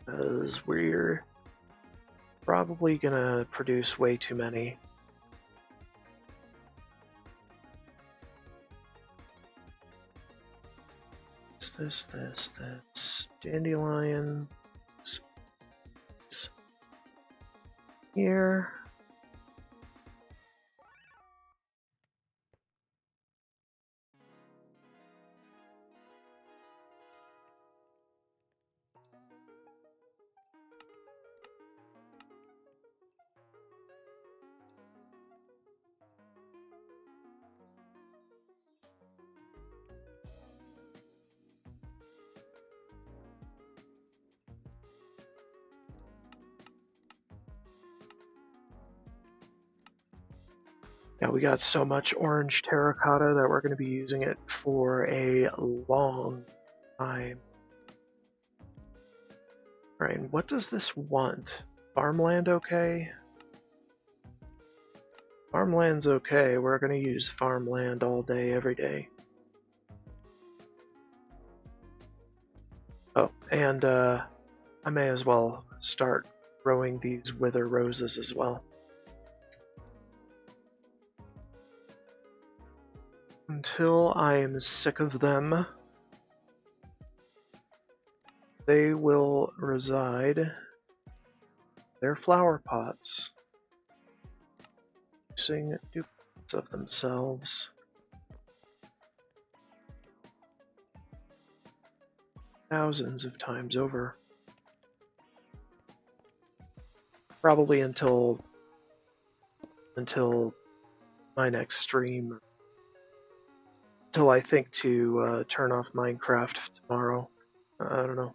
Because we're probably gonna produce way too many. This. Dandelion. This. Here. Yeah, we got so much orange terracotta that we're going to be using it for a long time. Right, and what does this want? Farmland okay? Farmland's okay. We're going to use farmland all day, every day. Oh, and I may as well start growing these wither roses as well. Until I am sick of them, they will reside their flower pots, producing duplicates of themselves. Thousands of times over. Probably until my next stream. Until I think to turn off Minecraft tomorrow. I don't know.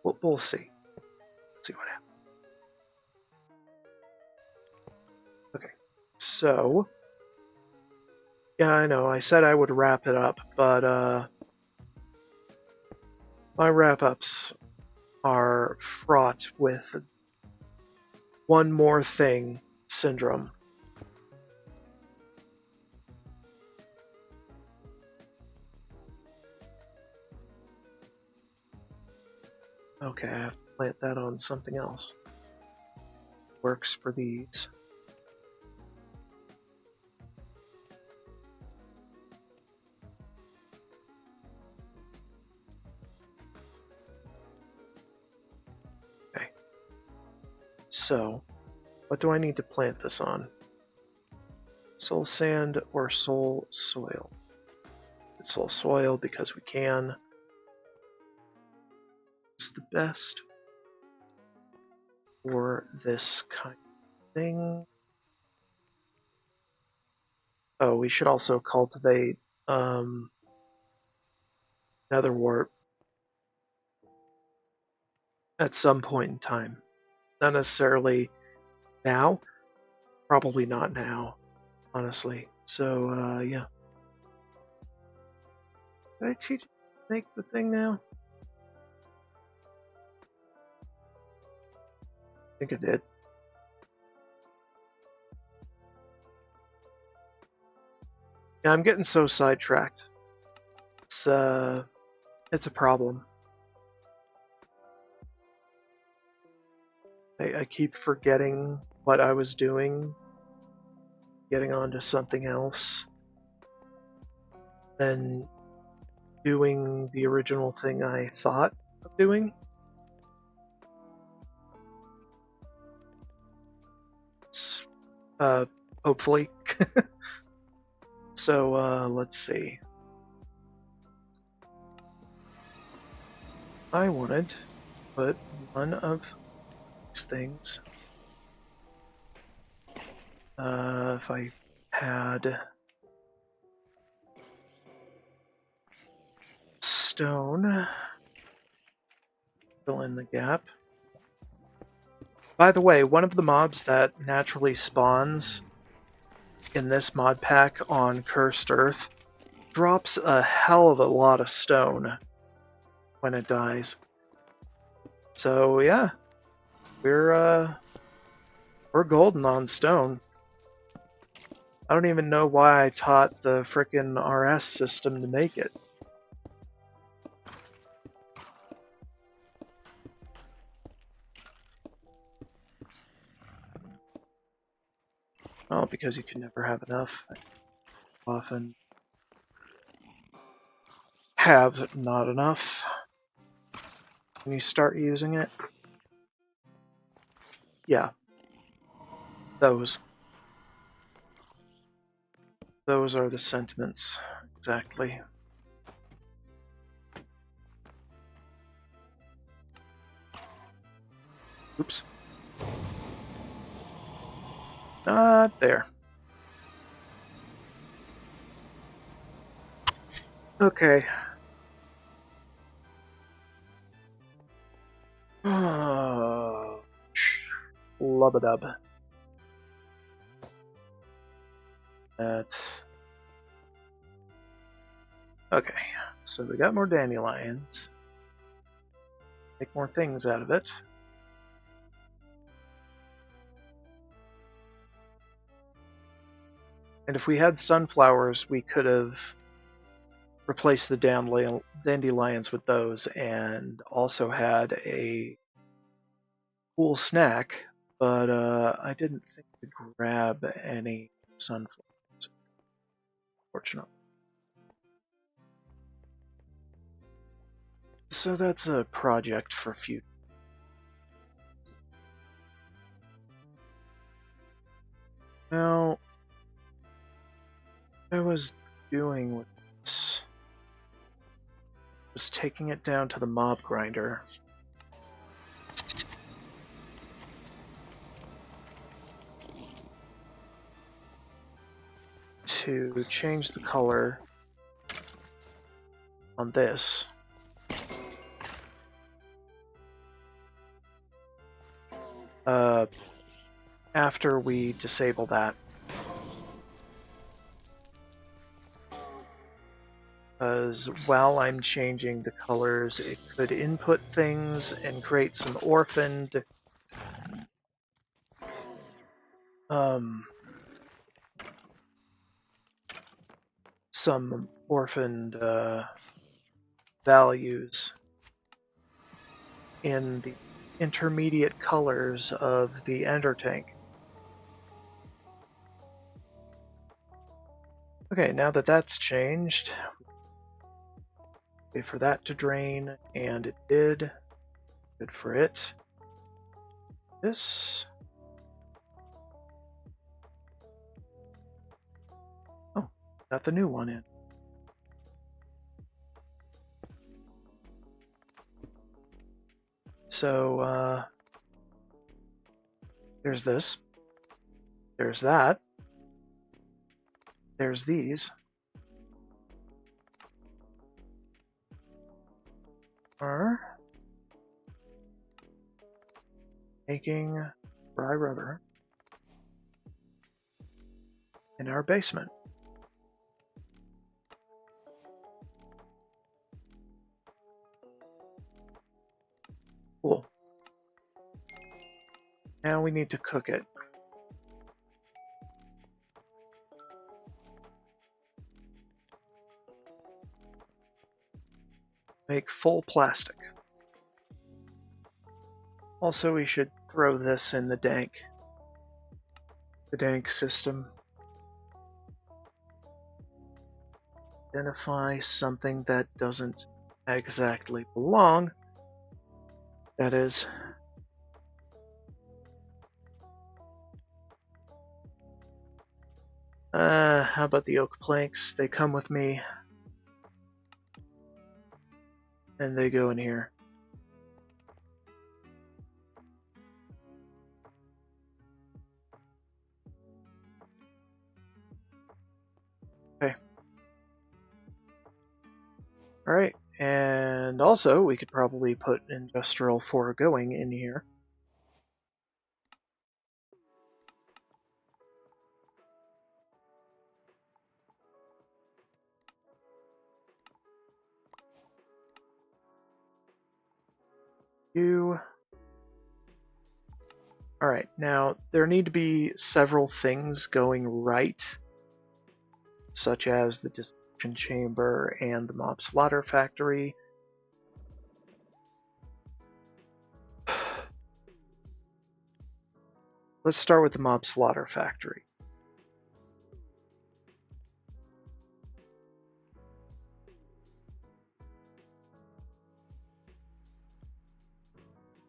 We'll see. See what happens. Okay, so yeah, I know. I said I would wrap it up, but my wrap-ups are fraught with one more thing syndrome. Okay, I have to plant that on something else. Works for these. Okay, So, what do I need to plant this on? Soul sand or soul soil? Soul soil because we can. It's the best for this kind of thing. Oh, we should also cultivate nether wart at some point in time. Not necessarily now, probably not now, honestly. So, yeah. Did I teach make the thing now? I think I did. Yeah, I'm getting so sidetracked. It's a problem. I keep forgetting what I was doing, getting onto something else, then doing the original thing I thought of doing. Hopefully. So, let's see. I wanted to put one of these things. If I had stone, fill in the gap. By the way, one of the mobs that naturally spawns in this mod pack on Cursed Earth drops a hell of a lot of stone when it dies. So yeah, we're golden on stone. I don't even know why I taught the frickin' RS system to make it. Well, because you can never have enough. I often have not enough. When you start using it, yeah, those are the sentiments, exactly. Oops. Not there. Okay. Oh, lubba-dub. That's... Okay, so we got more dandelions. Make more things out of it. And if we had sunflowers, we could have replaced the dandelions with those and also had a cool snack, but I didn't think to grab any sunflowers, fortunately. So that's a project for future. Now, what I was doing with this was taking it down to the mob grinder. To change the color on this. After we disable that. Because while I'm changing the colors, it could input things and create some orphaned values in the intermediate colors of the ender tank. Okay, now that that's changed, wait for that to drain, and it did. Good for it. This. Got the new one in. So, there's this. There's that. There's these. Are making dry rubber in our basement. Cool. Now we need to cook it. Make full plastic. Also, we should throw this in the dank system. Identify something that doesn't exactly belong. That is, how about the oak planks? They come with me, and they go in here. Okay. All right, and also we could probably put industrial foregoing in here. You. All right, now there need to be several things going right, such as the distillation chamber and the mob slaughter factory. Let's start with the mob slaughter factory.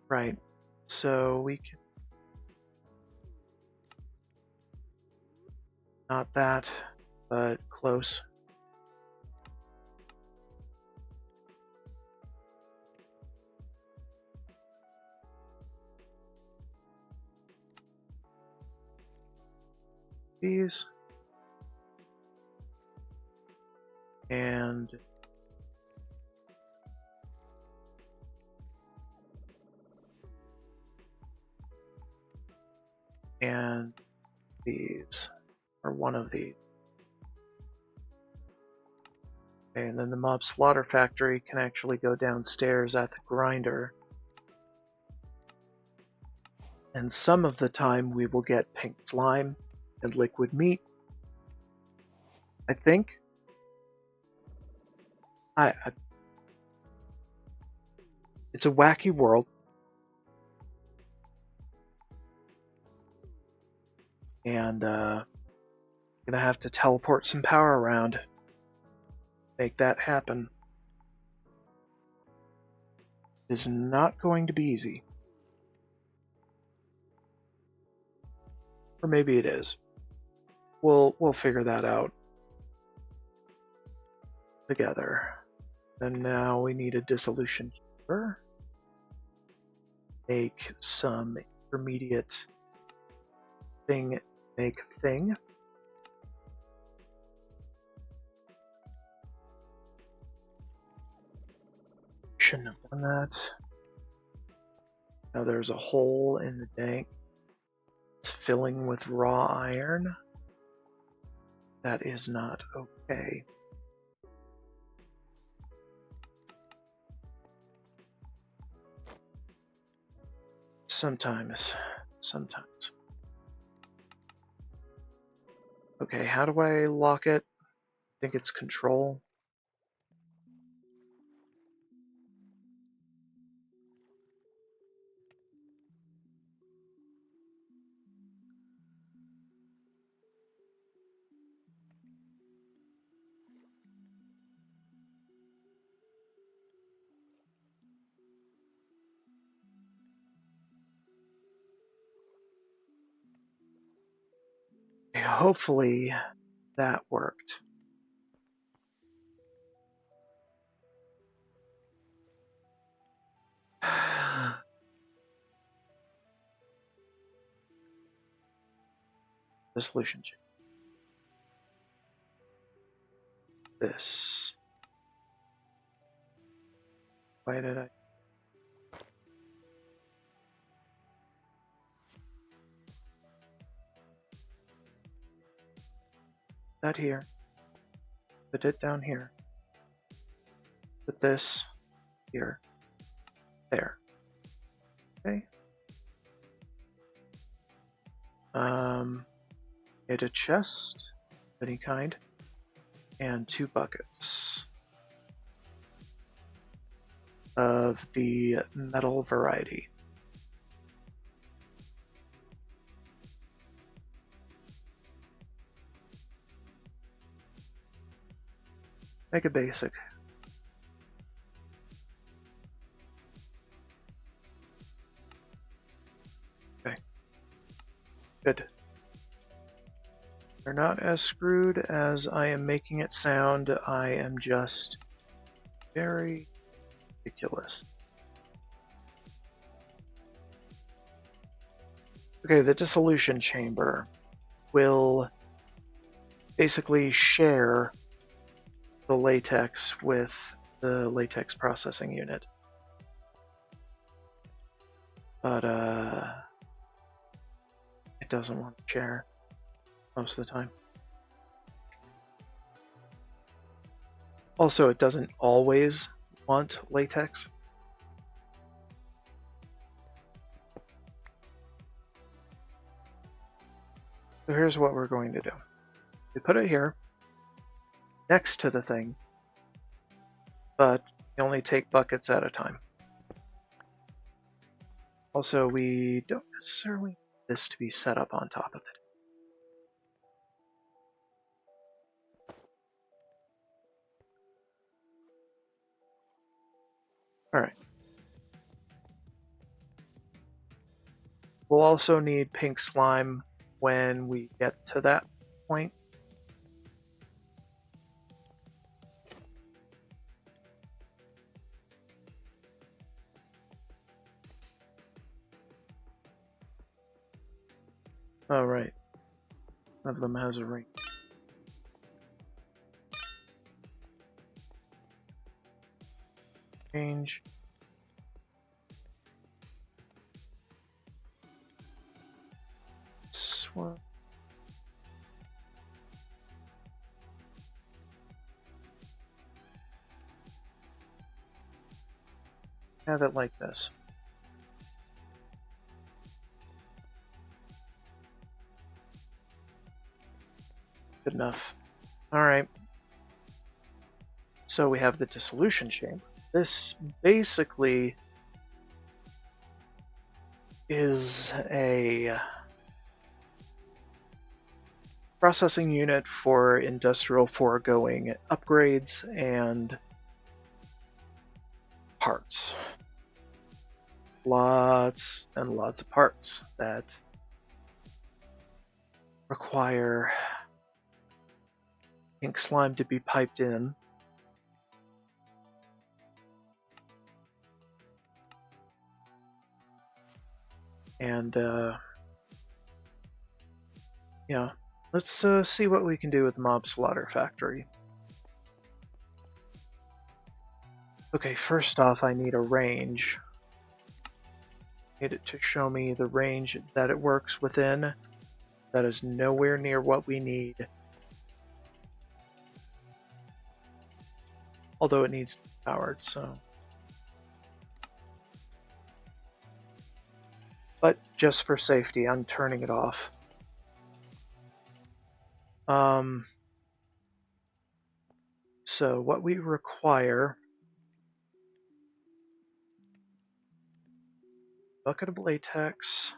Right, so we can... Not that, but close. These. And these, or one of these. Okay, and then the mob slaughter factory can actually go downstairs at the grinder. And some of the time we will get pink slime and liquid meat. I think. It's a wacky world. And gonna have to teleport some power around. Make that happen. It is not going to be easy. Or maybe it is. We'll figure that out together. And now we need a dissolution chamber. Make some intermediate thing. Make thing. Shouldn't have done that. Now there's a hole in the tank. It's filling with raw iron. That is not okay. Sometimes. Okay, how do I lock it? I think it's control. Hopefully that worked. the solution chamber. This. Why did I? That here. Put it down here. Put this here. There. Okay. Get a chest of any kind. And 2 buckets of the metal variety. Make it basic. Okay. Good. They're not as screwed as I am making it sound. I am just very ridiculous. Okay, the dissolution chamber will basically share the latex with the latex processing unit. But it doesn't want to share most of the time. Also, it doesn't always want latex. So here's what we're going to do. We put it here, next to the thing, but we only take buckets at a time. Also, we don't necessarily need this to be set up on top of it. Alright. We'll also need pink slime when we get to that point. Oh, right. One of them has a ring. Change. Swap. Have it like this. Good enough. Alright. So we have the dissolution chamber. This basically is a processing unit for industrial foregoing upgrades and parts. Lots and lots of parts that require ink slime to be piped in. And, yeah, let's see what we can do with the mob slaughter factory. Okay, first off, I need a range. I need it to show me the range that it works within. That is nowhere near what we need. Although it needs to be powered, so. But just for safety, I'm turning it off. So what we require, bucket of latex.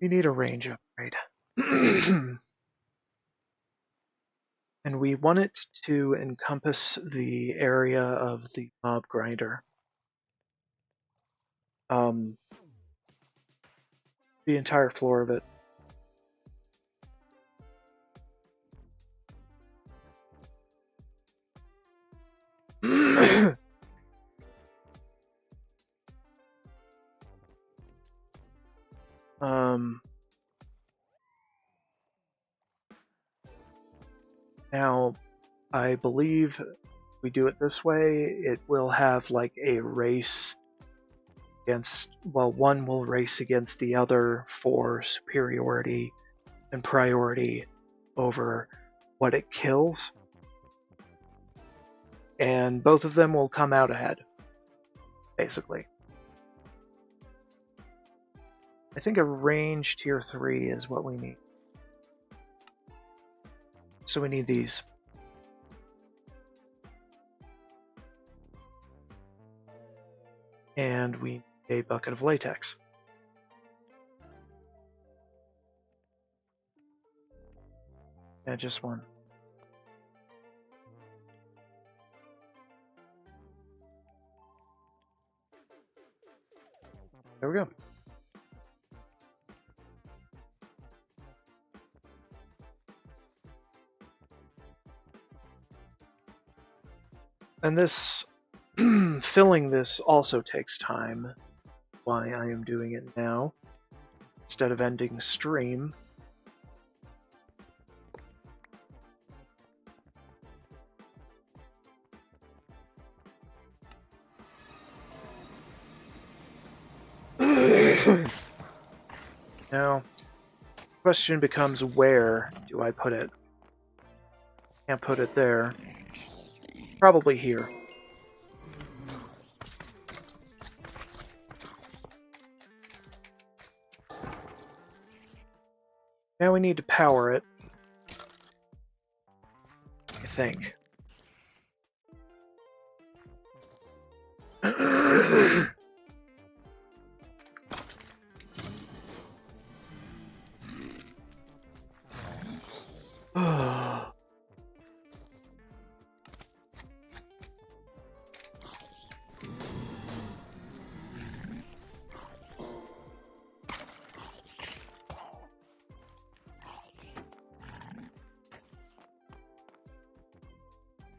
We need a range upgrade. And we want it to encompass the area of the mob grinder. The entire floor of it. Now, I believe we do it this way, it will have like a race against, well, one will race against the other for superiority and priority over what it kills. And both of them will come out ahead, basically. I think a range tier 3 is what we need. So we need these. And we need a bucket of latex. And just one. There we go. And this, filling this also takes time. Why I am doing it now instead of ending stream. Now, the question becomes, where do I put it? Can't put it there. Probably here. Now we need to power it, I think.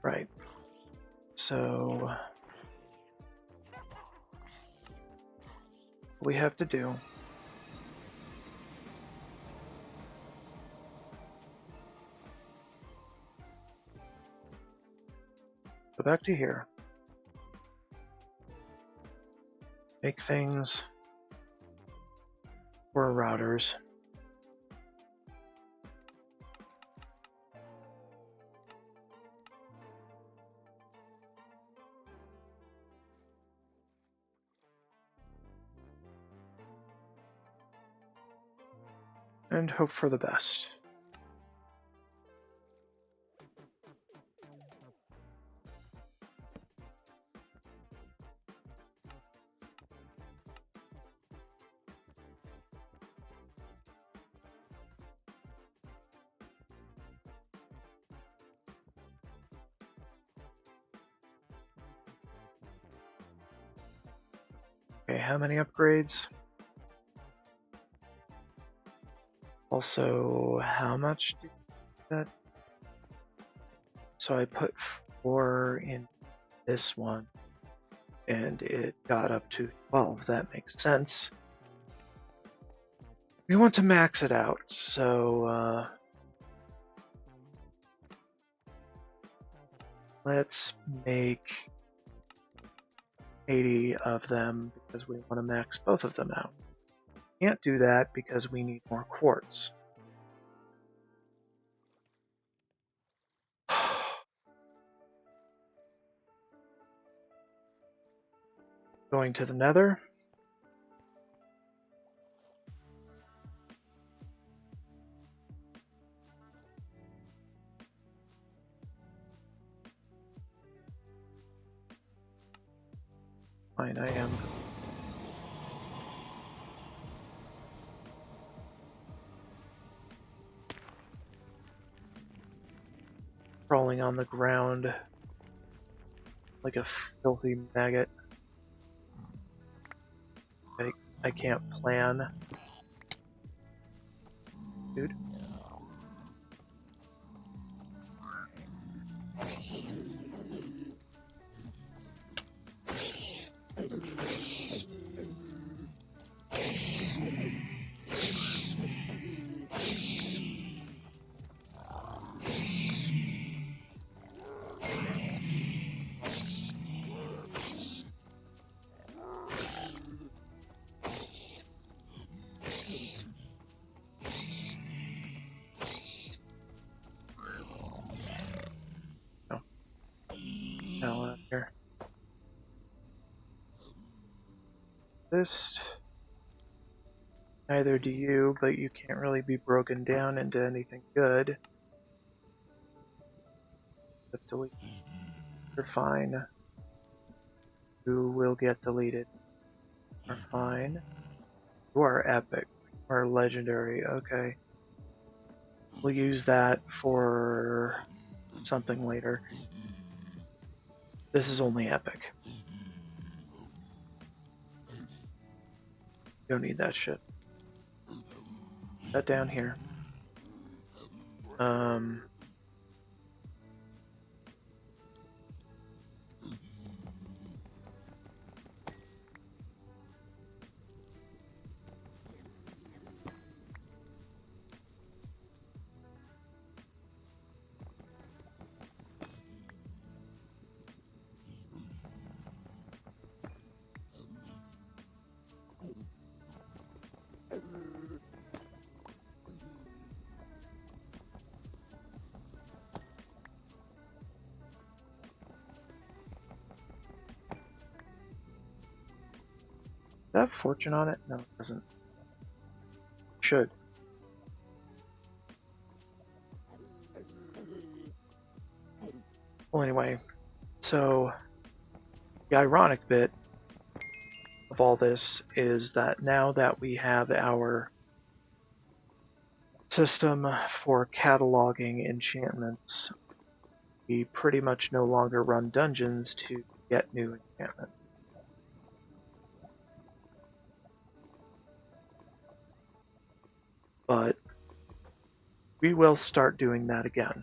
Right. So what we have to do go back to here. Make things for routers. And hope for the best. Okay, how many upgrades? Also, how much did that? So I put 4 in this one, and it got up to 12. That makes sense. We want to max it out, so let's make 80 of them because we want to max both of them out. Can't do that because we need more quartz. Going to the nether. Fine, I am. Crawling on the ground like a filthy maggot. I can't plan. Dude. list. Neither do you, but you can't really be broken down into anything good. Delete. You're fine. You will get deleted. You're fine. You are epic. You are legendary. Okay. We'll use that for something later. This is only epic. Don't need that shit. That down here. Does that have fortune on it? No, it doesn't. Should. Well, anyway, so the ironic bit of all this is that now that we have our system for cataloging enchantments, we pretty much no longer run dungeons to get new enchantments. But we will start doing that again.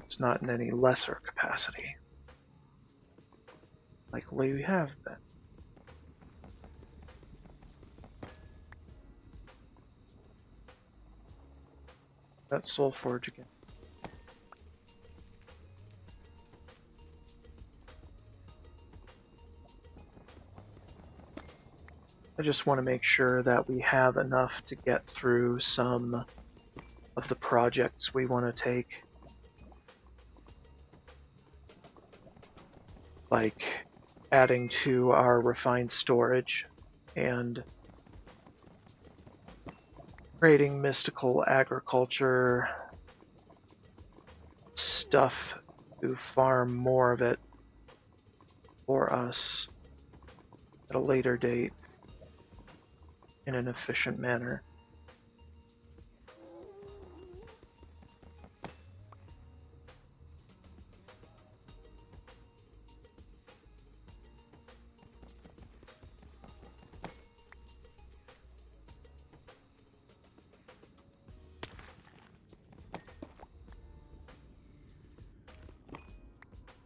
It's not in any lesser capacity, like we have been. That's Soulforge again. I just want to make sure that we have enough to get through some of the projects we want to take. Like adding to our refined storage and creating mystical agriculture stuff to farm more of it for us at a later date in an efficient manner.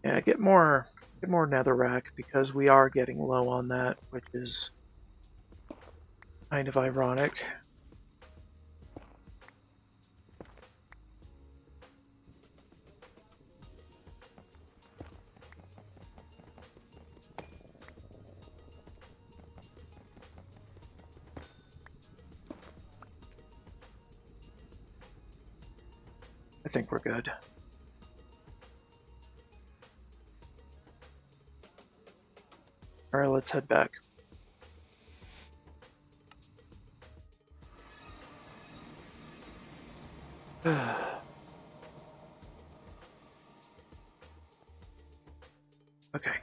Yeah, get more netherrack because we are getting low on that, which is kind of ironic. I think we're good. Alright, let's head back. Okay.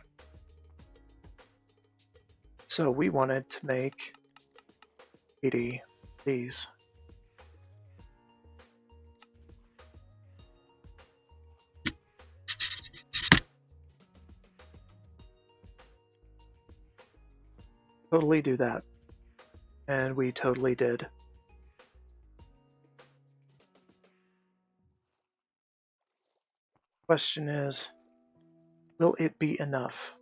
So we wanted to make 80 these. Totally do that. And we totally did. Question is, will it be enough?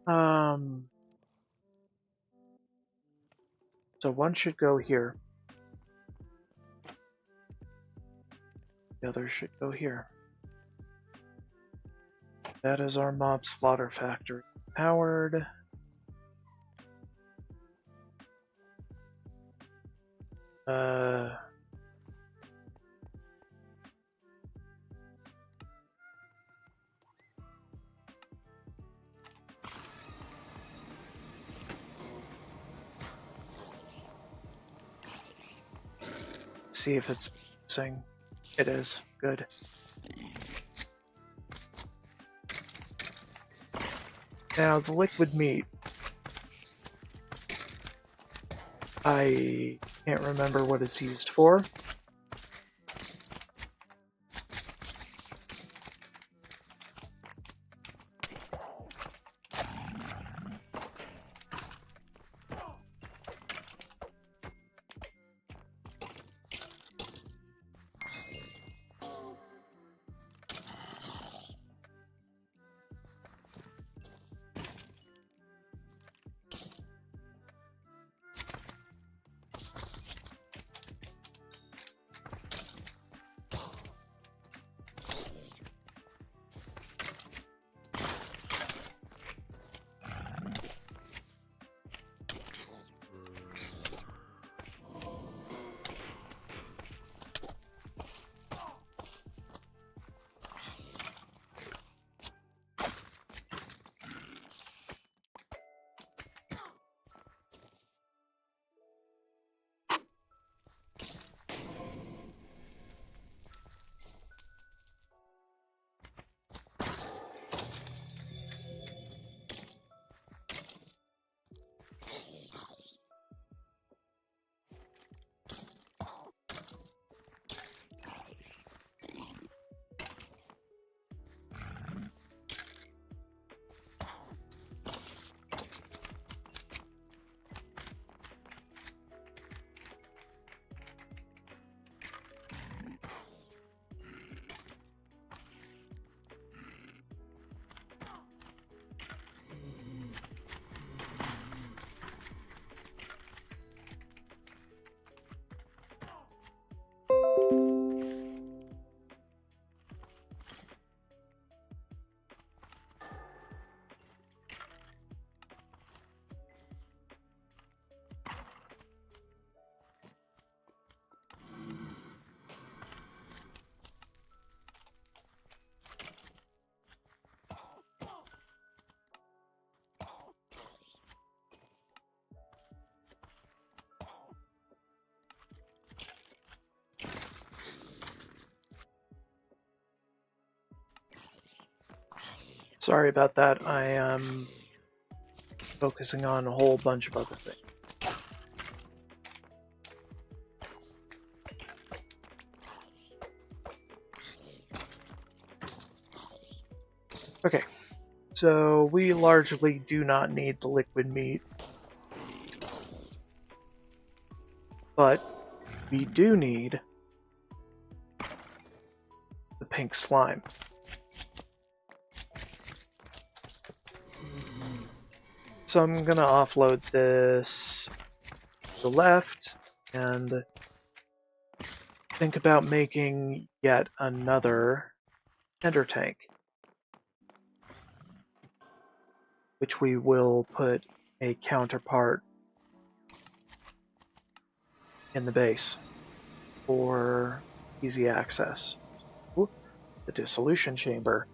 So one should go here. The other should go here. That is our mob slaughter factory. Powered. See if it's saying it is. Good. Now the liquid meat. I can't remember what it's used for. Sorry about that. I am focusing on a whole bunch of other things. Okay, so we largely do not need the liquid meat, but we do need the pink slime. So I'm gonna offload this to the left and think about making yet another ender tank, which we will put a counterpart in the base for easy access. Ooh, the dissolution chamber.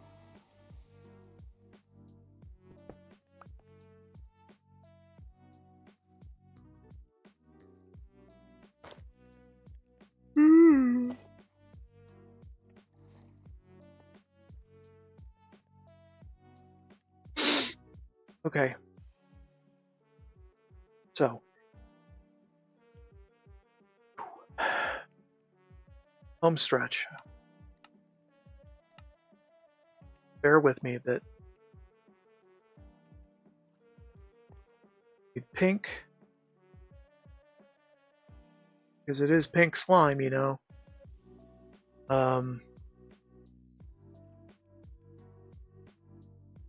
Okay. So, home stretch. Bear with me a bit. Pink. Because it is pink slime, you know.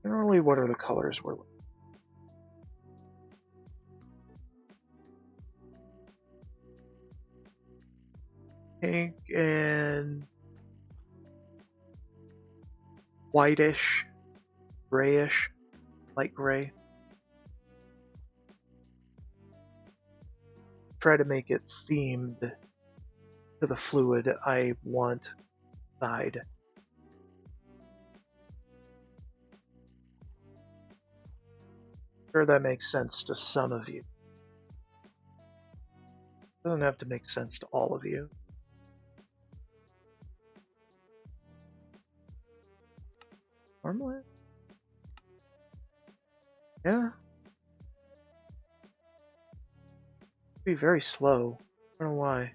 Generally, what are the colors we're looking pink and whitish, grayish, light gray. Try to make it themed to the fluid I want side. Sure, that makes sense to some of you. Doesn't have to make sense to all of you. Normally? Yeah. Be very slow. I don't know why.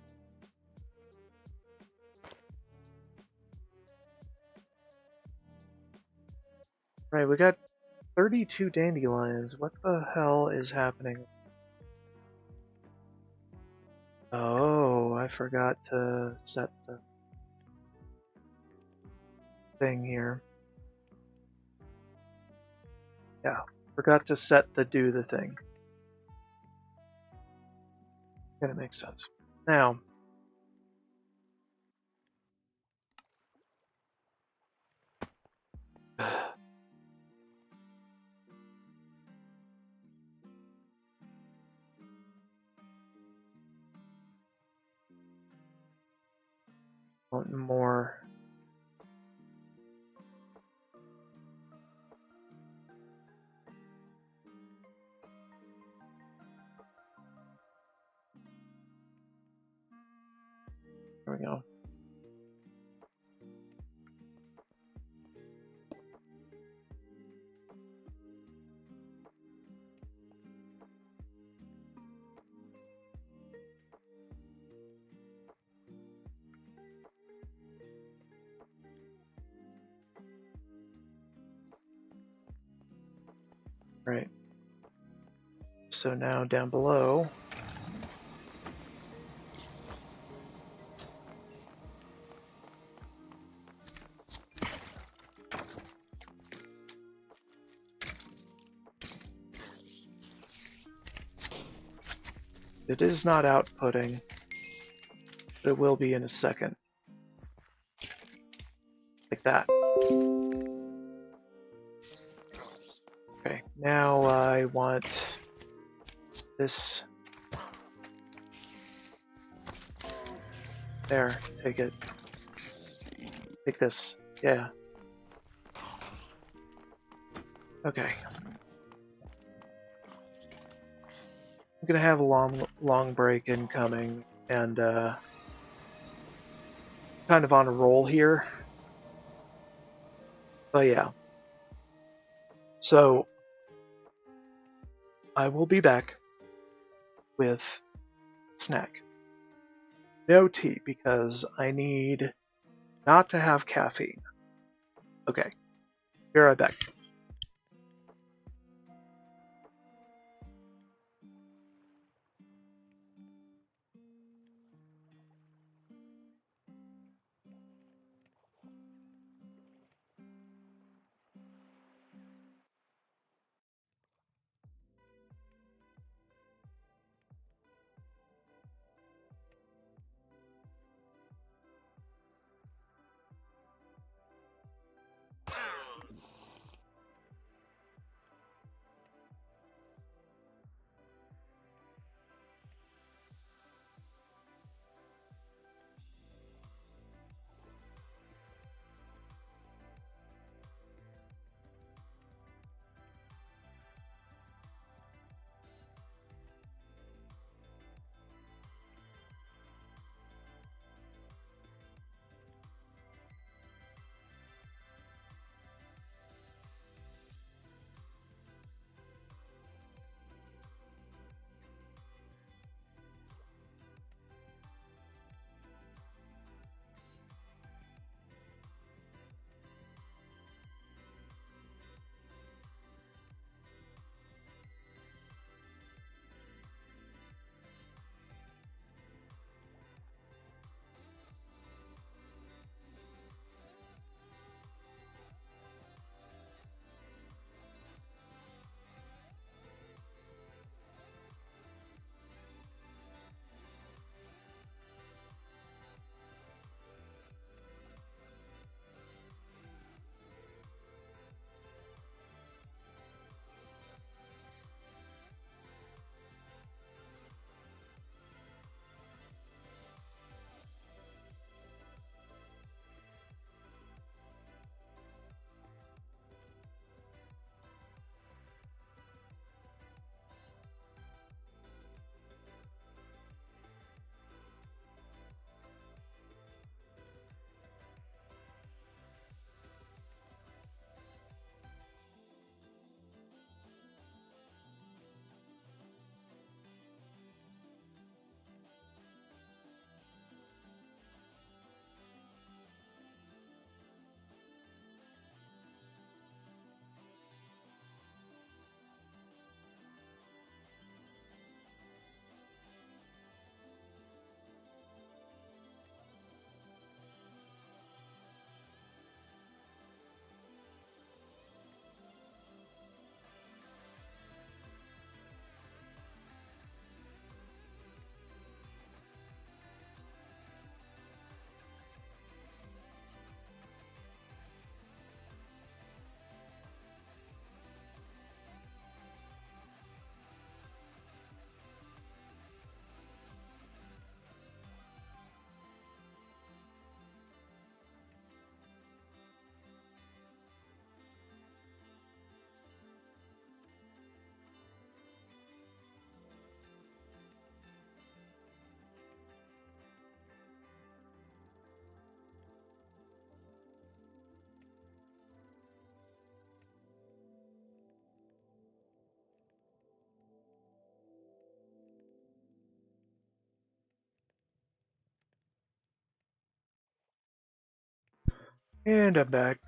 Right, we got 32 dandelions. What the hell is happening? Oh, I forgot to set the thing here. Yeah, forgot to set the do the thing. Yeah, that makes sense. Now, want more. There we go. Right. So now down below, it is not outputting, but it will be in a second. Like that. Okay, now I want this. There, take it. Take this. Yeah. Okay. I'm gonna have a long break incoming, and kind of on a roll here. But yeah. So I will be back with snack. No tea because I need not to have caffeine. Okay. Be right back. And I'm back.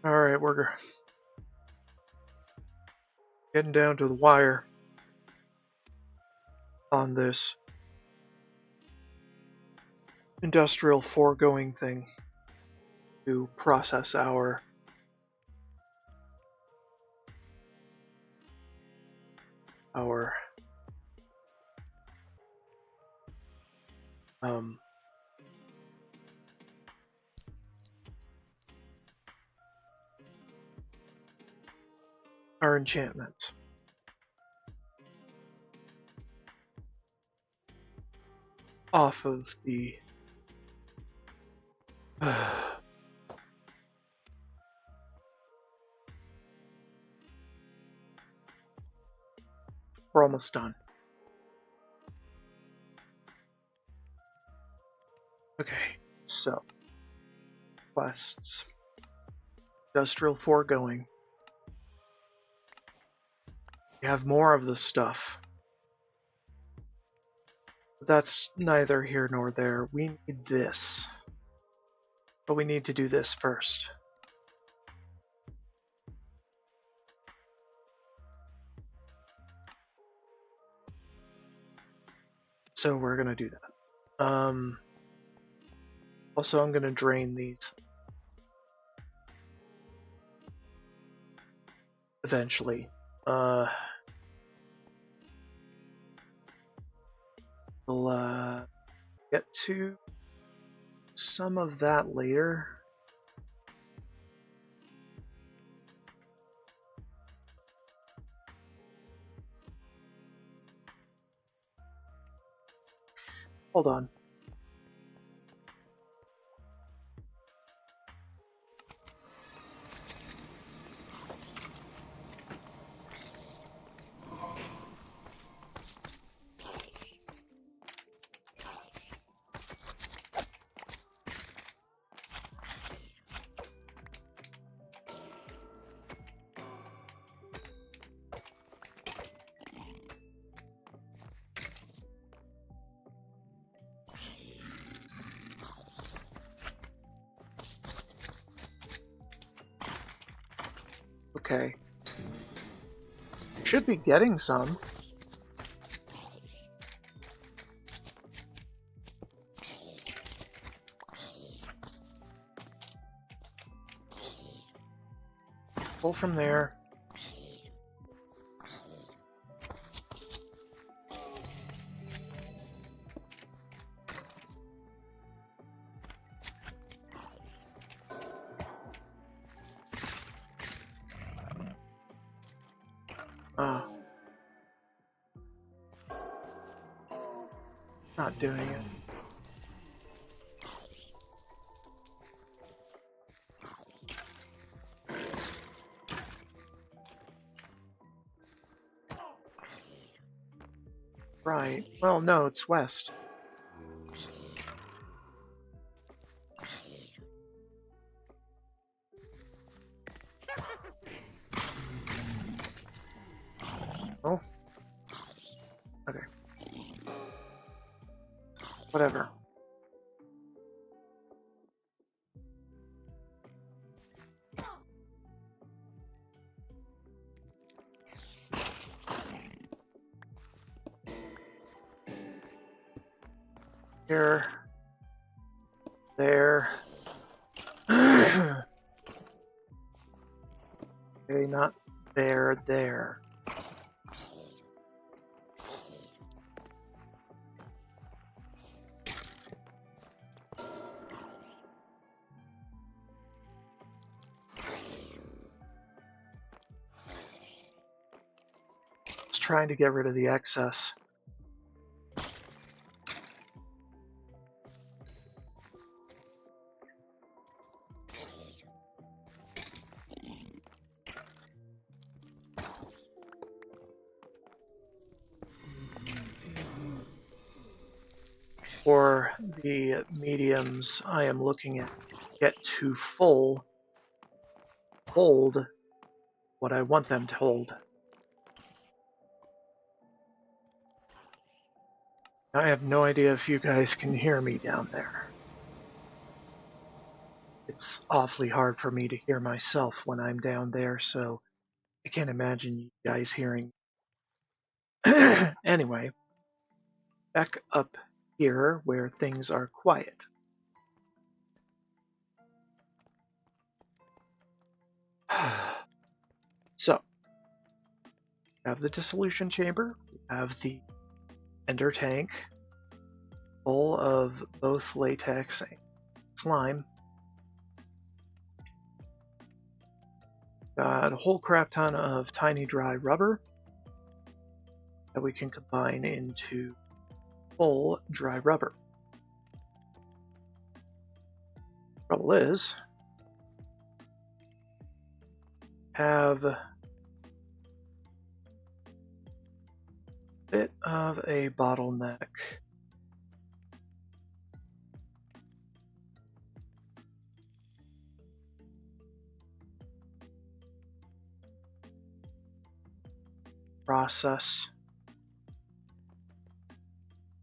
Alright, we're getting down to the wire on this industrial foregoing thing to process our um our enchantments. Off of the we're almost done. Okay, so quests. Industrial foregoing. We have more of this stuff. But that's neither here nor there. We need this. But we need to do this first. So we're gonna do that. Also, I'm gonna drain these eventually. We'll get to some of that later. Hold on. Okay. Should be getting some. Pull from there. Not doing it. Right. Well, no, it's west. Oh. Okay. Whatever. Here. There. Okay, not there, there. Just trying to get rid of the excess. For the mediums, I am looking at get to full hold what I want them to hold. I have no idea if you guys can hear me down there. It's awfully hard for me to hear myself when I'm down there, so I can't imagine you guys hearing. Anyway, back up here where things are quiet. So, have the dissolution chamber, have the ender tank full of both latex and slime. Got a whole crap ton of tiny dry rubber that we can combine into full dry rubber. Trouble is, have a bit of a bottleneck. Process.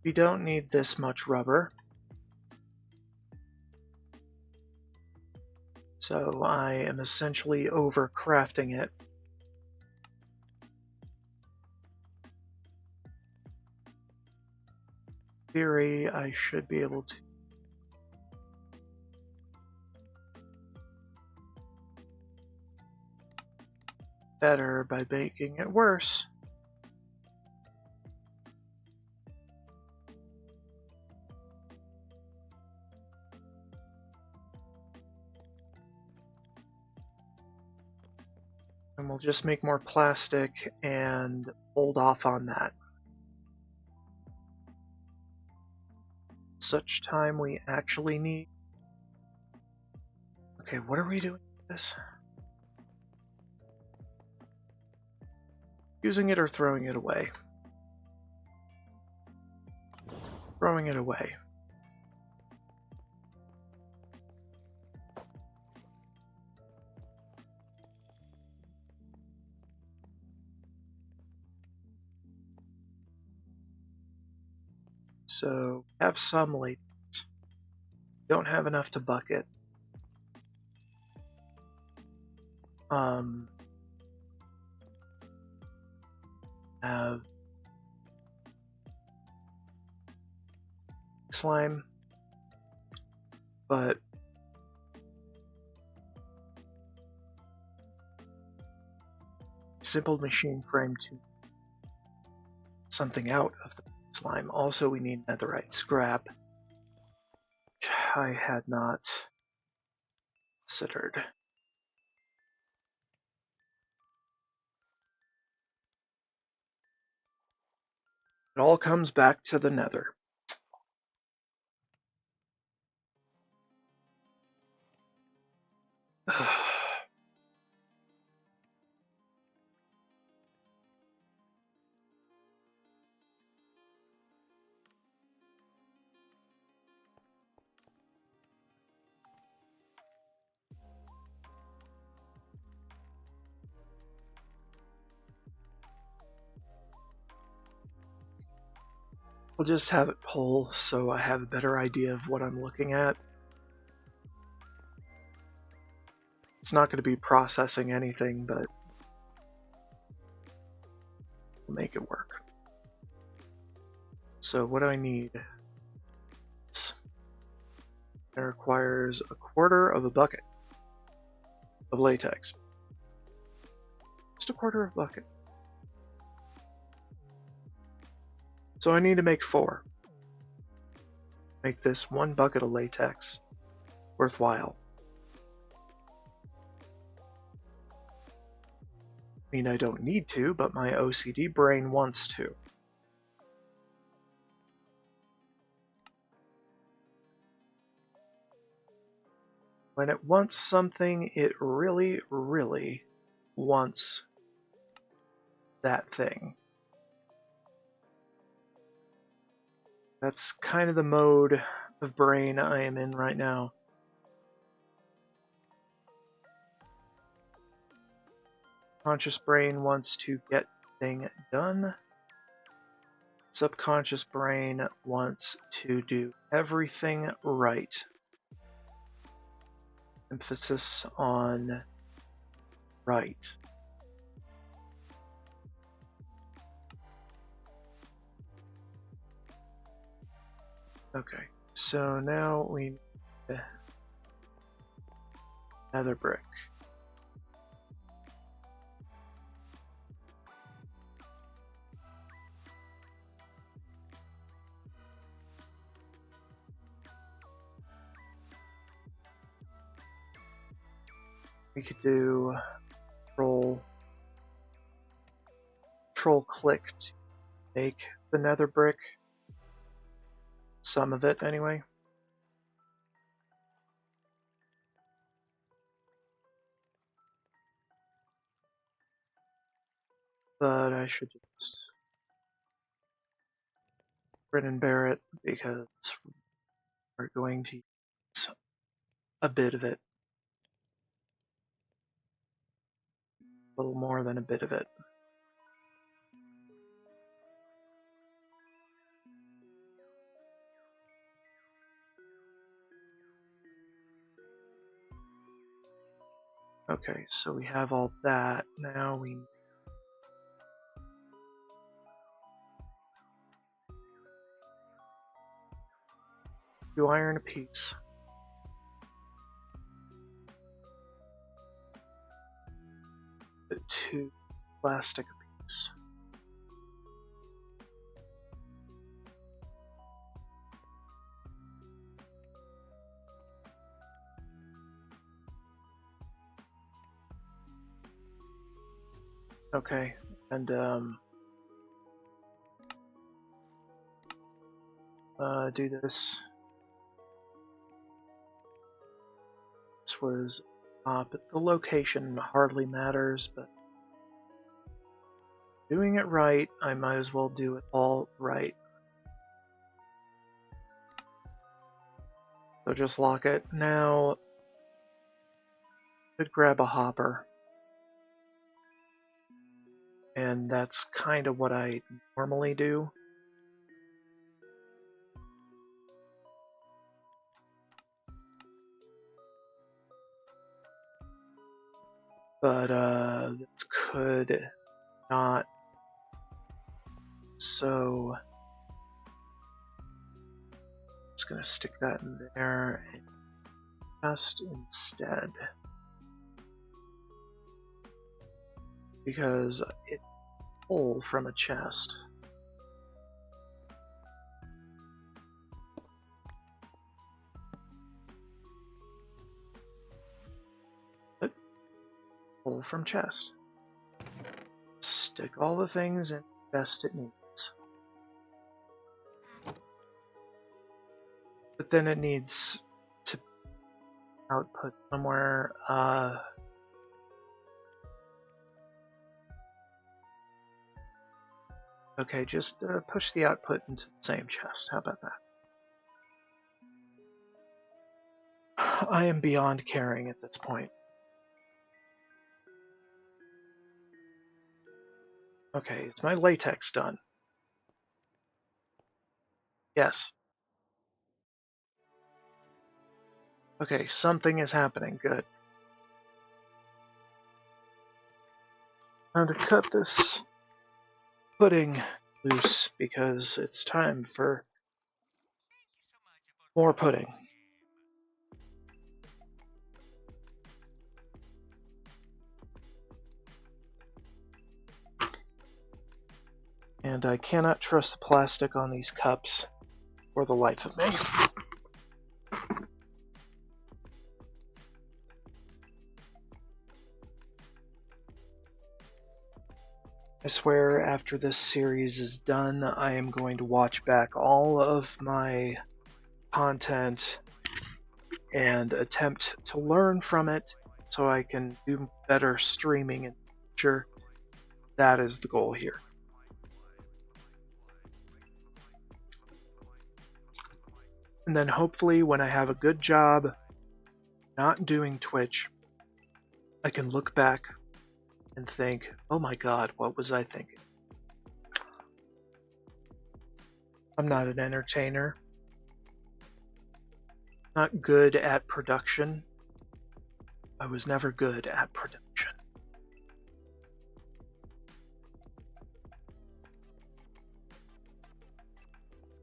We don't need this much rubber. So I am essentially overcrafting it. In theory, I should be able to better by making it worse. And we'll just make more plastic and hold off on that. Such time we actually need. Okay, what are we doing with this? Using it or throwing it away? Throwing it away. So have some latent. Don't have enough to bucket. Have slime, but simple machine frame to something out of the slime. Also, we need netherite scrap, which I had not considered. It all comes back to the nether. I'll just have it pull so I have a better idea of what I'm looking at. It's not going to be processing anything, but we'll make it work. So what do I need? It requires 1/4 of a bucket of latex. Just 1/4 of a bucket. So I need to make 4. Make this 1 bucket of latex worthwhile. I mean, I don't need to, but my OCD brain wants to. When it wants something, it really, really wants that thing. That's kind of the mode of brain I am in right now. Conscious brain wants to get thing done. Subconscious brain wants to do everything right. Emphasis on right. Okay, so now we need another brick. We could do control click to make the nether brick. Some of it anyway. But I should just grin and bear it because we're going to use a bit of it. A little more than a bit of it. Okay, so we have all that. Now we do iron a piece. Two plastic a piece. Okay, and do this. This was but the location hardly matters, but doing it right, I might as well do it all right. So just lock it. Now, could grab a hopper. And that's kind of what I normally do. But this could not. So just gonna stick that in there and just instead. Because it pull from a chest. But pull from chest. Stick all the things in chest it needs. But then it needs to output somewhere. Okay, just push the output into the same chest. How about that? I am beyond caring at this point. Okay, is my latex done? Yes. Okay, something is happening. Good. Time to cut this pudding loose because it's time for more pudding. And I cannot trust the plastic on these cups for the life of me. I swear after this series is done, I am going to watch back all of my content and attempt to learn from it so I can do better streaming in the future. That is the goal here. And then hopefully when I have a good job not doing Twitch, I can look back and think, oh my God, what was I thinking? I'm not an entertainer. Not good at production. I was never good at production.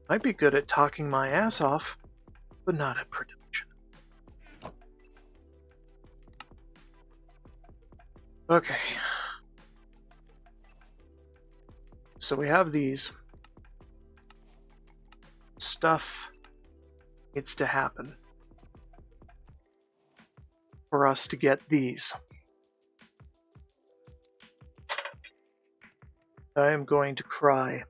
Might be good at talking my ass off, but not at production. Okay. So we have these. Stuff needs to happen for us to get these. I am going to cry.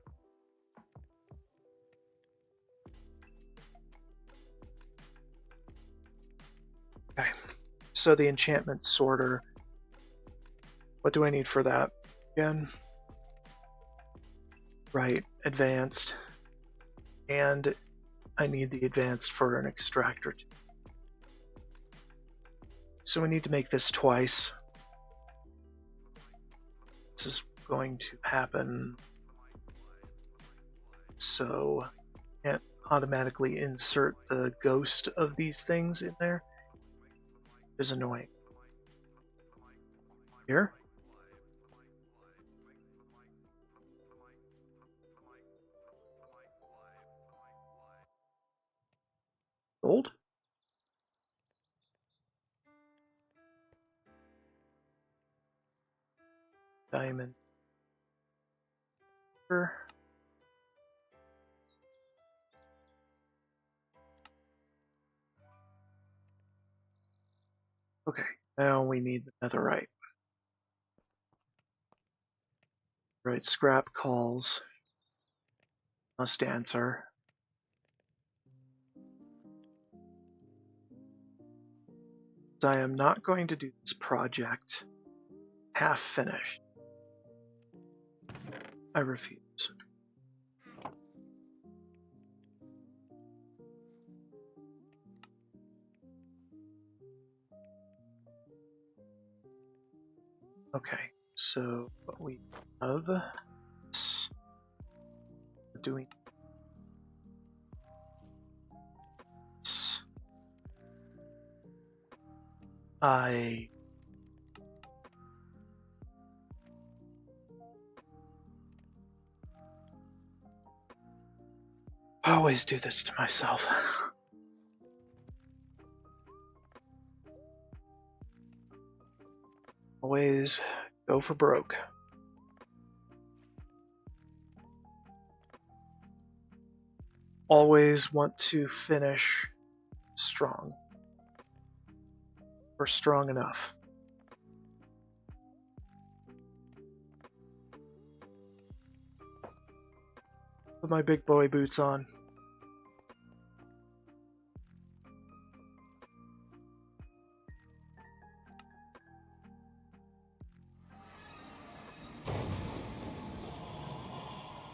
Okay, so the enchantment sorter. What do I need for that again? Right, advanced. And I need the advanced for an extractor. So we need to make this twice. This is going to happen. So I can't automatically insert the ghost of these things in there. It's annoying. Here. Gold. Diamond. Okay, now we need the netherite. Right, scrap calls. Must answer. I am not going to do this project half finished. I refuse. Okay, so what we have this. We're doing this. I always do this to myself. Always go for broke. Always want to finish strong. Or strong enough. Put my big boy boots on.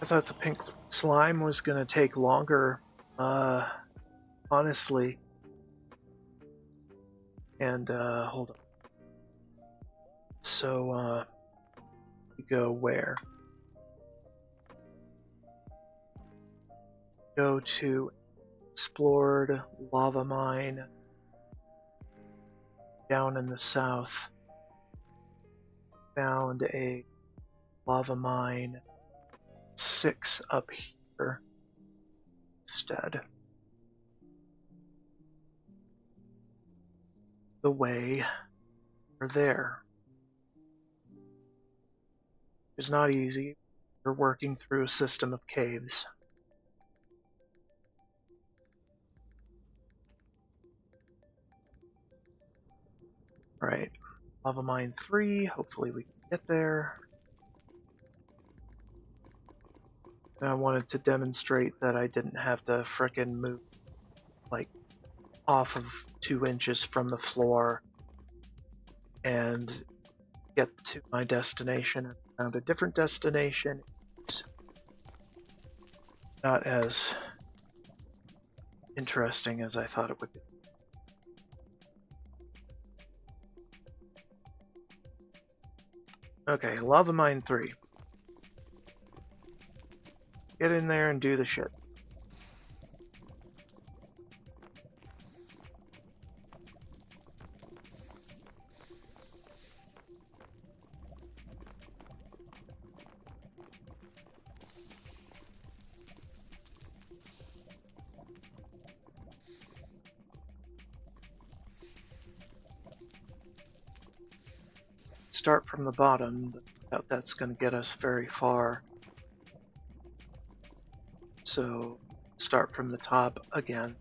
I thought the pink slime was going to take longer, honestly. And, hold on. So, we go where? Go to explored lava mine down in the south. Found a lava mine 6 up here instead. The way are there. It's not easy. We're working through a system of caves. Right, lava mine 3, hopefully we can get there. And I wanted to demonstrate that I didn't have to frickin' move like off of 2 inches from the floor and get to my destination. I found a different destination. It's not as interesting as I thought it would be. Okay, Lava Mine 3. Get in there and do the shit. Start from the bottom, but I doubt that's going to get us very far. So, start from the top again.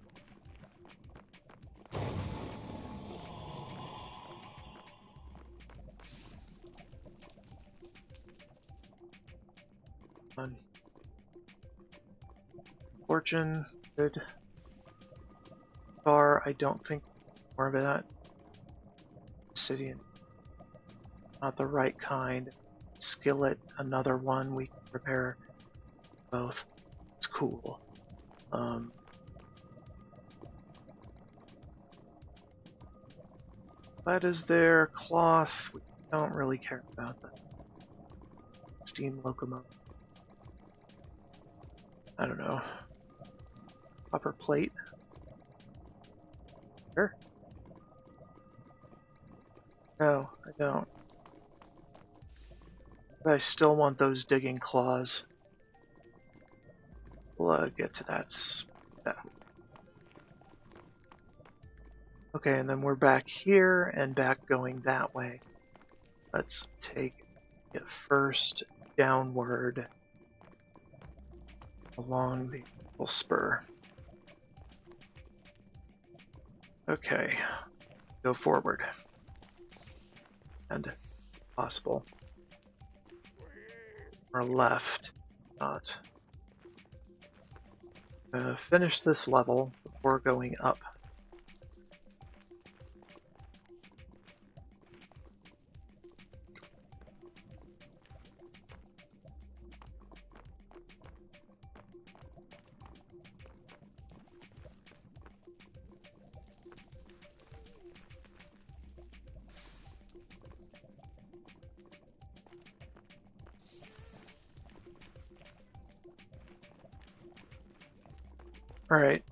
Fortune, good. Bar, I don't think more of that. Obsidian, not the right kind. Skillet, another one we can prepare both. It's cool. That is their cloth. We don't really care about that. Steam locomotive. I don't know. Copper plate. Sure. No, I don't. But I still want those digging claws. We'll get to that. Yeah. Okay, and then we're back here and back going that way. Let's take it first downward along the spur. Okay, go forward. And possible. Or left, not. Finish this level before going up. Alright,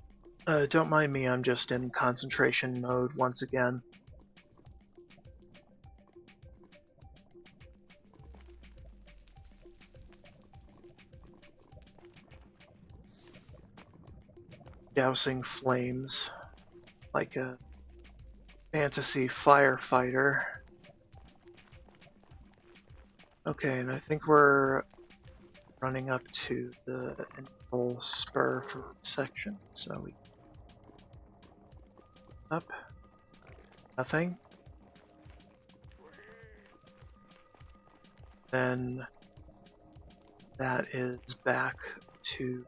don't mind me, I'm just in concentration mode once again. Dousing flames like a fantasy firefighter. Okay, and I think we're running up to the full spur for section, so we up, nothing. Then that is back to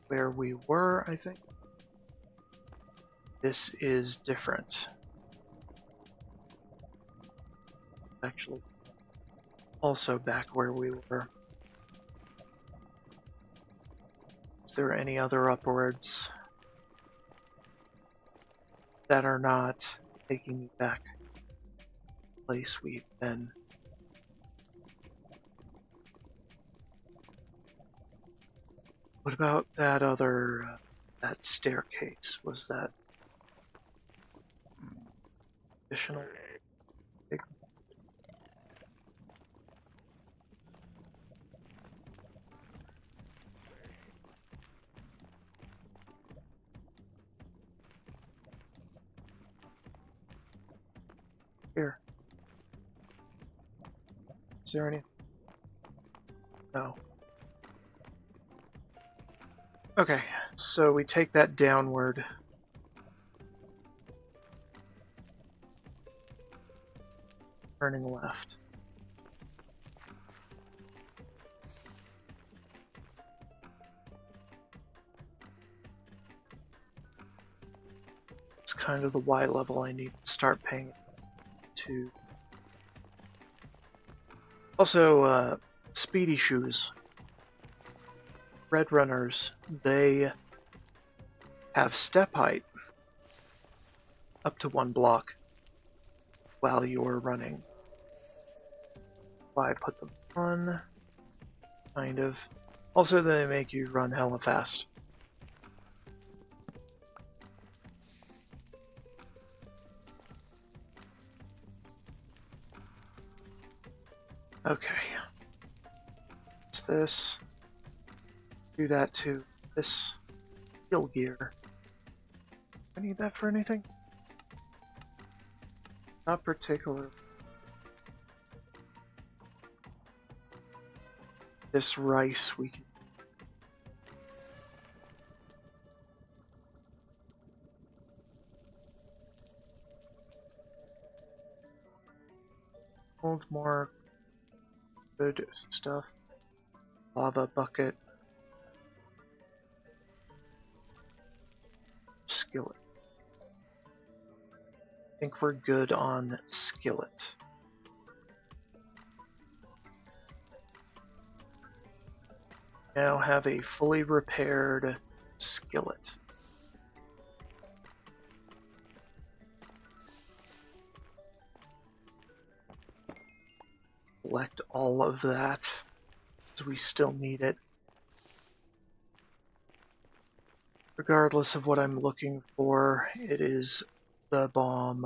where we were, I think. This is different. Actually, also back where we were. Is there any other upwards that are not taking me back to the place we've been? What about that other, that staircase? Was that additional? Here. Is there any? No. Okay, so we take that downward. Turning left. It's kind of the Y level I need to start paying to. Also, speedy shoes. Red runners, they have step height up to 1 block while you're running. Why I put them on, kind of. Also, they make you run hella fast. Okay. What's this? Do that to this skill gear. I need that for anything? Not particular. This rice we can. Hold more good stuff. Lava bucket. Skillet. I think we're good on skillet. Now have a fully repaired skillet. Collect all of that, because we still need it. Regardless of what I'm looking for, it is the bomb.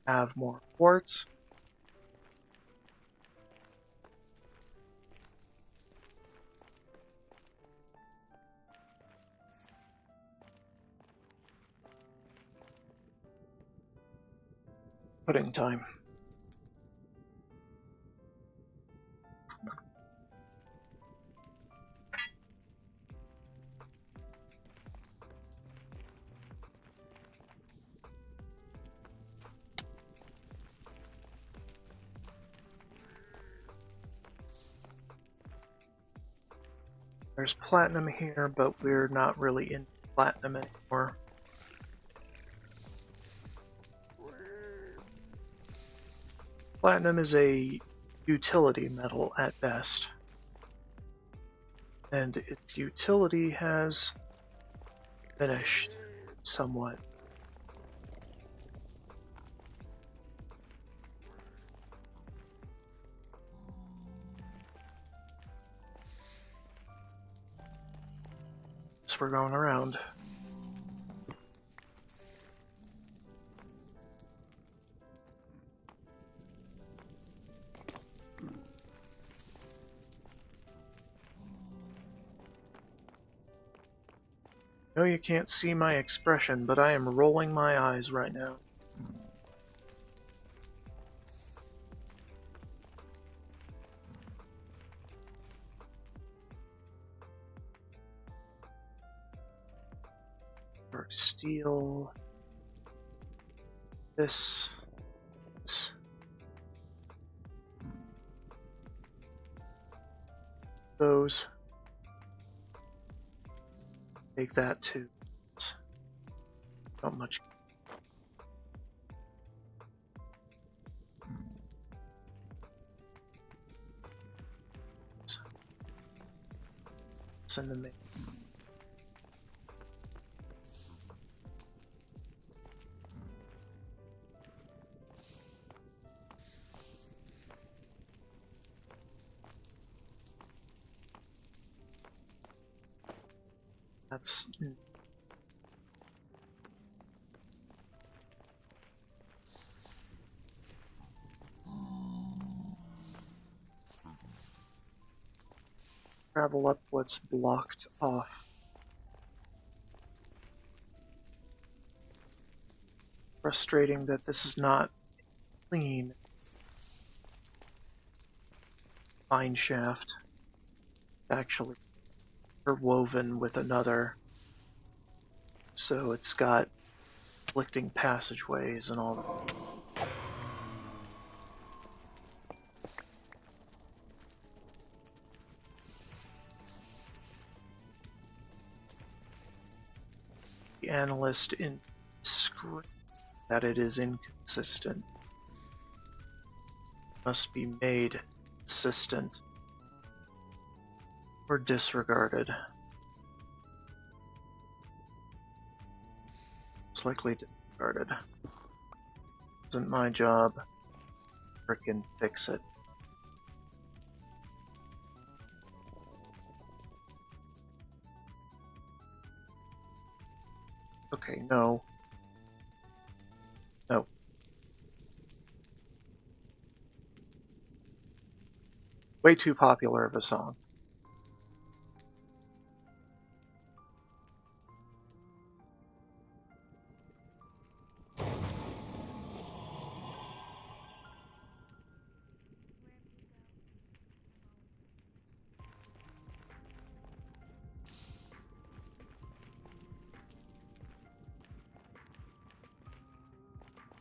Have more quartz. Pudding time. There's platinum here, but we're not really in platinum anymore. Platinum is a utility metal at best, and its utility has diminished somewhat. So we're going around. No, you can't see my expression, but I am rolling my eyes right now. Or steel. This. Those. Take that too. Not much. Send them in. That's travel up what's blocked off. Frustrating that this is not clean. Mine shaft. Actually, interwoven with another. So it's got conflicting passageways and all that. The analyst in script that it is inconsistent. Must be made consistent or disregarded. Most likely discarded. Isn't my job. Frickin' fix it. Okay, no. No. Way too popular of a song.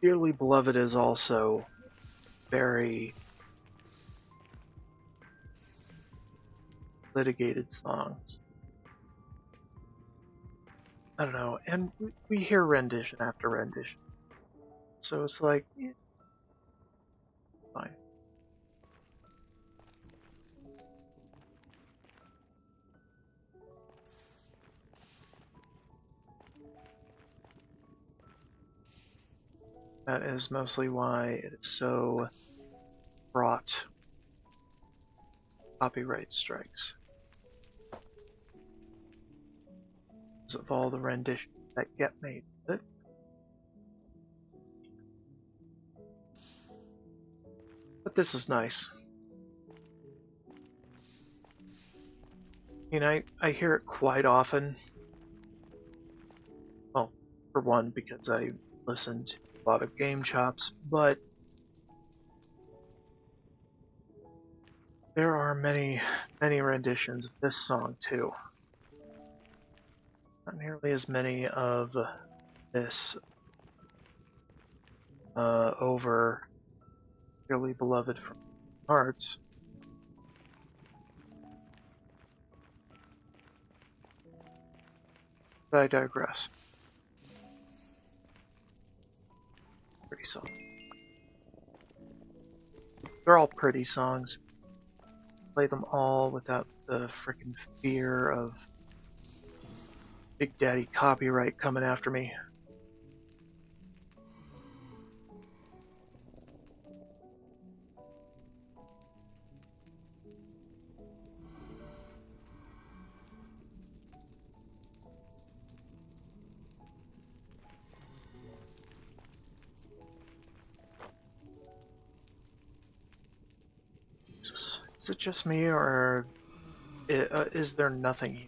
Dearly Beloved is also very litigated songs. I don't know, and we hear rendition after rendition. So it's like, yeah, fine. That is mostly why it is so fraught copyright strikes. Because of all the renditions that get made with it. But this is nice. You know, I hear it quite often. Well, for one, because I listen to a lot of Game Chops, but there are many, many renditions of this song too. Not nearly as many of this over Dearly Beloved from Hearts. But I digress. Pretty song. They're all pretty songs. Play them all without the frickin' fear of Big Daddy copyright coming after me. Is it just me, or is there nothing?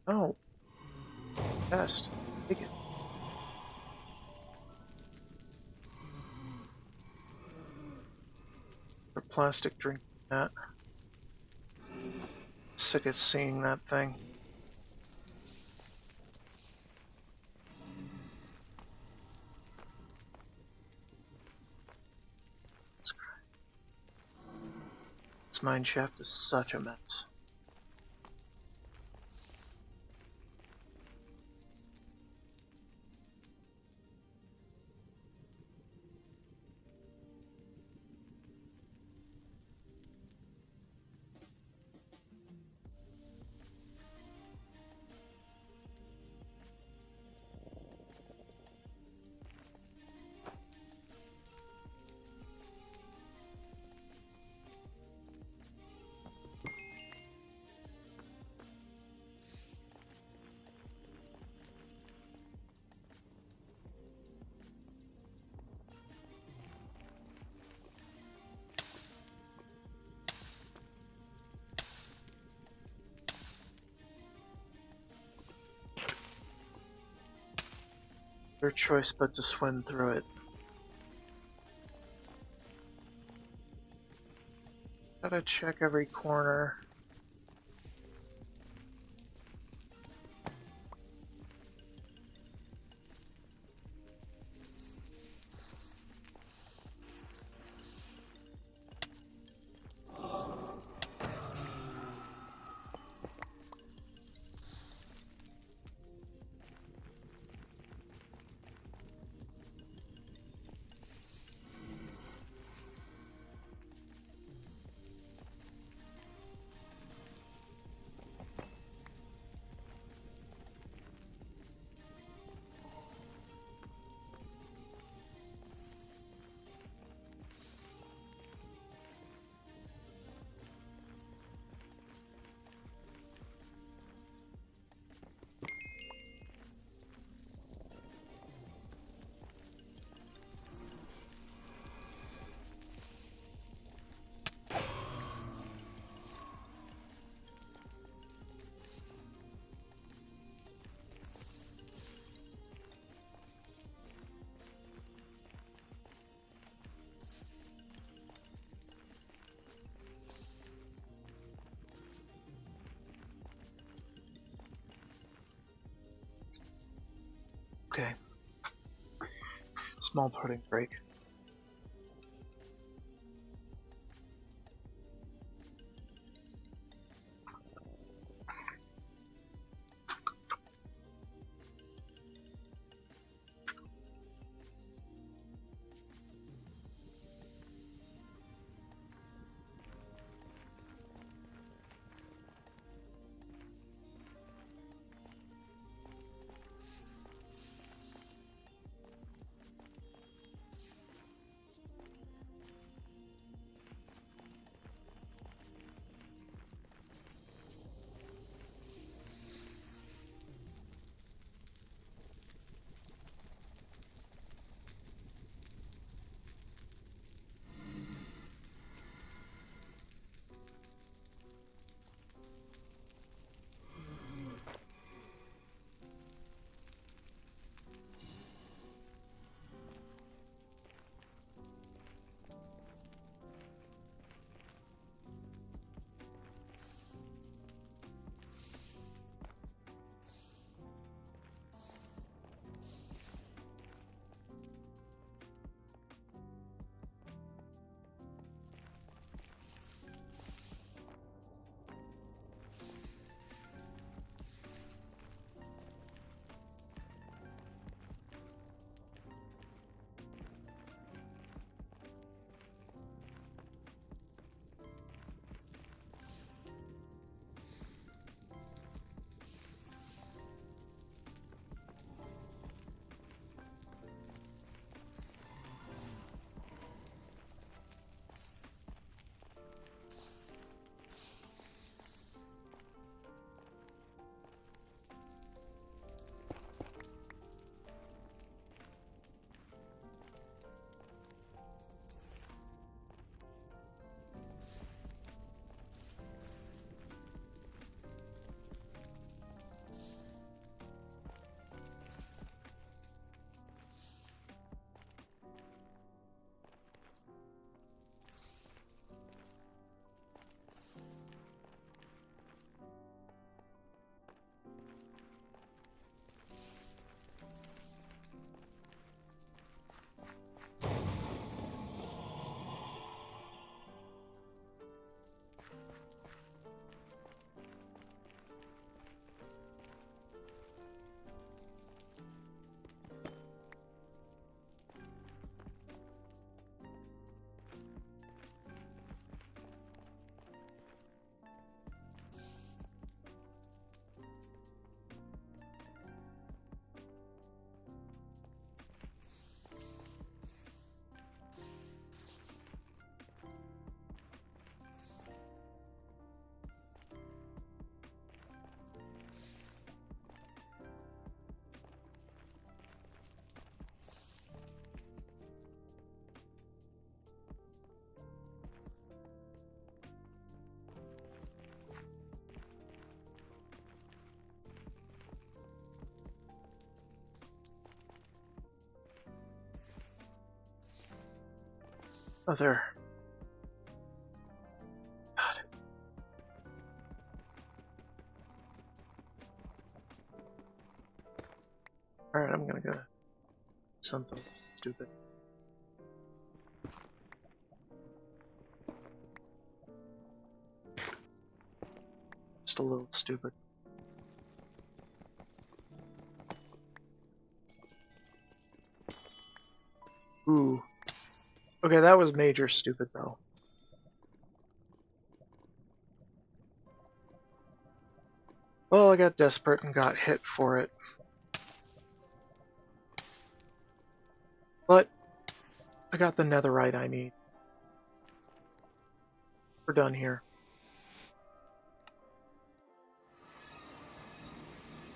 Oh, best. Take it. For plastic drink that. Sick of seeing that thing. This mine shaft is such a mess. Their choice but to swim through it. Gotta check every corner. Okay. Small pudding break. Oh, there. God. Alright, I'm gonna go something stupid. Just a little stupid. Ooh. Okay, that was major stupid though. Well, I got desperate and got hit for it. But I got the netherite I need. We're done here.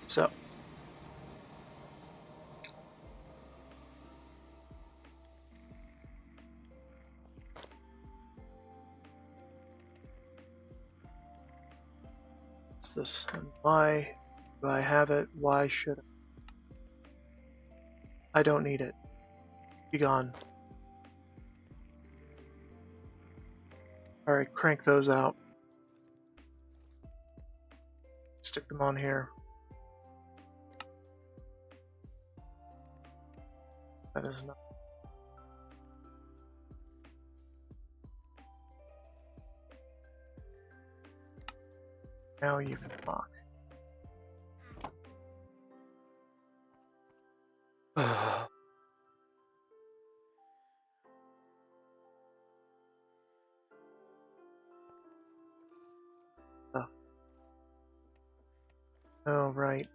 So. What's this? And why do I have it? Why should I? I don't need it. Be gone. Alright, crank those out. Stick them on here. That is not. Now you can mock. Oh, right.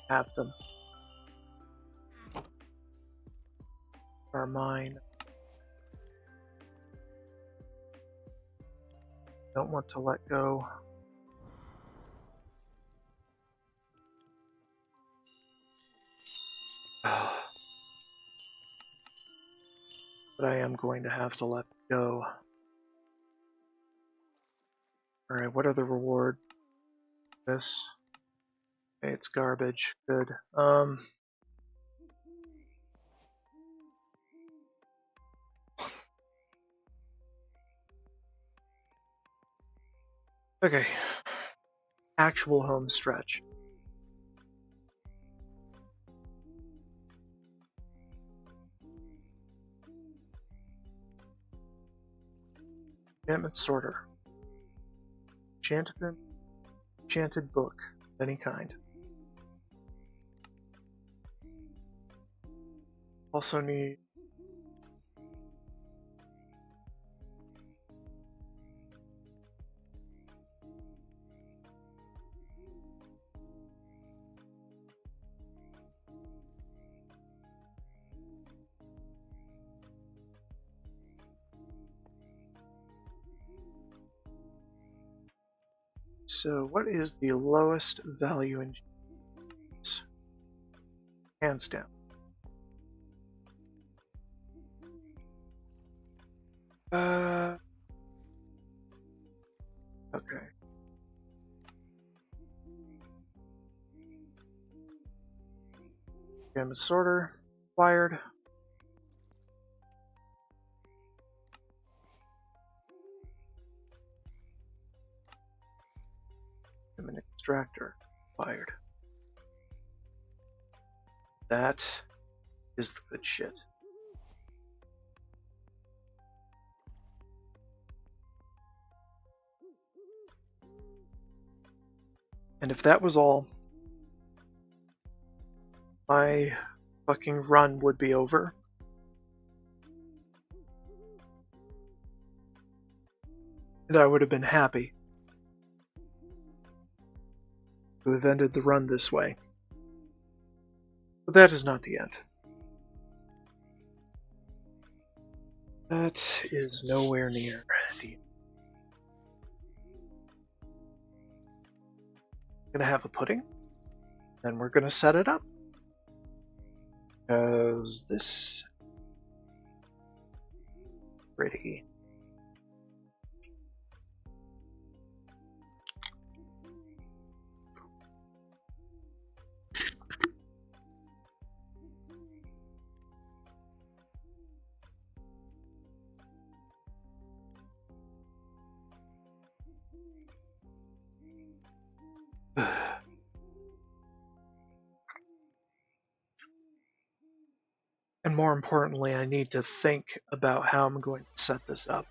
Have them. Are mine. Don't want to let go. But I am going to have to let go. Alright, what are the reward? This. Okay, it's garbage. Good. Okay. Actual home stretch. Enchantment sorter. Enchanted book of any kind. Also need so what is the lowest value in genes? Hands down. Okay. Enchantment sorter acquired. An extractor fired. That is the good shit. And if that was all, my fucking run would be over. And I would have been happy to have ended the run this way. But that is not the end. That is nowhere near the end. Gonna have a pudding, then we're gonna set it up. Because this pretty. And more importantly, I need to think about how I'm going to set this up.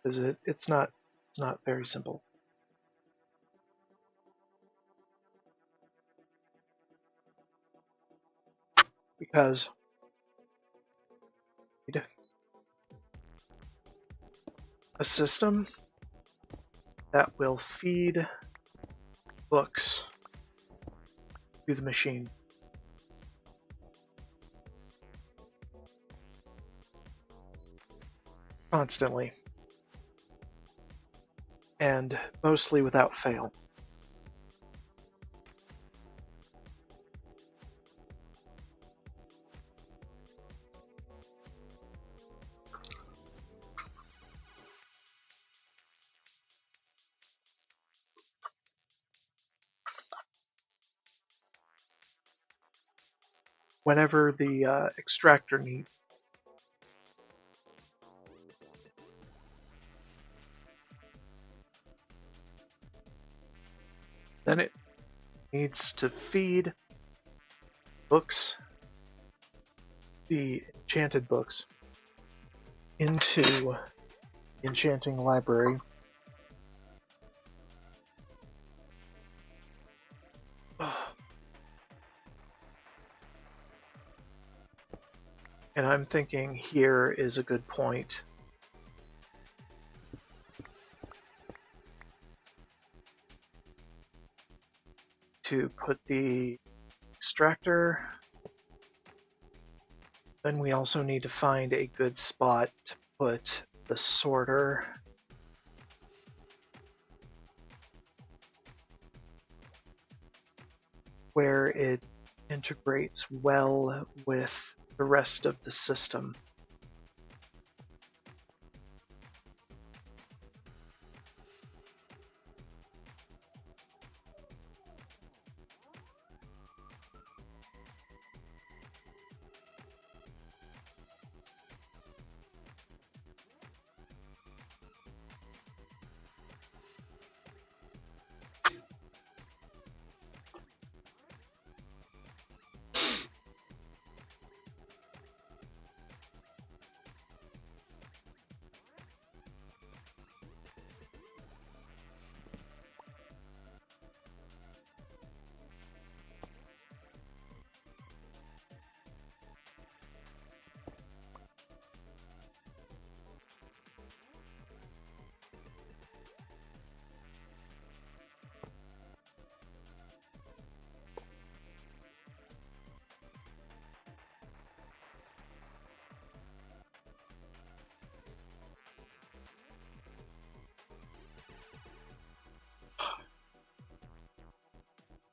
Because it's not very simple. Because a system that will feed books to the machine. Constantly. and mostly without fail. Whenever the extractor needs. Then it needs to feed books, the enchanted books, into the enchanting library. And I'm thinking here is a good point to put the extractor. Then we also need to find a good spot to put the sorter. Where it integrates well with the rest of the system.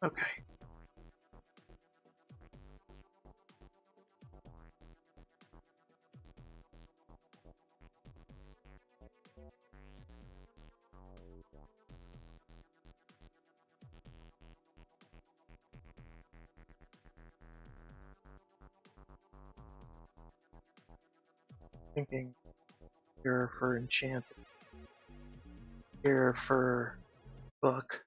Okay. Thinking here for enchanted, here for book.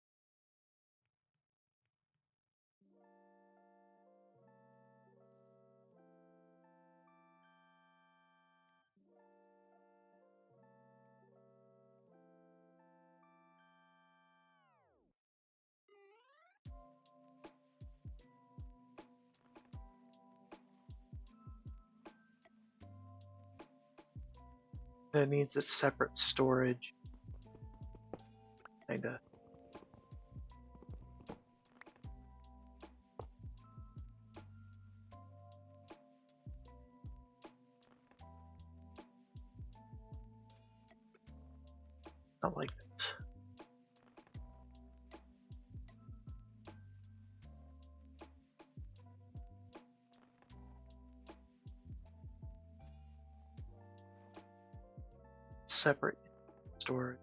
It needs a separate storage, kinda. Not like this. Separate storage.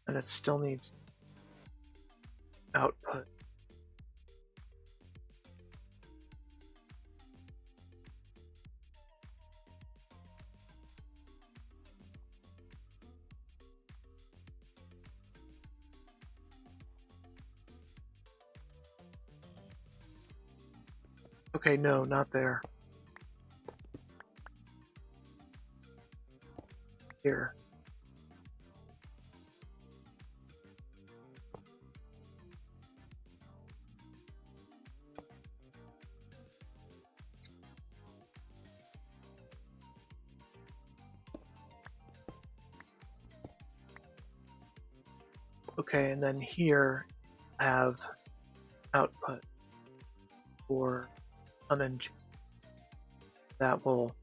and it still needs output. Okay, no, not there. Here. Okay, and then here have output for unengine. That will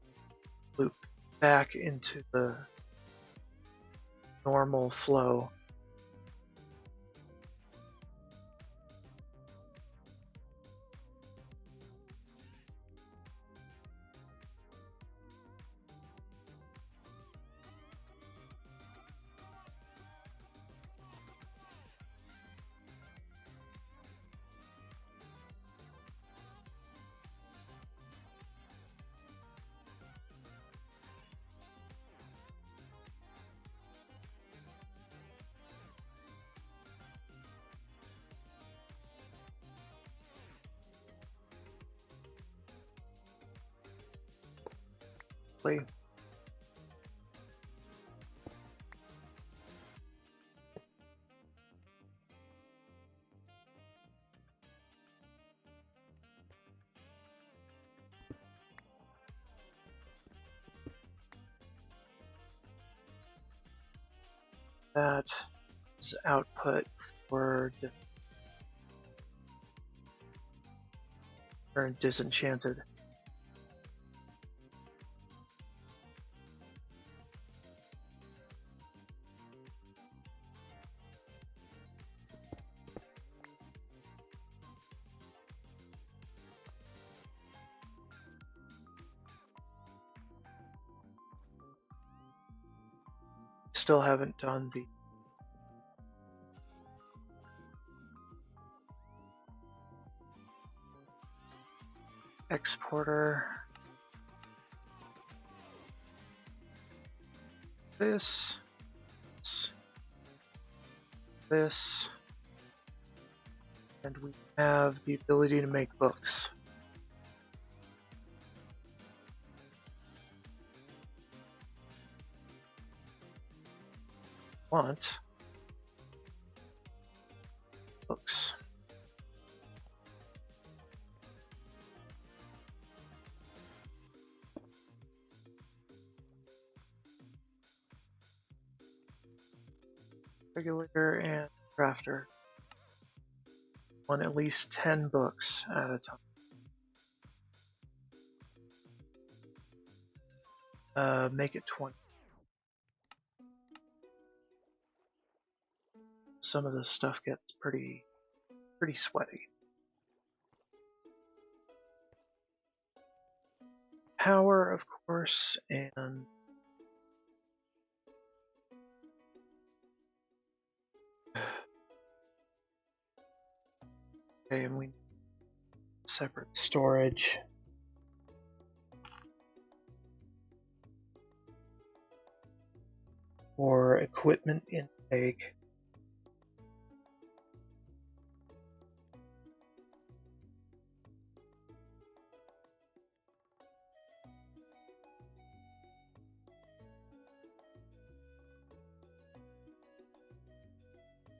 loop back into the normal flow. That is output for disenchanted. Still haven't done the exporter. This, and we have the ability to make books. Want books. Regulator and crafter. Want at least 10 books at a time. Make it 20. Some of this stuff gets pretty sweaty. Power, of course, and okay, and we need separate storage. For equipment intake.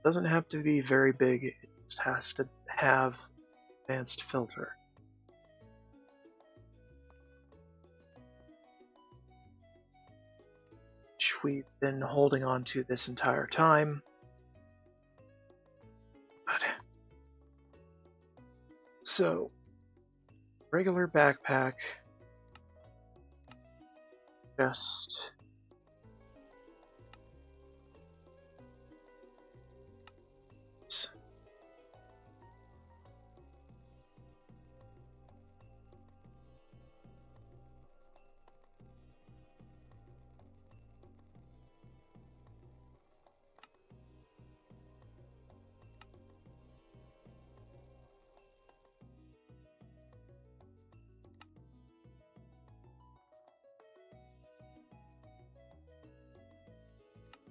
Doesn't have to be very big, it just has to have advanced filter. Which we've been holding on to this entire time. So, regular backpack, just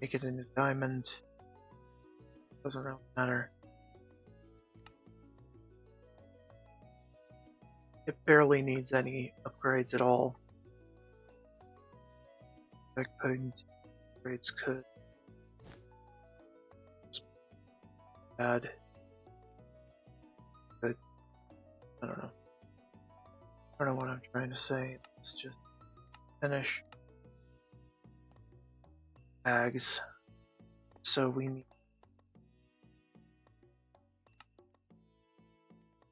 make it into diamond. Doesn't really matter. It barely needs any upgrades at all. Like putting upgrades could. It's bad. But I don't know. I don't know what I'm trying to say. Let's just finish bags. So we need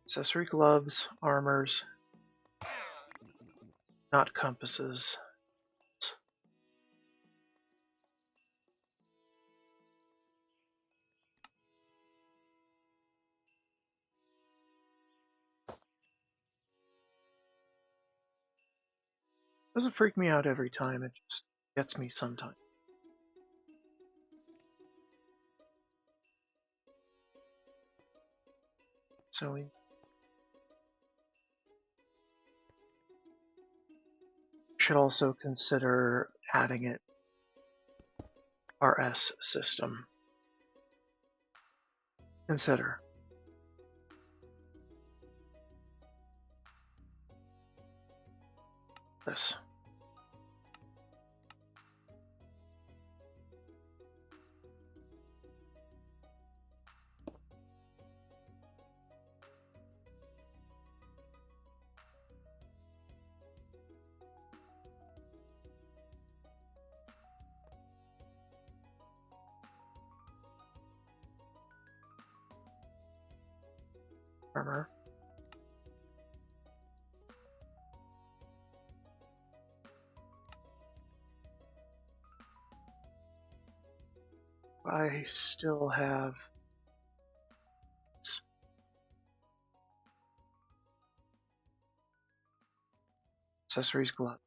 accessory gloves, armors, not compasses. Doesn't freak me out every time, it just gets me sometimes. So we should also consider adding it RS system. Consider. This. Armor. I still have accessories, gloves.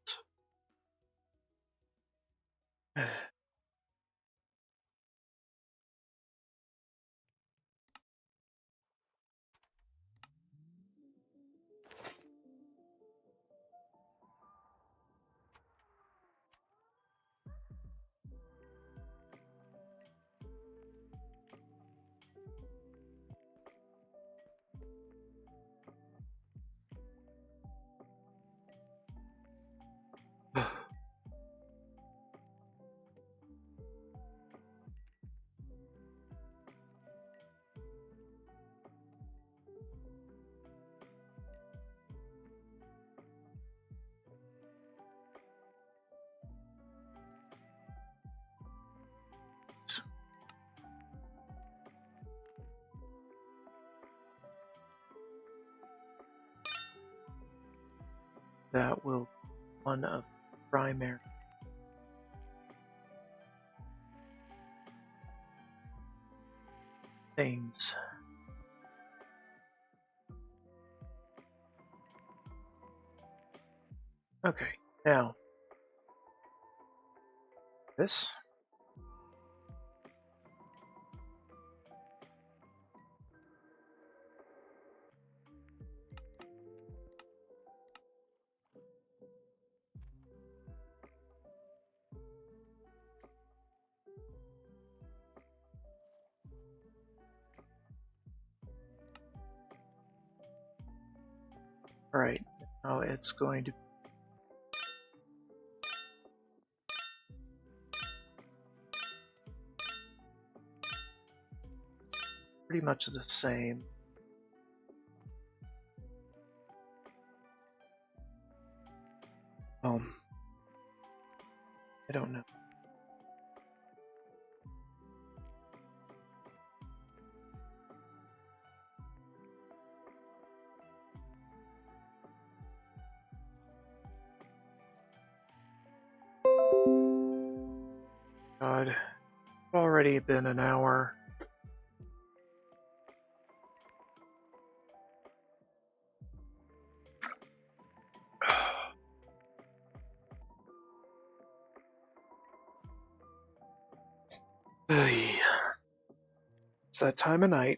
That will be one of the primary things. Okay, now this. Alright, now it's going to pretty much the same. I don't know. God, it's already been an hour. It's that time of night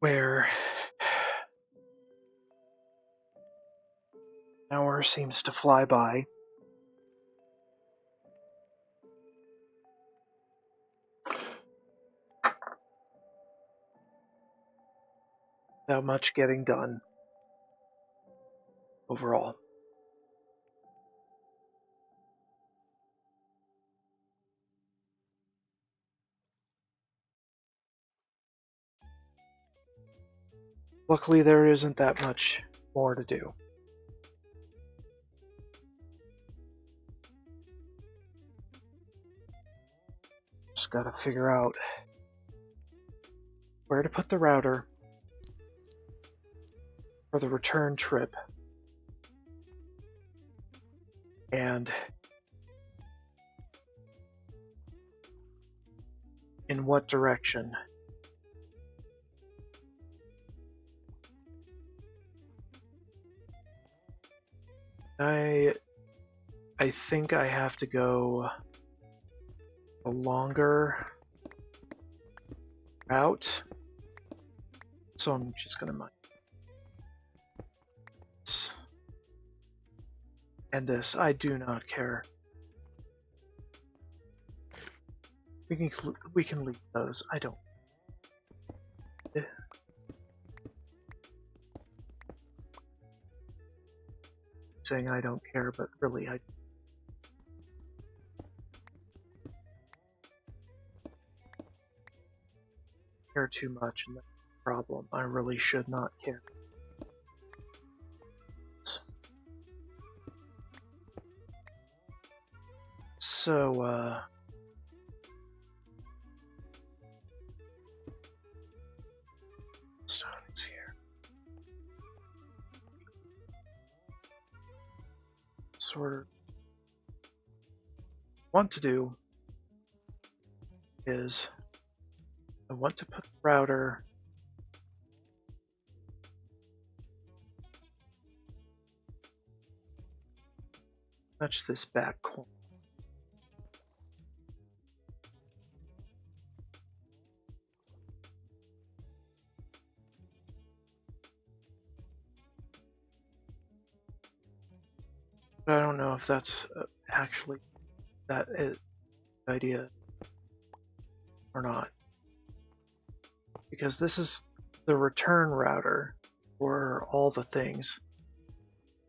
where an hour seems to fly by. that much getting done overall. Luckily, there isn't that much more to do. Just gotta figure out where to put the router for the return trip and in what direction. I think I have to go a longer route, so I'm just gonna mine this and this. I do not care. We can leave those. I don't. Saying I don't care, but really I care too much, and that's the problem. I really should not care. So, stones here. Sort of want to do is I want to put the router touch this back corner. But I don't know if that's actually that is the idea or not. Because this is the return router for all the things.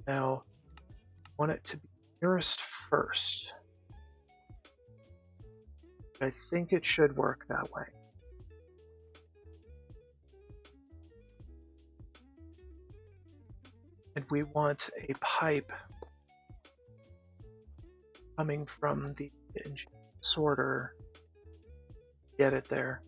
Now, I want it to be nearest first. I think it should work that way. And we want a pipe coming from the sorter. Get it there.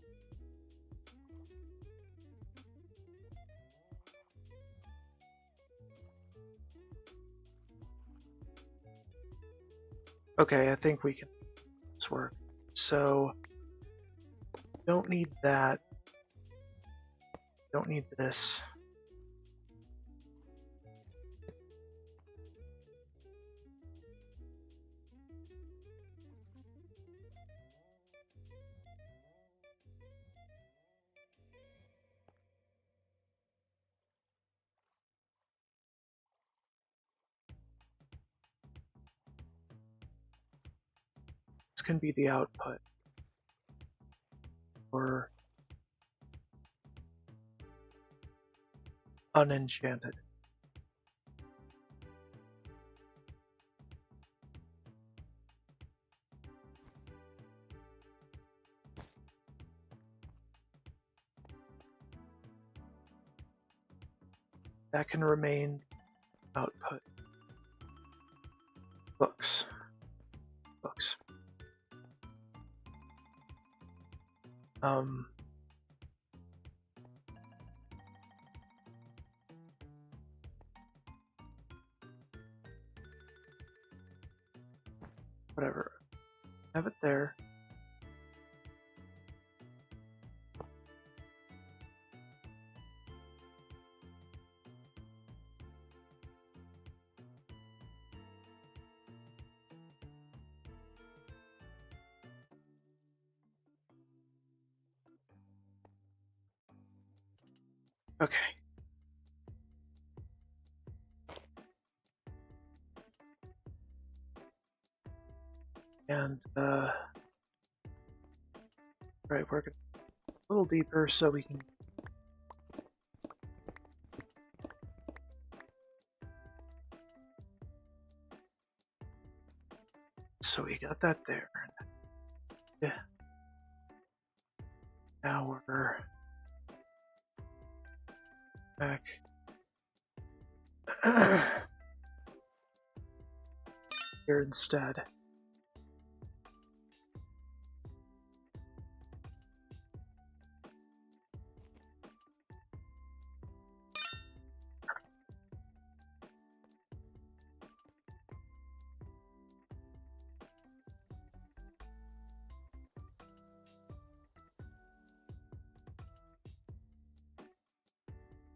Okay, I think we can make this work. So, don't need that. Don't need this. This can be the output. Or unenchanted. That can remain output. Books. Books. Whatever. Have it there. Okay. And, right, we're gonna a little deeper so we can So we got that there. Yeah. Now we're back. Here instead.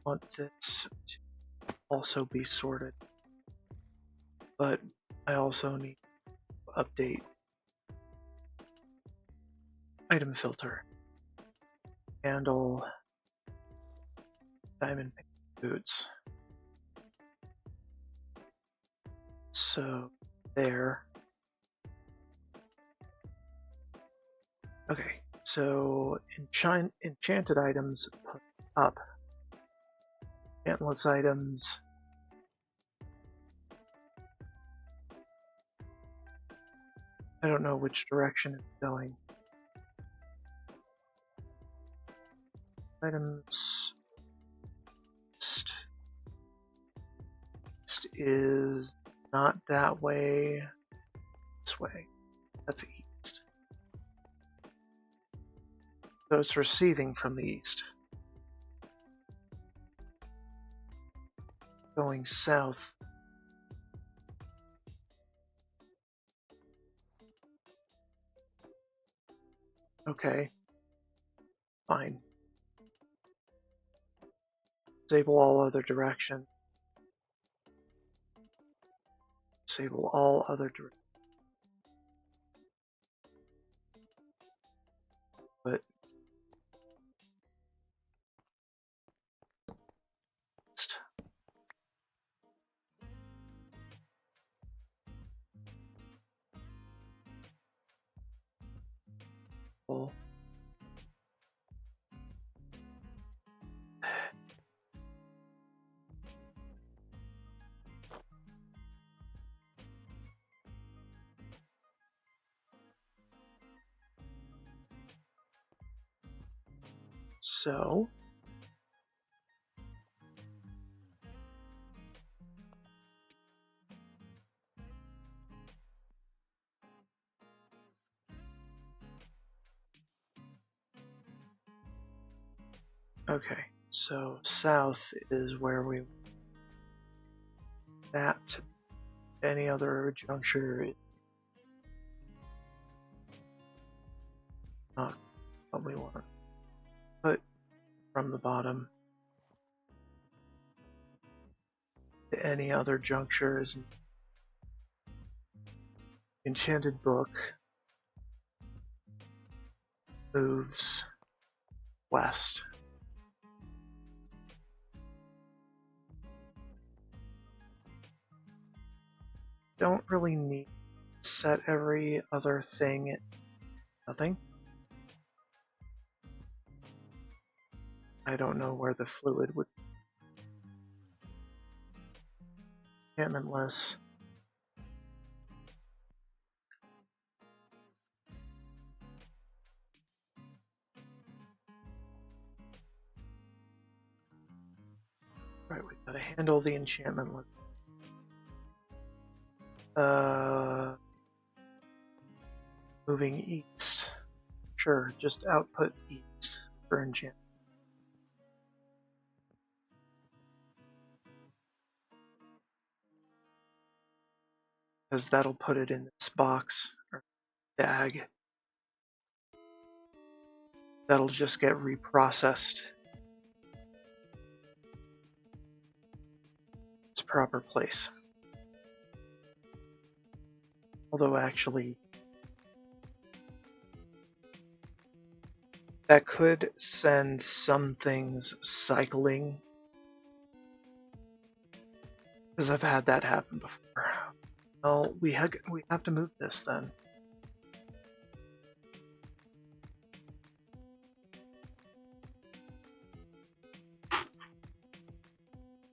Want this to also be sorted, but I also need to update item filter, handle diamond boots. So there. Okay, so enchanted items put up. Enchantless items. I don't know which direction it's going. Items. East is not that way. This way. That's east. So it's receiving from the east. Going south. Okay. Fine. Disable all other direction. Disable all other direction. But well, so okay, so south is where we that any other juncture is not what we want. But from the bottom to any other juncture is enchanted book moves west. Don't really need to set every other thing at nothing. I don't know where the fluid would be. Enchantmentless. Right, we gotta handle the enchantmentless. Moving east. Sure, just output east for enchant. Because that'll put it in this box or bag. That'll just get reprocessed. Its proper place. Although actually, that could send some things cycling. Because I've had that happen before. Well, we have to move this then.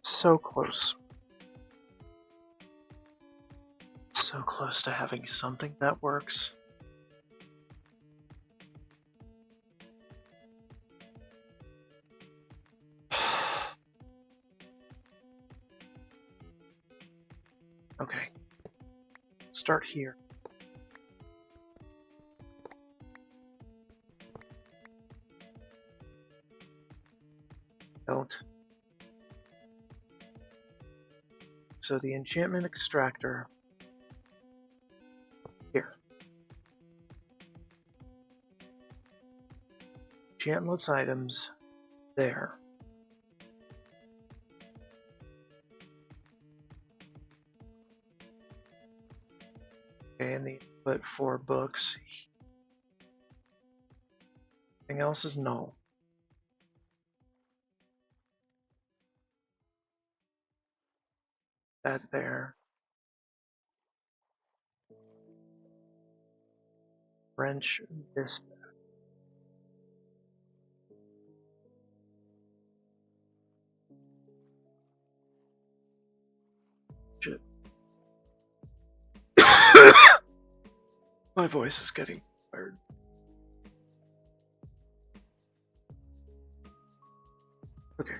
So close. So So close to having something that works. Okay. Start here. Don't. So the enchantment extractor here. Enchantless items there. Okay, and the input for books. Everything else is null. That there. French this. Shit. My voice is getting tired. Okay.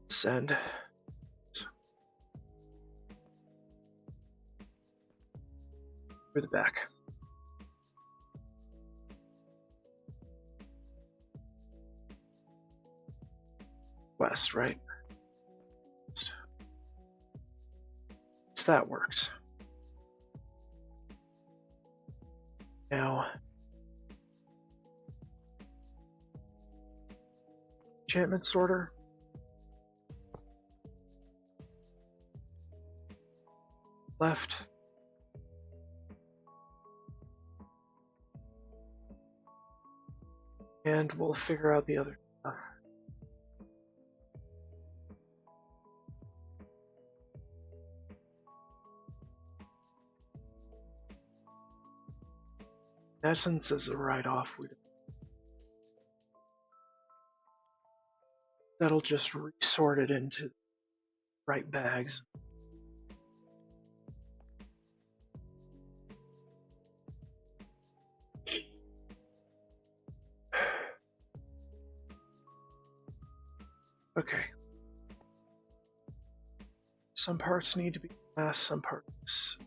Send. For the back. West, right? So that works. Now, enchantment sorter. Left. And we'll figure out the other stuff. Essence is a write-off. That'll just resort it into the right bags. Okay. Some parts need to be glass, some parts.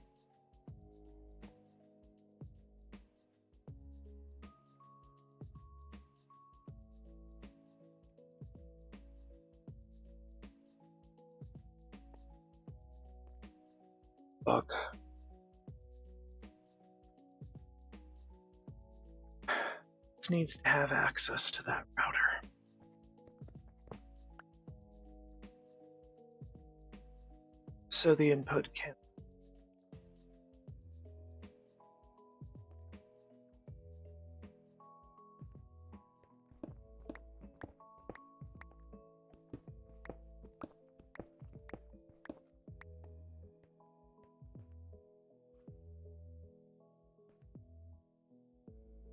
Bug. This needs to have access to that router. So the input can.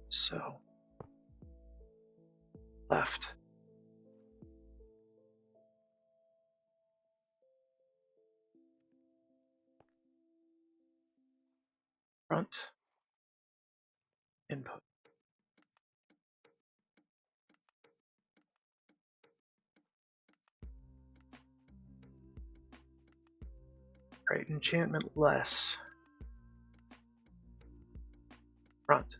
So, left. Front. Input. Right, enchantment less. Front.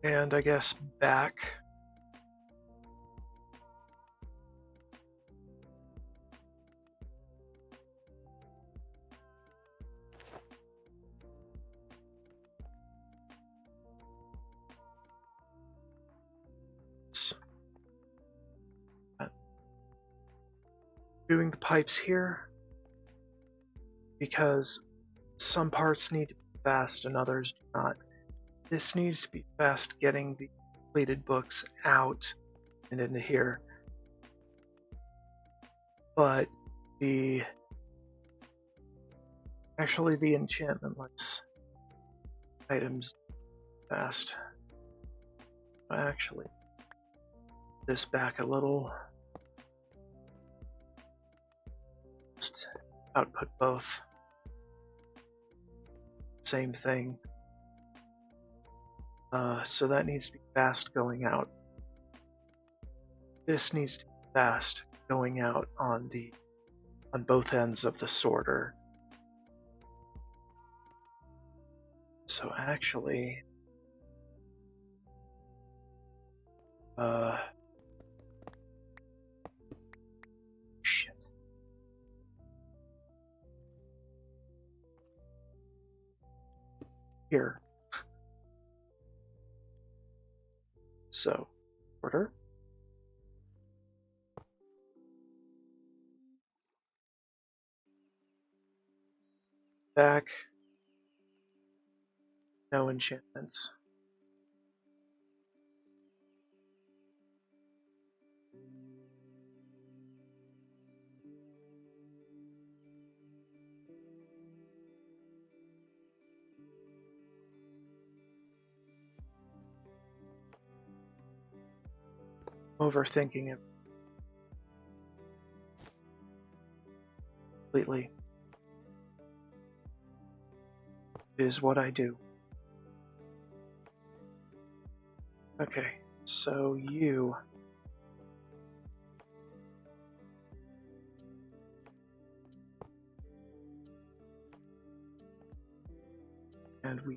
And I guess back. Doing the pipes here because some parts need to be fast and others do not. This needs to be fast getting the completed books out and into here. But actually the enchantment lets items fast. Actually, this back a little. Just output both. Same thing. So that needs to be fast going out. This needs to be fast going out on both ends of the sorter. So actually, shit. Here. So, sorter. Back. No enchantments. Overthinking it completely. It is what I do. Okay, so you. And we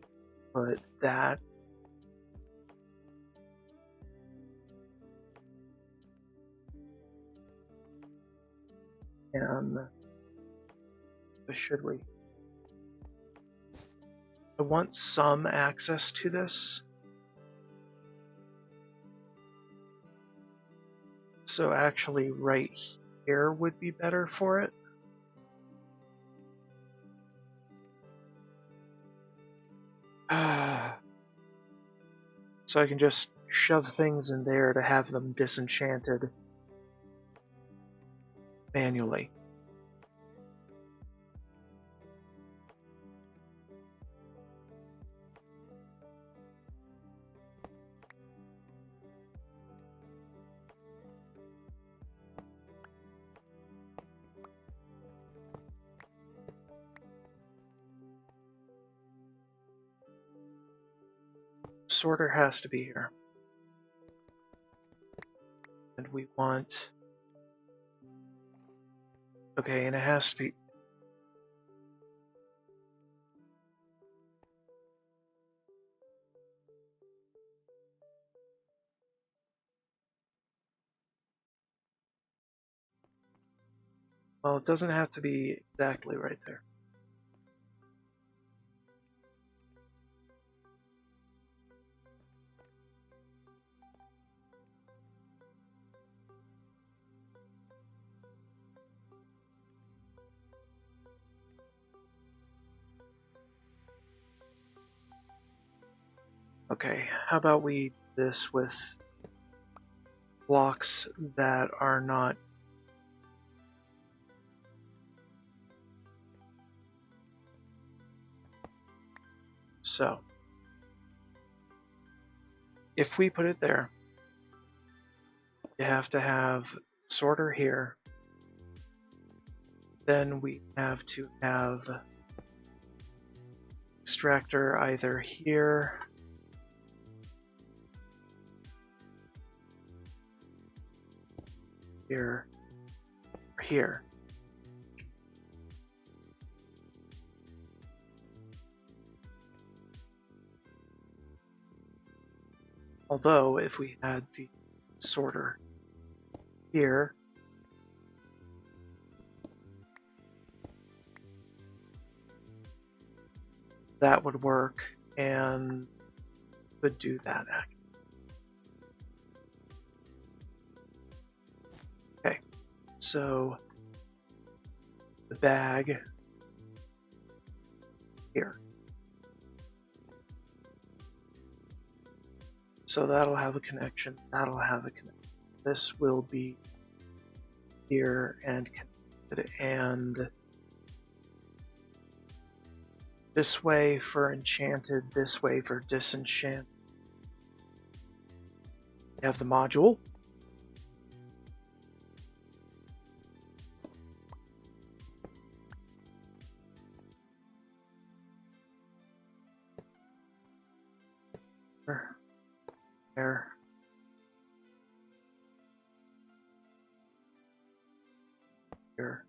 put that in. Should we? I want some access to this. So actually right here would be better for it. So I can just shove things in there to have them disenchanted manually. Sorter has to be here. And we want... Okay, and it has to be... Well, it doesn't have to be exactly right there. Okay, how about we do this with blocks that are not... So, if we put it there, you have to have sorter here. Then we have to have extractor either here or here. Although if we had the sorter here, that would work and could do that actually. Okay, so the bag here. So that'll have a connection, that'll have a connection. this will be here and connected, and this way for enchanted, this way for disenchanted. We have the module. There. Here.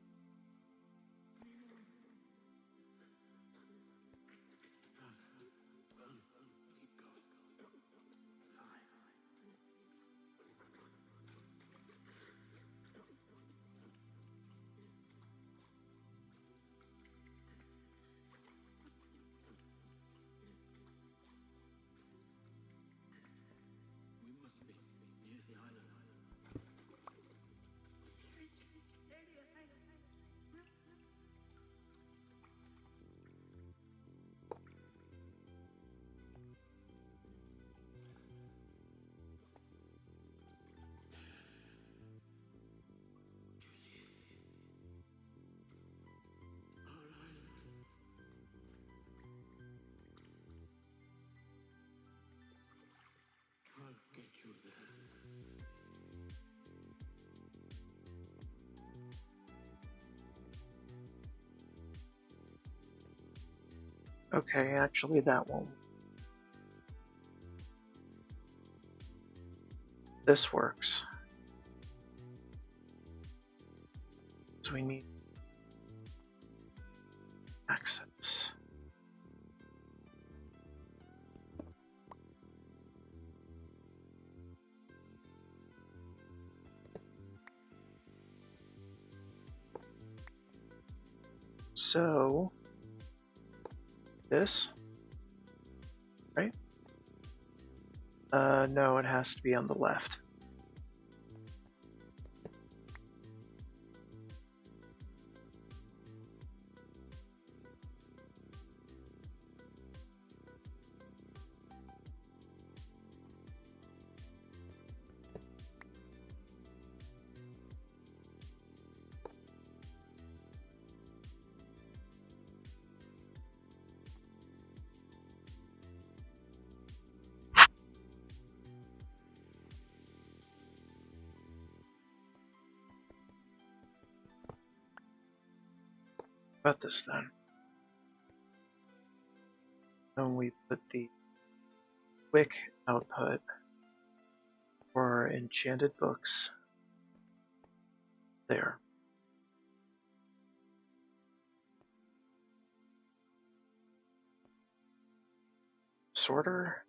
Okay, actually that won't. This works. So we need access. So this, right? No, it has to be on the left. About this then. And we put the quick output for enchanted books there. Sorter.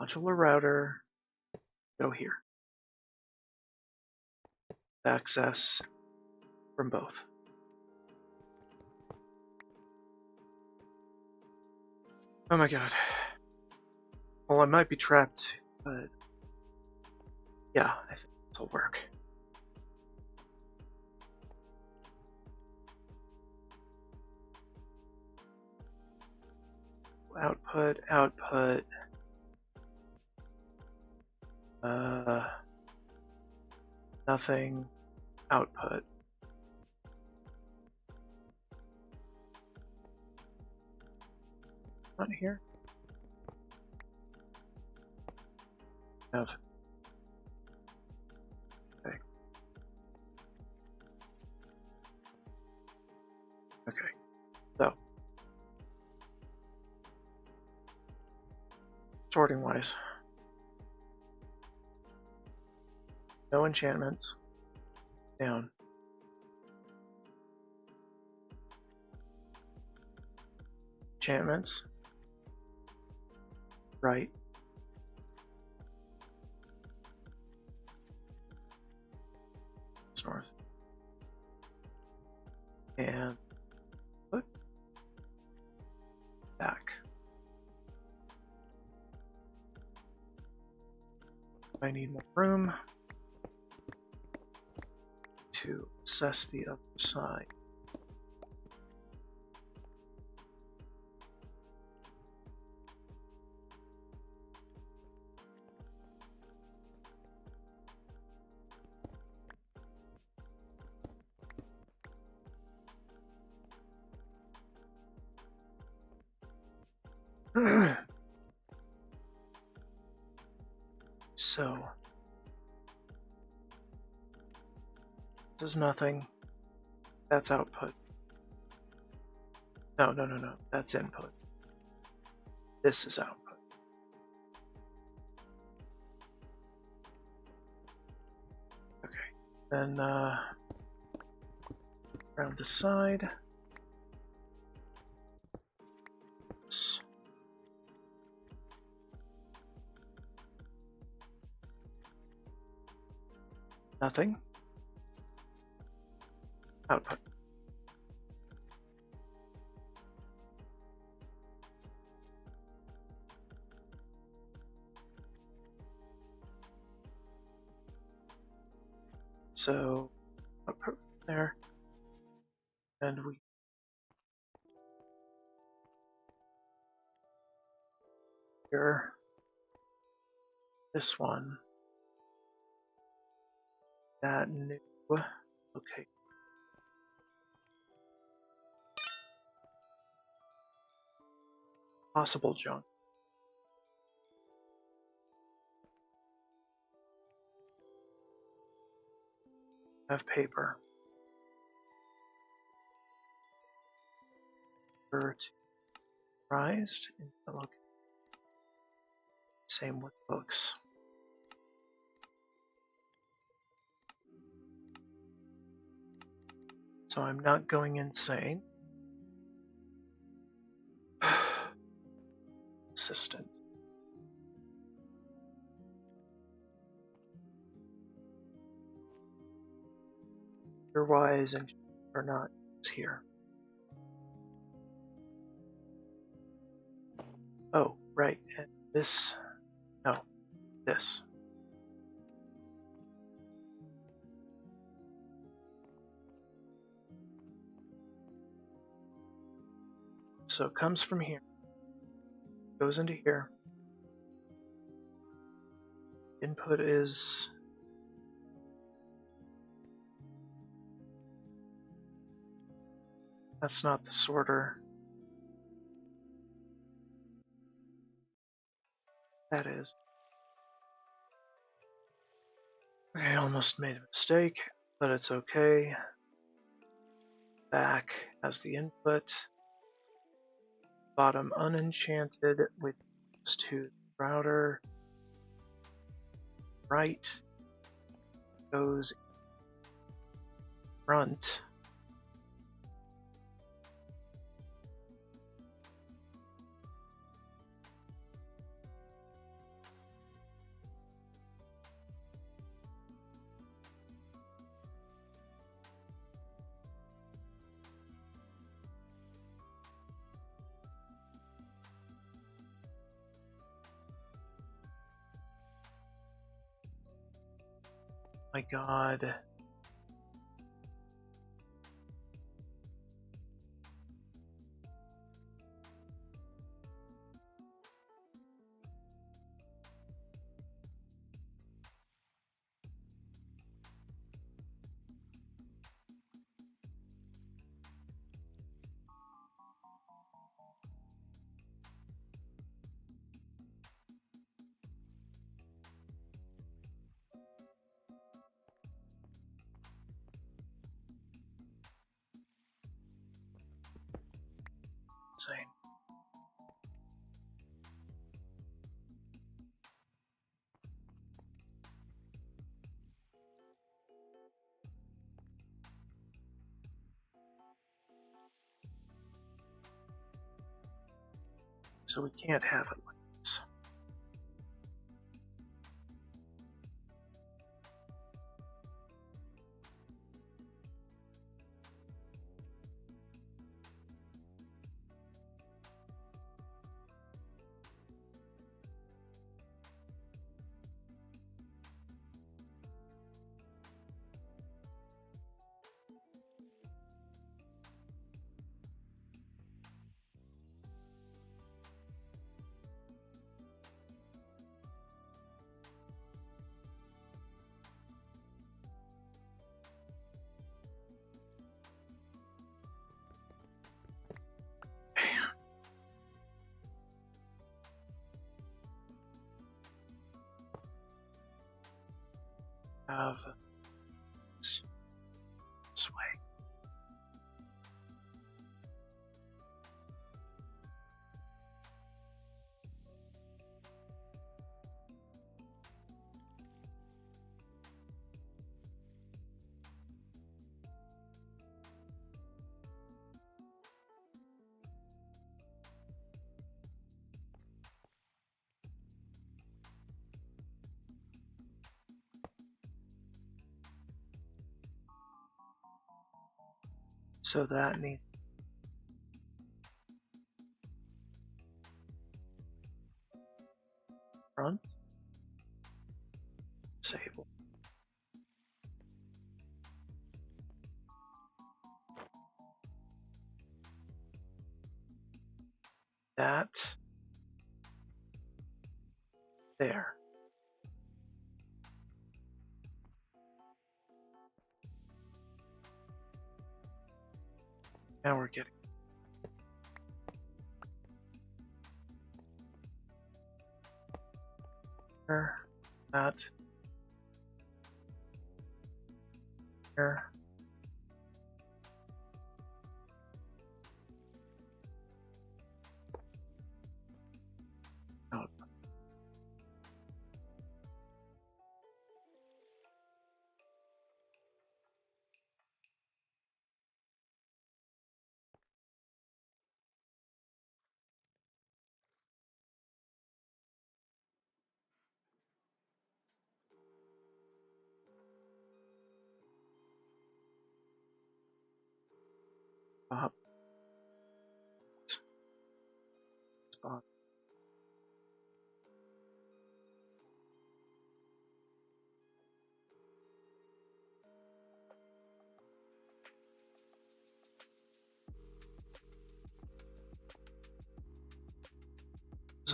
Modular router. Go here. Access from both. Oh my god. Well, I might be trapped, but yeah, I think this will work. Output, output. Nothing. Output. Not here. Have. Okay. Okay. So. Sorting wise. No enchantments. Down. Enchantments. Right. It's north. And put back. I need more room to assess the other side. So this is nothing. That's output. No. That's input. This is output. Okay. Then around the side. Nothing. Output. So output there, and we here this one. That new. Okay. Possible junk. Have paper. Prized. Same with books. So I'm not going insane. Assistant. Your wise and or not is here. Oh, right. And this. No, this. So it comes from here, goes into here. Input is that's not the sorter. That is. Okay, I almost made a mistake, but it's okay. Back as the input. Bottom unenchanted, which goes to the router. Right goes front. My God. Insane. So we can't have it like this. have this way. So that needs front, disable. That there. Now we're getting there. That there. Out. Up. Spot.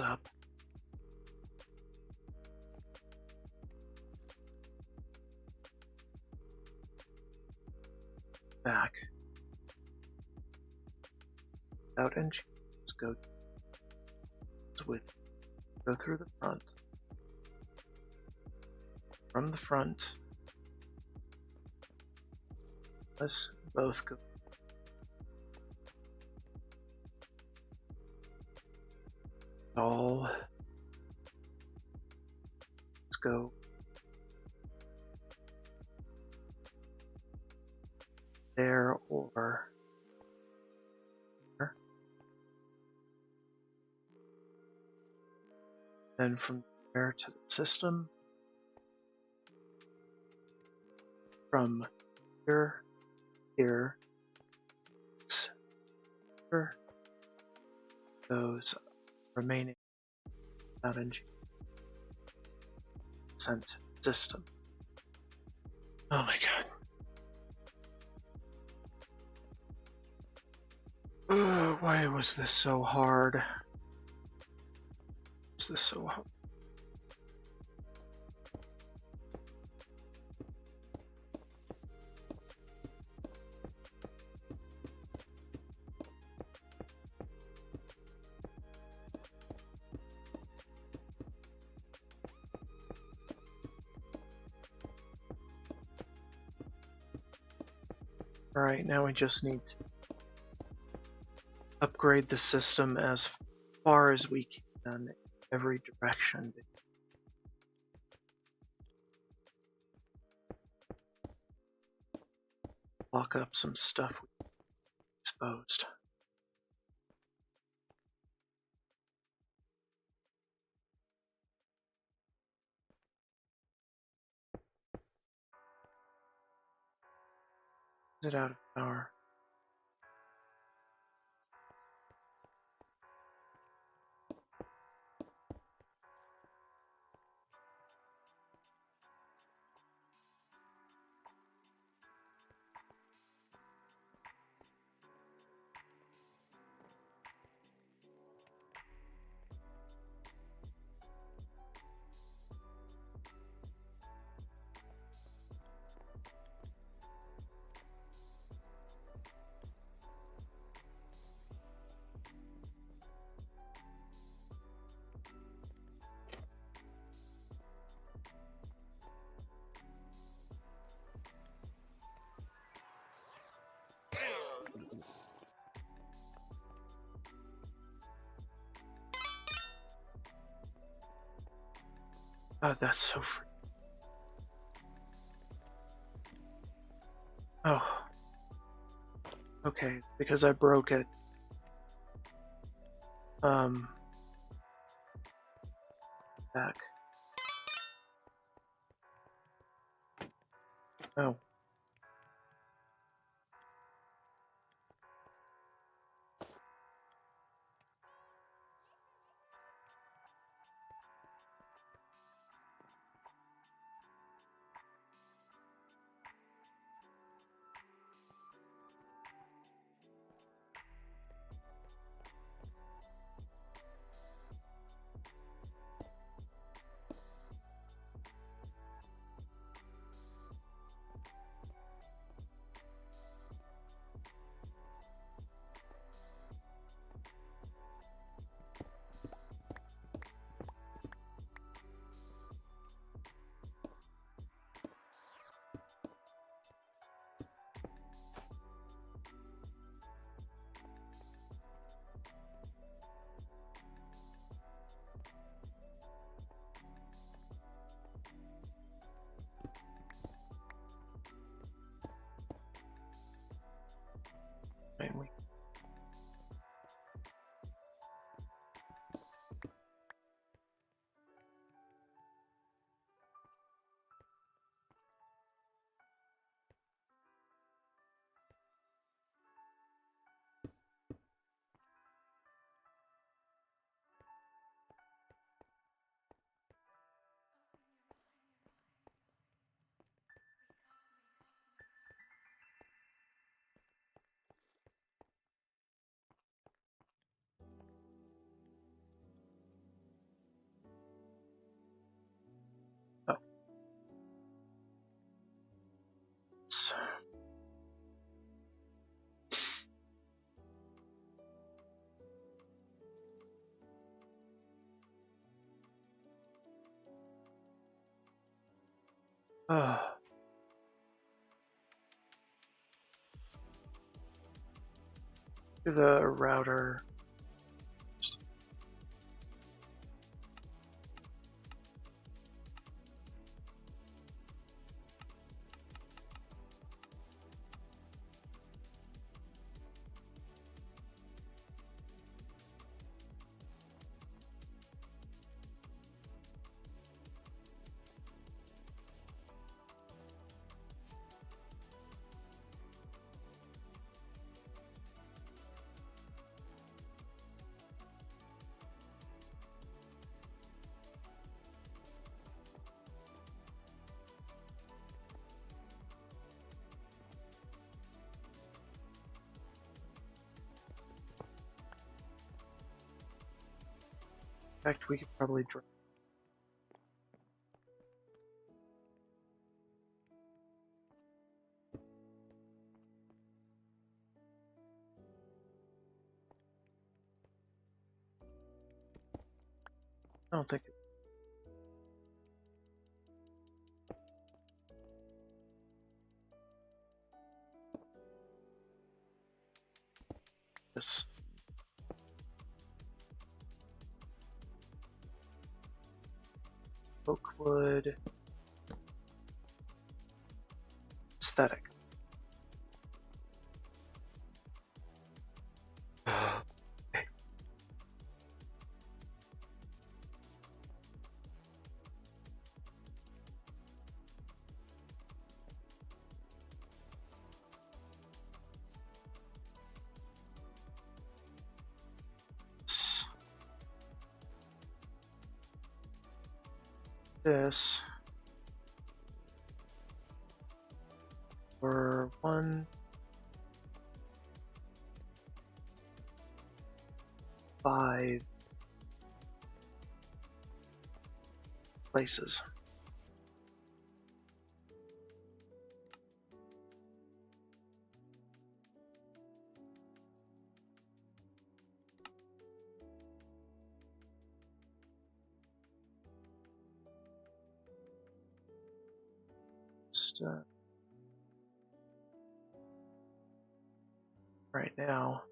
Up. Back. Out and let's go with go through the front. From the front, let's both go. All. Let's go. There or there. Then from there to the system. From here, here, here, those remaining out in sense system. Oh my god. Why was this so hard? Was this so hard? Alright, now we just need to upgrade the system as far as we can in every direction. Lock up some stuff we exposed. Is it out of power? God, that's so free. Oh. Okay, because I broke it. Back. Oh. Mainly. Oh. To the router. In fact, we could probably drop. I don't think this. Oakwood aesthetic. This for 1-5 places. Just, right now.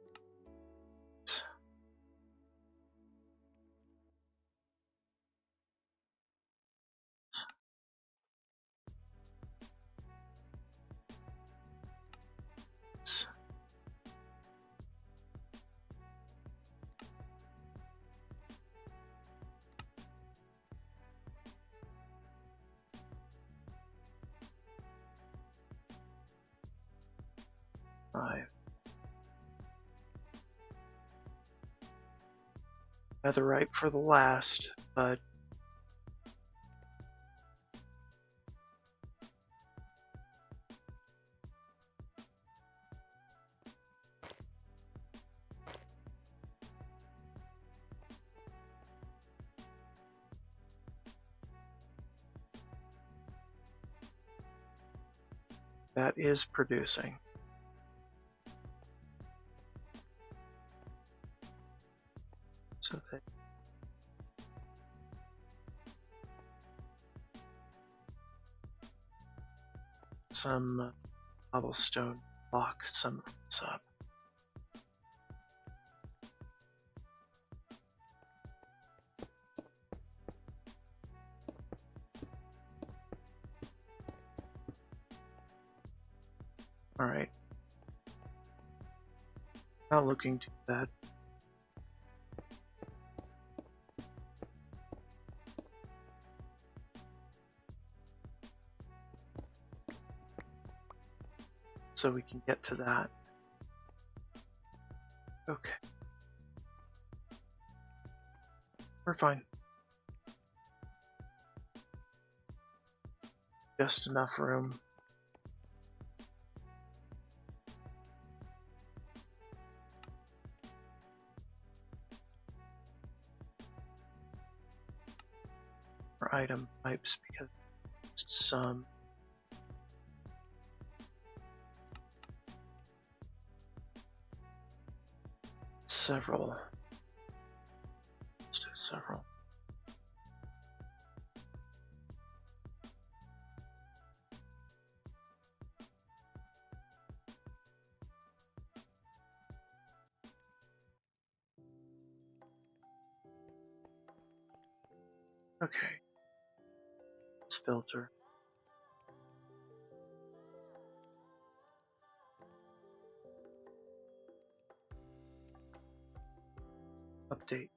5. Netherite for the last, but that is producing. So that some cobblestone block some of this up. All right. Not looking too bad. So we can get to that. Okay. We're fine. Just enough room. For item types because some several. Let's do several. Okay. Let's filter. Update.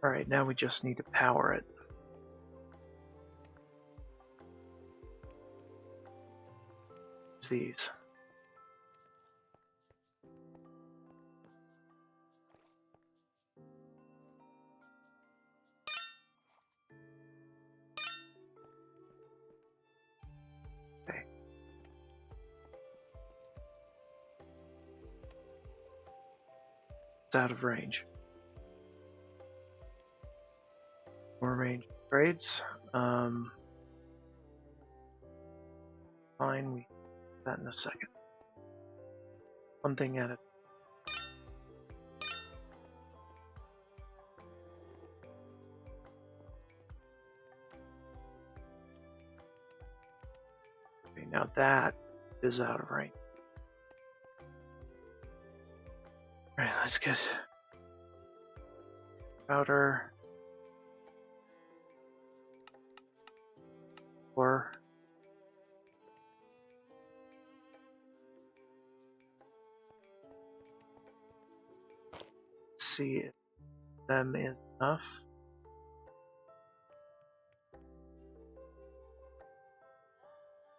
All right, now we just need to power it. These. Okay. It's out of range. More range grades. Fine, we do that in a second. One thing at a okay, now that is out of range. Alright, let's get powder. Or see if them is enough.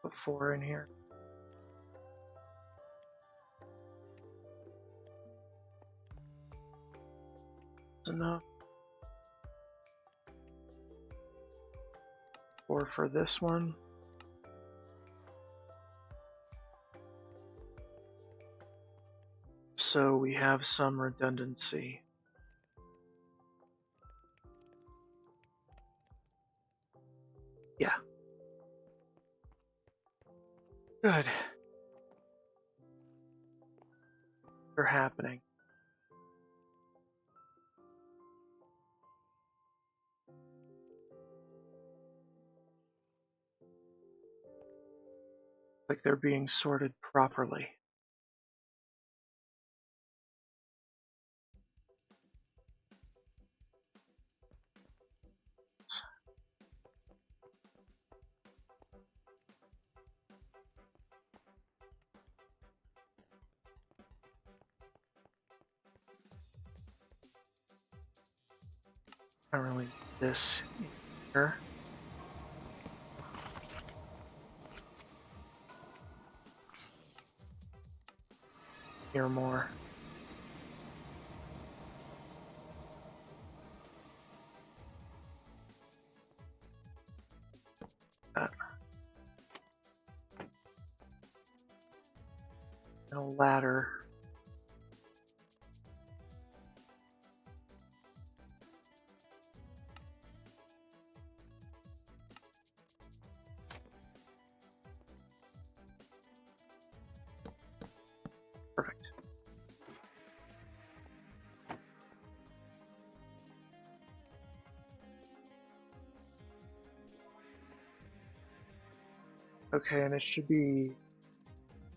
Put 4 in here. That's enough. 4 for this one. So we have some redundancy. Yeah. Good. They're happening. Like they're being sorted properly. I don't really need this here. Here more. That. No ladder. Perfect. Okay, and it should be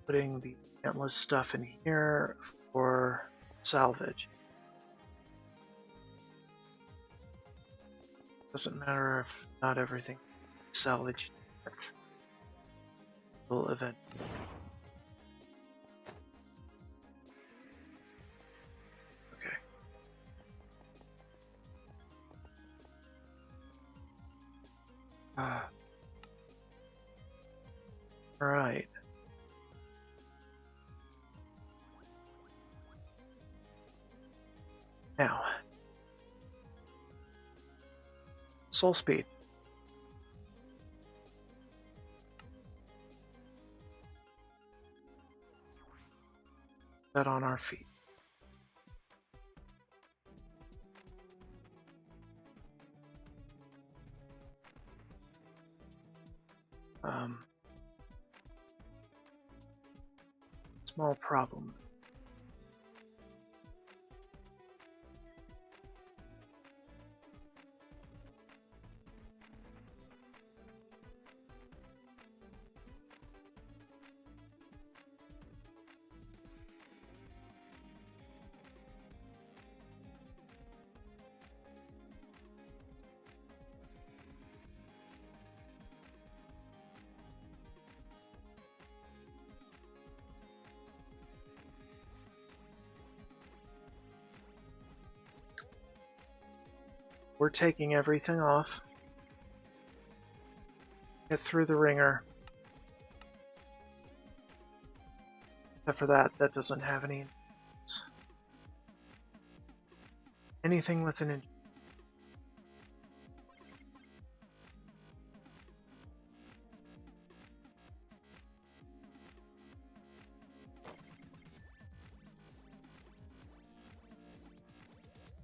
putting the endless stuff in here for salvage. Doesn't matter if not everything salvaged yet. Will event. Okay. All right. Now, soul speed. That on our feet. Small problem. We're taking everything off. Get through the ringer. Except for that doesn't have anything with an.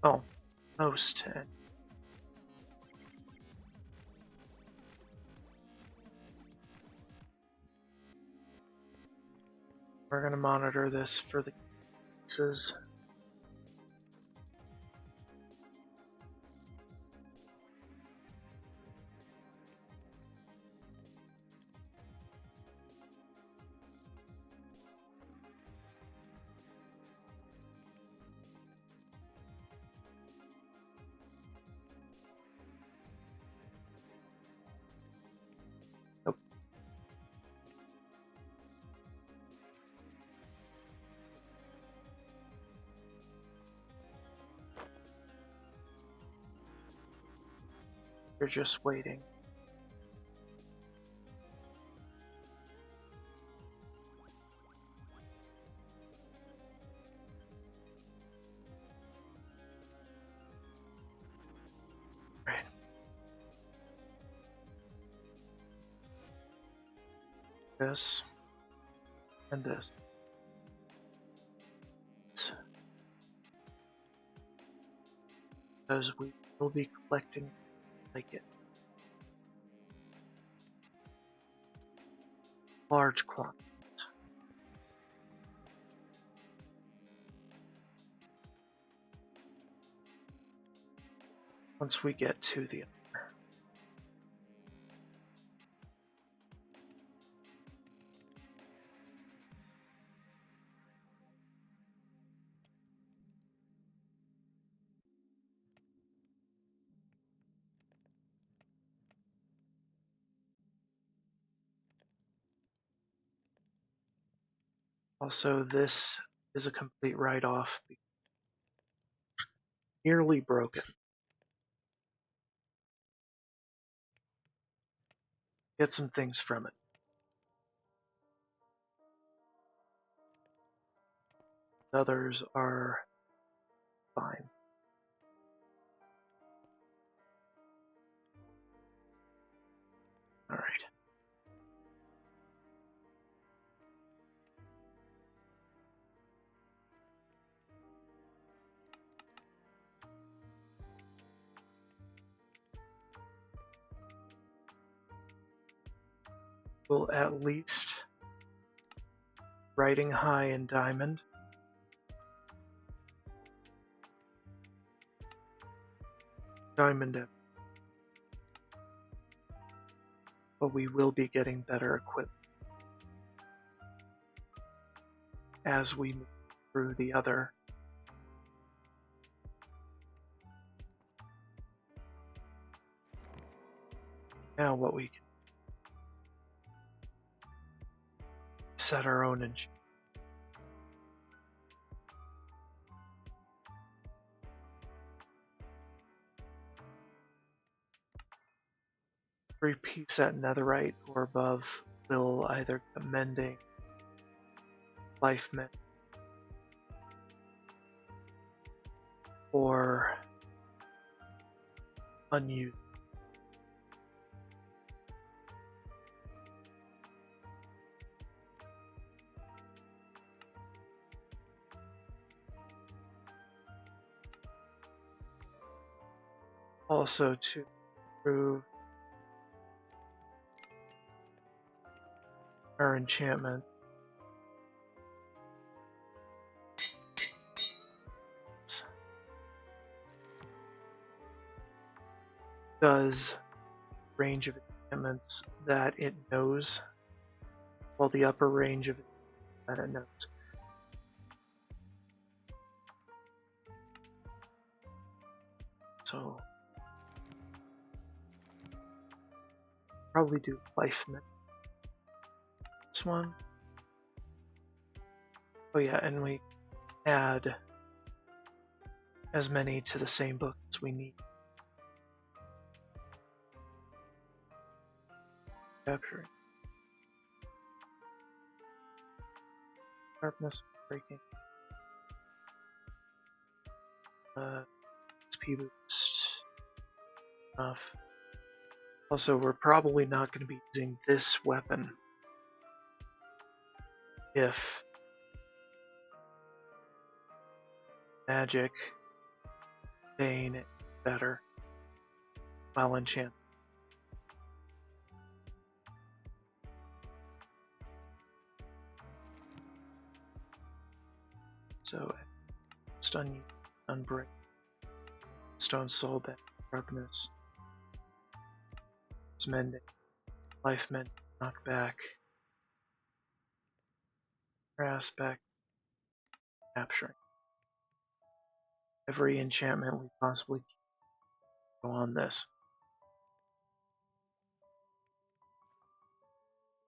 Oh, most. We're going to monitor this for the cases. Nope. You're just waiting. Right. This and this. Because we will be collecting like it. Large quantities. Once we get to the also, this is a complete write-off. Nearly broken. get some things from it. Others are fine. All right. We'll at least riding high in diamond. Diamond, but we will be getting better equipped as we move through the other. Now what we can set our own enchantment. Every piece at netherite or above will either get mending, life mend, or unused. Also to improve our enchantment. Does range of enchantments that it knows, while the upper range of that it knows. So probably do life mend. This one. Oh yeah, and we add as many to the same book as we need. Capturing. Sharpness, breaking. XP boost. Enough. Also, we're probably not going to be using this weapon if magic, Bane, better, while enchant. So, stun, unbreak, stone soul, back, sharpness, mending, life mend, knockback, aspect, capturing. Every enchantment we possibly can go on this.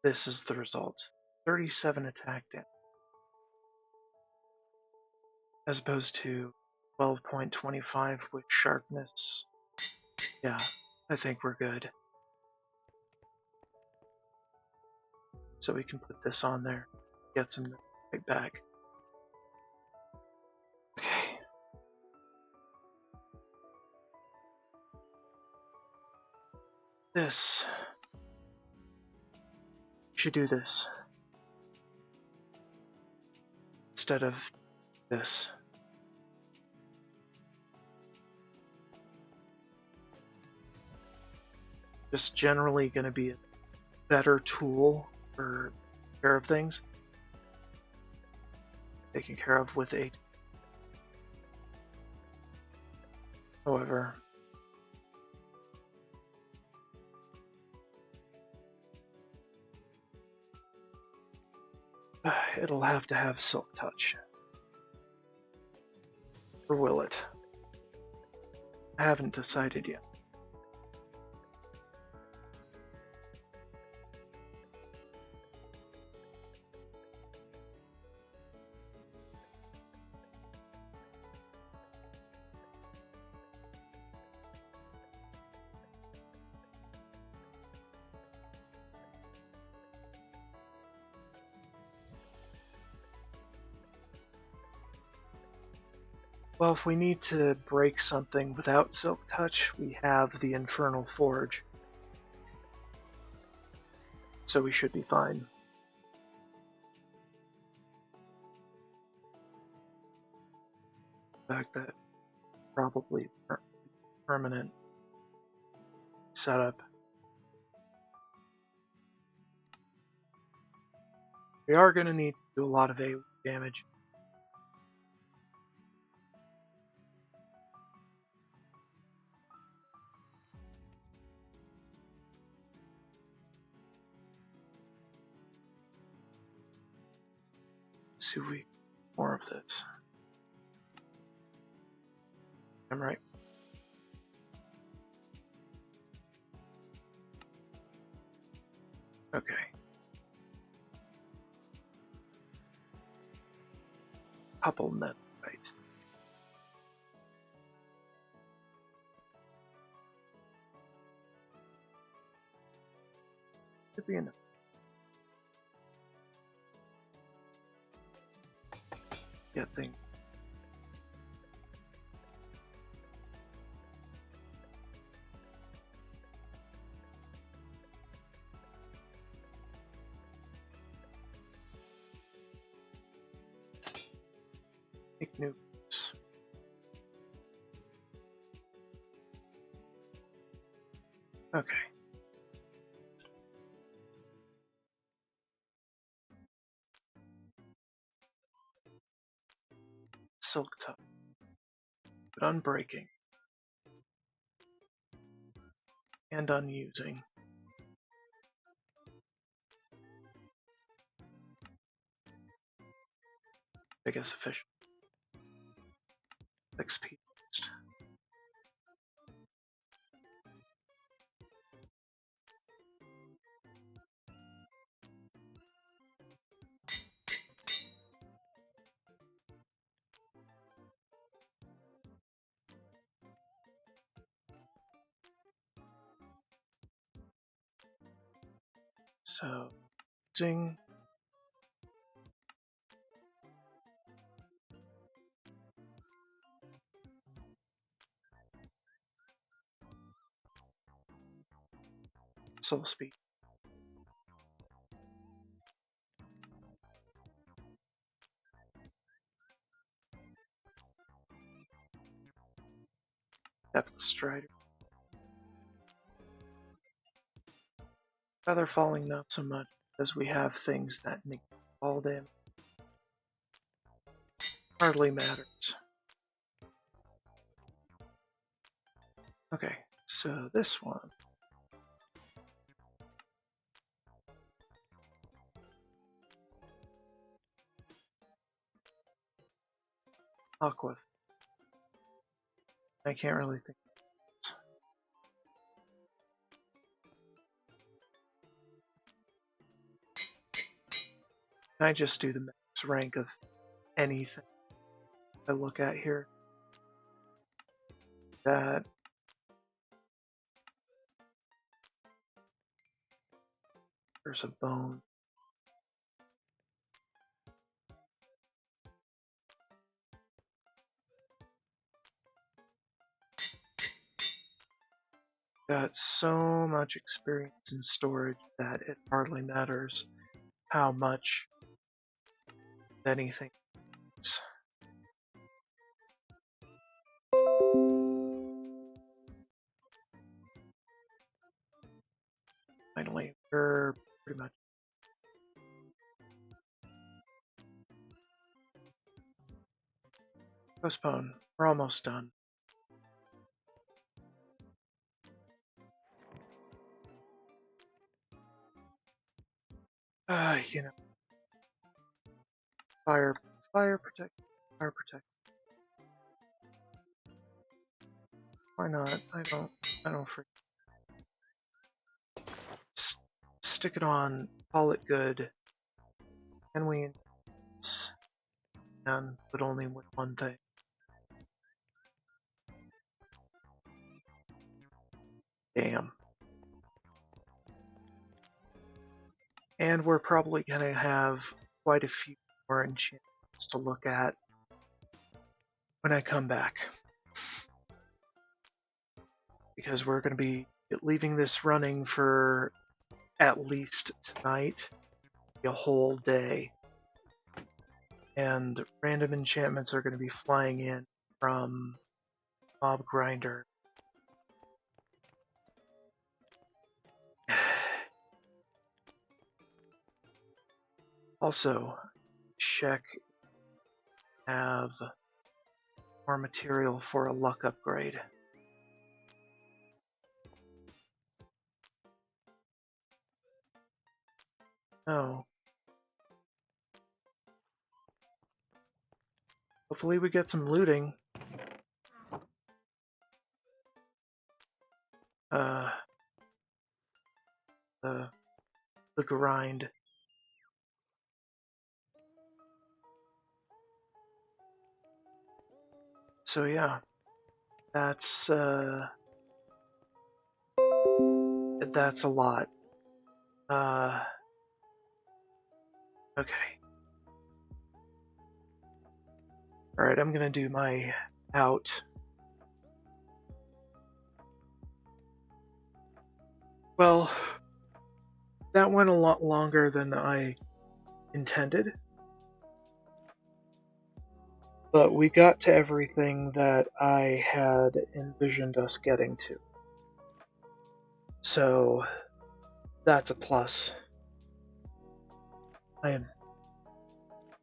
This is the result. 37 attack damage. As opposed to 12.25 with sharpness. Yeah, I think we're good. So we can put this on there, get some right back. Okay. This. Should do this. Instead of this. Just generally going to be a better tool for care of things. Taken care of with a. However, it'll have to have Silk Touch. Or will it? I haven't decided yet. Well, if we need to break something without Silk Touch, we have the Infernal Forge. So we should be fine. In fact, that probably permanent setup. We are going to need to do a lot of AoE damage. Let's see if we more of this. I'm right. Okay. Couple net right. Could be enough. Get things. Make nukes. Okay. Silk Touch. But unbreaking. And unusing. I guess efficient. XP. So, using soul speed. Depth Strider. Feather falling not so much, because we have things that negate all damage. Hardly matters. Okay, so this one. Aqua. I can't really think. Can I just do the max rank of anything I look at here? That there's a bone. Got so much experience in storage that it hardly matters how much anything is. Finally, we're pretty much postpone. We're almost done. You know, fire protect, fire protect. Why not? I don't forget. Stick it on, call it good, and we and but only with one thing. Damn. And we're probably gonna have quite a few more enchantments to look at when I come back. Because we're going to be leaving this running for at least tonight, a whole day. And random enchantments are going to be flying in from Mob Grinder. Also, check have more material for a luck upgrade. Oh. Hopefully we get some looting. The grind. So yeah, that's a lot. Okay. Alright, I'm gonna do my out. Well, that went a lot longer than I intended. But we got to everything that I had envisioned us getting to. So, that's a plus. I am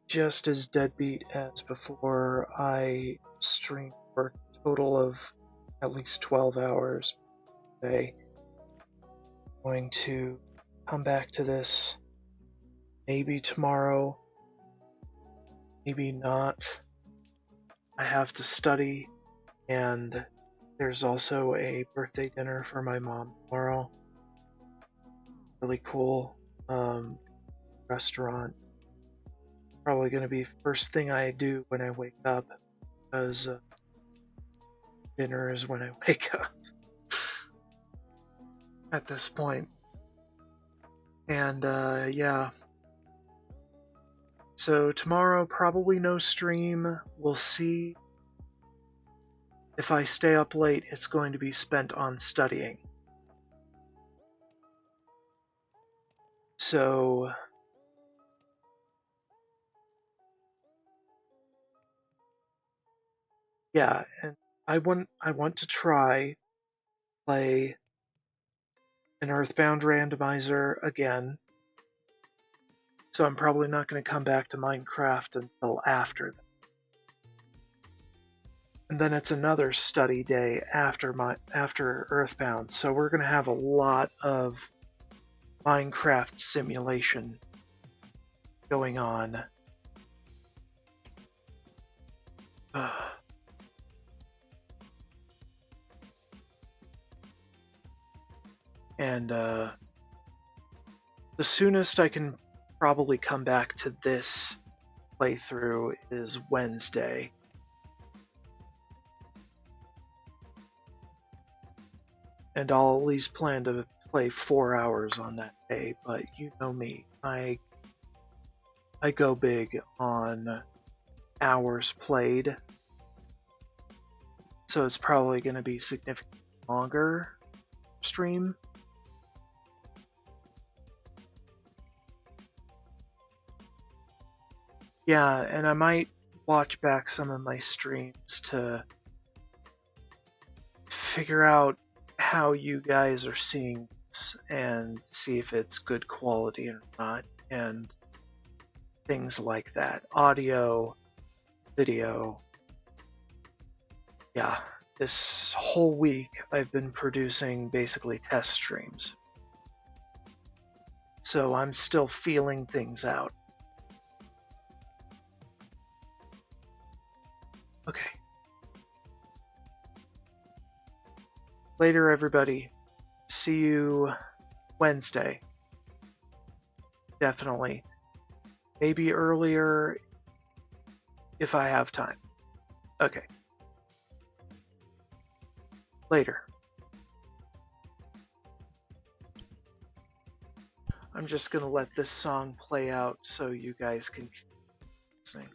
just as deadbeat as before. I streamed for a total of at least 12 hours a day. I'm going to come back to this maybe tomorrow, maybe not. I have to study, and there's also a birthday dinner for my mom tomorrow. Really cool restaurant. Probably going to be first thing I do when I wake up, because dinner is when I wake up at this point. And yeah. So tomorrow, probably no stream. We'll see. If I stay up late, it's going to be spent on studying. So yeah, and I want to try play an Earthbound randomizer again. So I'm probably not going to come back to Minecraft until after that. And then it's another study day after Earthbound. So we're going to have a lot of Minecraft simulation going on. And the soonest I can probably come back to this playthrough is Wednesday. And I'll at least plan to play 4 hours on that day, but you know me, I go big on hours played, so it's probably going to be significantly longer stream. Yeah, and I might watch back some of my streams to figure out how you guys are seeing this and see if it's good quality or not, and things like that. Audio, video. Yeah, this whole week I've been producing basically test streams. So I'm still feeling things out. Okay. Later, everybody. See you Wednesday. Definitely. Maybe earlier if I have time. Okay. Later. I'm just going to let this song play out so you guys can keep listening.